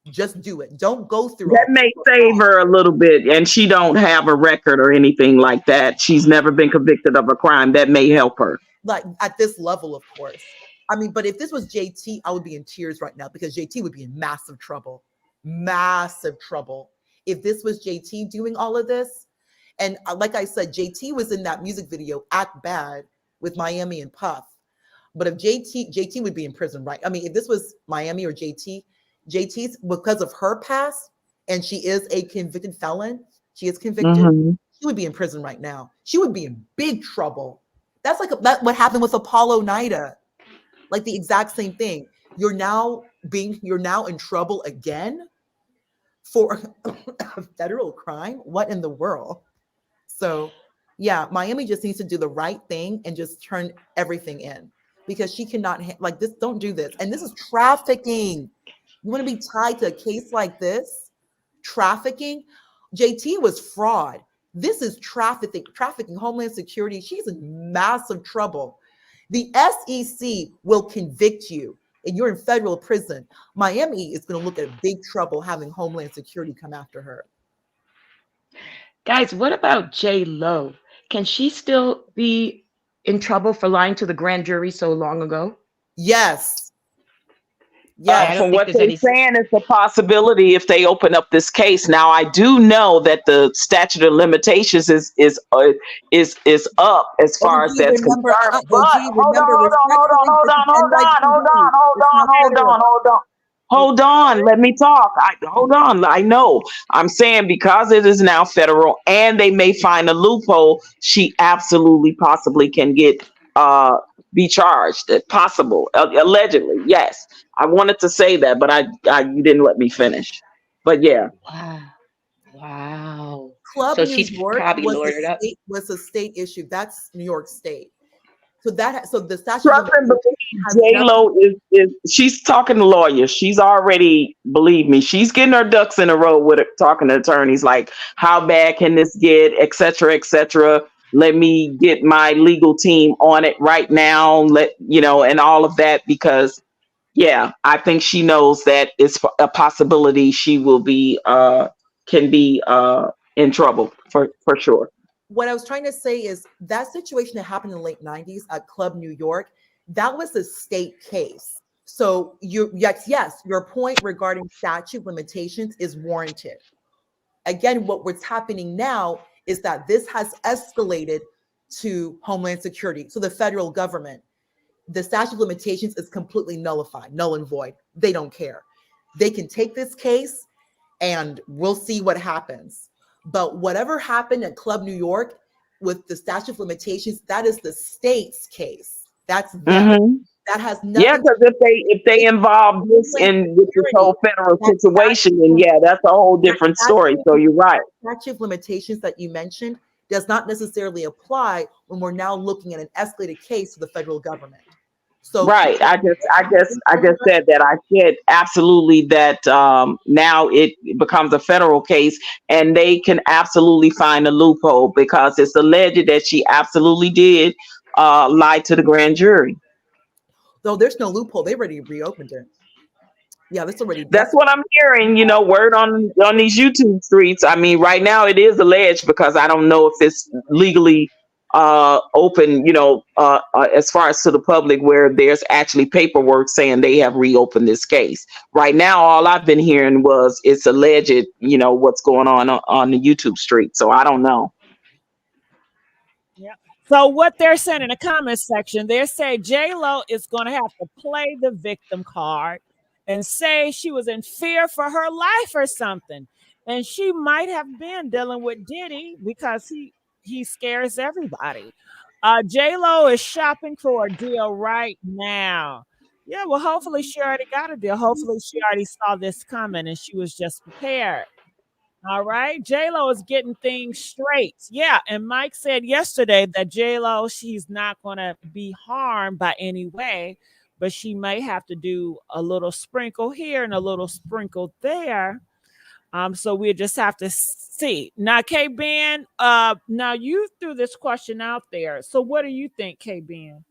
Just do it. Don't go through that. May save her a little bit, and she don't have a record or anything like that. She's never been convicted of a crime. That may help her. Like, at this level, of course. I mean, but if this was JT, I would be in tears right now, because JT would be in massive trouble. Massive trouble. If this was JT doing all of this. And like I said, JT was in that music video, Act Bad, with Miami and Puff. But if JT would be in prison, right? I mean, if this was Miami or JT's, because of her past, and she is a convicted felon, she is convicted, she would be in prison right now. She would be in big trouble. That's like what happened with Apollo Nida. Like, the exact same thing. You're now in trouble again for a federal crime. What in the world? So yeah, Miami just needs to do the right thing and just turn everything in, because she cannot like this. Don't do this. And this is trafficking. You want to be tied to a case like this? trafficking. JT was fraud. This is trafficking, Homeland Security. She's in massive trouble. The SEC will convict you and you're in federal prison. Miami is going to look at big trouble having Homeland Security come after her. Guys, what about J Lo? Can she still be in trouble for lying to the grand jury so long ago? Yes. I Yes. don't From think what there's they're any. saying, it's a possibility if they open up this case. Now, I do know that the statute of limitations is up as far as OG, that's remember, concerned. But OG, hold on, remember, hold on, hold on, respectfully, hold this is on, hold on, hold on, NYPD. hold It's on, not hold federal. on, hold on. Hold on, let me talk. Hold on. I know. I'm saying because it is now federal and they may find a loophole, she absolutely possibly can get be charged. Possible, allegedly. Yes, I wanted to say that, but I you didn't let me finish. But yeah, Wow. Wow. Club So New she's York probably lawyered up. was a state issue. That's New York State. So the statute of trust and limitations believe. has J nothing. Lo is she's talking to lawyers. She's already, believe me, she's getting her ducks in a row with it, talking to attorneys like how bad can this get, et cetera, et cetera. Let me get my legal team on it right now. And all of that, because yeah, I think she knows that it's a possibility she will be can be in trouble for sure. What I was trying to say is that situation that happened in the late 90s at Club New York, that was a state case. So yes, your point regarding statute of limitations is warranted. Again, what's happening now is that this has escalated to Homeland Security. So the federal government, the statute of limitations is completely nullified, null and void. They don't care. They can take this case and we'll see what happens. But whatever happened at Club New York with the statute of limitations, that is the state's case. That's them. Mm-hmm. That has Yeah, nothing to because do if they with involve this Homeland in with this Security. whole federal That situation, then statute, yeah, that's a whole that different story. So you're right. statute of limitations that you mentioned does not necessarily apply when we're now looking at an escalated case to the federal government. So Right. I just said that. I said absolutely that now it becomes a federal case and they can absolutely find a loophole because it's alleged that she absolutely did lie to the grand jury. though there's no loophole, they already reopened it. Yeah, That's what I'm hearing, word on these YouTube streets. I mean, right now it is alleged because I don't know if it's legally open, as far as to the public where there's actually paperwork saying they have reopened this case. Right now, all I've been hearing was it's alleged, what's going on the YouTube street. So I don't know. Yeah. So what they're saying in the comment section, they say J-Lo is going to have to play the victim card and say she was in fear for her life or something. And she might have been dealing with Diddy because he scares everybody. J-Lo is shopping for a deal right now. Yeah, well, hopefully she already got a deal. Hopefully she already saw this coming and she was just prepared. All right. J-Lo is getting things straight. Yeah. And Mike said yesterday that J-Lo, she's not going to be harmed by any way, but she may have to do a little sprinkle here and a little sprinkle there. So we just have to see. Now, K-Ben, now you threw this question out there. So what do you think, K-Ben?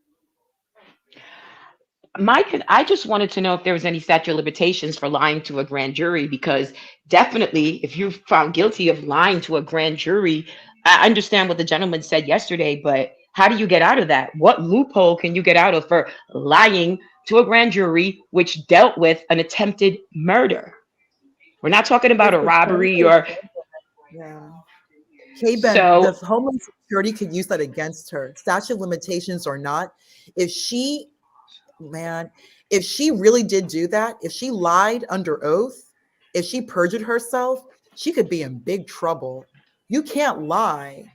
Mike, I just wanted to know if there was any statute of limitations for lying to a grand jury, because definitely if you're found guilty of lying to a grand jury, I understand what the gentleman said yesterday, but how do you get out of that? What loophole can you get out of for lying to a grand jury which dealt with an attempted murder? We're not talking about a robbery or yeah. K-Ben, the so. Homeland Security could use that against her, statute of limitations or not. If she really did do that, if she lied under oath, if she perjured herself, she could be in big trouble. You can't lie.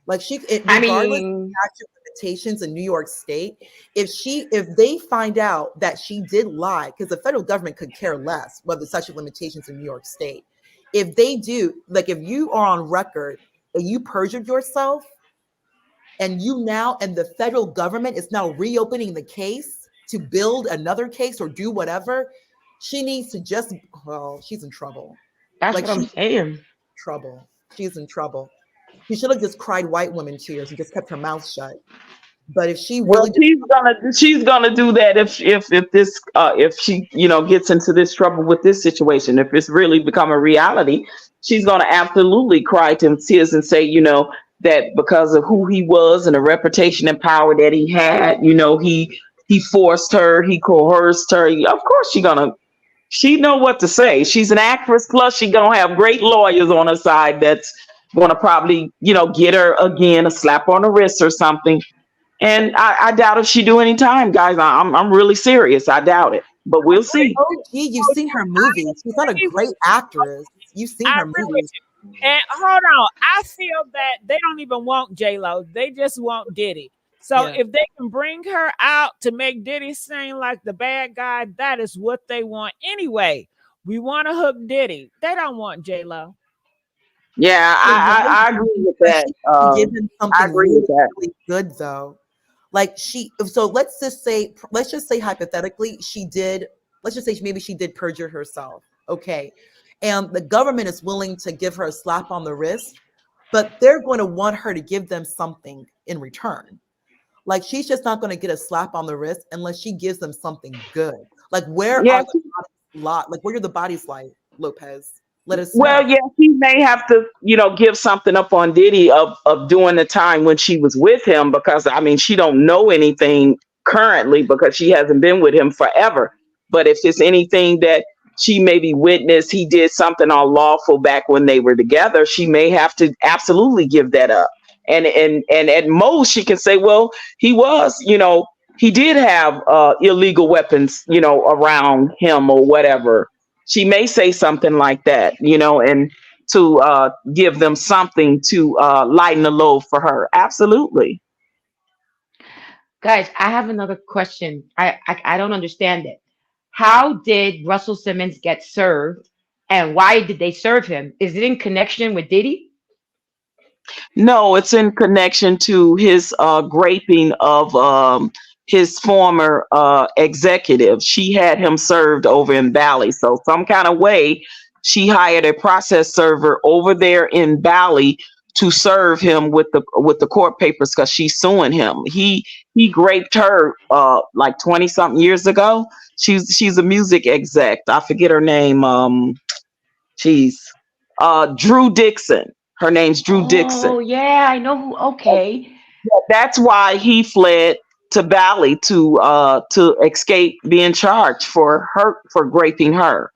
Like I regardless of mean, statute of limitations in New York State, if they find out that she did lie, because the federal government could care less whether statute of limitations in New York State. If they do, like if you are on record and you perjured yourself, and the federal government is now reopening the case to build another case or do whatever, she needs to she's in trouble. That's Like what I'm she's saying. in trouble. She's in trouble. She should have just cried white woman tears and just kept her mouth shut. But if she Well, really just she's gonna do that if she gets into this trouble with this situation. If it's really become a reality, she's gonna absolutely cry to tears and say, that because of who he was and the reputation and power that he had, he forced her, he coerced her. Of course, she know what to say. She's an actress, plus she gonna have great lawyers on her side that's gonna probably get her again a slap on the wrist or something. And I doubt if she do any time, guys. I'm really serious. I doubt it, but we'll see. OG, you've seen her movies. She's not a great actress. You've seen I her agree with movies. you. And hold on, I feel that they don't even want J Lo; they just want Diddy. So Yeah. if they can bring her out to make Diddy seem like the bad guy, that is what they want anyway. We want to hook Diddy. They don't want J Lo. Yeah, So why I didn't agree she with that. give him I something agree with really, that. really good though? Like so let's just say hypothetically let's just say maybe she did perjure herself. Okay. And the government is willing to give her a slap on the wrist, but they're going to want her to give them something in return. Like she's just not going to get a slap on the wrist unless she gives them something good. Like where Yeah, are the like where are the bodies like, Lopez? Let us know. well, yeah, she may have to, give something up on Diddy of doing the time when she was with him, because I mean she don't know anything currently because she hasn't been with him forever. But if it's anything that she maybe witnessed, he did something unlawful back when they were together, she may have to absolutely give that up. And at most she can say, well, he was, he did have illegal weapons, around him or whatever. She may say something like that, and to give them something to lighten the load for her. Absolutely. Guys, I have another question. I don't understand it. How did Russell Simmons get served, and why did they serve him? Is it in connection with Diddy? No, it's in connection to his graping of his former executive. She had him served over in Bali. So some kind of way she hired a process server over there in Bali to serve him with the court papers because she's suing him. He graped her like 20 something years ago. She's a music exec. I forget her name. She's Drew Dixon. Her name's Drew Dixon. Oh yeah, I know who. Okay. That's why he fled to Bali to escape being charged for graping her.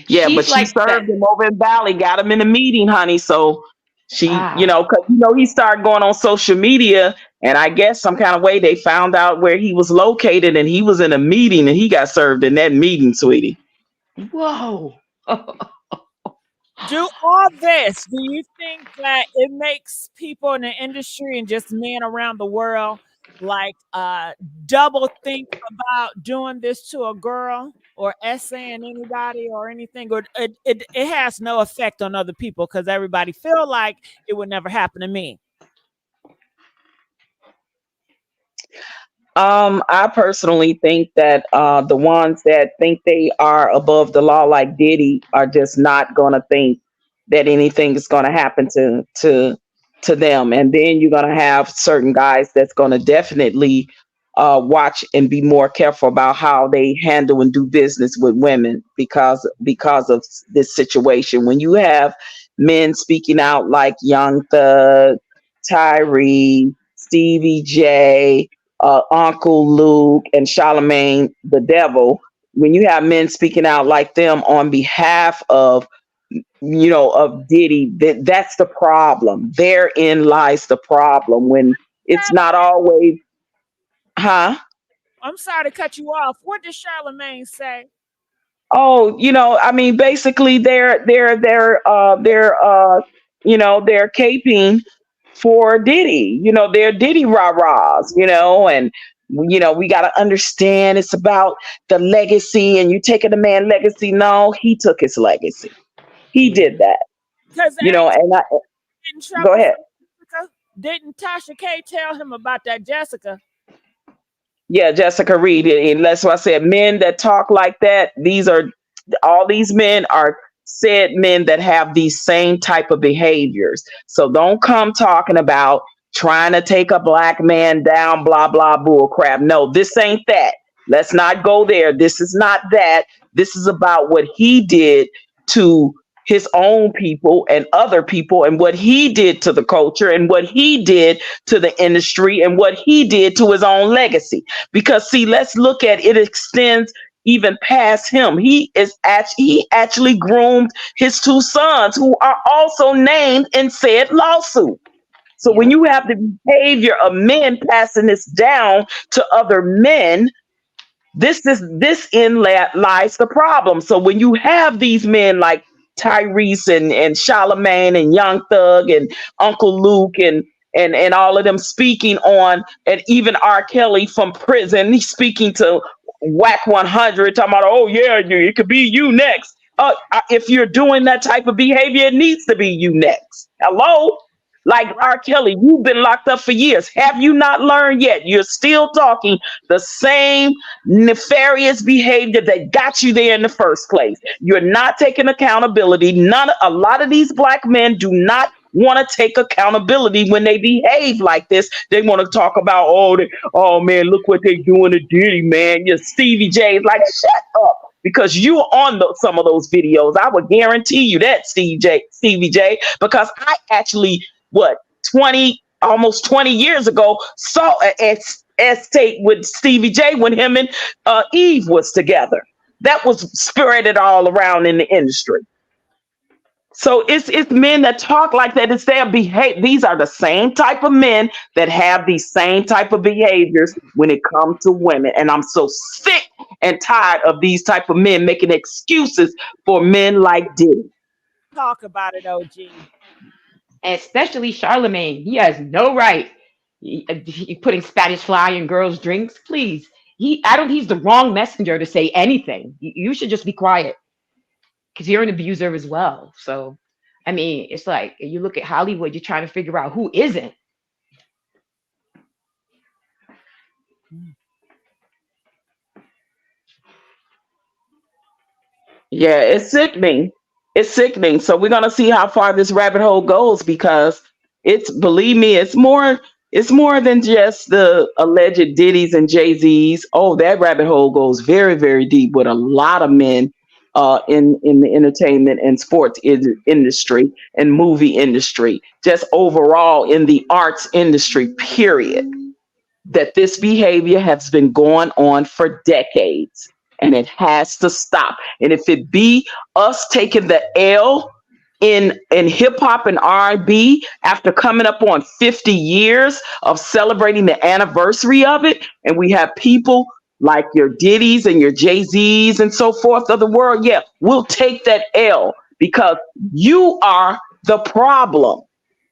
Yeah, but She's she like that. served him over in Bali, got him in a meeting, honey. So she, Wow. because he started going on social media, and I guess some kind of way they found out where he was located, and he was in a meeting, and he got served in that meeting, sweetie. Whoa. Do all this, do you think that it makes people in the industry and just men around the world like double think about doing this to a girl or essaying anybody or anything, or it has no effect on other people because everybody feel like it would never happen to me? I personally think that the ones that think they are above the law, like Diddy, are just not gonna think that anything is gonna happen to them. And then you're gonna have certain guys that's gonna definitely watch and be more careful about how they handle and do business with women because of this situation. When you have men speaking out like Young Thug, Tyree, Stevie J, Uncle Luke, and Charlemagne the Devil, when you have men speaking out like them on behalf of of Diddy, that's the problem. Therein lies the problem when it's not always, huh? I'm sorry to cut you off. What did Charlemagne say? Oh, I mean, basically they're caping for Diddy. They're Diddy rah-rahs, and we got to understand it's about the legacy, and you taking the man legacy. No, he took his legacy. He did that. Because And I in go trouble ahead. for Jessica. Didn't Tasha K tell him about that Jessica? Yeah, Jessica Reed. And that's why I said men that talk like that, all these men are said men that have these same type of behaviors. So don't come talking about trying to take a black man down, blah, blah, bull crap. No, this ain't that. Let's not go there. This is not that. This is about what he did to his own people and other people, and what he did to the culture, and what he did to the industry, and what he did to his own legacy. Because see, let's look at it, extends even past him. He actually groomed his two sons, who are also named in said lawsuit. So when you have the behavior of men passing this down to other men, this lies the problem. So when you have these men like Tyrese and Charlemagne and Young Thug and Uncle Luke and all of them speaking on, and even R. Kelly from prison, he's speaking to Whack 100, talking about, oh yeah, it could be you next. If you're doing that type of behavior, it needs to be you next. Hello? Like R. Kelly, you've been locked up for years. Have you not learned yet? You're still talking the same nefarious behavior that got you there in the first place. You're not taking accountability. A lot of these black men do not want to take accountability when they behave like this. They want to talk about, oh man, look what they doing to Diddy, man. Your Stevie J is like, shut up. Because you were on some of those videos. I would guarantee you that, Stevie J, because I actually, almost 20 years ago, saw an estate with Stevie J when him and Eve was together. That was spread all around in the industry. So it's men that talk like that. It's their behavior. These are the same type of men that have these same type of behaviors when it comes to women. And I'm so sick and tired of these type of men making excuses for men like Diddy. Talk about it, OG. Especially Charlemagne. He has no right putting Spanish fly in girls' drinks. Please. He's the wrong messenger to say anything. You should just be quiet, because you're an abuser as well. So, I mean, it's like you look at Hollywood, you're trying to figure out who isn't. Yeah, it's sickening. It's sickening. So we're gonna see how far this rabbit hole goes, because believe me, it's more than just the alleged Diddy's and Jay-Z's. Oh, that rabbit hole goes very, very deep with a lot of men in the entertainment and sports industry and movie industry, just overall in the arts industry, period. That this behavior has been going on for decades, and it has to stop. And if it be us taking the L in hip hop and R&B after coming up on 50 years of celebrating the anniversary of it, and we have people like your Diddy's and your Jay-Z's and so forth of the world, yeah, we'll take that L, because you are the problem.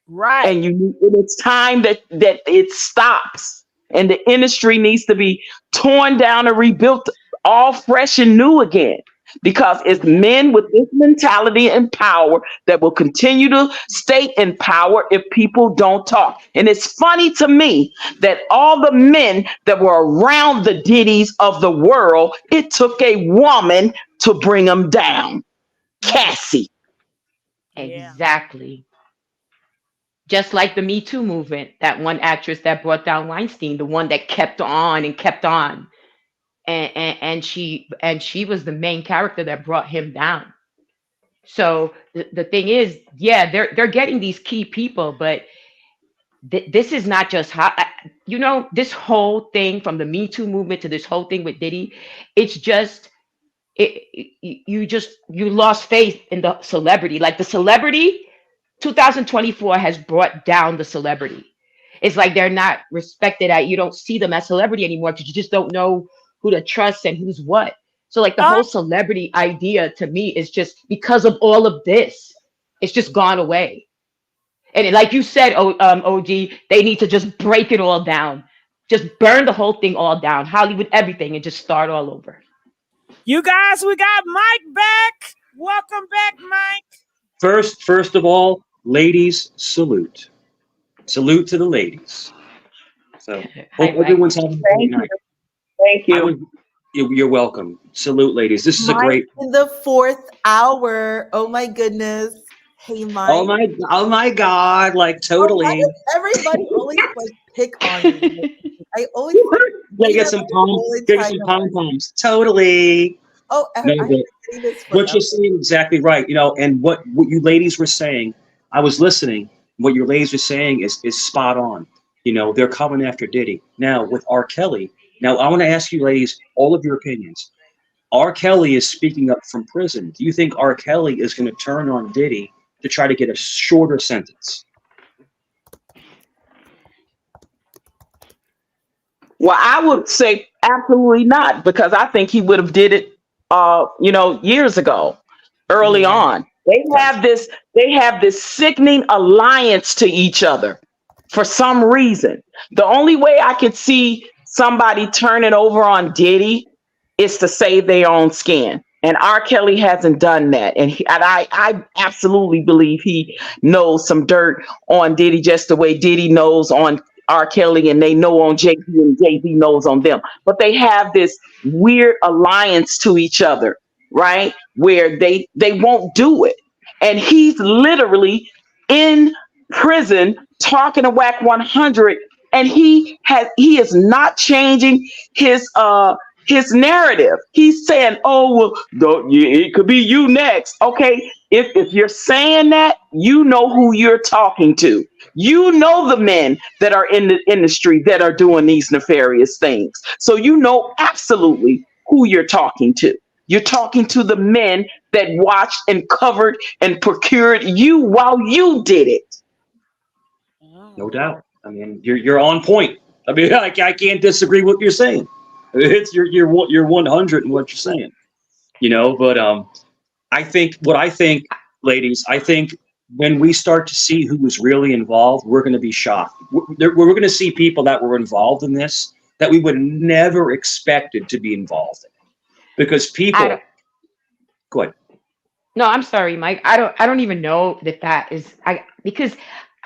Right. And it's time that it stops. And the industry needs to be torn down and rebuilt all fresh and new again, because it's men with this mentality and power that will continue to stay in power if people don't talk. And it's funny to me that all the men that were around the Diddy's of the world, it took a woman to bring them down. Cassie. Exactly. Just like the Me Too movement, that one actress that brought down Weinstein, the one that kept on and kept on. And she was the main character that brought him down. So the thing is, yeah, they're getting these key people, but this is not just this whole thing, from the Me Too movement to this whole thing with Diddy, it's just you lost faith in the celebrity. Like the celebrity, 2024 has brought down the celebrity. It's like they're not respected. You don't see them as celebrity anymore, because you just don't know who to trust and who's what. So like the whole celebrity idea to me is just, because of all of this, it's just gone away. And like you said, OG, they need to just break it all down. Just burn the whole thing all down, Hollywood, everything, and just start all over. You guys, we got Mike back. Welcome back, Mike. First of all, ladies, salute. Salute to the ladies. So hope everyone's having a great night. Thank you. You're welcome. Salute, ladies. This is a Mike great. in the 4th hour. Oh my goodness. Hey, Mike. Oh my God! Like Oh, why totally. does everybody always like pick on me? I always Gotta say get that some like the whole get some entire pom poms. Totally. Oh, No, I've but been saying this what forever. you're saying is exactly right. You know, and what you ladies were saying, I was listening. What your ladies were saying is spot on. You know, they're coming after Diddy now with R. Kelly. Now, I want to ask you, ladies, all of your opinions. R. Kelly is speaking up from prison. Do you think R. Kelly is going to turn on Diddy to try to get a shorter sentence? Well, I would say absolutely not, because I think he would have did it, years ago, early Yeah. on. They have this sickening alliance to each other for some reason. The only way I could see somebody turning over on Diddy is to save their own skin. And R. Kelly hasn't done that. And I absolutely believe he knows some dirt on Diddy, just the way Diddy knows on R. Kelly, and they know on Jay-Z, and Jay-Z knows on them. But they have this weird alliance to each other, right? Where they won't do it. And he's literally in prison talking to Whack 100, and he is not changing his narrative. He's saying, "Oh, well, it could be you next." Okay, if you're saying that, you know who you're talking to. You know the men that are in the industry that are doing these nefarious things. So you know absolutely who you're talking to. You're talking to the men that watched and covered and procured you while you did it. No doubt. I mean, you're on point. I mean, I can't disagree with what you're saying. It's you're 100 in what you're saying. You know, but I think, ladies, I think when we start to see who was really involved, we're going to be shocked. We're going to see people that were involved in this that we would never expected to be involved in, because people. Go ahead. No, I'm sorry, Mike. I don't even know that is because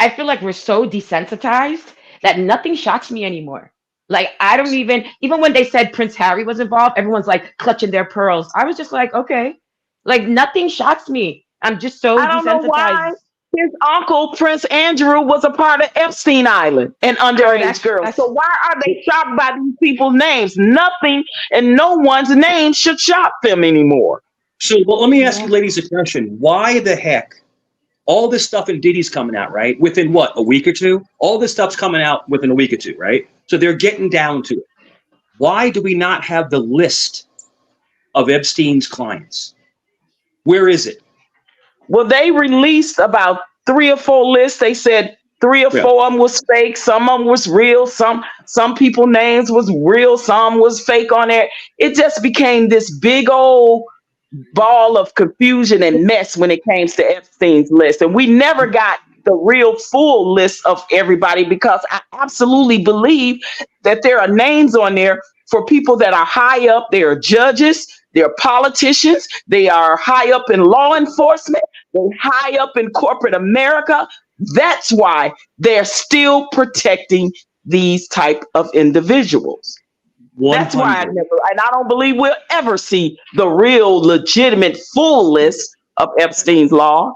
I feel like we're so desensitized that nothing shocks me anymore. Like I don't even when they said Prince Harry was involved, everyone's like clutching their pearls. I was just like, okay. Like nothing shocks me. I'm just so I don't know desensitized. why. His uncle, Prince Andrew, was a part of Epstein Island and underage girls. So why are they shocked by these people's names? Nothing and no one's name should shock them anymore. So, well, let me ask you, ladies, a question. Why the heck? All this stuff in Diddy's coming out, right? Within what, a week or two? All this stuff's coming out within a week or two, right? So they're getting down to it. Why do we not have the list of Epstein's clients? Where is it? Well, they released about 3 or 4 lists. They said 3 or 4 of them was fake, some of them was real, some people names was real, some was fake on there. It just became this big old ball of confusion and mess when it came to Epstein's list. And we never got the real full list of everybody, because I absolutely believe that there are names on there for people that are high up. They are judges, they're politicians, they are high up in law enforcement, they're high up in corporate America. That's why they're still protecting these type of individuals. 100. That's why I don't believe we'll ever see the real legitimate full list of Epstein's law.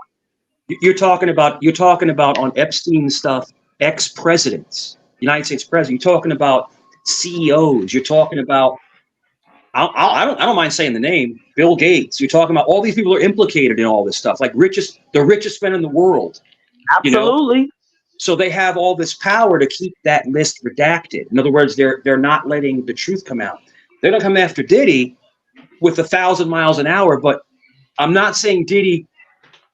You're talking about on Epstein's stuff, ex-presidents, United States president. You're talking about CEOs. You're talking about I don't mind saying the name, Bill Gates. You're talking about all these people are implicated in all this stuff, like the richest men in the world. Absolutely. You know? So they have all this power to keep that list redacted. In other words, they're not letting the truth come out. They're gonna come after Diddy with 1,000 miles an hour, but I'm not saying Diddy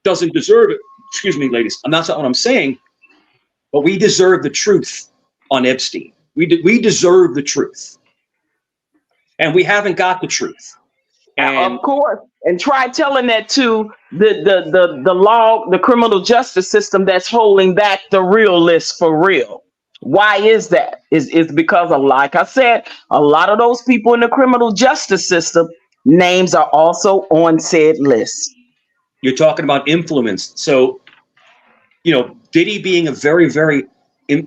doesn't deserve it. Excuse me, ladies. That's not what I'm saying. But we deserve the truth on Epstein. We deserve the truth, and we haven't got the truth. And of course, and try telling that to the law, the criminal justice system that's holding back the real list for real. Why is that? Is because of, like I said, a lot of those people in the criminal justice system names are also on said list. You're talking about influence. So, Diddy being a very, very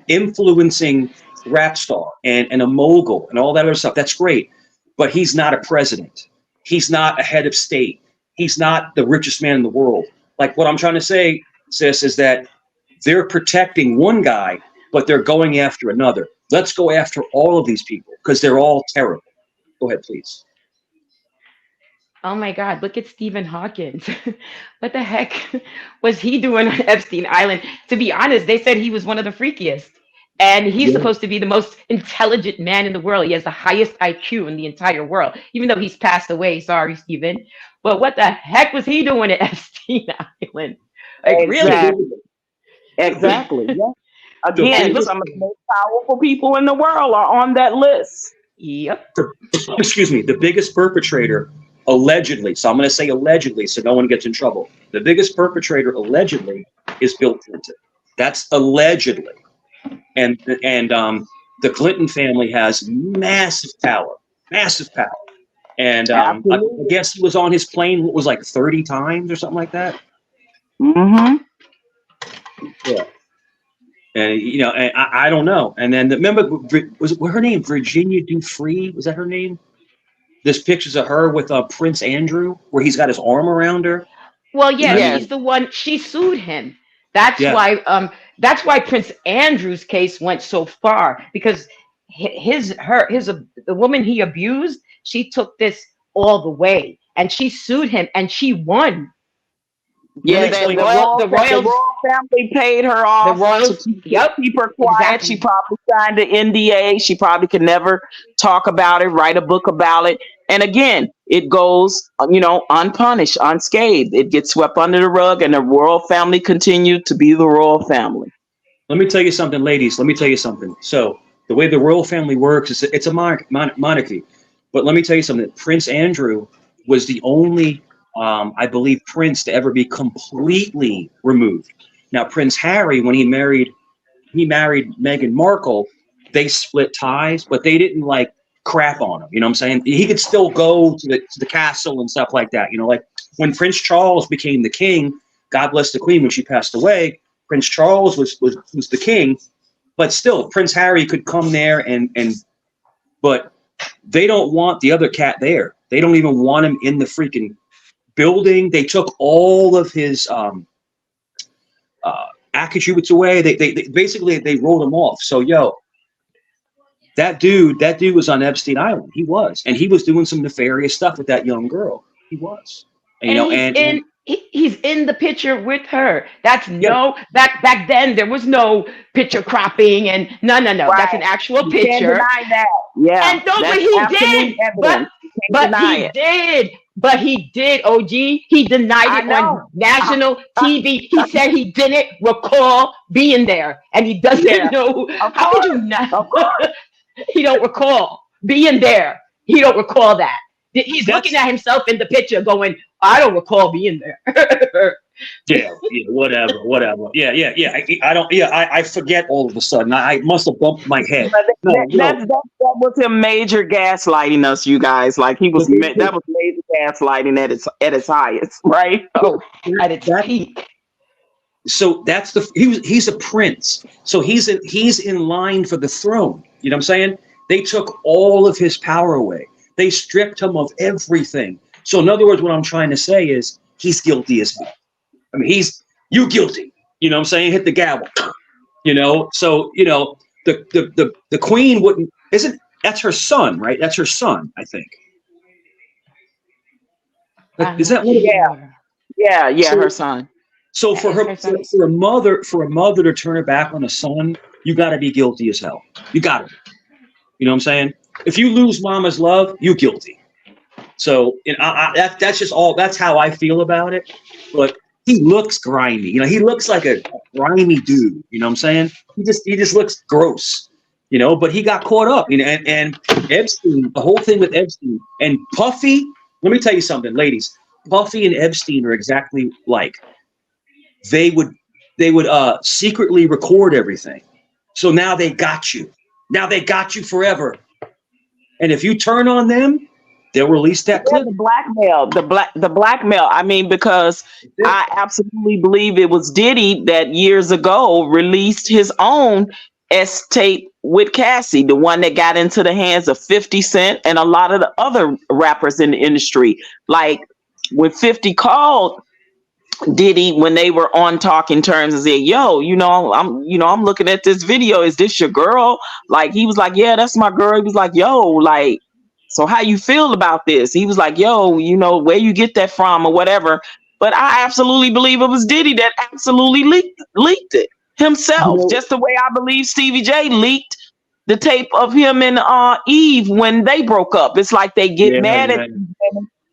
influencing rap star and a mogul and all that other stuff, that's great. but he's not a president. He's not a head of state. He's not the richest man in the world. Like, what I'm trying to say, sis, is that they're protecting one guy, but they're going after another. Let's go after all of these people because they're all terrible. Go ahead, please. Oh my God, look at Stephen Hawkins. What the heck was he doing on Epstein Island? To be honest, they said he was one of the freakiest. And he's supposed to be the most intelligent man in the world. He has the highest IQ in the entire world, even though he's passed away. Sorry, Stephen. But what the heck was he doing at Epstein Island? Like, really? Exactly. Yeah. The Again, biggest- some of the most powerful people in the world are on that list. Yep. Excuse me, the biggest perpetrator, allegedly, so I'm going to say allegedly so no one gets in trouble. The biggest perpetrator, allegedly, is Bill Clinton. That's allegedly. And the Clinton family has massive power. And I guess he was on his plane, what was like 30 times or something like that? Mm-hmm. Yeah. And, you know, and I don't know. And then remember, was her name Virginia Dufresne? Was that her name? There's pictures of her with Prince Andrew, where he's got his arm around her. Well, yeah, Yes. she's the one. She sued him. That's why Prince Andrew's case went so far, because the woman he abused, she took this all the way, and she sued him, and she won. Yeah, The the royals, royal family paid her off. the royals, to keep her quiet. exactly. She probably signed an NDA. She probably could never talk about it, write a book about it. And again, it goes, unpunished, unscathed. It gets swept under the rug, and the royal family continued to be the royal family. Let me tell you something, ladies. Let me tell you something. So the way the royal family works is it's a monarchy. But let me tell you something. Prince Andrew was the only, I believe, prince to ever be completely removed. Now, Prince Harry, when he married Meghan Markle, they split ties, but they didn't like crap on him. You know what I'm saying? He could still go to the castle and stuff like that. You know, like when Prince Charles became the king, God bless the Queen when she passed away, Prince Charles was the king, but still Prince Harry could come there but they don't want the other cat there. They don't even want him in the freaking building. They took all of his attributes away. They basically wrote him off. So that dude was on Epstein Island. He was, and he was doing some nefarious stuff with that young girl. He was, he's in the picture with her. That's back then there was no picture cropping and no. Right. That's an actual picture. Can't deny that. Yeah. And but he did. But he did, OG. He denied it on national TV. He said he didn't recall being there, and he doesn't know. How could you not? He don't recall being there. He don't recall that. He's looking at himself in the picture going, I don't recall being there. Whatever. I forget all of a sudden. I must have bumped my head. That was him major gaslighting us, you guys. Like that was major gaslighting at its highest, right? At its peak. So that's he's a prince. So he's in line for the throne. You know what I'm saying? They took all of his power away. They stripped him of everything. So in other words, what I'm trying to say is he's guilty as hell. I mean, you guilty. You know what I'm saying? Hit the gavel. So the queen that's her son, right? That's her son, I think. Is that one? Yeah, her son. So for a mother to turn her back on a son, you got to be guilty as hell. You got to. You know what I'm saying? If you lose mama's love, you guilty. So that's just all. That's how I feel about it. But he looks grimy. He looks like a grimy dude. You know what I'm saying? He just looks gross. But he got caught up. And Epstein, the whole thing with Epstein and Puffy. Let me tell you something, ladies. Puffy and Epstein are exactly like. They would secretly record everything. So now they got you. Now they got you forever. And if you turn on them, they'll release that clip. The blackmail. I mean, because I absolutely believe it was Diddy that years ago released his own S tape with Cassie, the one that got into the hands of 50 Cent and a lot of the other rappers in the industry. Like when 50 called Diddy when they were on talking terms and said, yo, I'm looking at this video. Is this your girl? Like, he was like, yeah, that's my girl. He was like, yo, like, so how you feel about this? He was like, yo, where you get that from or whatever. But I absolutely believe it was Diddy that absolutely leaked it himself, just the way I believe Stevie J leaked the tape of him and Eve when they broke up. It's like they get mad at them,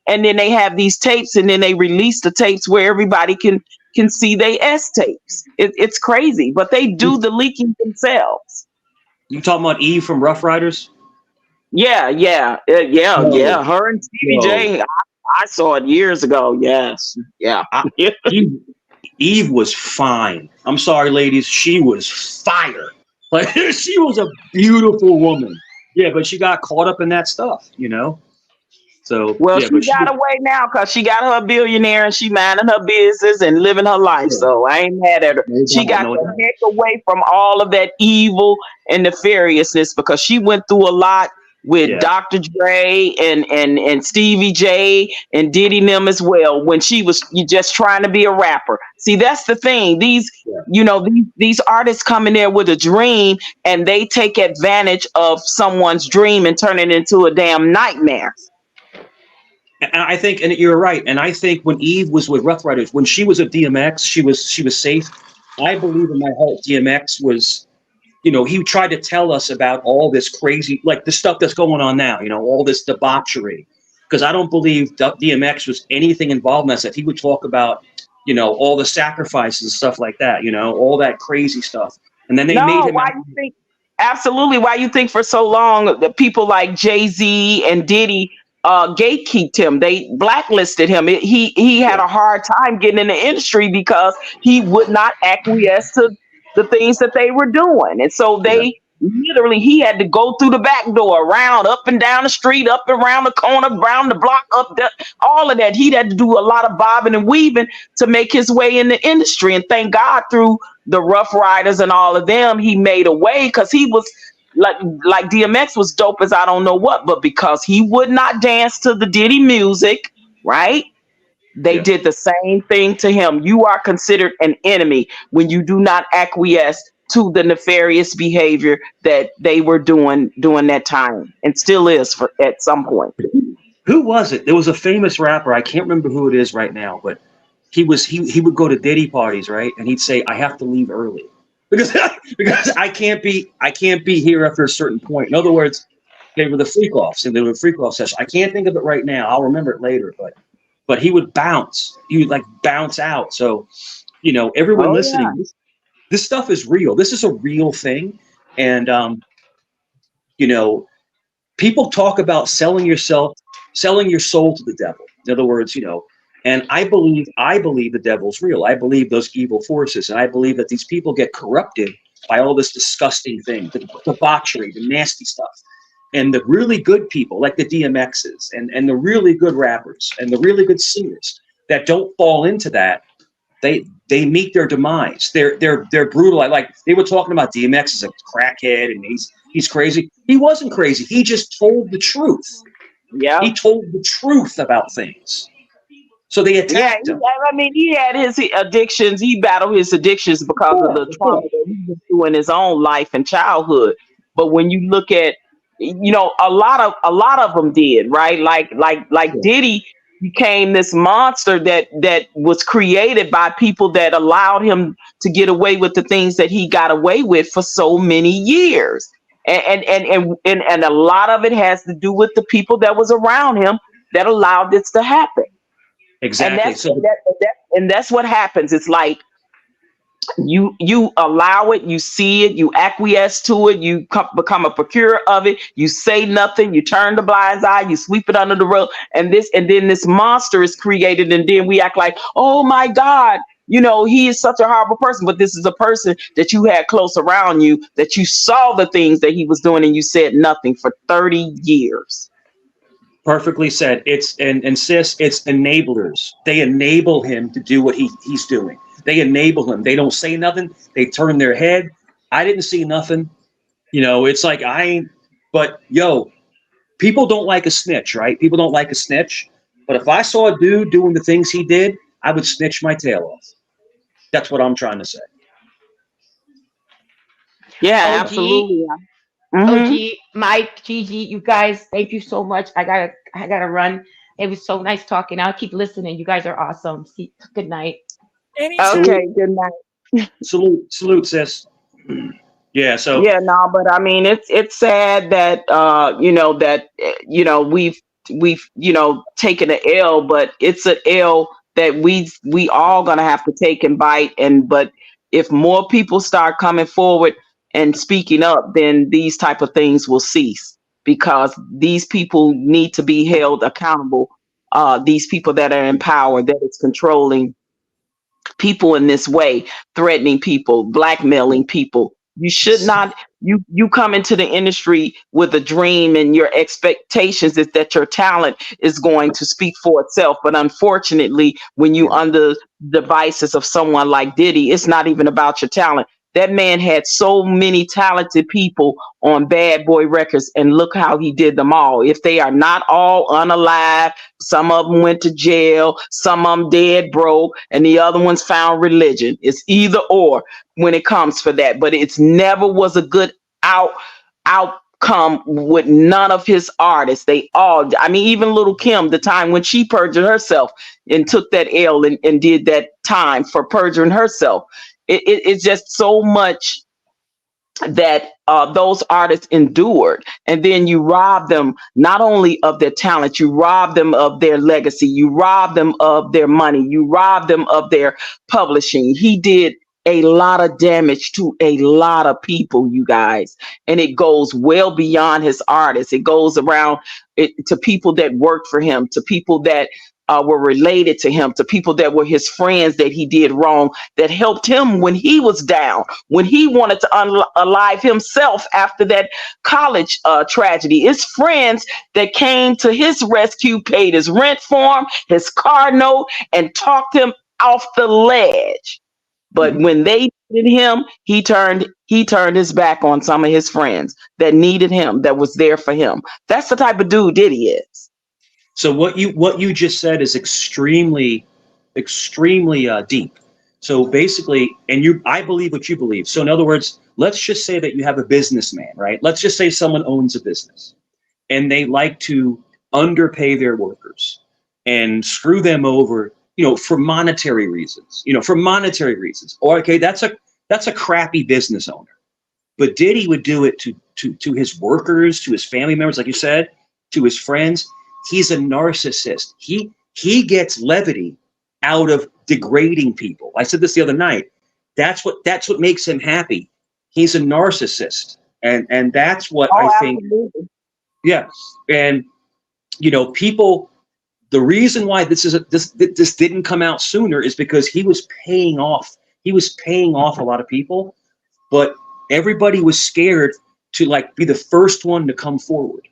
and then they have these tapes, and then they release the tapes where everybody can see they S tapes. It's crazy, but they do the leaking themselves. You talking about Eve from Rough Riders? Yeah. Her and Stevie J. I saw it years ago. Yes. Yeah. Eve was fine. I'm sorry, ladies. She was fire. Like, she was a beautiful woman. Yeah, but she got caught up in that stuff, So well, yeah, she got away now because she got her billionaire and she minding her business and living her life. Yeah. So I ain't mad at her. She got the heck away from all of that evil and nefariousness because she went through a lot with Dr. Dre and Stevie J and Diddy and them as well when she was just trying to be a rapper. See, that's the thing. These artists come in there with a dream and they take advantage of someone's dream and turn it into a damn nightmare. And I think, and you're right. And I think when Eve was with Rough Riders, when she was at DMX, she was safe. I believe in my heart DMX was, he tried to tell us about all this crazy, like the stuff that's going on now, all this debauchery. Because I don't believe DMX was anything involved in that stuff. He would talk about, all the sacrifices and stuff like that, all that crazy stuff. And then they made him. Absolutely. Why you think for so long that people like Jay-Z and Diddy gatekeeped him? They blacklisted him. He had a hard time getting in the industry because he would not acquiesce to the things that they were doing. And so literally, he had to go through the back door, around, up and down the street, up and around the corner, around the block, all of that. He had to do a lot of bobbing and weaving to make his way in the industry. And thank God through the Rough Riders and all of them, he made a way because he was like DMX was dope as I don't know what, but because he would not dance to the Diddy music, right? They did the same thing to him. You are considered an enemy when you do not acquiesce to the nefarious behavior that they were doing during that time and still is at some point. Who was it? There was a famous rapper. I can't remember who it is right now, but he would go to Diddy parties, right? And he'd say, I have to leave early because I can't be here after a certain point. In other words, they were the freak offs and they were a freak off session. I can't think of it right now. I'll remember it later, but he would bounce. He would like bounce out. So, everyone listening, this stuff is real. This is a real thing. And, people talk about selling your soul to the devil. In other words, and I believe the devil's real. I believe those evil forces. And I believe that these people get corrupted by all this disgusting thing, the debauchery, the nasty stuff. And the really good people like the DMXs and the really good rappers and the really good singers that don't fall into that, they meet their demise. They're brutal. Like they were talking about DMX as a crackhead and he's crazy. He wasn't crazy. He just told the truth. Yeah. He told the truth about things. So they attacked him. I mean, he had his addictions. He battled his addictions because of the trauma that he went through in his own life and childhood. But when you look at, a lot of them did, right? Like Diddy became this monster that was created by people that allowed him to get away with the things that he got away with for so many years. And a lot of it has to do with the people that was around him that allowed this to happen. Exactly. And that's what happens. It's like you allow it, you see it, you acquiesce to it, you become a procurer of it, you say nothing, you turn the blind eye, you sweep it under the rug, and then this monster is created, and then we act like, oh my God, he is such a horrible person. But this is a person that you had close around you, that you saw the things that he was doing and you said nothing for 30 years. Perfectly said. It's enablers. They enable him to do what he's doing. They enable him. They don't say nothing. They turn their head. I didn't see nothing. You know, it's like I ain't. But yo, people don't like a snitch, right? People don't like a snitch. But if I saw a dude doing the things he did, I would snitch my tail off. That's what I'm trying to say. Yeah, OG, absolutely. OG, Mike, Gigi, you guys, thank you so much. I gotta run. It was so nice talking. I'll keep listening. You guys are awesome. Good night. Anytime. Okay, good night. Salute, sis. Yeah, so Yeah, no, but I mean, it's sad that we've taken an L, but it's an L that we all gonna have to take and bite. And but if more people start coming forward and speaking up, then these type of things will cease because these people need to be held accountable. These people that are in power, that is controlling people in this way, threatening people, blackmailing people. You should not. You come into the industry with a dream, and your expectations is that your talent is going to speak for itself. But unfortunately, when you under the vices of someone like Diddy, it's not even about your talent. That man had so many talented people on Bad Boy Records, and look how he did them all. If they are not all unalive, some of them went to jail, some of them dead broke, and the other ones found religion. It's either or when it comes for that, but it's never was a good outcome with none of his artists. They all, I mean, even Little Kim, the time when she perjured herself and took that L and did that time for perjuring herself. It's just so much that those artists endured, and then you rob them not only of their talent, you rob them of their legacy, you rob them of their money, you rob them of their publishing. He did a lot of damage to a lot of people, you guys, and it goes well beyond his artists. It goes around to people that worked for him, to people that were related to him, to people that were his friends that he did wrong, that helped him when he was down, when he wanted to unalive himself after that college tragedy. His friends that came to his rescue, paid his rent for him, his car note, and talked him off the ledge. But when they needed him, he turned his back on some of his friends that needed him, that was there for him. That's the type of dude Diddy is. So what you just said is extremely deep. So basically, I believe what you believe. So in other words, let's just say that you have a businessman, right? Let's just say someone owns a business and they like to underpay their workers and screw them over, for monetary reasons, Or okay, that's a crappy business owner. But Diddy would do it to his workers, to his family members, like you said, to his friends. He's a narcissist. He gets levity out of degrading people. I said this the other night. That's what makes him happy. He's a narcissist, and that's what I think. Absolutely. Yes, and people. The reason why this didn't come out sooner is because he was paying off. He was paying off a lot of people, but everybody was scared to be the first one to come forward.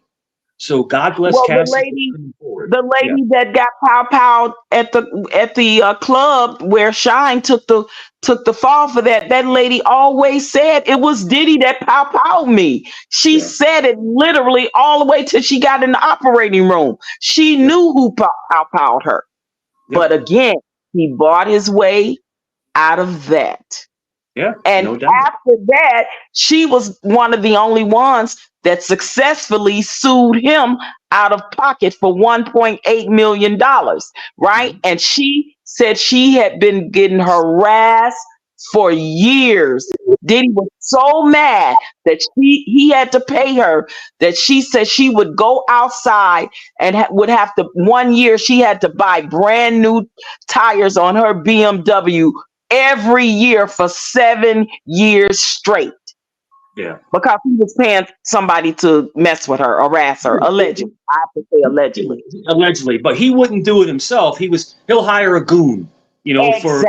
So God bless Cassie. The lady that got pow at the club where Shine took the fall for that. That lady always said it was Diddy that pow me. She said it literally all the way till she got in the operating room. She knew who pow her. But again, he bought his way out of that. Yeah, and no doubt. after that, she was one of the only ones that successfully sued him out of pocket for $1.8 million, right? And she said she had been getting harassed for years. Diddy was so mad that he had to pay her, that she said she would go outside and would have to, 1 year she had to buy brand new tires on her BMW every year for 7 years straight. Yeah. Because he was paying somebody to mess with her, harass her, allegedly. I have to say allegedly. Allegedly, but he wouldn't do it himself. He'll hire a goon, for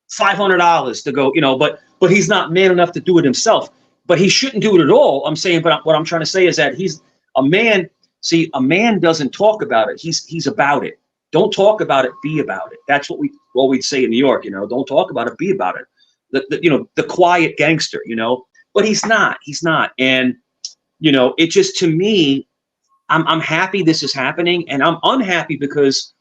$500 to go, but he's not man enough to do it himself. But he shouldn't do it at all. I'm saying, but what I'm trying to say is that he's a man. See, a man doesn't talk about it. He's about it. Don't talk about it, be about it. That's what we'd say in New York, don't talk about it, be about it. The quiet gangster, but he's not. He's not. And you know, it just, to me, I'm happy this is happening, and I'm unhappy because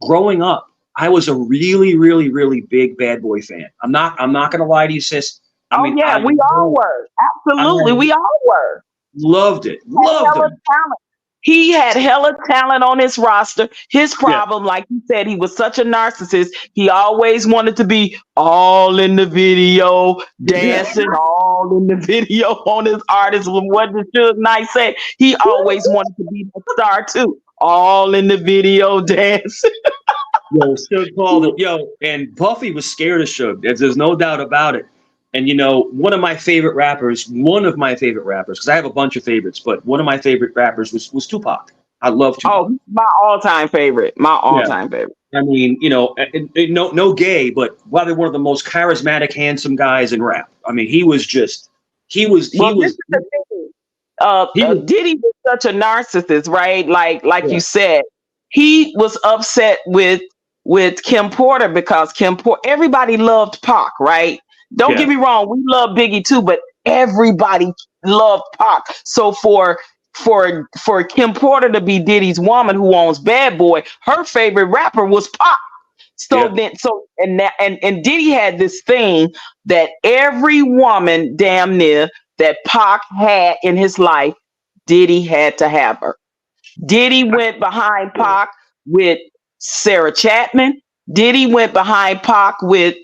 growing up, I was a really, really, really big Bad Boy fan. I'm not gonna lie to you, sis. I mean, yeah, we all were. Absolutely, we all were. Loved it. Loved him. He had hella talent on his roster. His problem, like you said, he was such a narcissist. He always wanted to be all in the video, dancing all in the video on his artist. What did Suge Knight say? He always wanted to be the star too, all in the video, dancing. Yo, Suge called him. Yo, and Puffy was scared of Suge. There's no doubt about it. And, you know, one of my favorite rappers, because I have a bunch of favorites, but one of my favorite rappers was Tupac. I love Tupac. Oh, my all-time favorite. Favorite. I mean, you know, no gay, but probably one of the most charismatic, handsome guys in rap. I mean, Diddy was such a narcissist, right? Like you said, he was upset with Kim Porter because everybody loved Pac, right? Don't get me wrong, we love Biggie too, but everybody loved Pac. So for Kim Porter to be Diddy's woman who owns Bad Boy, her favorite rapper was Pac. And Diddy had this thing that every woman damn near that Pac had in his life, Diddy had to have her. Diddy went behind Pac with Sarah Chapman. Diddy went behind Pac with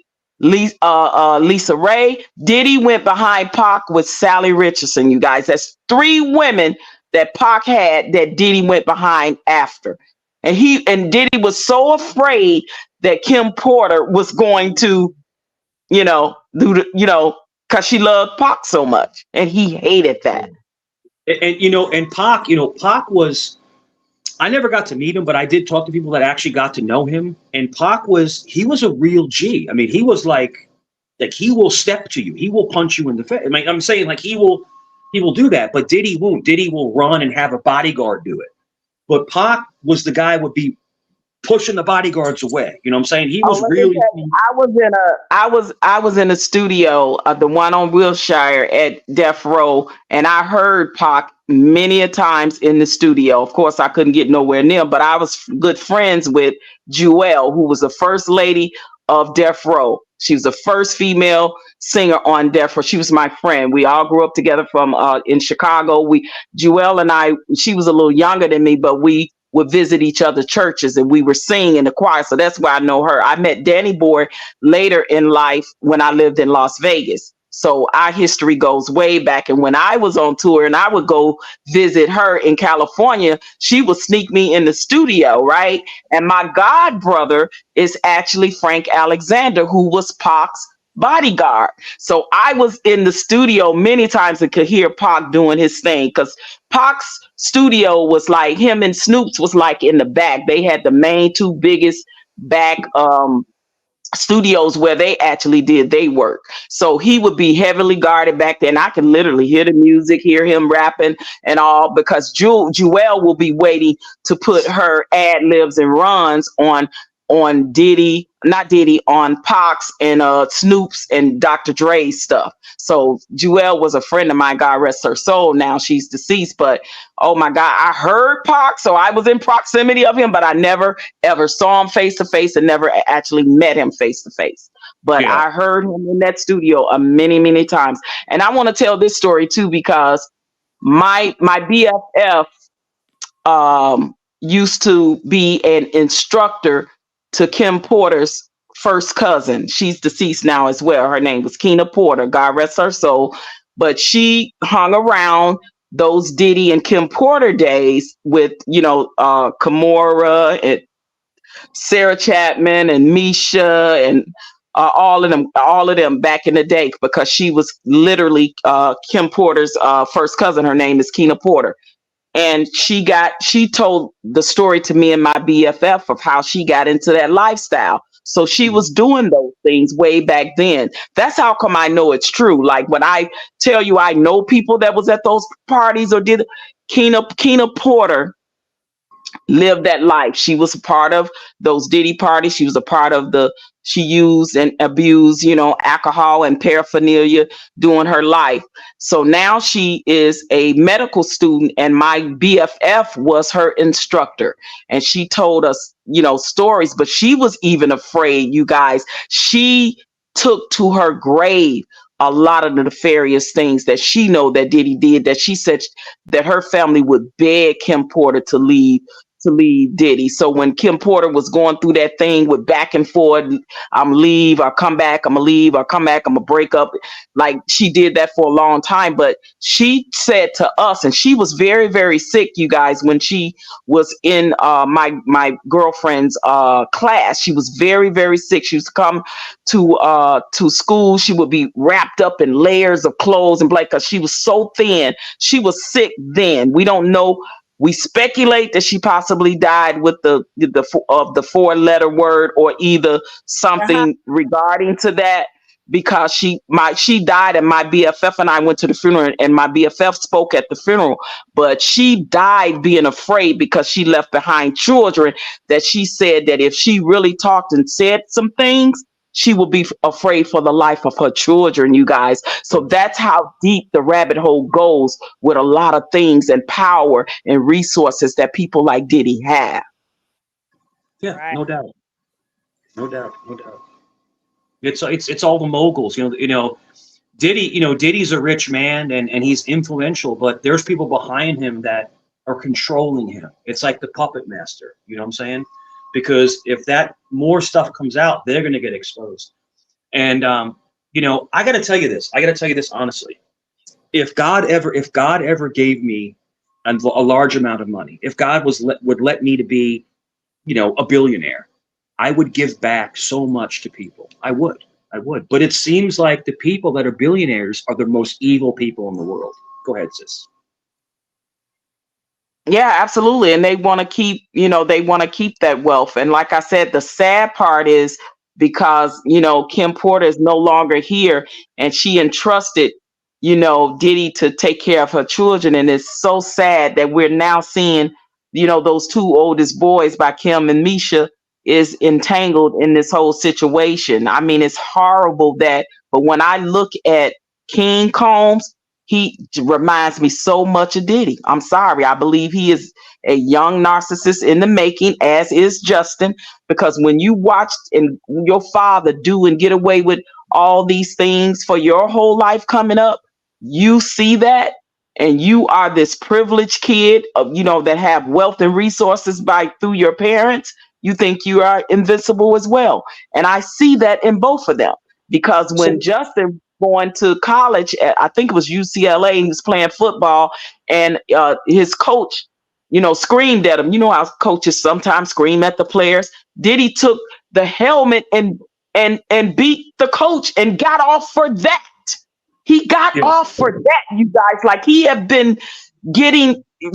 Lisa Ray. Diddy went behind Pac with Sally Richardson. You guys, that's 3 women that Pac had that Diddy went behind after. And Diddy was so afraid that Kim Porter was going to, because she loved Pac so much, and he hated that. And Pac was, I never got to meet him, but I did talk to people that actually got to know him. And Pac was a real G. I mean, he was like he will step to you. He will punch you in the face. I mean, I'm saying like he will do that, but Diddy won't. Diddy will run and have a bodyguard do it. But Pac was the guy would be pushing the bodyguards away. You know what I'm saying? He was really. I was in a studio, the one on Wilshire at Death Row, and I heard Pac many a times in the studio. Of course, I couldn't get nowhere near, but I was good friends with Jewel, who was the first lady of Death Row. She was the first female singer on Death Row. She was my friend. We all grew up together from in Chicago. Jewel and I, she was a little younger than me, but we would visit each other's churches and we were singing in the choir. So that's why I know her. I met Danny Boy later in life when I lived in Las Vegas. So our history goes way back. And when I was on tour and I would go visit her in California, she would sneak me in the studio, right? And my god brother is actually Frank Alexander, who was Pac's bodyguard. So I was in the studio many times and could hear Pac doing his thing, because Pac's studio was like, him and Snoop's was like in the back. They had the main 2 biggest back studios where they actually did their work. So he would be heavily guarded back then. I can literally hear the music, hear him rapping and all, because Jewel will be waiting to put her ad libs and runs on on Pac's and Snoop's and Dr. Dre's stuff. So Jewel was a friend of mine, God rest her soul. Now she's deceased, but oh my God, I heard Pac, so I was in proximity of him, but I never ever saw him face to face and never actually met him face to face. But I heard him in that studio many, many times. And I want to tell this story too, because my BFF used to be an instructor to Kim Porter's first cousin. She's deceased now as well. Her name was Keena Porter, God rest her soul. But she hung around those Diddy and Kim Porter days with, Kimora and Sarah Chapman and Misha and all of them back in the day, because she was literally Kim Porter's first cousin. Her name is Keena Porter. And she told the story to me and my BFF of how she got into that lifestyle. So she was doing those things way back then. That's how come I know it's true. Like when I tell you I know people that was at those parties or did, Keena Porter lived that life. She was a part of those Diddy parties. She was a part of she used and abused, alcohol and paraphernalia during her life. So now she is a medical student, and my BFF was her instructor. And she told us, stories, but she was even afraid, you guys. She took to her grave a lot of the nefarious things that she know that Diddy did, that she said that her family would beg Kim Porter to leave Diddy. So when Kim Porter was going through that thing with back and forth, I'm leave or come back, I'm gonna leave or come back, I'm gonna break up. Like, she did that for a long time, but she said to us, and she was very, very sick, you guys, when she was in my girlfriend's class. She was very, very sick. She used to come to school. She would be wrapped up in layers of clothes and blanket because she was so thin. She was sick then. We don't know. We speculate that she possibly died with the 4-letter word, or either something regarding to that, because she died, and my BFF and I went to the funeral, and my BFF spoke at the funeral. But she died being afraid because she left behind children, that she said that if she really talked and said some things, she will be afraid for the life of her children, you guys. So that's how deep the rabbit hole goes with a lot of things and power and resources that people like Diddy have. Yeah, right. No doubt. It's all the moguls, Diddy's a rich man, and he's influential, but there's people behind him that are controlling him. It's like the puppet master, you know what I'm saying? Because if that more stuff comes out, they're going to get exposed. And, I got to tell you this honestly. If God ever gave me a large amount of money, if God would let me to be, a billionaire, I would give back so much to people. I would. But it seems like the people that are billionaires are the most evil people in the world. Go ahead, sis. Yeah, absolutely. And they want to keep, that wealth. And like I said, the sad part is because, Kim Porter is no longer here, and she entrusted, Diddy to take care of her children. And it's so sad that we're now seeing, those two oldest boys by Kim and Misha is entangled in this whole situation. I mean, it's horrible but when I look at King Combs, he reminds me so much of Diddy. I'm sorry. I believe he is a young narcissist in the making, as is Justin, because when you watched and your father do and get away with all these things for your whole life coming up, you see that, and you are this privileged kid of, that have wealth and resources through your parents. You think you are invincible as well. And I see that in both of them, because when Justin going to college at, I think it was UCLA, he was playing football, and his coach, screamed at him. You know how coaches sometimes scream at the players. Diddy took the helmet and beat the coach and got off for that. He got off for that, you guys. Like, he had been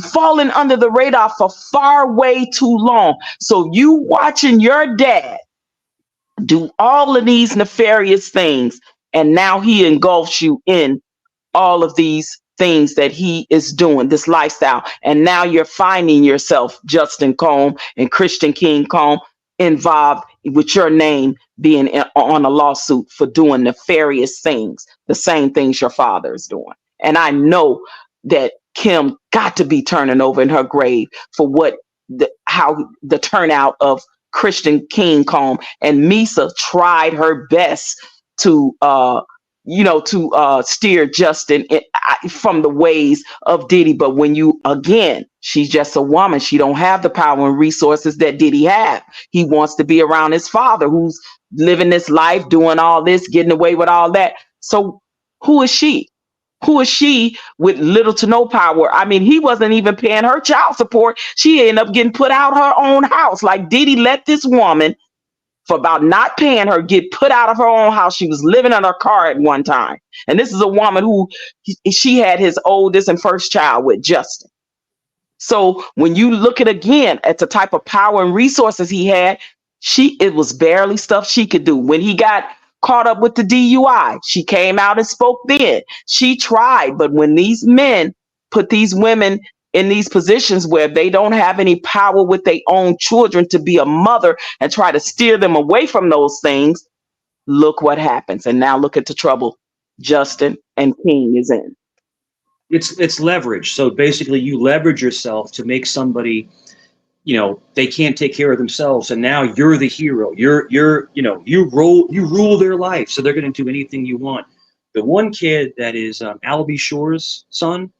falling under the radar for far way too long. So you watching your dad do all of these nefarious things, and now he engulfs you in all of these things that he is doing, this lifestyle. And now you're finding yourself, Justin Combe and Christian King Combe, involved with your name being on a lawsuit for doing nefarious things, the same things your father is doing. And I know that Kim got to be turning over in her grave for how the turnout of Christian King Combe, and Misa tried her best to steer Justin from the ways of Diddy. But she's just a woman. She don't have the power and resources that Diddy have. He wants to be around his father, who's living this life, doing all this, getting away with all that. So who is she? Who is she with little to no power? I mean, he wasn't even paying her child support. She ended up getting put out her own house. Like, Diddy let this woman, for about not paying her, get put out of her own house. She was living in her car at one time. And this is a woman who she had his oldest and first child with, Justin. So when you look at the type of power and resources he had, it was barely stuff she could do. When he got caught up with the DUI, she came out and spoke then. She tried, but when these men put these women in these positions where they don't have any power with their own children to be a mother and try to steer them away from those things, look what happens. And now look at the trouble Justin and King is in. It's leverage. So basically, you leverage yourself to make somebody, they can't take care of themselves, and now you're the hero. You rule their life, so they're going to do anything you want. The one kid that is Albie Shore's son.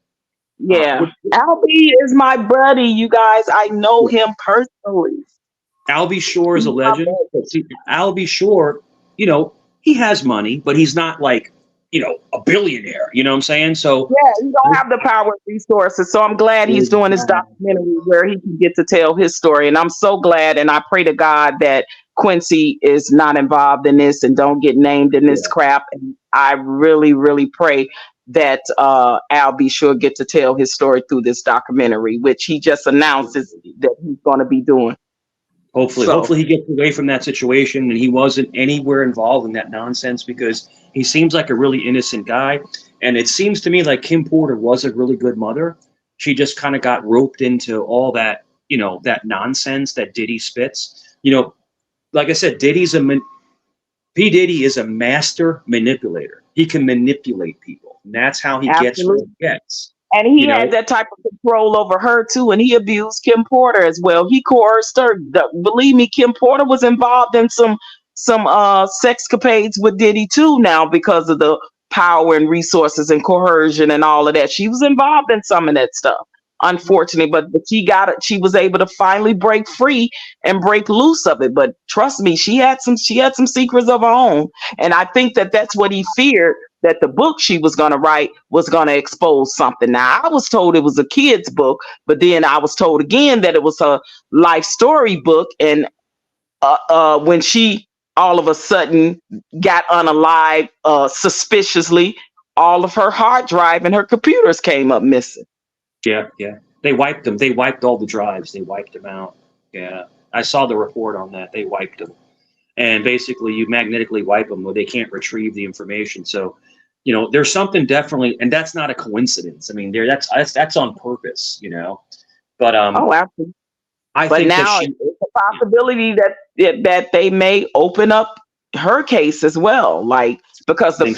Yeah, Albie is my buddy, you guys. I know him personally. Albie Shore is a legend. See, Albie Shore, he has money, but he's not like, a billionaire. You know what I'm saying? So yeah, he don't have the power and resources. So I'm glad he's doing this documentary where he can get to tell his story. And I'm so glad, and I pray to God that Quincy is not involved in this and don't get named in this crap. And I really, really pray that Al be sure get to tell his story through this documentary, which he just announces that he's going to be doing. Hopefully he gets away from that situation and he wasn't anywhere involved in that nonsense, because he seems like a really innocent guy. And it seems to me like Kim Porter was a really good mother. She just kind of got roped into all that, that nonsense that Diddy spits. Like I said, P. Diddy is a master manipulator. He can manipulate people. And that's how he gets what he gets. And he had that type of control over her too, and he abused Kim Porter as well. He coerced her. Believe me, Kim Porter was involved in some sexcapades with Diddy too now, because of the power and resources and coercion and all of that. She was involved in some of that stuff, unfortunately, but she was able to finally break free and break loose of it. But trust me, she had some secrets of her own, and I think that's what he feared, that the book she was going to write was going to expose something. Now, I was told it was a kid's book, but then I was told again that it was a life story book. And when she all of a sudden got unalived suspiciously, all of her hard drive and her computers came up missing. Yeah. They wiped them. They wiped all the drives. They wiped them out. Yeah. I saw the report on that. They wiped them. And basically you magnetically wipe them, or they can't retrieve the information. So, there's something definitely, and that's not a coincidence. I mean, that's on purpose, But absolutely. I but think now it's a possibility that they may open up her case as well, like, because the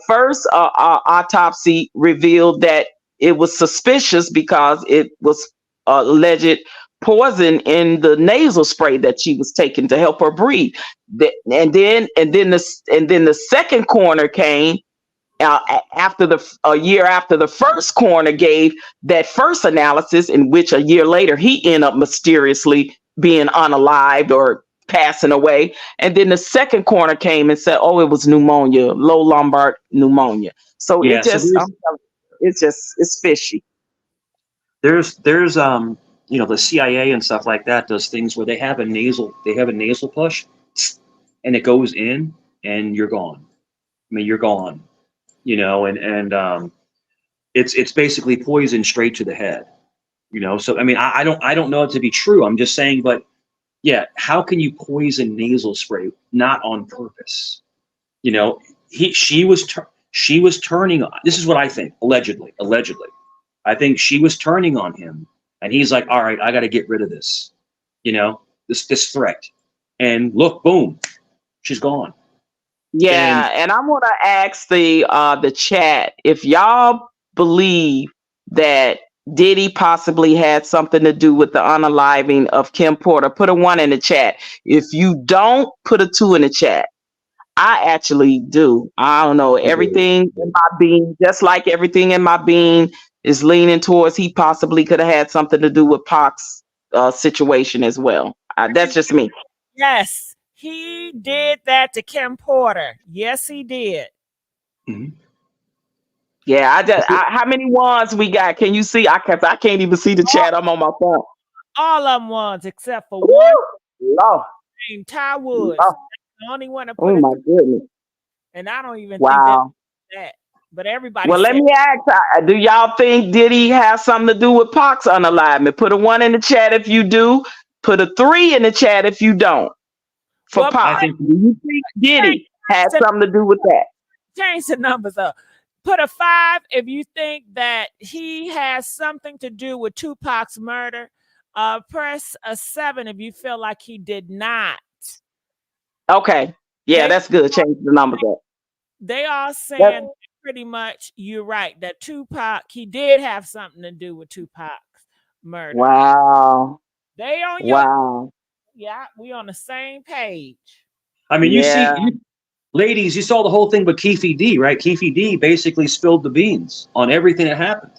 first autopsy revealed that it was suspicious because it was alleged poison in the nasal spray that she was taking to help her breathe. And then the second coroner came a year after the first coroner gave that first analysis, in which a year later he ended up mysteriously being unalived or passing away. And then the second coroner came and said, "Oh, it was pneumonia, low lumbar pneumonia." So it's fishy. There's the CIA and stuff like that does things where they have a nasal push, and it goes in, and you're gone. I mean, you're gone. It's basically poison straight to the head. So I mean, I don't know it to be true. I'm just saying, but yeah, how can you poison nasal spray not on purpose? She was turning on. This is what I think. Allegedly, I think she was turning on him. And he's like, all right, I got to get rid of this, this threat. And look, boom, she's gone. Yeah, and I want to ask the chat if y'all believe that Diddy possibly had something to do with the unaliving of Kim Porter. Put a 1 in the chat. If you don't, put a 2 in the chat. I actually do. I don't know. Everything in my being, just like everything in my being, is leaning towards he possibly could have had something to do with Pac's situation as well. That's just me. Yes, he did that to Kim Porter. Yes, he did. Mm-hmm. Yeah, how many ones we got? Can you see? I can't even see the chat. I'm on my phone. All of them ones except for one Lord. named Ty Woods. Oh. The only one to put my goodness. And I don't even think that. But everybody. Well, let me ask, do y'all think Diddy has something to do with Pac's unalivement? Put a 1 in the chat if you do. Put a 3 in the chat if you don't. For Pac, do you think Diddy has something to do with that? Change the numbers up. Put a 5 if you think that he has something to do with Tupac's murder. Press a 7 if you feel like he did not. Okay. Yeah, that's good. Change the numbers up. They are saying pretty much you're right that Tupac, he did have something to do with Tupac's murder. Wow. They on your Wow. yeah, we on the same page. I mean, Yeah. ladies, you saw the whole thing with Keefe D, right? Keefe D basically spilled the beans on everything that happened.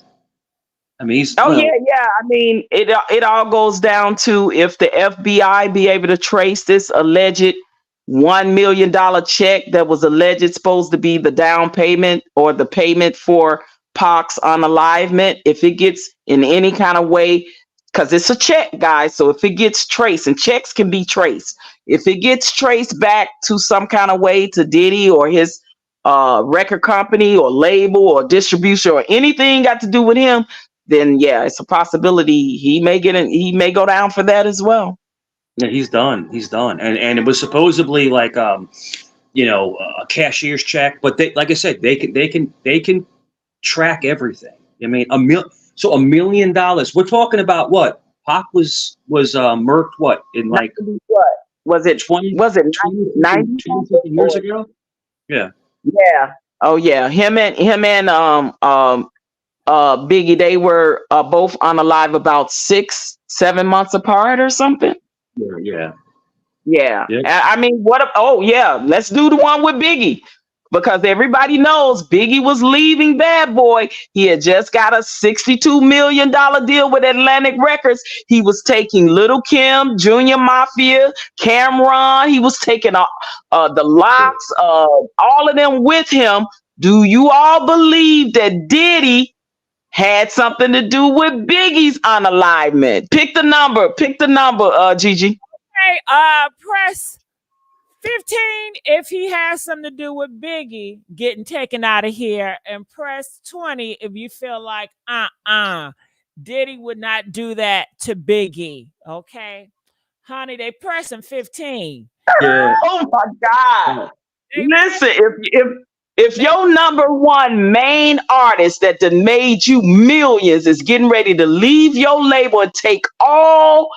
I mean, yeah. I mean, it all goes down to if the FBI be able to trace this alleged $1 million check that was alleged supposed to be the down payment or the payment for Pac's unalivement. If it gets in any kind of way, because it's a check, guys. So if it gets traced, and checks can be traced, if it gets traced back to some kind of way to Diddy or his record company or label or distribution or anything got to do with him, then yeah, it's a possibility he may go down for that as well. Yeah, he's done. He's done. And it was supposedly like a cashier's check, but they, like I said, they can track everything. I mean, $1 million. We're talking about what? Pac was murked what in like what was it 20 90 years ago? Yeah. Yeah. Oh yeah. Him and Biggie, they were both unalive about 6-7 months apart or something. Yeah. I mean, let's do the one with Biggie, because everybody knows Biggie was leaving Bad Boy. He had just got a $62 million deal with Atlantic Records. He was taking Little Kim, Junior Mafia, Cameron. He was taking the Locks, all of them with him. Do you all believe that Diddy had something to do with Biggie's unalivement? Pick the number, Gigi. Okay, press 15 if he has something to do with Biggie getting taken out of here, and press 20 if you feel like Diddy would not do that to Biggie. Okay, honey, they pressing 15. Yeah. Oh my God! Listen, if your number one main artist that done made you millions is getting ready to leave your label and take all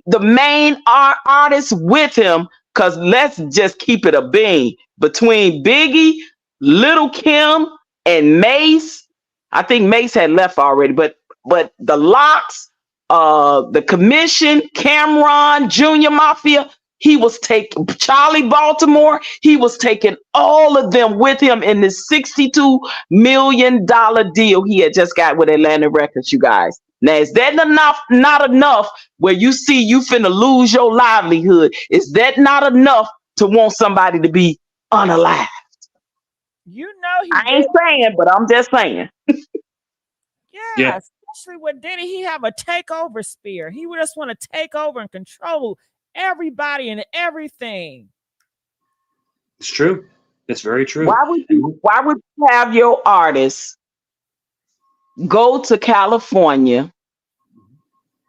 the main artists with him, because let's just keep it a bean, between Biggie, Little Kim, and Mace. I think Mace had left already, but the Locks, the Commission, Cameron, Junior Mafia, he was taking Charlie Baltimore. He was taking all of them with him in this $62 million deal he had just got with Atlantic Records, you guys. Now, is that enough? Not enough where you see you finna lose your livelihood? Is that not enough to want somebody to be unalived? You know, I ain't saying, but I'm just saying. Yeah, especially with Diddy, he have a takeover spear. He would just want to take over and control everybody and everything. It's true. It's very true. Why would you have your artists go to California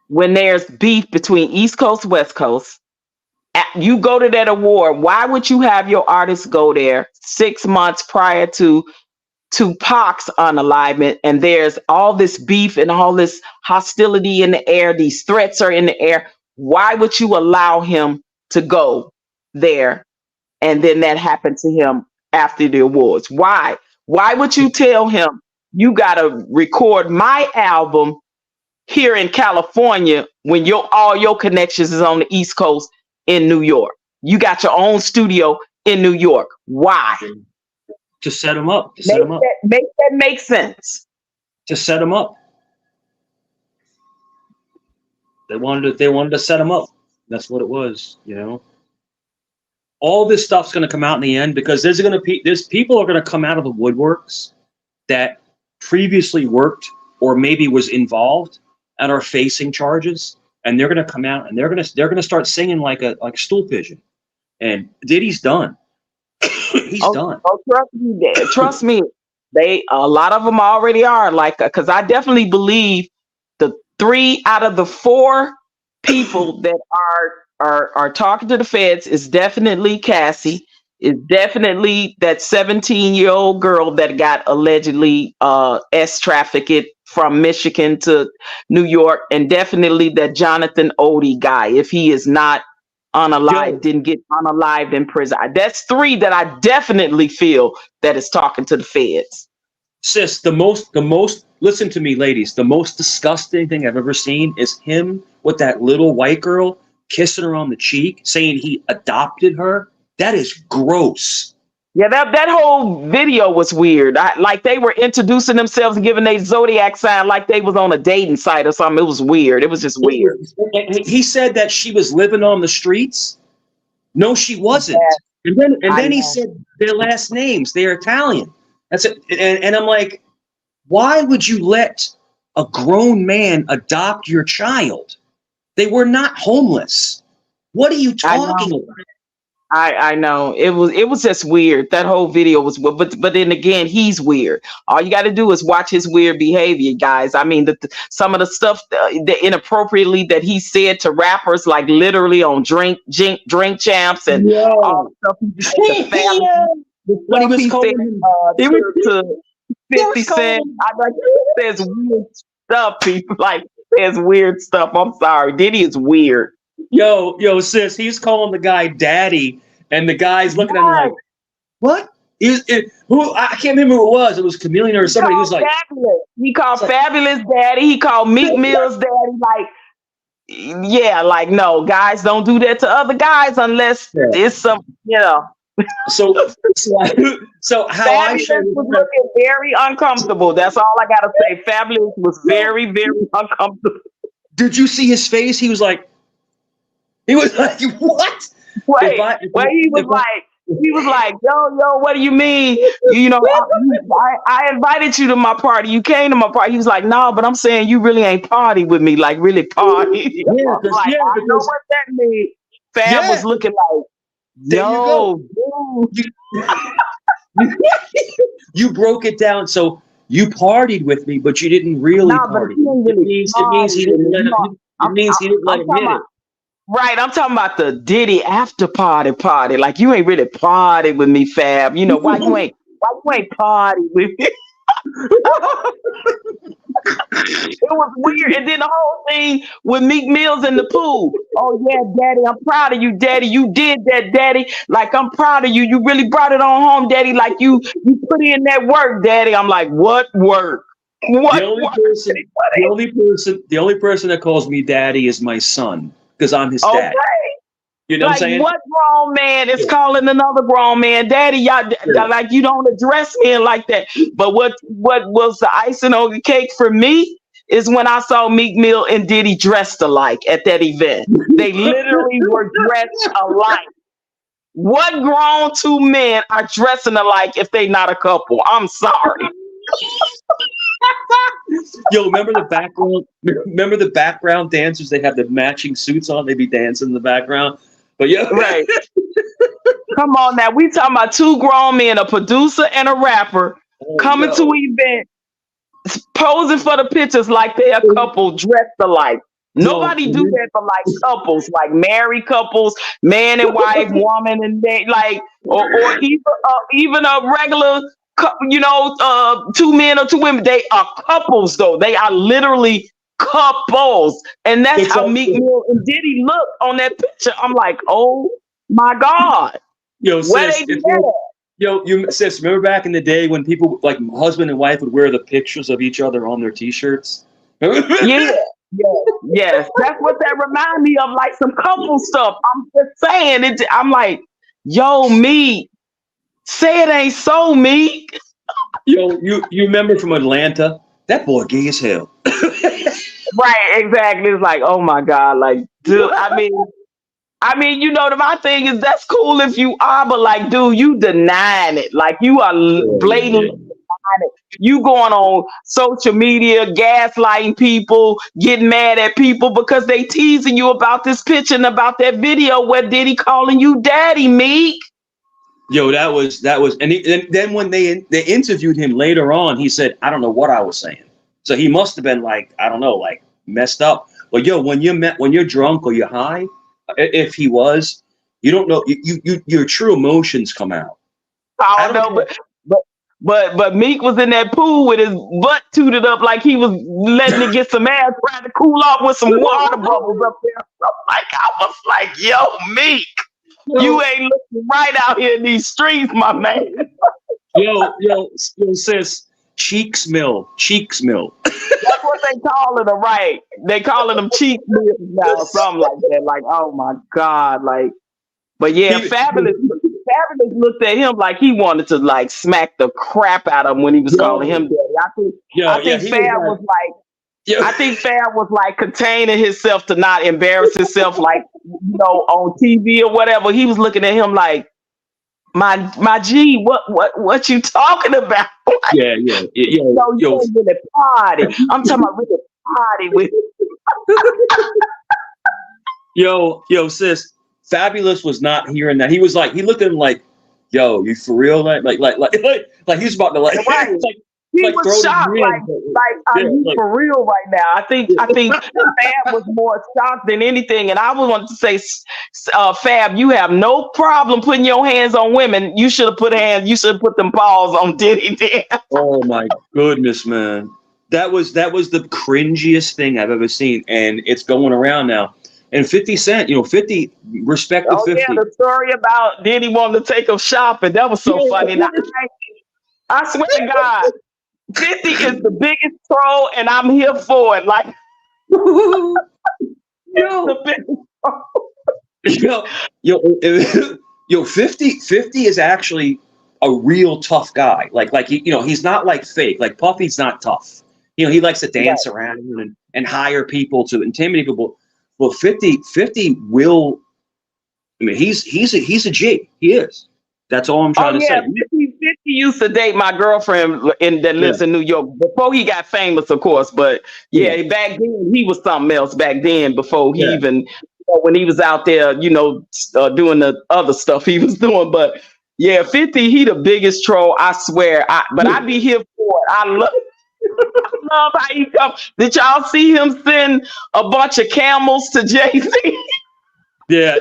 when there's beef between East Coast, West Coast? You go to that award. Why would you have your artists go there 6 months prior to Pac's unalivement, and there's all this beef and all this hostility in the air, these threats are in the air? Why would you allow him to go there and then that happened to him after the awards? Why would you tell him you gotta record my album here in California when all your connections is on the East Coast in New York? You got your own studio in New York. Why? To set them up. Make that make sense. To set them up. They wanted to set them up. That's what it was, you know. All this stuff's going to come out in the end, because there's people are going to come out of the woodworks that previously worked or maybe was involved and are facing charges, and they're going to come out and they're going to start singing like a stool pigeon. And Diddy's done. He's done. Oh, trust me. A lot of them already are, like, because I definitely believe the 3 out of the 4 people that are talking to the feds is definitely Cassie, is definitely that 17-year-old girl that got allegedly trafficked from Michigan to New York, and definitely that Jonathan Odie guy, if he is not unalived, didn't get unalived in prison. That's three that I definitely feel that is talking to the feds. Sis, the most, listen to me, ladies, the most disgusting thing I've ever seen is him with that little white girl kissing her on the cheek, saying he adopted her. That is gross. Yeah, that whole video was weird. Like they were introducing themselves and giving their zodiac sign like they was on a dating site or something. It was weird. It was just weird. He said that she was living on the streets. No, she wasn't. Yeah. And then he said their last names. They're Italian. That's it. And I'm like, why would you let a grown man adopt your child? They were not homeless. What are you talking about? I know it was just weird. That whole video was weird, but then again, he's weird. All you got to do is watch his weird behavior, guys. I mean, some of the stuff the inappropriately that he said to rappers, like literally on drink champs and all the stuff he said to family. What he was calling to 50 Cent. I like he says weird stuff. People like says weird stuff. I'm sorry, Diddy is weird. Yo, sis, he's calling the guy daddy, and the guy's looking at him like, what? Who? I can't remember who it was. It was Chameleon or somebody. He was like, Fabulous. He called Fabulous daddy. He called Meek Mill's daddy. Like, yeah, like, no, guys don't do that to other guys unless it's some, So how Fabulous was looking very uncomfortable. That's all I gotta say. Fabulous was very, very uncomfortable. Did you see his face? He was like, what? Wait, he was like, yo, what do you mean? I invited you to my party. You came to my party. He was like, no, but I'm saying you really ain't party with me, like really party. I know what that means. Fab was looking like, yo, you broke it down. So you partied with me, but you didn't really party. It means he didn't let him hit it. Right, I'm talking about the Diddy after party. Like you ain't really party with me, Fab. Why you ain't party with me? It was weird. And then the whole thing with Meek Mills in the pool. Oh yeah, daddy, I'm proud of you, daddy. You did that, daddy. Like I'm proud of you. You really brought it on home, daddy. Like you put in that work, daddy. I'm like, what work? What? The only person that calls me daddy is my son. Because I'm his dad. You know what I'm saying? What grown man is calling another grown man daddy? Y'all like you don't address men like that. But what was the icing on the cake for me is when I saw Meek Mill and Diddy dressed alike at that event. They literally were dressed alike. What grown two men are dressing alike if they not a couple? I'm sorry. Yo, remember the background dancers? They have the matching suits on. They be dancing in the background. But yeah, right. Come on now. We talking about two grown men, a producer and a rapper, coming to an event, posing for the pictures like they're a couple dressed alike. Nobody do that for like couples, like married couples, man and wife, woman and they like, or even a regular. Two men or two women, they are couples though. They are literally couples. And that's how Meek Mill and Diddy look on that picture. I'm like, oh my God. Yo, sis, sis, remember back in the day when people like husband and wife would wear the pictures of each other on their t-shirts? Yes. That's what that remind me of, like some couple stuff. I'm just saying it. I'm like, yo, Meek. Say it ain't so, Meek. Yo, you remember from Atlanta? That boy gay as hell. Right, exactly. It's like, oh my God, like, dude. I mean, my thing is that's cool if you are, but like, dude, you denying it. Like, you are blatantly denying it. You going on social media, gaslighting people, getting mad at people because they teasing you about this picture and about that video where Diddy calling you daddy, Meek. Yo, that was, and then when they interviewed him later on, he said, I don't know what I was saying. So he must have been like, I don't know, like messed up. But yo, when you're drunk or you're high, if he was, You don't know. Your true emotions come out. I don't know, but Meek was in that pool with his butt tooted up like he was letting it get some air, trying to cool off with some water bubbles up there. I was like, yo, Meek, you ain't looking right out here in these streets, my man. Yo, sis, cheeks mill. That's what they calling them, right? They calling them cheeks mills now, something like that. Like, oh my God, like. But yeah, Fabulous looked at him like he wanted to like smack the crap out of him when he was calling him daddy. I think Fab was like containing himself to not embarrass himself, like on TV or whatever. He was looking at him like, my G, what you talking about? Like, yeah. You ain't really party. I'm talking about really party with. Yo, sis. Fabulous was not hearing that. He was like, he looked at him like, "Yo, you for real?" Like he's about to like. Right. He was shocked. Are you for real right now? I think Fab was more shocked than anything, and I would want to say, Fab, you have no problem putting your hands on women. You should have put them paws on Diddy then. Oh my goodness, man, that was the cringiest thing I've ever seen, and it's going around now. And 50 Cent, 50, respect the 50. Yeah, the story about Diddy wanting to take him shopping, that was so funny. And I swear to God, 50 is the biggest troll, and I'm here for it. Like, Yo, 50 is actually a real tough guy. Like he's not like fake. Like Puffy's not tough. He likes to dance around and hire people to intimidate people. Well, 50 will. I mean, he's a G. He is. That's all I'm trying to say. 50 used to date my girlfriend that lives in New York before he got famous, of course. But back then he was something else. Back then, before he even when he was out there, doing the other stuff he was doing. But 50, he the biggest troll. I swear. I be here for it. I love how he come. Did y'all see him send a bunch of camels to Jay-Z? Yeah.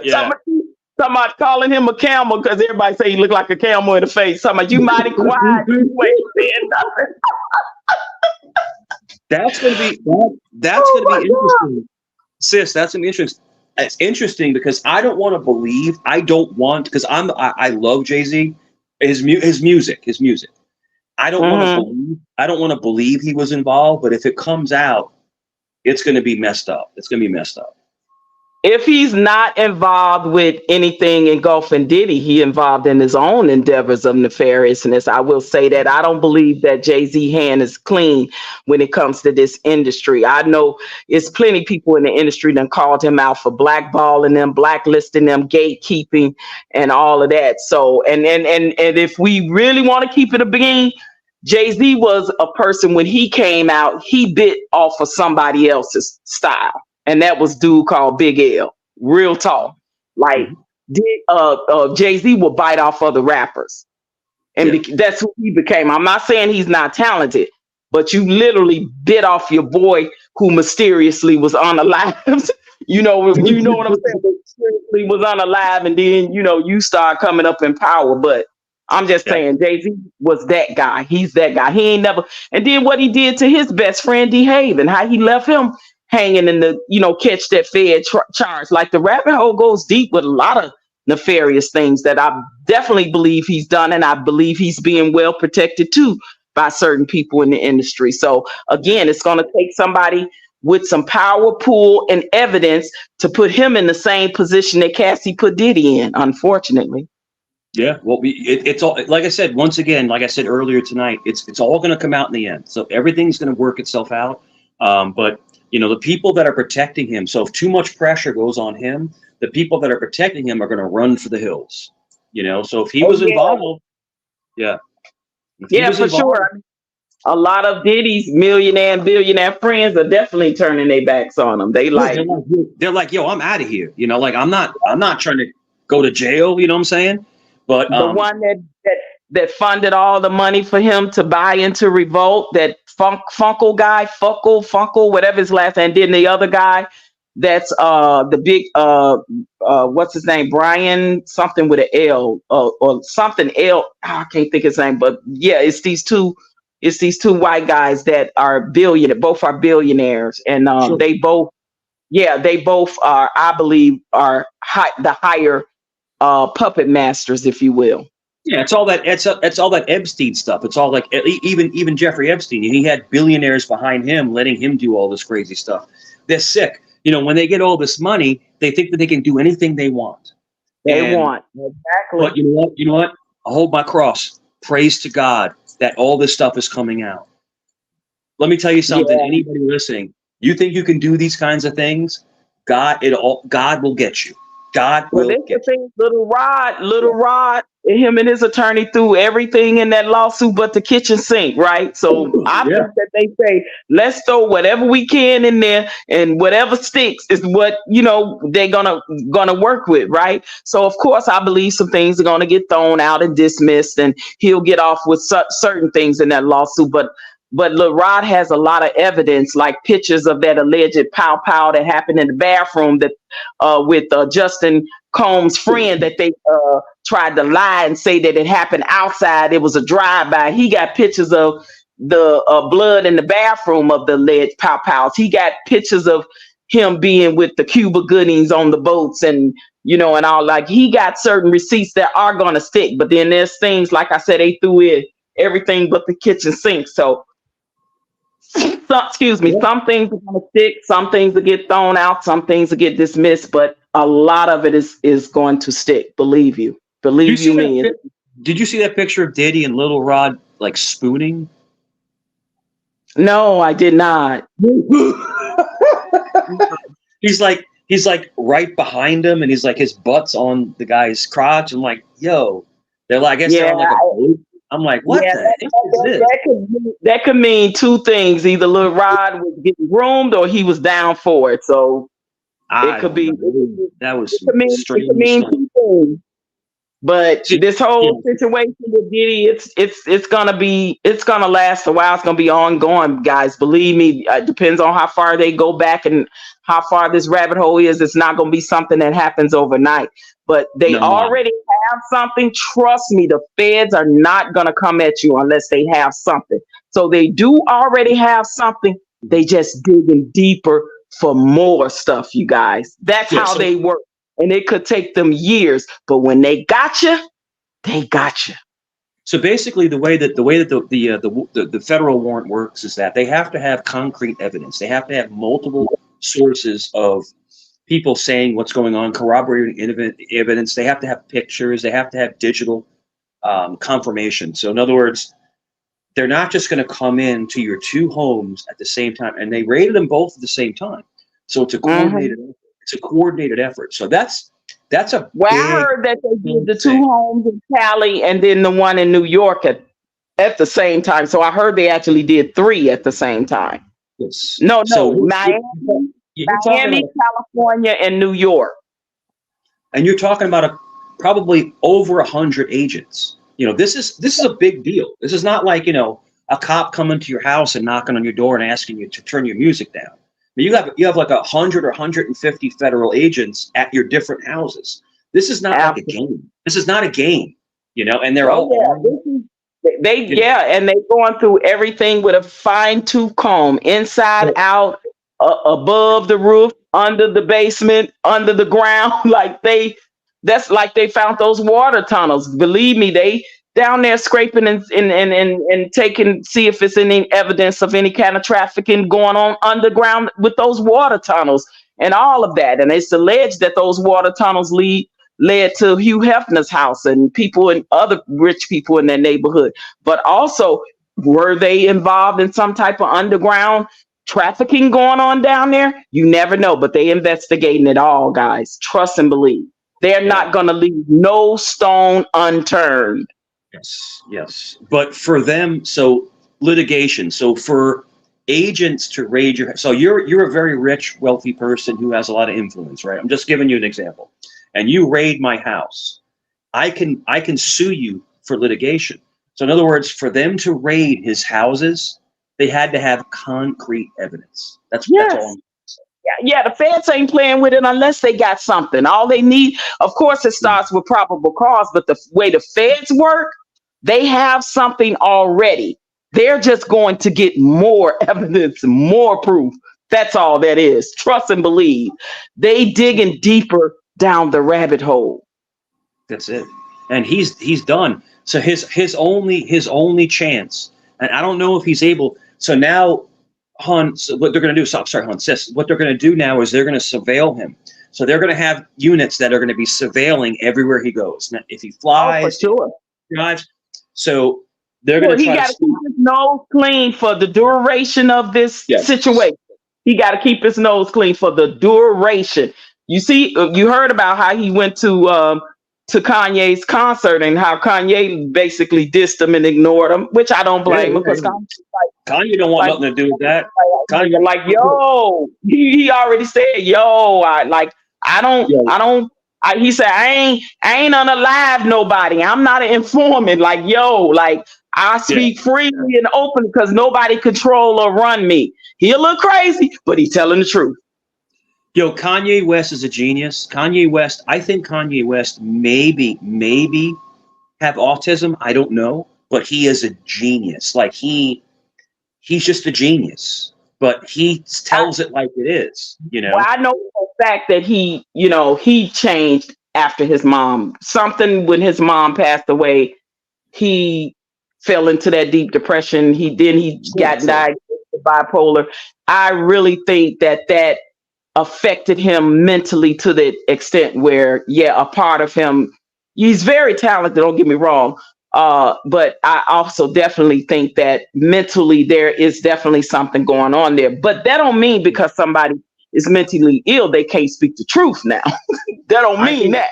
Somebody calling him a camel because everybody say he look like a camel in the face. Somebody, you mighty quiet. You ain't saying nothing. That's gonna be interesting, sis. That's gonna be interesting. It's interesting because I don't want to believe. I love Jay-Z. His music. I don't want to believe. I don't want to believe he was involved, but if it comes out, it's going to be messed up. If he's not involved with anything engulfing Diddy, he involved in his own endeavors of nefariousness. I will say that I don't believe that Jay-Z hand is clean when it comes to this industry. I know it's plenty people in the industry that called him out for blackballing them, blacklisting them, gatekeeping, and all of that. So, and if we really want to keep it a bean, Jay-Z was a person when he came out, he bit off of somebody else's style. And that was dude called Big L. Real talk. Like Jay-Z will bite off other rappers. And that's who he became. I'm not saying he's not talented, but you literally bit off your boy who mysteriously was unalived. you know what I'm saying? Mysteriously was unalive, and then you start coming up in power. But I'm just saying Jay-Z was that guy. He's that guy. He ain't never. And then what he did to his best friend D Haven, how he left him hanging in the, catch that Fed charge. Like the rabbit hole goes deep with a lot of nefarious things that I definitely believe he's done. And I believe he's being well protected too by certain people in the industry. So again, it's going to take somebody with some power, pull, and evidence to put him in the same position that Cassie put Diddy in, unfortunately. Yeah, well, it's all, like I said, once again, like I said earlier tonight, it's all going to come out in the end. So everything's going to work itself out. But the people that are protecting him. So if too much pressure goes on him, the people that are protecting him are going to run for the hills. So if he was involved, sure. A lot of Diddy's millionaire and billionaire friends are definitely turning their backs on him. They're like, yo, I'm out of here. Like I'm not trying to go to jail. You know what I'm saying? But the one that funded all the money for him to buy into Revolt, that Funkle guy, Funkle, whatever his last name, and then the other guy that's the big what's his name, Brian something with an L, or something L, I can't think his name, but yeah, it's these two white guys that are both are billionaires, and Sure. they both are, I believe, are the higher puppet masters, if you will. Yeah, it's all that Epstein stuff. It's all like even Jeffrey Epstein. He had billionaires behind him, letting him do all this crazy stuff. They're sick. You know, when they get all this money, they think that they can do anything they want. Exactly. But you know what? You know what? I hold my cross. Praise to God that all this stuff is coming out. Let me tell you something. Yeah. Anybody listening, you think you can do these kinds of things? God will get you. God Well, will that's the get you. thing. Little Rod, him and his attorney threw everything in that lawsuit but the kitchen sink, right? So I Yeah. think that they say, let's throw whatever we can in there, and whatever sticks is what, they're gonna work with, right? So of course I believe some things are gonna get thrown out and dismissed, and he'll get off with certain things in that lawsuit. But Lil Rod has a lot of evidence, like pictures of that alleged pow that happened in the bathroom that with Justin Combs' friend, that they tried to lie and say that it happened outside. It was a drive-by. He got pictures of the blood in the bathroom of the alleged pow. He got pictures of him being with the Cuba Goodings on the boats, and and all. Like, he got certain receipts that are gonna stick. But then there's things, like I said, they threw in everything but the kitchen sink. So excuse me, some things are going to stick, some things will get thrown out, some things will get dismissed, but a lot of it is going to stick. Believe me. Did you see that picture of Diddy and Little Rod like spooning? No, I did not. He's like right behind him, and he's like, his butt's on the guy's crotch. I'm like, yo, they're like, I guess they're on like a boat. I'm like, what the heck is this? That could mean two things. Either Lil Rod was getting groomed or he was down for it. So it could be. That was it could mean two things. But this whole situation with Diddy, it's gonna last a while. It's gonna be ongoing, guys. Believe me. It depends on how far they go back and how far this rabbit hole is. It's not gonna be something that happens overnight. But they already have something. Trust me, the feds are not gonna come at you unless they have something. So they do already have something. They just digging deeper for more stuff, you guys. That's how they work. And it could take them years, but when they got you, they got you. So basically, the way that the federal warrant works is that they have to have concrete evidence. They have to have multiple sources of people saying what's going on, corroborating evidence. They have to have pictures. They have to have digital confirmation. So in other words, they're not just going to come into your two homes at the same time, and they raided them both at the same time. So it's a coordinated. It's a coordinated effort. So that's a. Well, I heard that they did the two homes in Cali and then the one in New York at the same time. So I heard they actually did three at the same time. Yes. No, So Miami, California, and New York. And you're talking about probably over 100 agents. This is a big deal. This is not like a cop coming to your house and knocking on your door and asking you to turn your music down. You have like 100 or 150 federal agents at your different houses. This is not like a game. This is not a game, and they're all and they're going through everything with a fine-tooth comb, inside out, above the roof, under the basement, under the ground. That's like they found those water tunnels. Believe me, they down there scraping and taking, see if it's any evidence of any kind of trafficking going on underground with those water tunnels and all of that. And it's alleged that those water tunnels led to Hugh Hefner's house and people and other rich people in that neighborhood. But also, were they involved in some type of underground trafficking going on down there? You never know, but they investigating it all, guys. Trust and believe. They're not going to leave no stone unturned. Yes. But for them, so litigation. So for agents to raid your, so you're a very rich, wealthy person who has a lot of influence, right? I'm just giving you an example. And you raid my house. I can sue you for litigation. So in other words, for them to raid his houses, they had to have concrete evidence. That's all. Yeah, the feds ain't playing with it unless they got something. All they need, of course, it starts with probable cause, but the way the feds work, they have something already. They're just going to get more evidence, more proof. That's all that is. Trust and believe. They digging deeper down the rabbit hole. That's it. And he's done. So his only chance, and I don't know if he's able. So now, Hun, so what they're going to do? Sorry, Hun, sis. What they're going to do now is they're going to surveil him. So they're going to have units that are going to be surveilling everywhere he goes. Now, if he flies, for sure. drives. So they're going to He try got to to keep his nose clean for the duration of this situation. He got to keep his nose clean for the duration. You see, you heard about how he went to Kanye's concert and how Kanye basically dissed him and ignored him, which I don't blame him because Kanye don't want nothing to do with that. Kanye, like, yo, he already said, yo, he said, I ain't unalive nobody. I'm not an informant. Like, yo, like I speak freely and open because nobody control or run me. He a little crazy, but he's telling the truth. Yo, Kanye West is a genius. Kanye West, I think Kanye West maybe have autism. I don't know, but he is a genius. Like he's just a genius, but he tells it like it is, you know. Well, I know for a fact that he changed after his mom. Something when his mom passed away, he fell into that deep depression. He got diagnosed with bipolar. I really think that affected him mentally to the extent where, a part of him, he's very talented, don't get me wrong. But I also definitely think that mentally there is definitely something going on there. But that don't mean because somebody is mentally ill, they can't speak the truth now. That don't mean that.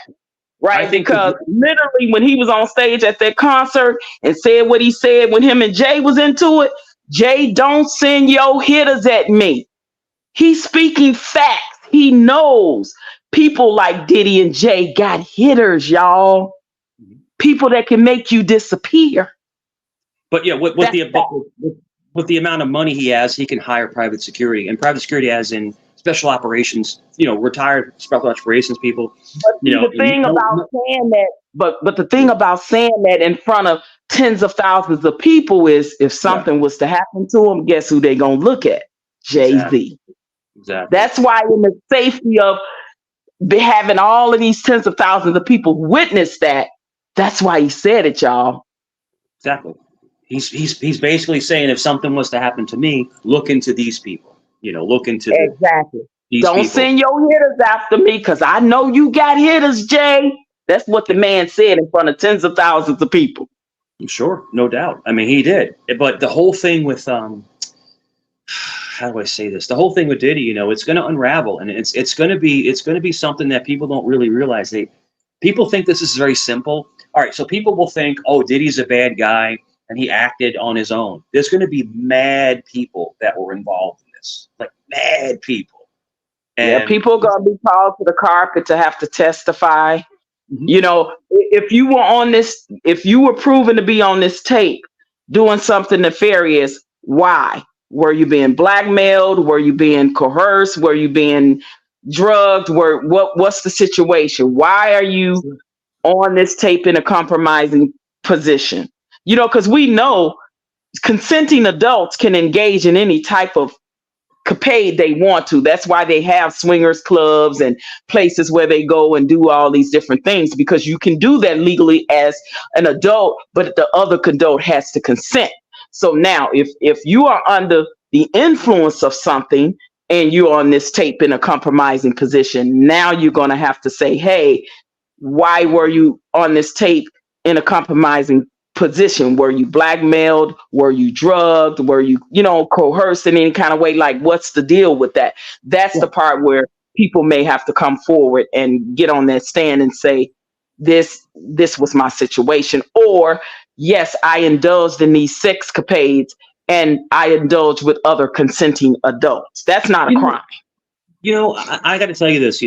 Right? Because literally when he was on stage at that concert and said what he said when him and Jay was into it, Jay, don't send your hitters at me. He's speaking facts. He knows people like Diddy and Jay got hitters, y'all. People that can make you disappear. But yeah, with the amount of money he has, he can hire private security, and private security as in special operations, retired special operations people. But the thing about saying that, but the thing about saying that in front of tens of thousands of people is if something was to happen to him, guess who they gonna look at? Jay-Z. Exactly. That's why in the safety of having all of these tens of thousands of people witness that, that's why he said it, y'all. Exactly. He's basically saying if something was to happen to me, look into these people. Look into these Don't people. Send your hitters after me because I know you got hitters, Jay. That's what the man said in front of tens of thousands of people. I'm sure, no doubt. I mean, he did. But the whole thing with how do I say this? The whole thing with Diddy, it's going to unravel, and it's going to be something that people don't really realize. People think this is very simple. All right, so people will think, oh, Diddy's a bad guy and he acted on his own. There's going to be mad people that were involved in this, like mad people. And people are going to be called to the carpet to have to testify. Mm-hmm. If you were proven to be on this tape doing something nefarious, why? Were you being blackmailed? Were you being coerced? Were you being drugged? What's the situation? Why are you on this tape in a compromising position? Because we know consenting adults can engage in any type of capade they want to. That's why they have swingers clubs and places where they go and do all these different things, because you can do that legally as an adult, but the other adult has to consent. So now if you are under the influence of something and you're on this tape in a compromising position, now you're going to have to say, hey, why were you on this tape in a compromising position? Were you blackmailed? Were you drugged? Were you, coerced in any kind of way? Like, what's the deal with that? That's the part where people may have to come forward and get on that stand and say, this was my situation. Or, yes, I indulged in these sex capades and I indulged with other consenting adults. That's not a crime. I got to tell you this,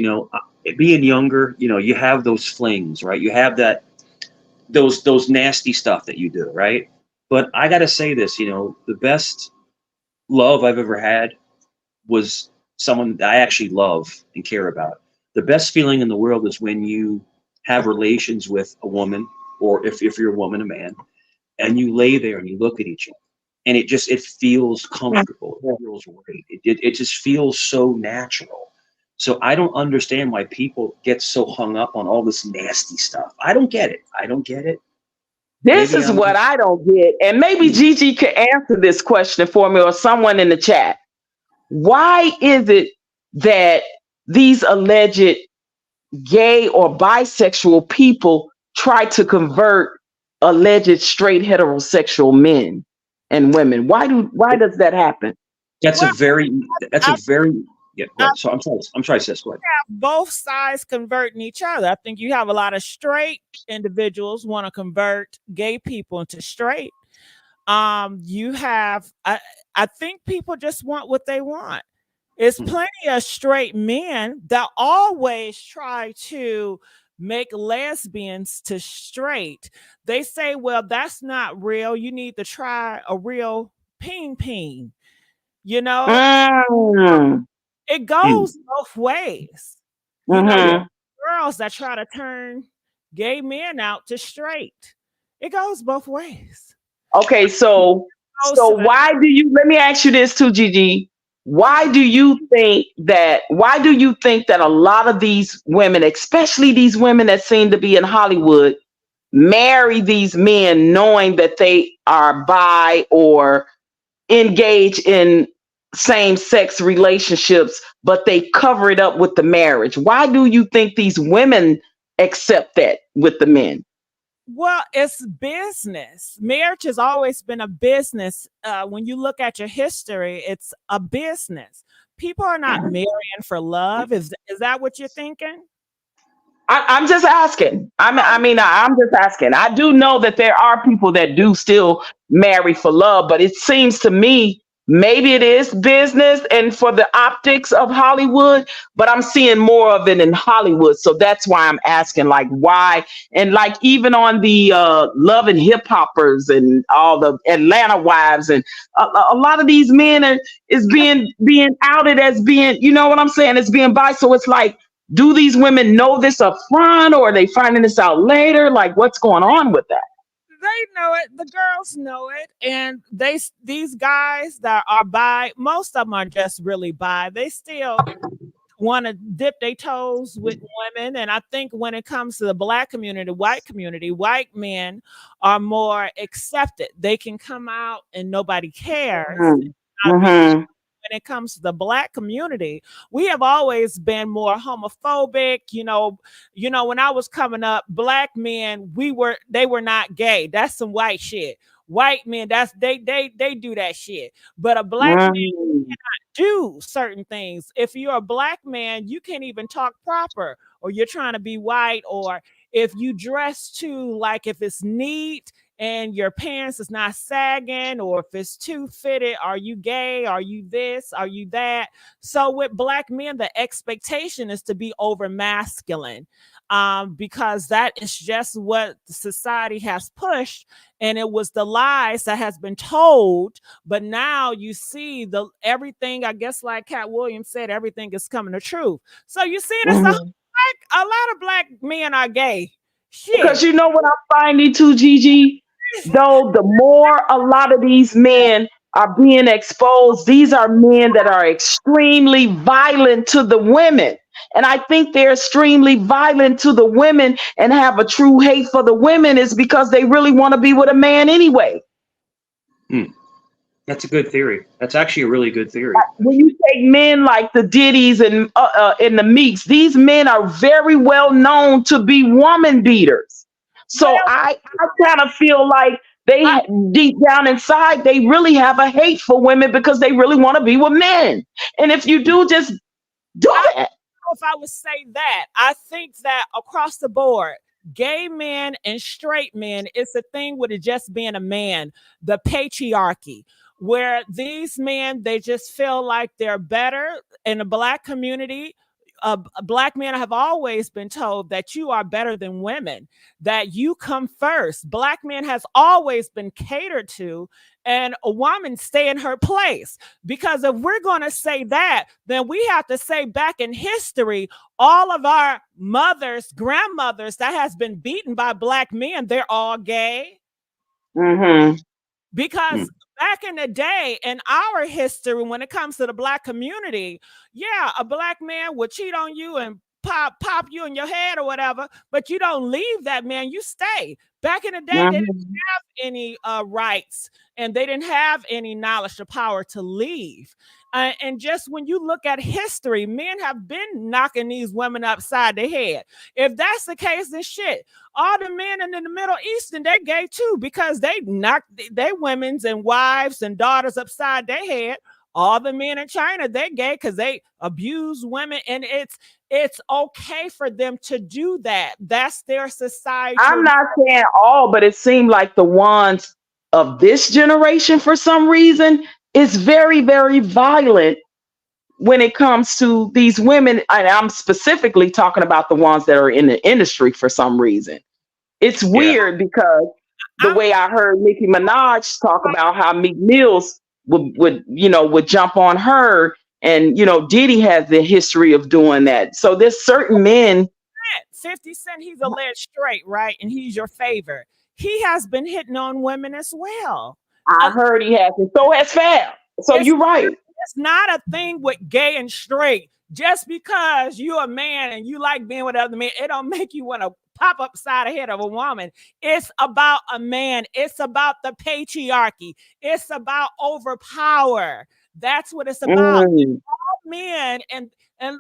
being younger, you have those flings, right? You have those nasty stuff that you do, right? But I got to say this, the best love I've ever had was someone that I actually love and care about. The best feeling in the world is when you have relations with a woman, or if you're a woman, a man, and you lay there and you look at each other, and it feels comfortable. It feels great. It just feels so natural. So I don't understand why people get so hung up on all this nasty stuff. I don't get it. I don't get it. This Maybe is I'm what just, I don't get. And maybe Gigi could answer this question for me, or someone in the chat. Why is it that these alleged gay or bisexual people try to convert alleged straight heterosexual men and women? Why does that happen? that's Well, a very I, yeah. Go I ahead. So I'm sorry, sis. Go ahead. have both sides converting each other. I think you have a lot of straight individuals want to convert gay people into straight. You have I think people just want what they want. It's plenty of straight men that always try to make lesbians to straight. They say, well, that's not real. You need to try a real ping ping. You know, Mm. it goes both ways. You know, you Mm-hmm. have girls that try to turn gay men out to straight. It goes both ways. Okay, so Goes to the why do you, let me ask you this too, Gigi. Why do you think that a lot of these women, especially these women that seem to be in Hollywood, marry these men knowing that they are bi or engage in same-sex relationships, but they cover it up with the marriage? Why do you think these women accept that with the men? Well, it's business. Marriage has always been a business. When you look at your history, it's a business. People are not marrying for love. Is that what you're thinking? I'm just asking. I'm just asking. I do know that there are people that do still marry for love, but it seems to me maybe it is business and for the optics of Hollywood, but I'm seeing more of it in Hollywood. So that's why I'm asking, like, why? And like even on the Love and Hip Hoppers and all the Atlanta Wives, and a lot of these men is being outed as being, you know what I'm saying, as being bi. So it's like, do these women know this up front, or are they finding this out later? Like, what's going on with that? They know it. The girls know it, and these guys that are bi, most of them are just really bi. They still want to dip their toes with women, and I think when it comes to the black community, white men are more accepted. They can come out and nobody cares. Mm-hmm. When it comes to the black community, we have always been more homophobic. When I was coming up, black men, they were not gay. That's some white shit. White men, they do that shit. But a black man cannot do certain things. If you're a black man, you can't even talk proper, or you're trying to be white, or if you dress too, like if it's neat and your pants is not sagging, or if it's too fitted, are you gay? Are you this? Are you that? So with black men, the expectation is to be over masculine, because that is just what society has pushed, and it was the lies that has been told. But now you see everything. I guess like Cat Williams said, everything is coming to truth. So you see, a lot of black men are gay. Shit. Because you know what I'm finding too, Gigi? Though the more a lot of these men are being exposed, these are men that are extremely violent to the women. And I think they're extremely violent to the women and have a true hate for the women is because they really want to be with a man anyway. That's a good theory. That's actually a really good theory. When you take men like the Diddys and the Meeks, these men are very well known to be woman beaters. So I kind of feel like they deep down inside, they really have a hate for women because they really want to be with men. And if you do, just do that. If I would say that, I think that across the board, gay men and straight men, it's a thing with it just being a man, the patriarchy, where these men, they just feel like they're better in the black community. black men have always been told that you are better than women, that you come first. Black men has always been catered to, and a woman stay in her place. Because if we're going to say that, then we have to say back in history, all of our mothers, grandmothers that has been beaten by black men, they're all gay. Mm-hmm. Because back in the day, in our history, when it comes to the black community, yeah, a black man would cheat on you and pop you in your head or whatever, but you don't leave that man, you stay. Back in the day, they didn't have any rights, and they didn't have any knowledge or power to leave. And just when you look at history, men have been knocking these women upside the head. If that's the case, then shit, all the men in the Middle East, and they're gay too, because they knocked their women's and wives and daughters upside their head. All the men in China, they're gay because they abuse women, and it's okay for them to do that. That's their society. I'm not saying all, but it seemed like the ones of this generation, for some reason, is very, very violent when it comes to these women. And I'm specifically talking about the ones that are in the industry for some reason. It's weird because the way I heard Nicki Minaj talk about how Meek Mills would jump on her, and Diddy has the history of doing that. So there's certain men. 50 Cent, he's alleged straight, right? And he's your favorite. He has been hitting on women as well. I heard he has, and so has Fab. So you're right. It's not a thing with gay and straight. Just because you're a man and you like being with other men, it don't make you want to pop upside the head of a woman. It's about a man. It's about the patriarchy. It's about overpower. That's what it's about. All men, and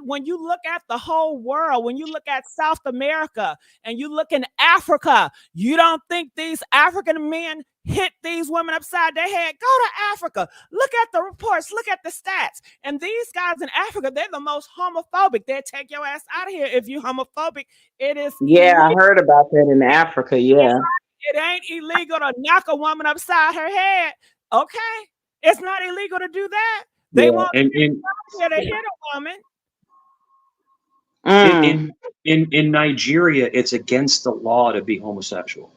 when you look at the whole world, when you look at South America and you look in Africa, you don't think these African men hit these women upside their head? Go to Africa. Look at the reports. Look at the stats. And these guys in Africa, they're the most homophobic. They'll take your ass out of here if you're homophobic. It is illegal. I heard about that in Africa. Yeah. It ain't illegal to knock a woman upside her head. Okay. It's not illegal to do that. They want to hit a woman. In Nigeria, it's against the law to be homosexual.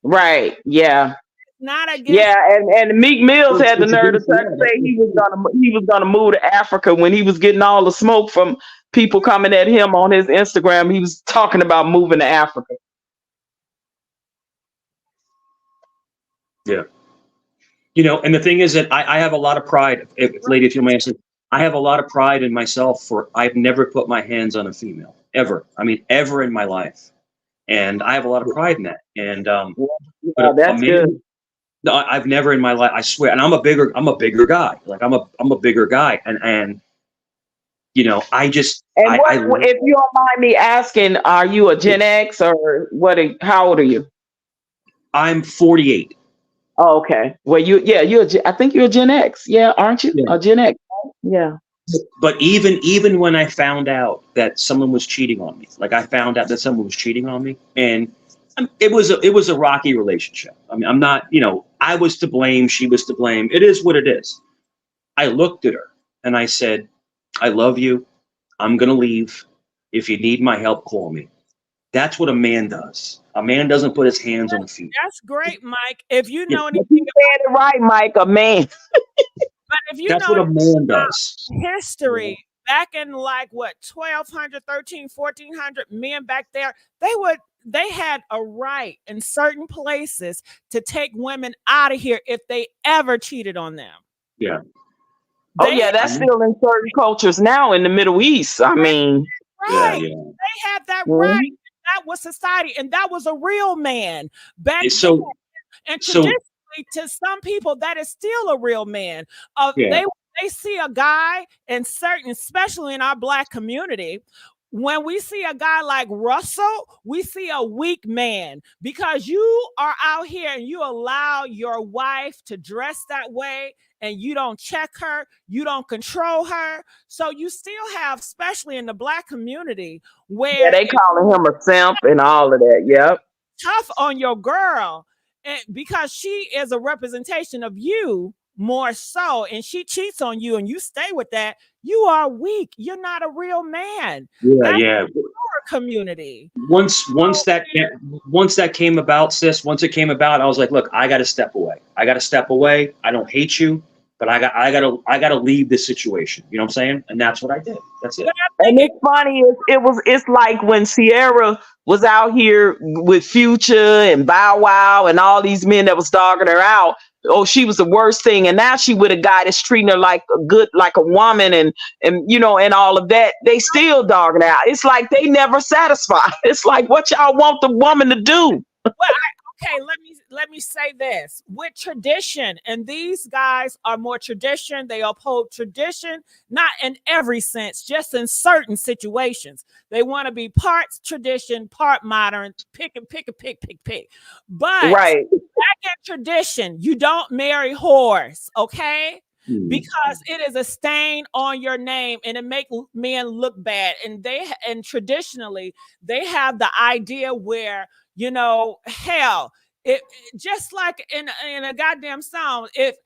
Right. Yeah. Not against. Yeah, and Meek Mills had the nerve to say he was gonna move to Africa when he was getting all the smoke from people coming at him on his Instagram. He was talking about moving to Africa. Yeah. And the thing is that I have a lot of pride, lady, if you may say, I have a lot of pride in myself I've never put my hands on a female, ever. I mean, ever in my life. And I have a lot of pride in that. And that's good. No, I've never in my life, I swear, and I'm a bigger guy. Like I'm a bigger guy. And I just if you don't mind me asking, are you a Gen X or what? How old are you? I'm 48. Oh, okay. Well, I think you're a Gen X. Yeah, aren't you? Yeah. A Gen X. Yeah. But even when I found out that someone was cheating on me, like I found out that someone was cheating on me, and it was a rocky relationship. I mean, I'm not, I was to blame, she was to blame. It is what it is. I looked at her and I said, I love you. I'm going to leave. If you need my help, call me. That's what a man does. A man doesn't put his hands on the feet. That's great, Mike. If you know anything, you said it right, Mike. A man. But if you that's what a man does. History back in 1200, 13, 1400, men back there, they had a right in certain places to take women out of here if they ever cheated on them. Yeah. That's still in certain cultures now in the Middle East. I mean, right. Yeah. They had that right. That was society, and that was a real man back then. And traditionally, to some people, that is still a real man. They see a guy, and certain, especially in our Black community, when we see a guy like Russell, we see a weak man, because you are out here and you allow your wife to dress that way, and you don't check her, you don't control her. So you still have, especially in the Black community, where they calling him a simp and all of that. Yep. Tough on your girl, and because she is a representation of you more so, and she cheats on you and you stay with that, you are weak. You're not a real man. Yeah, That's yeah. our community. Once that came about, sis, once it came about, I was like, look, I got to step away. I got to step away. I don't hate you, but I got to leave this situation. You know what I'm saying? And that's what I did. That's it. But I And think it's funny, it's like when Sierra was out here with Future and Bow Wow and all these men that was dogging her out. Oh, she was the worst thing. And now she with a guy that's treating her like like a woman and and all of that. They still dogging her out. It's like they never satisfied. It's like what y'all want the woman to do. well, okay, let me say this with tradition, and these guys are more tradition. They uphold tradition, not in every sense, just in certain situations. They want to be part tradition, part modern, pick. But Right. back in tradition, you don't marry whores, okay? Hmm. Because it is a stain on your name and it make men look bad. And traditionally they have the idea where hell, it just like in a goddamn song, if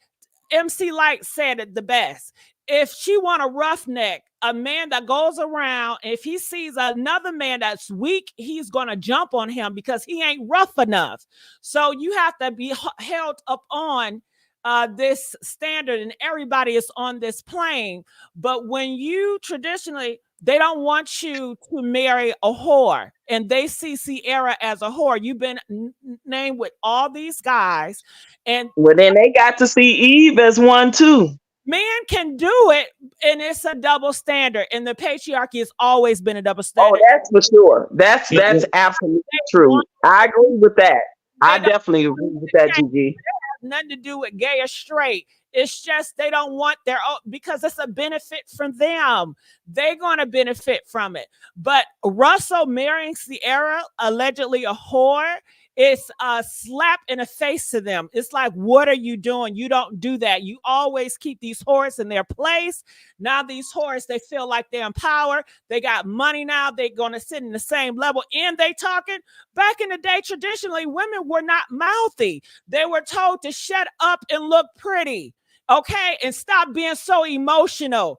MC Light said it the best. If she want a roughneck, a man that goes around, if he sees another man that's weak, he's going to jump on him because he ain't rough enough. So you have to be held up on this standard, and everybody is on this plane. But when you traditionally, they don't want you to marry a whore, and they see Sierra as a whore. You've been named with all these guys, and Well, then they got to see Eve as one too. men can do it, and it's a double standard. And the patriarchy has always been a double Oh, standard. that's for sure. That's absolutely true. I agree with that. I definitely agree with that, Gigi. Nothing to do with gay or straight. It's just they don't want their own, because it's a benefit from them. They're going to benefit from it. But Russell marrying Sierra, allegedly a whore, it's a slap in the face to them. It's like, what are you doing? You don't do that. You always keep these whores in their place. Now these whores, they feel like they're in power. They got money now. They're going to sit in the same level. And they talking. Back in the day, traditionally, women were not mouthy. They were told to shut up and look pretty. Okay? And stop being so emotional.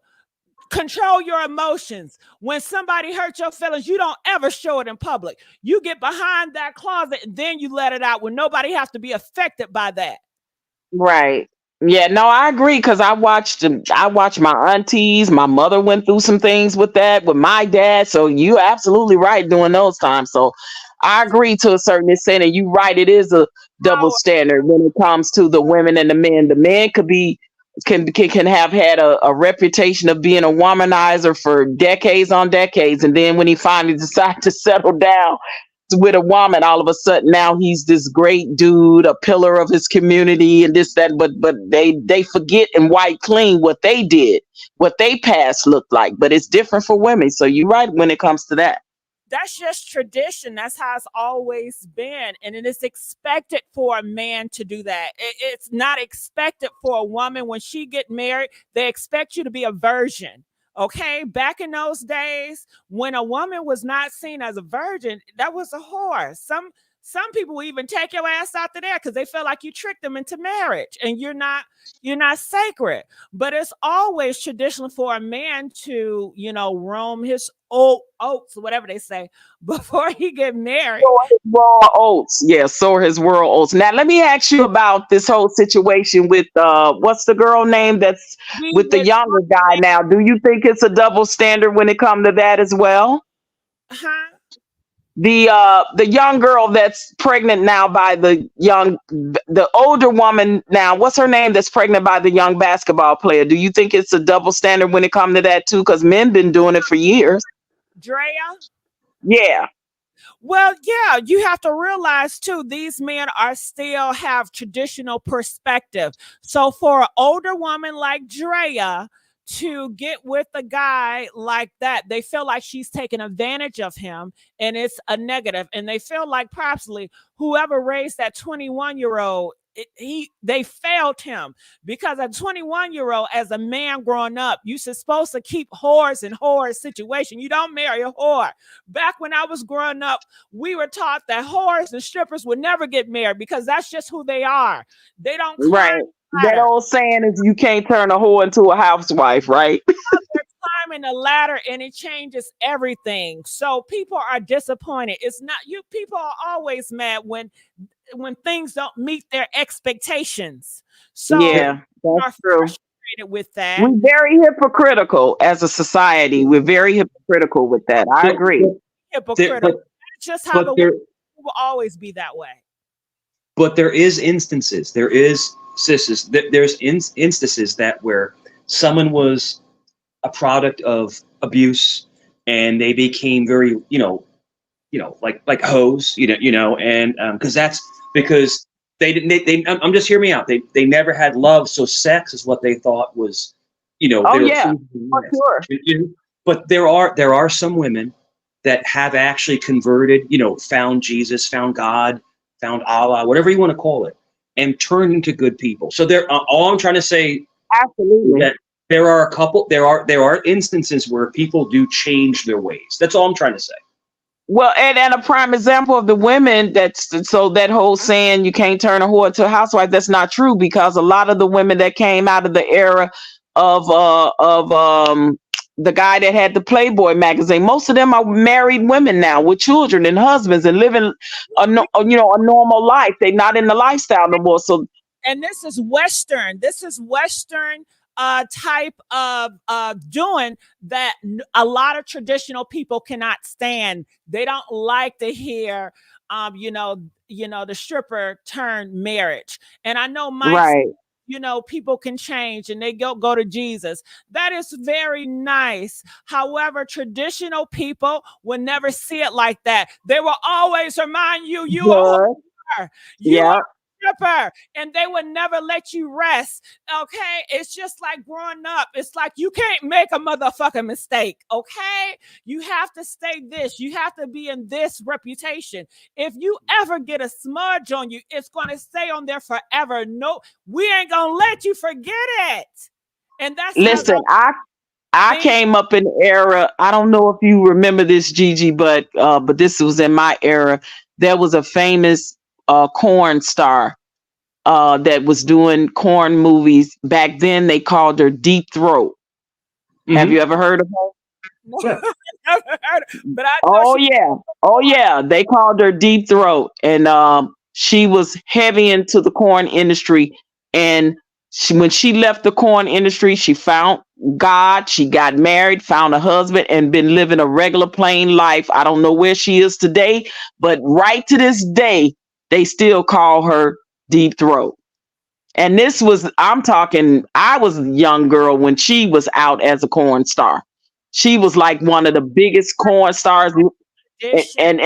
Control your emotions. When somebody hurts your feelings, you don't ever show it in public. You get behind that closet and then you let it out when nobody has to be affected by that. Right. Yeah, no, I agree because I watched my aunties, my mother went through some things with that with my dad. So you absolutely right during those times. So I agree to a certain extent, and you're right, it is a double standard when it comes to the women and the men. The man can have had a reputation of being a womanizer for decades on decades, and then when he finally decides to settle down with a woman, all of a sudden now he's this great dude, a pillar of his community, and this that. But they forget and wipe clean what they did, what they past looked like. But it's different for women. So you're right when it comes to that. That's just tradition. That's how it's always been. And it is expected for a man to do that. It's not expected for a woman. When she get married, they expect you to be a virgin. Okay, back in those days, when a woman was not seen as a virgin, that was a whore. Some people will even take your ass out there because they feel like you tricked them into marriage, and you're not sacred. But it's always traditional for a man to, roam his oats, whatever they say, before he get married. Sow his raw oats. Yeah, sow his raw oats. Now let me ask you about this whole situation with what's the girl name that's with the younger guy now? Do you think it's a double standard when it comes to that as well? Huh? The young girl that's pregnant now by the older woman now, what's her name, that's pregnant by the young basketball player? Do you think it's a double standard when it comes to that too? Because men been doing it for years. Drea? Yeah. Well, yeah, you have to realize too, these men are still have traditional perspective. So for an older woman like Drea to get with a guy like that, they feel like she's taking advantage of him, and it's a negative. And they feel like possibly whoever raised that 21-year-old, they failed him, because a 21-year-old, as a man growing up, you're supposed to keep whores in whore situation. You don't marry a whore. Back when I was growing up, we were taught that whores and strippers would never get married because that's just who they are. They don't climb Right. That old saying is you can't turn a whore into a housewife, right? They're climbing the ladder and it changes everything. So people are disappointed. It's not you. People are always mad when things don't meet their expectations. So Yeah, we that's are true. frustrated with that. We're very hypocritical as a society. We're very hypocritical with that. I But agree. Hypocritical. That's just how the but there world will always be that way. but there is instances. There is there's instances that where someone was a product of abuse and they became very like hoes, and because that's because they didn't. I'm just hear me out. They never had love, so sex is what they thought was, Oh they were yeah, pleasing. for sure. But there are some women that have actually converted, found Jesus, found God, found Allah, whatever you want to call it, and turned into good people. So all I'm trying to say is Absolutely. that there are instances where people do change their ways. That's all I'm trying to say. Well, and a prime example of the women so that whole saying you can't turn a whore into a housewife, that's not true, because a lot of the women that came out of the era of the guy that had the Playboy magazine, most of them are married women now with children and husbands and living a normal life. They're not in the lifestyle no more. So And this is Western. This is Western type of doing that a lot of traditional people cannot stand. They don't like to hear, the stripper turn marriage. And I know Mike, right. people can change and they go to Jesus. That is very nice. However, traditional people will never see it like that. They will always remind you, you are Good. whore. You Yeah. are stripper, and they would never let you rest. Okay, it's just like growing up. It's like you can't make a motherfucking mistake. Okay, you have to stay this. You have to be in this reputation. If you ever get a smudge on you, it's gonna stay on there forever. No, we ain't gonna let you forget it. And that's Listen, I things. came up in the era. I don't know if you remember this, Gigi, but this was in my era. There was a famous corn star that was doing corn movies. Back then, they called her Deep Throat. Have you ever heard of her? Never heard it, but I know Oh yeah, oh yeah. They called her Deep Throat, and she was heavy into the corn industry. And when she left the corn industry, she found God. She got married, found a husband, and been living a regular plain life. I don't know where she is today, but right to this day, they still call her Deep Throat. And this was, I'm talking, I was a young girl when she was out as a corn star. She was like one of the biggest corn stars. And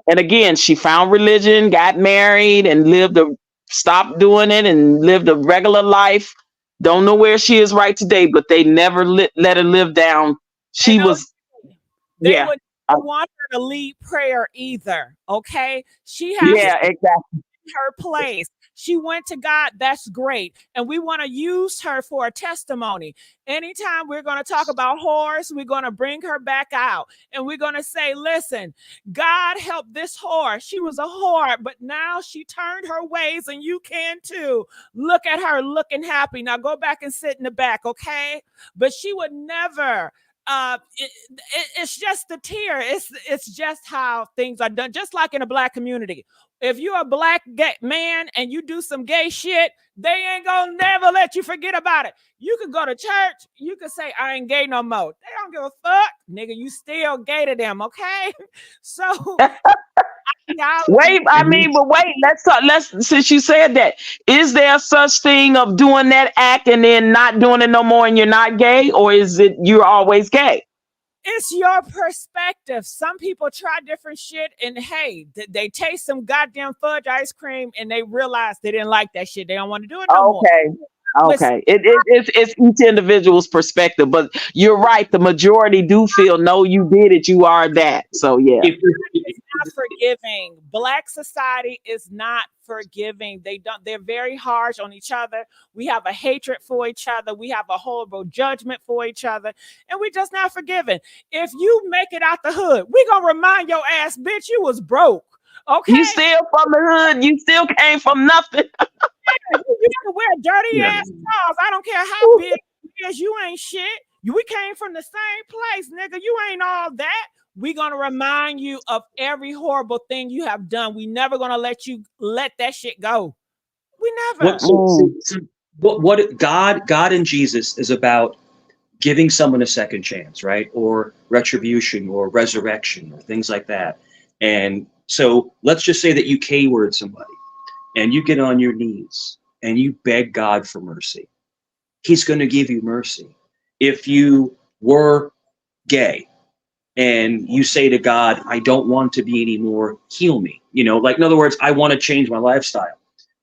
again, she found religion, got married, and stopped doing it and lived a regular life. Don't know where she is right today, but they never let her live down. She was, they yeah. would want her to lead prayer either. Okay, she has Yeah, exactly. her place. She went to God. That's great. And we want to use her for a testimony. Anytime we're going to talk about whores, we're going to bring her back out and we're going to say, listen, God helped this whore. She was a whore, but now she turned her ways and you can too. Look at her looking happy. Now go back and sit in the back, okay? But she would never. It's just the tear. It's just how things are done. Just like in a black community, if you're a black gay man and you do some gay shit, they ain't gonna never let you forget about it. You could go to church, you could say I ain't gay no more. They don't give a fuck, nigga. You still gay to them, okay? So wait, but wait, let's since you said that, is there such thing of doing that act and then not doing it no more and you're not gay, or is it you're always gay? It's your perspective. Some people try different shit and hey, they taste some goddamn fudge ice cream and they realize they didn't like that shit. They don't want to do it no more. Okay. It's each individual's perspective, but you're right. The majority do feel, no, you did it. You are that. So yeah. It's not forgiving. Black society is not forgiving. They're very harsh on each other. We have a hatred for each other. We have a horrible judgment for each other. And we're just not forgiving. If you make it out the hood, we're gonna remind your ass, bitch, you was broke. Okay. You still from the hood, you still came from nothing. You can wear dirty ass clothes. I don't care how big it is, you ain't shit. We came from the same place, nigga. You ain't all that. We gonna remind you of every horrible thing you have done. We never gonna let you let that shit go. We never. What God and Jesus is about giving someone a second chance, right? Or retribution or resurrection or things like that. And so let's just say that you K-word somebody and you get on your knees and you beg God for mercy. He's going to give you mercy. If you were gay and you say to God, I don't want to be anymore, heal me. You know, like in other words, I want to change my lifestyle.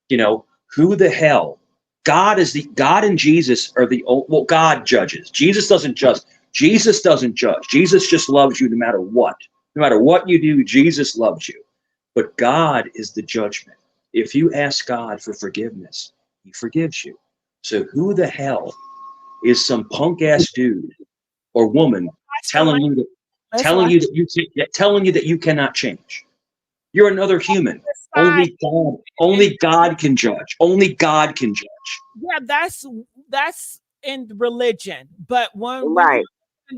You know, who the hell? God and Jesus are well, God judges. Jesus doesn't judge. Jesus doesn't judge. Jesus just loves you no matter what. No matter what you do, Jesus loves you. But God is the judgment. If you ask God for forgiveness, he forgives you. So who the hell is some punk ass dude or woman telling you that you cannot change? You're another human. Only God can judge. Only God can judge. Yeah, that's in religion. But when Right.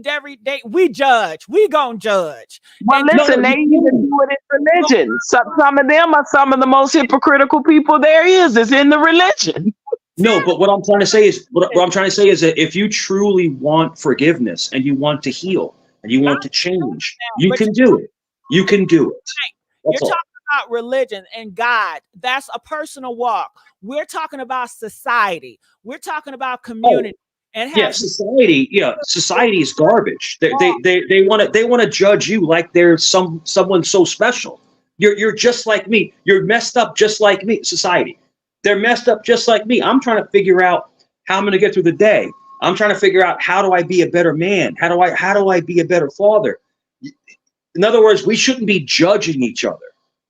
every day we judge, we gonna judge. Well, And listen, they even do it in religion. Some of them are some of the most hypocritical people there is in the religion. No, but what I'm trying to say is that if you truly want forgiveness and you want to heal and you want to change, you can do it. You can do it. You're talking about religion and God. That's a personal walk. We're talking about society. We're talking about community. Society is garbage. They want to judge you like they're someone so special. You're just like me. You're messed up just like me. Society. They're messed up just like me. I'm trying to figure out how I'm going to get through the day. I'm trying to figure out how do I be a better man? How do I be a better father? In other words, we shouldn't be judging each other.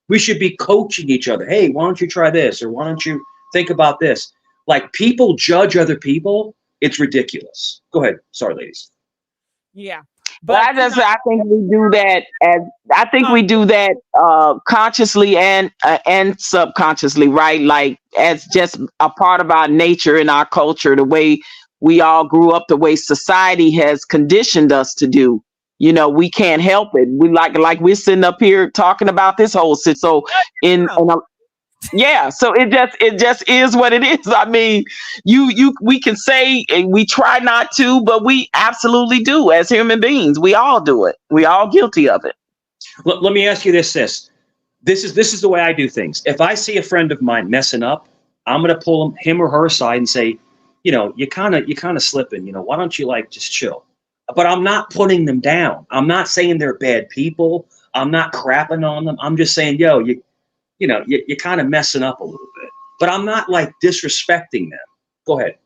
We should be coaching each other. Hey, why don't you try this? Or why don't you think about this? Like people judge other people. It's ridiculous. Go ahead. Sorry, ladies. Yeah. But I think we do that consciously and subconsciously, right? Like as just a part of our nature and our culture, the way we all grew up, the way society has conditioned us to do. You know, we can't help it. We like we're sitting up here talking about this whole shit. So so it just is what it is. I mean, we can say we try not to, but we absolutely do as human beings. We all do it. We all guilty of it. Let me ask you this, sis. This is the way I do things. If I see a friend of mine messing up, I'm gonna pull him or her aside and say, you know, you kind of slipping. You know, why don't you just chill? But I'm not putting them down. I'm not saying they're bad people. I'm not crapping on them. I'm just saying, yo, you're kind of messing up a little bit. But I'm not disrespecting them. Go ahead.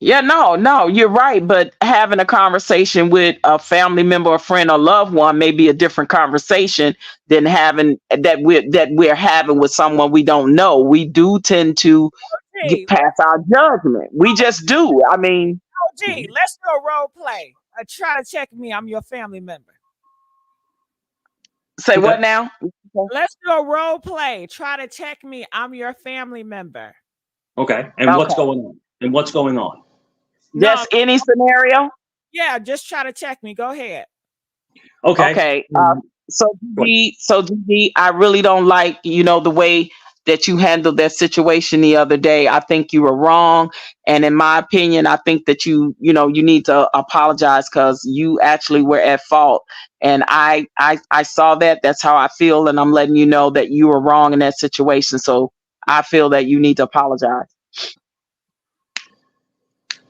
Yeah, no, you're right. But having a conversation with a family member, a friend, or loved one may be a different conversation than having that we're having with someone we don't know. We do tend to get past our judgment. We just do. I mean, let's do a role play. Try to check me. I'm your family member. Say what now? Let's do a role play. Try to check me. I'm your family member. Okay. And what's going on? Just any scenario? Yeah, just try to check me. Go ahead. Okay. So Gigi, I really don't like, the way that you handled that situation the other day. I think you were wrong. And in my opinion, I think that you need to apologize because you actually were at fault. And I saw that. That's how I feel. And I'm letting you know that you were wrong in that situation. So I feel that you need to apologize.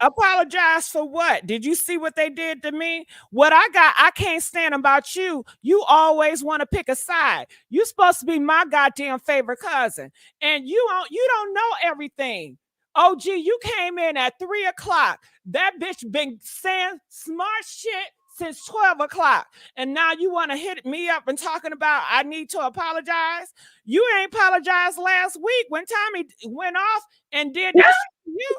Apologize for what? Did you see what they did to me? What I can't stand about you. You always want to pick a side. You supposed to be my goddamn favorite cousin. And you don't know everything. OG, you came in at 3:00. That bitch been saying smart shit since 12 o'clock. And now you want to hit me up and talking about I need to apologize. You ain't apologized last week when Tommy went off and did that shit to you.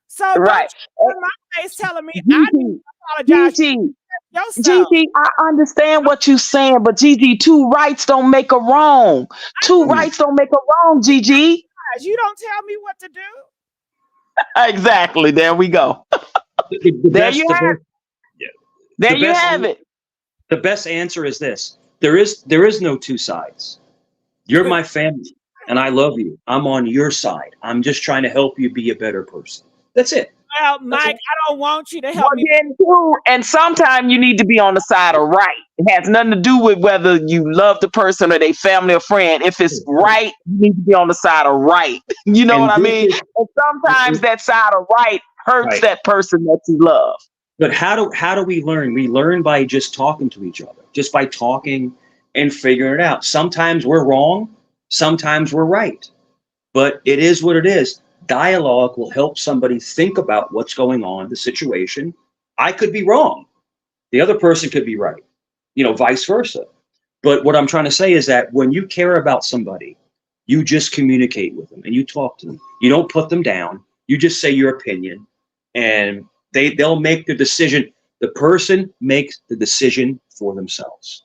So right. Don't you my face telling me I need to apologize. Gigi, I understand what you're saying, but Gigi, two rights don't make a wrong. Two rights don't make a wrong, Gigi. You don't tell me what to do. Exactly. There we go. There you have it. Yeah. There you have it. The best answer is this: there is no two sides. You're my family, and I love you. I'm on your side. I'm just trying to help you be a better person. That's it. Well, Mike, I don't want you to help me. Then too, and sometimes you need to be on the side of right. It has nothing to do with whether you love the person or they family or friend. If it's right, you need to be on the side of right. You know what I mean? And sometimes that side of right hurts that person that you love. But how do we learn? We learn by just talking to each other, just by talking and figuring it out. Sometimes we're wrong, sometimes we're right. But it is what it is. Dialogue will help somebody think about what's going on, the situation. I could be wrong. The other person could be right, vice versa. But what I'm trying to say is that when you care about somebody, you just communicate with them and you talk to them. You don't put them down. You just say your opinion and they'll make the decision. The person makes the decision for themselves.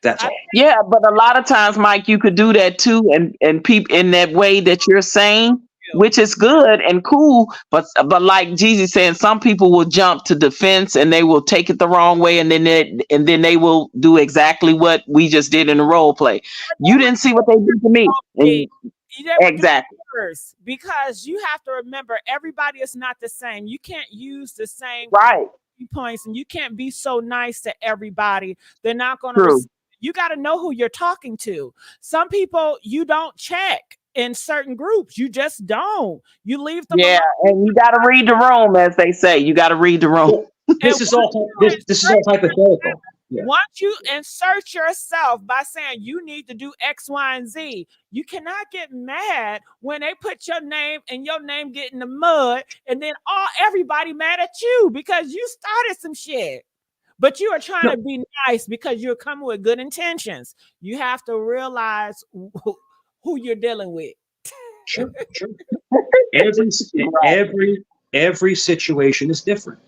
That's all. Yeah, but a lot of times, Mike, you could do that too, and people in that way that you're saying, which is good and cool. But like Jeezy saying, some people will jump to defense and they will take it the wrong way, and then they will do exactly what we just did in the role play. You didn't see what they did to me. Exactly. Because you have to remember, everybody is not the same. You can't use the same points, and you can't be so nice to everybody. They're not going to. You got to know who you're talking to. Some people you don't check in certain groups. You just don't. You leave them. Yeah, and you got to read the room, as they say. You got to read the room. This is all hypothetical. Yeah. Once you insert yourself by saying you need to do X, Y, and Z, you cannot get mad when they put your name and your name get in the mud, and then everybody mad at you because you started some shit. But you are trying to be nice because you're coming with good intentions. You have to realize who you're dealing with. Sure. Every situation is different.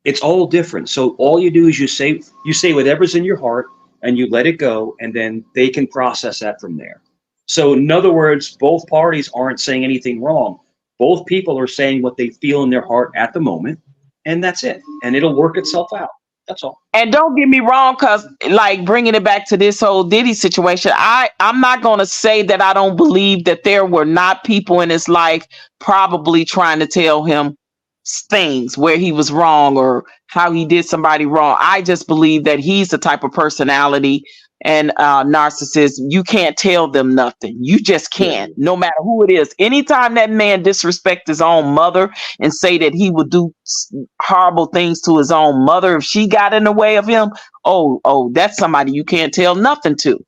It's all different. So all you do is you say whatever's in your heart and you let it go, and then they can process that from there. So in other words, both parties aren't saying anything wrong. Both people are saying what they feel in their heart at the moment, and that's it. And it'll work itself out. That's all. And don't get me wrong, because like bringing it back to this whole Diddy situation, I'm not going to say that I don't believe that there were not people in his life probably trying to tell him things where he was wrong or how he did somebody wrong. I just believe that he's the type of personality and narcissist. You can't tell them nothing. You just can't, no matter who it is. Anytime that man disrespect his own mother and say that he would do horrible things to his own mother if she got in the way of him, that's somebody you can't tell nothing to.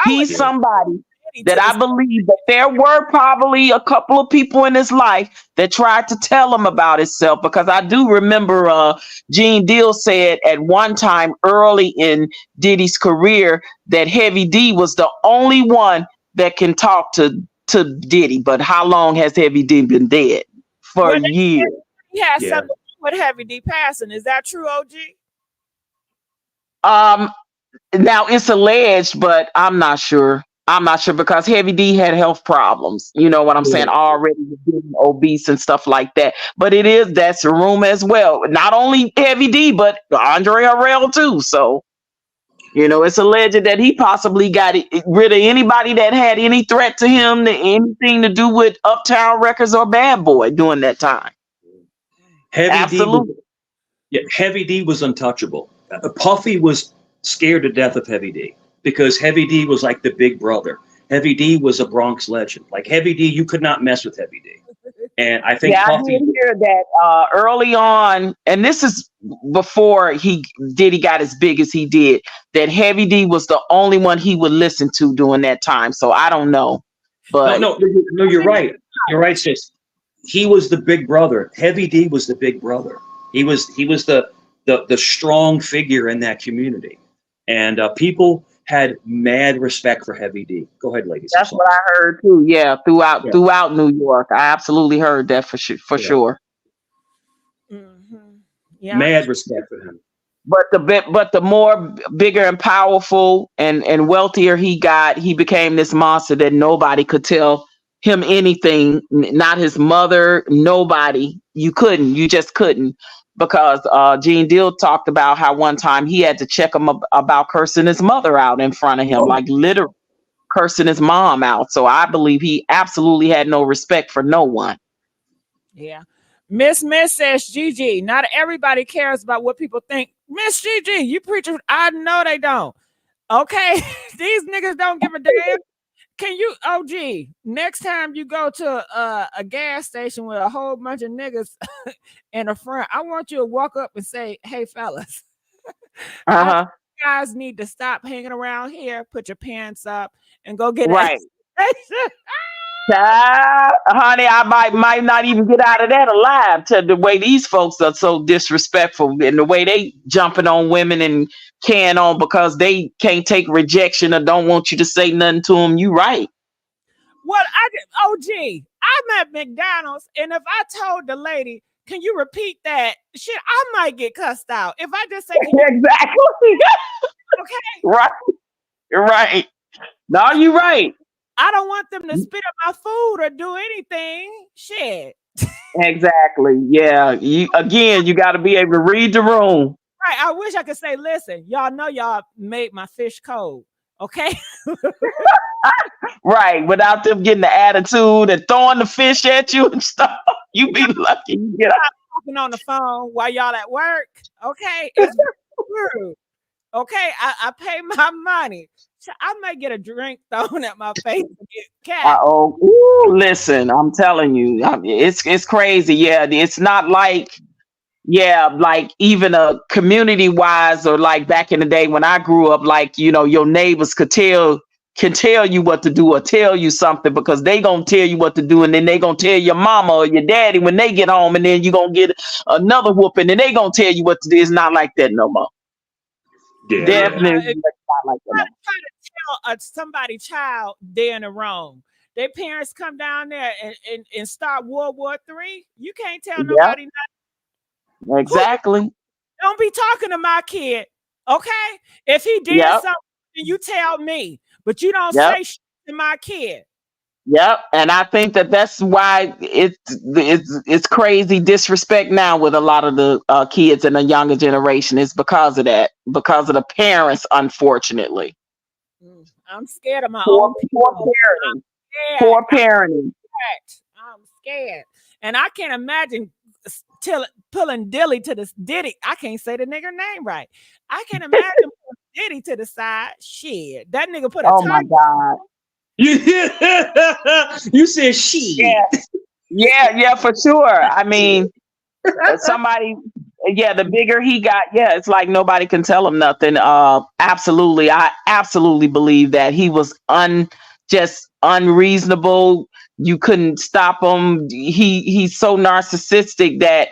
He's somebody that I believe that there were probably a couple of people in his life that tried to tell him about himself, because I do remember Gene Deal said at one time early in Diddy's career that Heavy D was the only one that can talk to Diddy. But how long has Heavy D been dead? For years. He has something to do with Heavy D passing. Is that true, OG? Now it's alleged, but I'm not sure. Because Heavy D had health problems. You know what I'm saying? Already getting obese and stuff like that. But that's a rumor as well. Not only Heavy D, but Andre Harrell too. So, it's alleged that he possibly got rid of anybody that had any threat to him, anything to do with Uptown Records or Bad Boy during that time. Absolutely. Heavy D was untouchable. Puffy was scared to death of Heavy D, because Heavy D was like the big brother. Heavy D was a Bronx legend. Like Heavy D, you could not mess with Heavy D. And I think Puffy, I did hear that early on, and this is before Diddy got as big as he did, that Heavy D was the only one he would listen to during that time. So I don't know. But no, you're right. You're right, sis. He was the big brother. Heavy D was the big brother. He was the strong figure in that community. And people had mad respect for Heavy D. Go ahead, ladies. That's what I heard too. Yeah, throughout New York, I absolutely heard that for sure. Mm-hmm. Yeah. Mad respect for him. But the more bigger and powerful and wealthier he got, he became this monster that nobody could tell him anything, not his mother, nobody. You just couldn't. Because Gene Deal talked about how one time he had to check him about cursing his mother out in front of him, like literally cursing his mom out. So I believe he absolutely had no respect for no one. Yeah. Miss says, Gigi, not everybody cares about what people think. Miss Gigi, you preachers, I know they don't. Okay. These niggas don't give a damn. Can you, OG, next time you go to a gas station with a whole bunch of niggas in the front, I want you to walk up and say, hey, fellas, you guys need to stop hanging around here, put your pants up, and go get right. it. Honey, I might not even get out of that alive to the way these folks are so disrespectful and the way they jumping on women and carrying on because they can't take rejection or don't want you to say nothing to them. You right. Well, OG, I'm at McDonald's, and if I told the lady, can you repeat that? Shit, I might get cussed out. If I just say, exactly. Okay. Right. You're right. No, you're right. I don't want them to spit up my food or do anything. Shit. Exactly. Yeah. You got to be able to read the room. Right. I wish I could say, listen, y'all know y'all made my fish cold. Okay. Right. Without them getting the attitude and throwing the fish at you and stuff. You be lucky you get talking on the phone while y'all at work. Okay. It's rude. Okay. I pay my money. I might get a drink thrown at my face and get cat. Listen, I'm telling you, it's crazy. Yeah, it's not like, like even a community wise or like back in the day when I grew up, like, your neighbors can tell you what to do or tell you something because they gonna tell you what to do and then they gonna tell your mama or your daddy when they get home and then you gonna get another whooping and they gonna tell you what to do. It's not like that no more. Yeah, definitely not like that. Try to tell somebody's child they're in the wrong. Their parents come down there and start World War III. You can't tell nobody nothing. Exactly. Don't be talking to my kid, okay? If he did something, you tell me, but you don't say shit to my kid. Yep, and I think that's why it's crazy disrespect now with a lot of the kids in the younger generation. It's because of that, because of the parents, unfortunately. I'm scared of my own people. Poor parenting. I'm scared, and I can't imagine pulling Diddy to the Diddy. I can't say the nigga name right. I can't imagine pulling Diddy to the side. Shit, that nigga put a my God. You said she. Yeah, for sure. I mean, somebody, the bigger he got, it's like nobody can tell him nothing. Absolutely. I absolutely believe that he was just unreasonable. You couldn't stop him. He's so narcissistic that,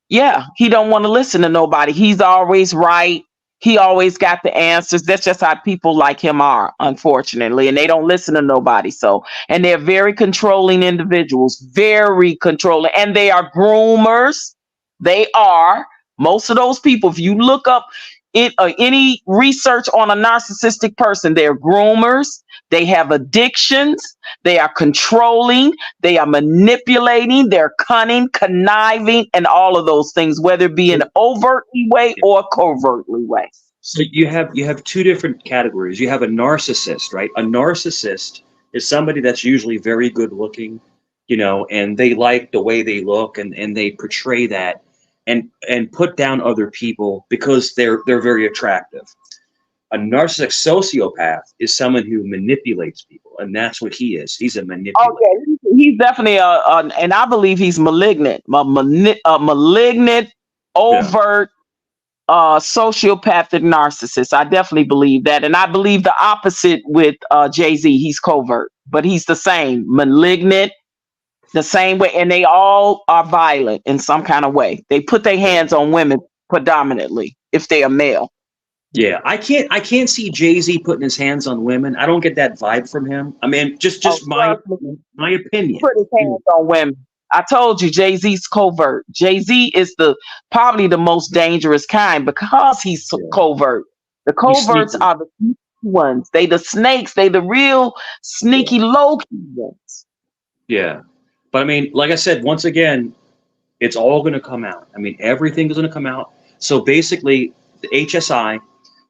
he don't want to listen to nobody. He's always right. He always got the answers. That's just how people like him are, unfortunately. And they don't listen to nobody. So, and they're very controlling individuals, very controlling. And they are groomers. They are. Most of those people, if you look up any research on a narcissistic person, they're groomers. They have addictions. They are controlling. They are manipulating. They're cunning, conniving, and all of those things, whether it be in an overtly way or covertly way. So you have two different categories. You have a narcissist, right? A narcissist is somebody that's usually very good looking, and they like the way they look and they portray that and put down other people because they're very attractive. A narcissistic sociopath is someone who manipulates people, and that's what he is. He's a manipulator. Oh, yeah, he's definitely and I believe he's malignant, malignant, overt, sociopathic narcissist. I definitely believe that, and I believe the opposite with Jay-Z. He's covert, but he's the same, malignant, the same way, and they all are violent in some kind of way. They put their hands on women predominantly if they are male. Yeah, I can't see Jay-Z putting his hands on women. I don't get that vibe from him. I mean, just my opinion. Put his hands on women. I told you, Jay-Z's covert. Jay-Z is probably the most dangerous kind because he's covert. The coverts are the sneaky ones. They the snakes. They the real sneaky low-key ones. Yeah. But I mean, like I said, once again, it's all going to come out. I mean, everything is going to come out. So basically, the HSI,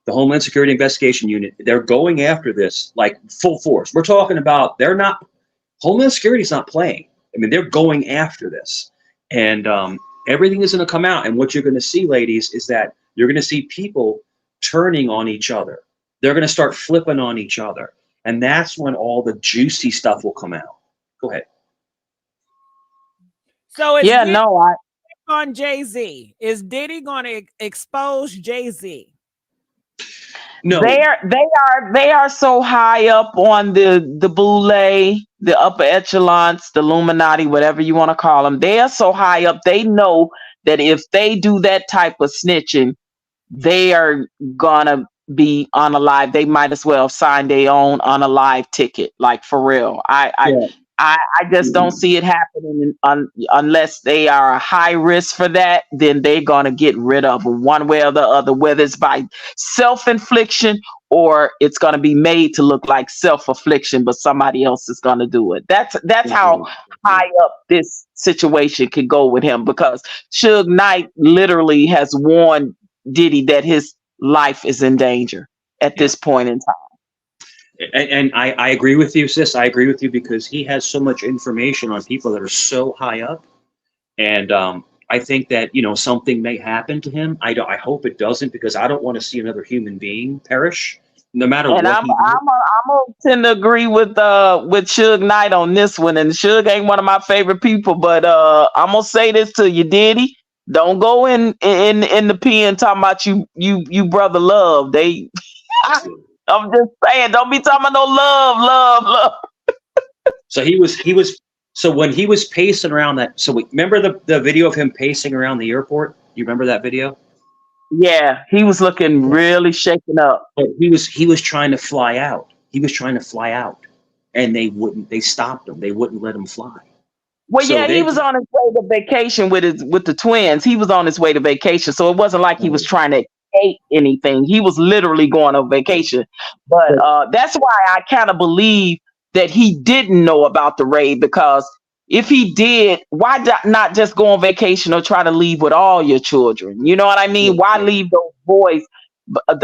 the Homeland Security Investigation Unit, they're going after this like full force. We're talking about Homeland Security is not playing. I mean, they're going after this. And everything is going to come out. And what you're going to see, ladies, is that you're going to see people turning on each other. They're going to start flipping on each other. And that's when all the juicy stuff will come out. Go ahead. So it's Yeah, Diddy no, on Jay-Z. Is Diddy going to expose Jay-Z? No. They are so high up on the boule, the upper echelons, the Illuminati, whatever you want to call them. They are so high up. They know that if they do that type of snitching, they are gonna be unalive. They might as well sign their own unalive ticket, like for real. I just don't see it happening unless they are a high risk for that. Then they're gonna get rid of them one way or the other, whether it's by self-infliction or it's gonna be made to look like self-affliction, but somebody else is gonna do it. That's how high up this situation could go with him, because Suge Knight literally has warned Diddy that his life is in danger at this point in time. And I agree with you, sis. I agree with you because he has so much information on people that are so high up. And I think that, something may happen to him. I hope it doesn't, because I don't want to see another human being perish, no matter what. I'm gonna tend to agree with Suge Knight on this one. And Suge ain't one of my favorite people, but I'm gonna say this to you, Diddy. Don't go in the pen talking about you brother love. I'm just saying, don't be talking about no love. So so when he was pacing around that, so remember the video of him pacing around the airport? You remember that video? Yeah, he was looking really shaken up. He was trying to fly out. He was trying to fly out, and they stopped him. They wouldn't let him fly. Well, so he was on his way to vacation with the twins. He was on his way to vacation, so it wasn't like he was trying to escape anything. He was literally going on vacation. But that's why I kind of believe that he didn't know about the raid, because if he did, why not just go on vacation or try to leave with all your children? You know what I mean? Why leave those boys?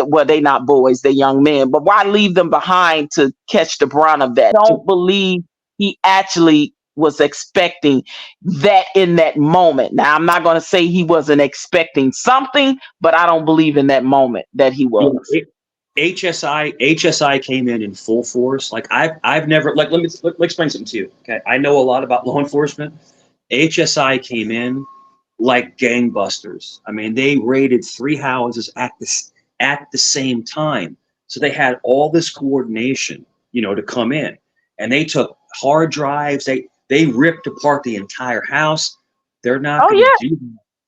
Well, they not boys, they're young men, but why leave them behind to catch the brunt of that? I don't believe he actually was expecting that in that moment. Now, I'm not going to say he wasn't expecting something, but I don't believe in that moment that he was. HSI came in full force. Like I've never, like, let me explain something to you. Okay. I know a lot about law enforcement. HSI came in like gangbusters. I mean, they raided 3 houses at the same time. So they had all this coordination, to come in, and they took hard drives. They ripped apart the entire house. They're not going to do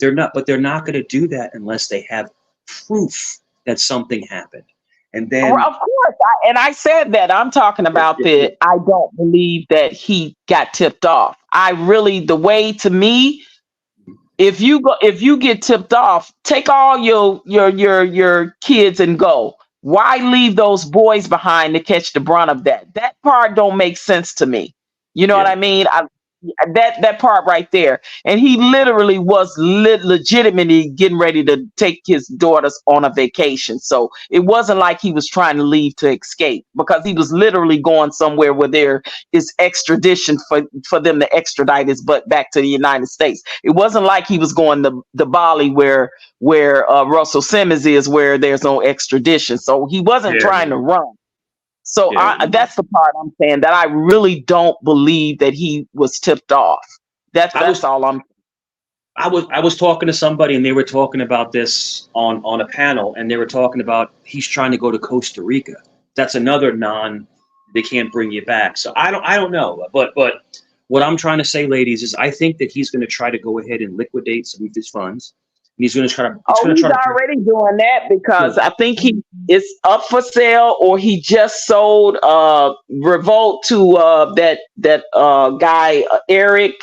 that. They're not going to do that unless they have proof that something happened. And then, of course, I said that. I'm talking about I don't believe that he got tipped off. The way, to me, if you get tipped off, take all your kids and go. Why leave those boys behind to catch the brunt of that? That part don't make sense to me. You know what I mean? That part right there. And he literally was legitimately getting ready to take his daughters on a vacation. So it wasn't like he was trying to leave to escape, because he was literally going somewhere where there is extradition for them to extradite his butt back to the United States. It wasn't like he was going to Bali where Russell Simmons is, where there's no extradition. So he wasn't trying to run. So that's the part I'm saying, that I really don't believe that he was tipped off. That's all I'm. I was talking to somebody, and they were talking about this on a panel, and they were talking about he's trying to go to Costa Rica. That's another they can't bring you back. So I don't know, but what I'm trying to say, ladies, is I think that he's going to try to go ahead and liquidate some of his funds. He's going to try to. He's already doing that, because I think he is up for sale, or he just sold Revolt to that guy Eric.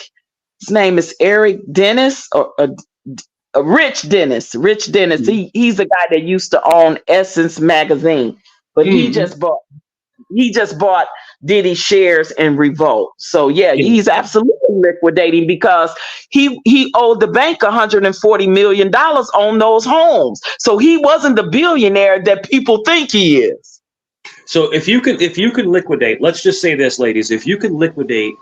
His name is Eric Dennis, or Rich Dennis. He's a guy that used to own Essence magazine, but he just bought. he just bought Diddy shares in Revolt. So yeah, he's absolutely liquidating because he owed the bank $140 million on those homes. So he wasn't the billionaire that people think he is. So if you can liquidate, let's just say this, ladies, if you can liquidate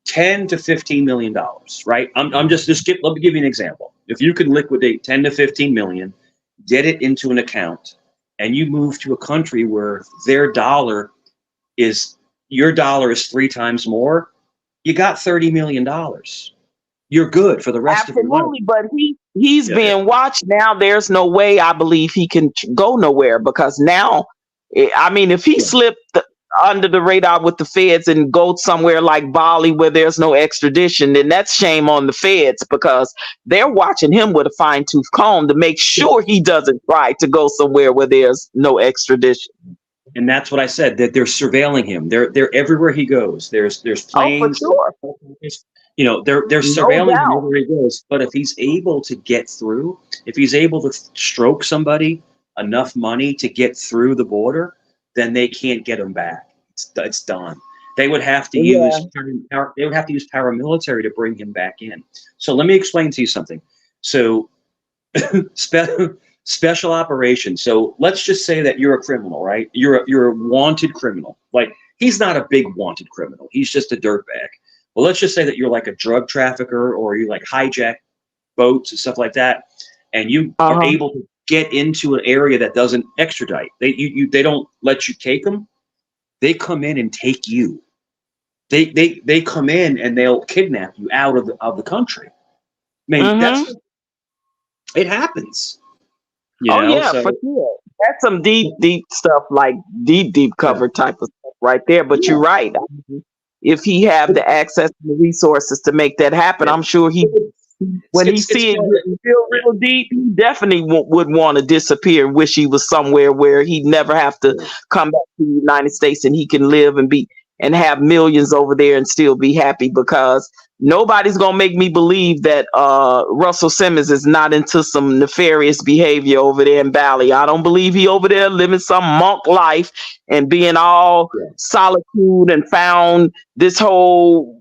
10 to 15 million dollars, right? Let me give you an example. If you can liquidate 10 to 15 million, get it into an account, and you move to a country where your dollar is 3 times more, you got $30 million. You're good for the rest of your life. Absolutely, but he's being watched now. There's no way I believe he can go nowhere because now, I mean, if he slipped under the radar with the feds and go somewhere like Bali where there's no extradition, then that's shame on the feds because they're watching him with a fine-tooth comb to make sure he doesn't try to go somewhere where there's no extradition. And that's what I said, that they're surveilling him. They're everywhere he goes. There's planes. Oh, for sure. You know, they're surveilling him everywhere he goes. But if he's able to get through, if he's able to stroke somebody enough money to get through the border, then they can't get him back. It's done. They would have to use paramilitary to bring him back in. So let me explain to you something. So special operations. So let's just say that you're a criminal, right? You're a wanted criminal. Like, he's not a big wanted criminal. He's just a dirtbag. Well, let's just say that you're like a drug trafficker or you like hijack boats and stuff like that, and you are able to get into an area that doesn't extradite. They don't let you take them. They come in and take you. They come in and they'll kidnap you out of the country. I mean, it happens. For sure. That's some deep stuff, like deep cover type of stuff right there. But you're right. I mean, if he have the access and the resources to make that happen, I'm sure when he see it real deep, he definitely would want to disappear and wish he was somewhere where he'd never have to come back to the United States and he can live and have millions over there and still be happy, because nobody's gonna make me believe that Russell Simmons is not into some nefarious behavior over there in Bali. I don't believe he over there living some monk life and being all solitude and found this whole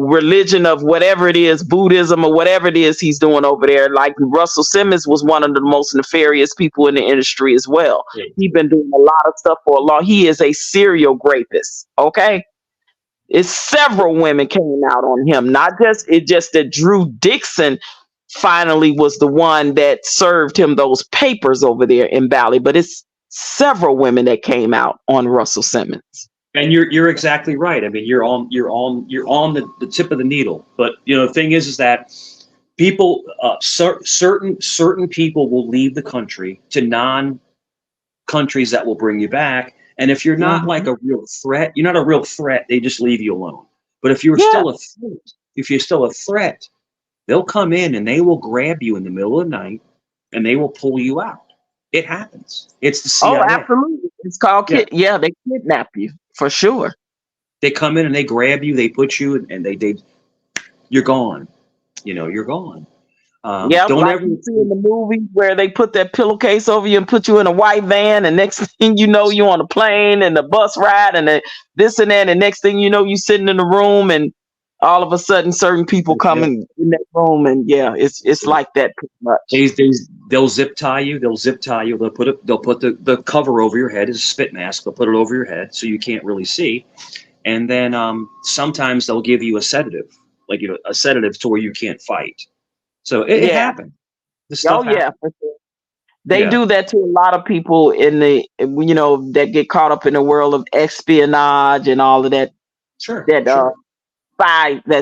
religion of whatever it is, Buddhism or whatever it is he's doing over there. Like, Russell Simmons was one of the most nefarious people in the industry as well. He's been doing a lot of stuff for a long. He is a serial rapist. Okay. It's several women came out on him. Not just that Drew Dixon finally was the one that served him those papers over there in Bali, but it's several women that came out on Russell Simmons. And you're exactly right. I mean, you're on the tip of the needle. But the thing is that people, certain people will leave the country to non-countries that will bring you back. And if you're not like a real threat, you're not a real threat. They just leave you alone. But if you're still a threat, they'll come in and they will grab you in the middle of the night and they will pull you out. It happens. It's the CIA. Oh, absolutely. It's called they kidnap you for sure. They come in and they grab you, they put you, and you're gone. You're gone. Don't ever see in the movies where they put that pillowcase over you and put you in a white van, and next thing you know, you're on a plane and the bus ride and this and that, and next thing you know, you're sitting in the room, and all of a sudden, certain people come in that room, and it's like that pretty much. They'll zip tie you. They'll put the cover over your head as a spit mask. They'll put it over your head so you can't really see, and then sometimes they'll give you a sedative, a sedative to where you can't fight. So it happened. For sure. They do that to a lot of people that get caught up in the world of espionage and all of that.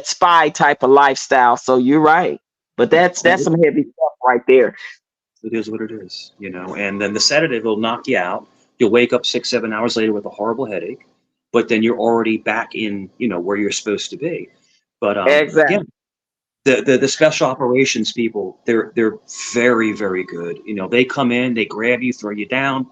Spy type of lifestyle. So you're right, but that's some heavy stuff right there. It is what it is, and then the sedative will knock you out. You'll wake up 6-7 hours later with a horrible headache, but then you're already back in, where you're supposed to be. But exactly. The special operations people, they're very, very good. They come in, they grab you, throw you down,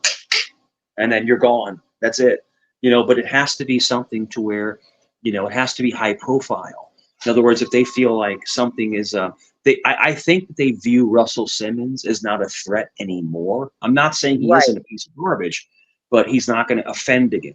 and then you're gone. That's it. But it has to be something to where, it has to be high profile. In other words, if they feel like something is, I think that they view Russell Simmons as not a threat anymore. I'm not saying he isn't a piece of garbage, but he's not going to offend again.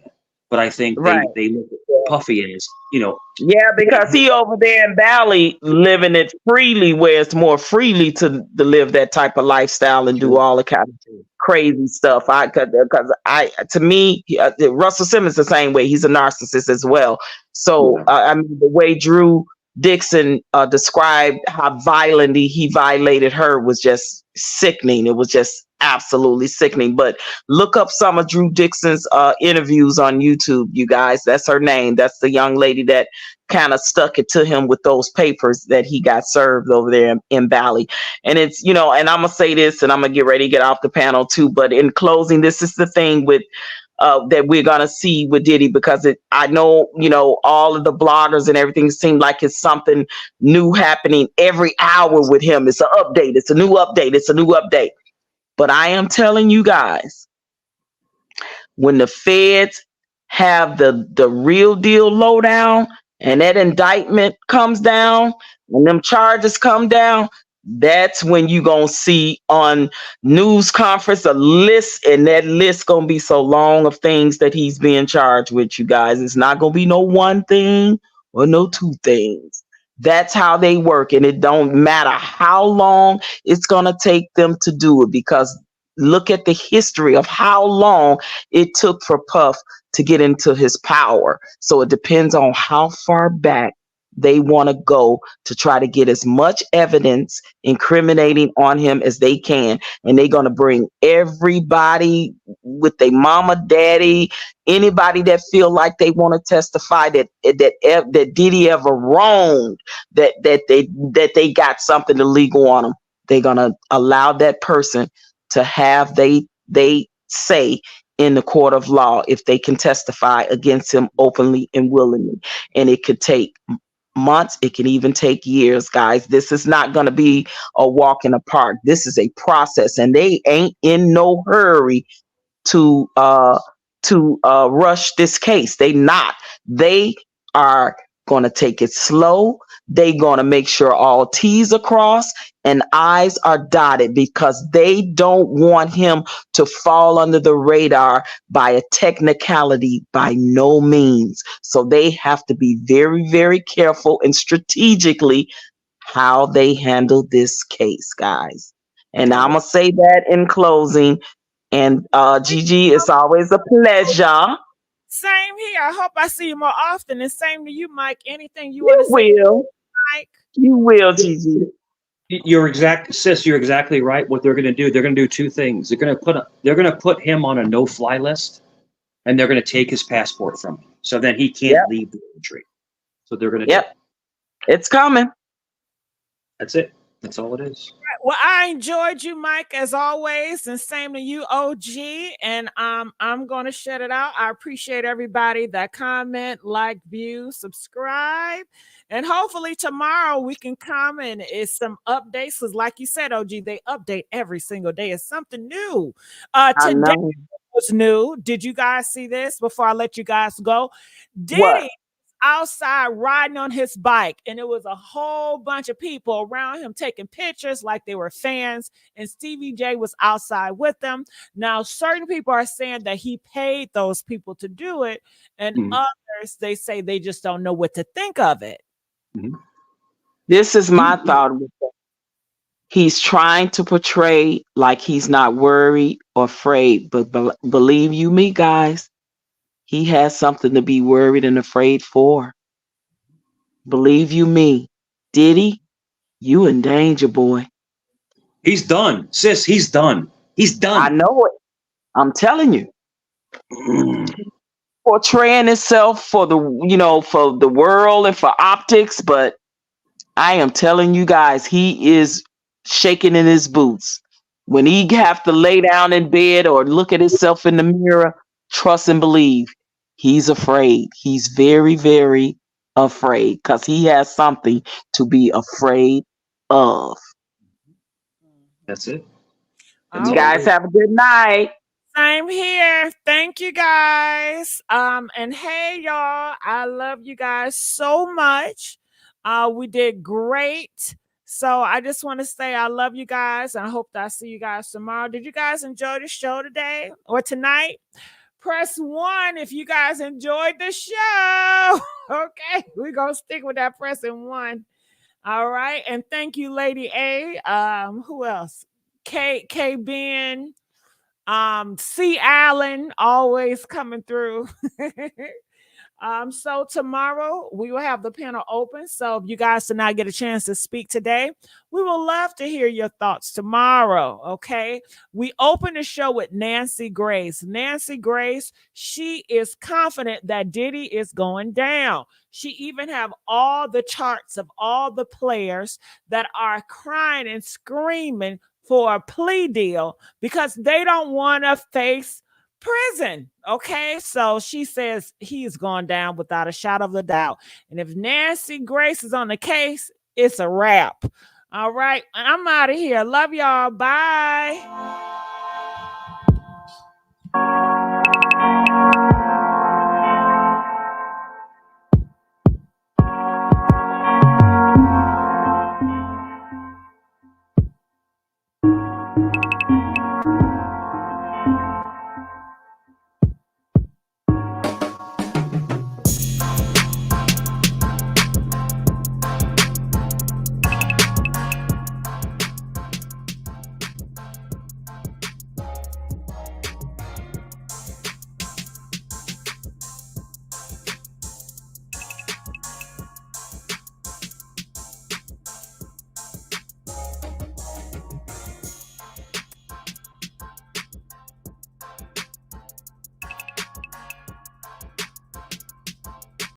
But I think Right. they look at Puffy as, Yeah, because he over there in Bali living it freely, where it's more freely to live that type of lifestyle and do all the kind of crazy stuff. To me, Russell Simmons the same way. He's a narcissist as well. So I mean, the way Drew Dixon described how violently he violated her was just sickening. It was just absolutely sickening. But look up some of Drew Dixon's interviews on YouTube, you guys. That's her name. That's the young lady that kind of stuck it to him with those papers that he got served over there in Bali. And it's, and I'm going to say this and I'm going to get ready to get off the panel too. But in closing, this is the thing with that we're gonna see with Diddy, because I know, all of the bloggers and everything seem like it's something new happening every hour with him. It's an update. It's a new update. It's a new update. But I am telling you guys, when the feds have the real deal lowdown and that indictment comes down and them charges come down, that's when you gonna see on news conference a list, and that list gonna be so long of things that he's being charged with, you guys. It's not gonna be no one thing or no two things. That's how they work, and it don't matter how long it's gonna take them to do it, because look at the history of how long it took for Puff to get into his power. So it depends on how far back they want to go to try to get as much evidence incriminating on him as they can. And they're going to bring everybody with their mama, daddy, anybody that feel like they want to testify that Diddy ever wronged, that they got something illegal on them. They're going to allow that person to have they say in the court of law if they can testify against him openly and willingly. And it could take months, it can even take years, guys. This is not going to be a walk in the park. This is a process, and they ain't in no hurry to rush this case. They are going to take it slow. They going to make sure all T's are crossed and I's are dotted, because they don't want him to fall under the radar by a technicality, by no means. So they have to be very, very careful and strategically how they handle this case, guys. And I'm going to say that in closing. And Gigi, it's always a pleasure. Same here. I hope I see you more often. And same to you, Mike. Anything you want to say, Mike? You will, Gigi. You're exactly right. What they're going to do, they're going to do two things. They're going to put him on a no-fly list, and they're going to take his passport from him, so then he can't leave the country. So they're going to. It's coming. That's it. That's all it is. Well, I enjoyed you, Mike, as always, and same to you, OG. And I'm going to shut it out. I appreciate everybody that comment, like, view, subscribe, and hopefully tomorrow we can come and it's some updates. Because, like you said, OG, they update every single day. It's something new. Today was new. Did you guys see this? Before I let you guys go, Diddy outside riding on his bike, and it was a whole bunch of people around him taking pictures like they were fans, and Stevie J was outside with them. Now certain people are saying that he paid those people to do it, and others, they say they just don't know what to think of it. This is my thought with that. He's trying to portray like he's not worried or afraid, but believe you me, guys, he has something to be worried and afraid for. Believe you me, Diddy, you in danger, boy. He's done, sis. He's done. He's done. I know it. I'm telling you. Portraying itself for the world and for optics, but I am telling you guys, he is shaking in his boots. When he have to lay down in bed or look at himself in the mirror, trust and believe. He's afraid. He's very, very afraid, because he has something to be afraid of. That's it. You guys have a good night. Same here. Thank you, guys. And hey, y'all, I love you guys so much. We did great. So I just want to say I love you guys, and I hope that I see you guys tomorrow. Did you guys enjoy the show today or tonight? Press 1 if you guys enjoyed the show. Okay, we're going to stick with that pressing 1. All right, and thank you, Lady A. Who else? K Ben, C Allen, always coming through. So tomorrow we will have the panel open. So if you guys did not get a chance to speak today, we will love to hear your thoughts tomorrow. Okay. We open the show with Nancy Grace. Nancy Grace, she is confident that Diddy is going down. She even have all the charts of all the players that are crying and screaming for a plea deal because they don't want to face prison. Okay, so she says he's gone down without a shadow of a doubt. And if Nancy Grace is on the case, it's a wrap. All right, I'm out of here. Love y'all. Bye.